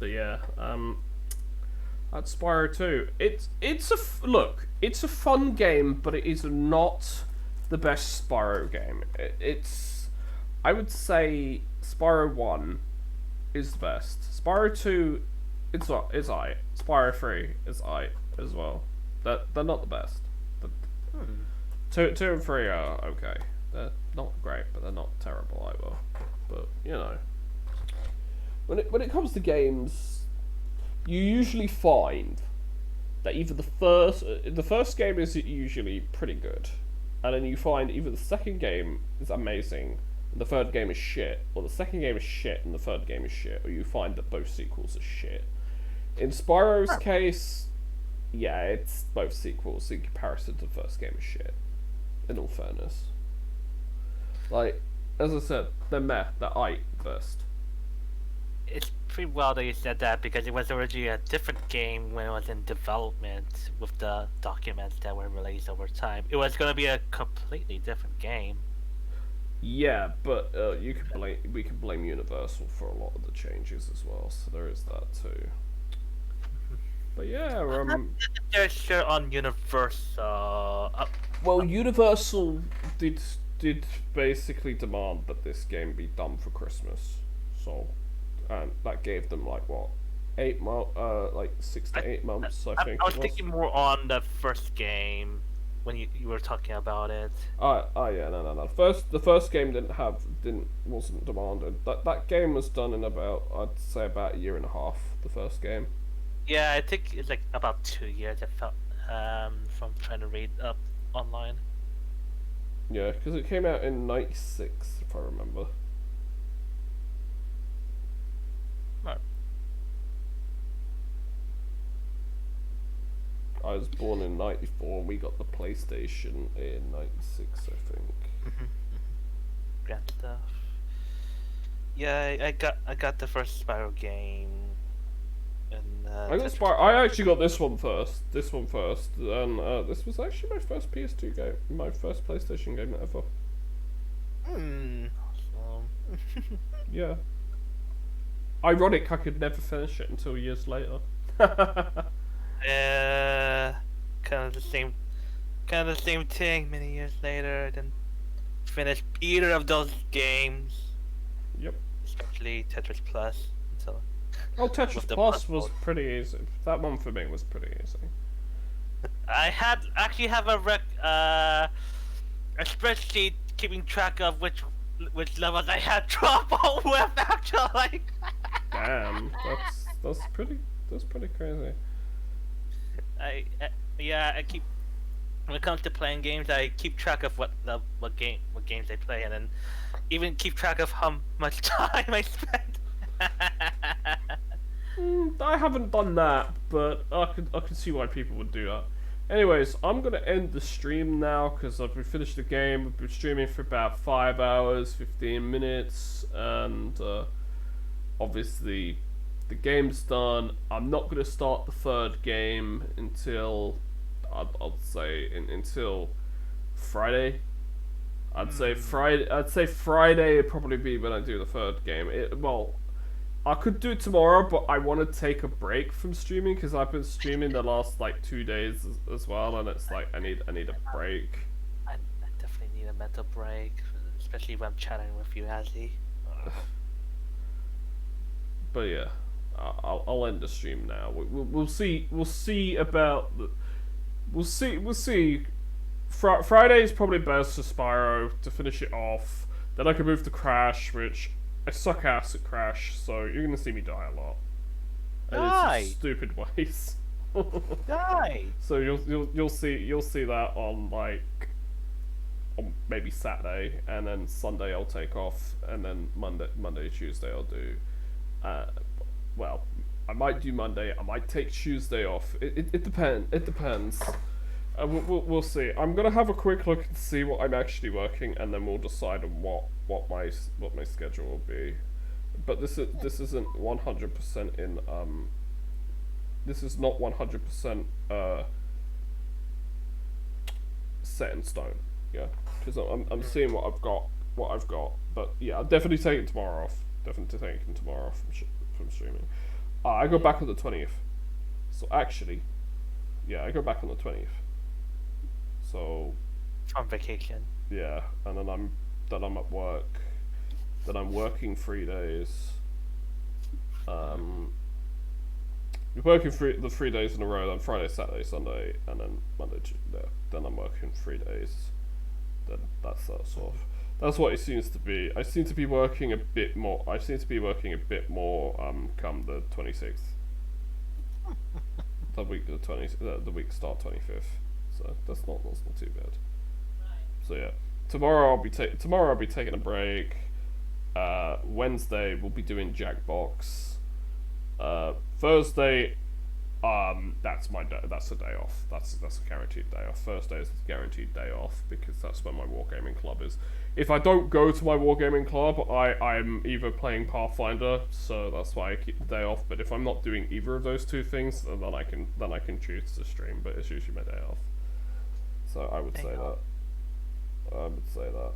But yeah, that's Spyro 2. It's a fun game, but it is not the best Spyro game. I would say Spyro 1 is the best. Spyro 2 is aight. Spyro 3 is aight as well. They're not the best. Two and 3 are okay. They're not great, but they're not terrible either. But you know, when it comes to games, you usually find that either the first game is usually pretty good, and then you find either the second game is amazing and the third game is shit, or the second game is shit and the third game is shit, or you find that both sequels are shit. In Spyro's case, yeah, it's both sequels in comparison to the first game is shit. In all fairness, like as I said, they're aight first. It's pretty well that you said that because it was originally a different game when it was in development with the documents that were released over time. It was going to be a completely different game. Yeah, but we can blame Universal for a lot of the changes as well, so there is that too. But yeah, they're sure on Universal. Well, Universal did basically demand that this game be done for Christmas, so. And that gave them like what, 6 to 8 months, I think. I was thinking more on the first game when you were talking about it. Yeah, no. The first game wasn't demanded. That game was done in I'd say about a year and a half. The first game. Yeah, I think it's like about 2 years. I felt from trying to read up online. Yeah, because it came out in '96, if I remember. I was born in '94 and we got the PlayStation in '96, I think. Grand stuff. Yeah, I got the first Spyro game. And I got Spyro. I actually got this one first. And this was actually my first PS2 game, my first PlayStation game ever. Awesome. Yeah. Ironic, I could never finish it until years later. Kind of the same thing. Many years later, I didn't finish either of those games. Yep. Especially Tetris Plus. Until Tetris Plus was pretty easy. That one for me was pretty easy. I actually have a spreadsheet keeping track of which levels I had trouble with. Actually. Damn, that's pretty crazy. I keep, when it comes to playing games, I keep track of what games I play, and then even keep track of how much time I spend. I haven't done that, but I can see why people would do that. Anyways, I'm gonna end the stream now because I've finished the game. We've been streaming for about 5 hours, 15 minutes, and obviously the game's done. I'm not gonna start the third game until I'd say until Friday. I'd say Friday would probably be when I do the third game. Well, I could do it tomorrow, but I want to take a break from streaming because I've been streaming the last like 2 days as well, and it's like I need a break. I definitely need a mental break, especially when I'm chatting with you, Azzy. But yeah, I'll end the stream now. We'll see about the. We'll see. Friday is probably best for Spyro to finish it off. Then I can move to Crash, which I suck ass at Crash, so you're gonna see me die a lot. Die. In stupid ways. Die. So you'll see that on on maybe Saturday, and then Sunday I'll take off, and then Monday Tuesday I'll do. Well, I might do Monday. I might take Tuesday off. It depends. We'll see. I'm gonna have a quick look and see what I'm actually working, and then we'll decide on what my schedule will be. But this isn't 100% in This is not 100% set in stone. Yeah, because I'm seeing what I've got. But yeah, I'll definitely take it tomorrow off. Definitely taking tomorrow off from streaming. I go back on the 20th. So actually, yeah, I go back on the 20th. So on vacation. Yeah, and then I'm at work. Then I'm working 3 days. You're working the 3 days in a row. Then Friday, Saturday, Sunday, and then Monday, Tuesday. Then I'm working 3 days. Then that's that sort of. That's what it seems to be. I seem to be working a bit more. Come the 26th. The week start 25th. So that's not too bad. So yeah, tomorrow I'll be taking a break. Wednesday we'll be doing Jackbox. Thursday, that's a day off. That's a guaranteed day off. Thursday is a guaranteed day off because that's when my wargaming club is. If I don't go to my wargaming club, I'm either playing Pathfinder, so that's why I keep the day off. But if I'm not doing either of those two things, then I can choose to stream. But it's usually my day off. So I would say that.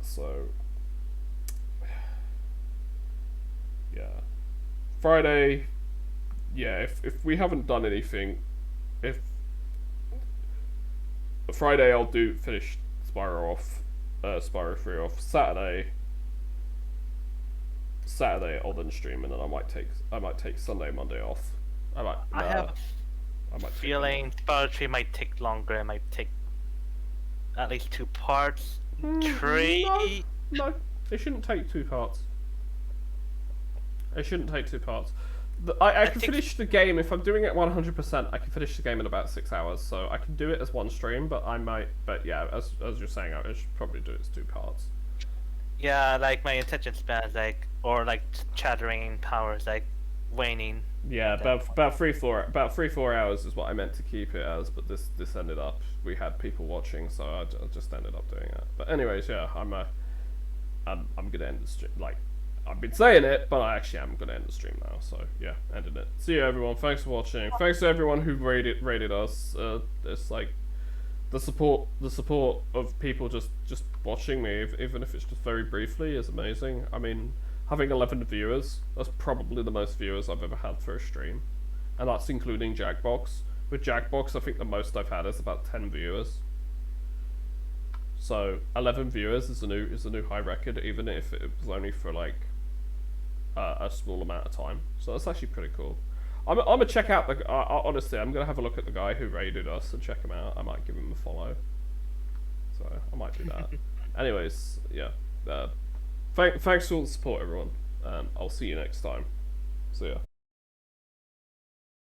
So yeah, Friday. Yeah, if we haven't done anything, if Friday I'll finish Spyro off, Spyro 3 off. Saturday I'll then stream, and then I might take Sunday, Monday off. I have a feeling Spyro 3 might take longer. It might take at least 2 parts. 3. No, it shouldn't take 2 parts. It shouldn't take 2 parts. I can finish the game if I'm doing it 100%. I can finish the game in about 6 hours, so I can do it as one stream. But yeah, as you're saying, I should probably do it as 2 parts. Yeah, like my attention span is chattering power is waning. Yeah, about 3-4 hours is what I meant to keep it as, but this ended up we had people watching, so I just ended up doing it. But anyways, yeah, I'm gonna end the stream. I've been saying it, but I actually am going to end the stream now, so yeah, ended it. See you everyone, thanks for watching. Thanks to everyone who rated us. It's the support of people just watching me, even if it's just very briefly, is amazing. I mean, having 11 viewers, that's probably the most viewers I've ever had for a stream. And that's including Jackbox. With Jackbox, I think the most I've had is about 10 viewers. So 11 viewers is a new high record, even if it was only for a small amount of time. So that's actually pretty cool. I'm gonna check out honestly, I'm gonna have a look at the guy who raided us and check him out. I might give him a follow. So I might do that. Anyways, yeah. Thanks for all the support, everyone. I'll see you next time. See ya.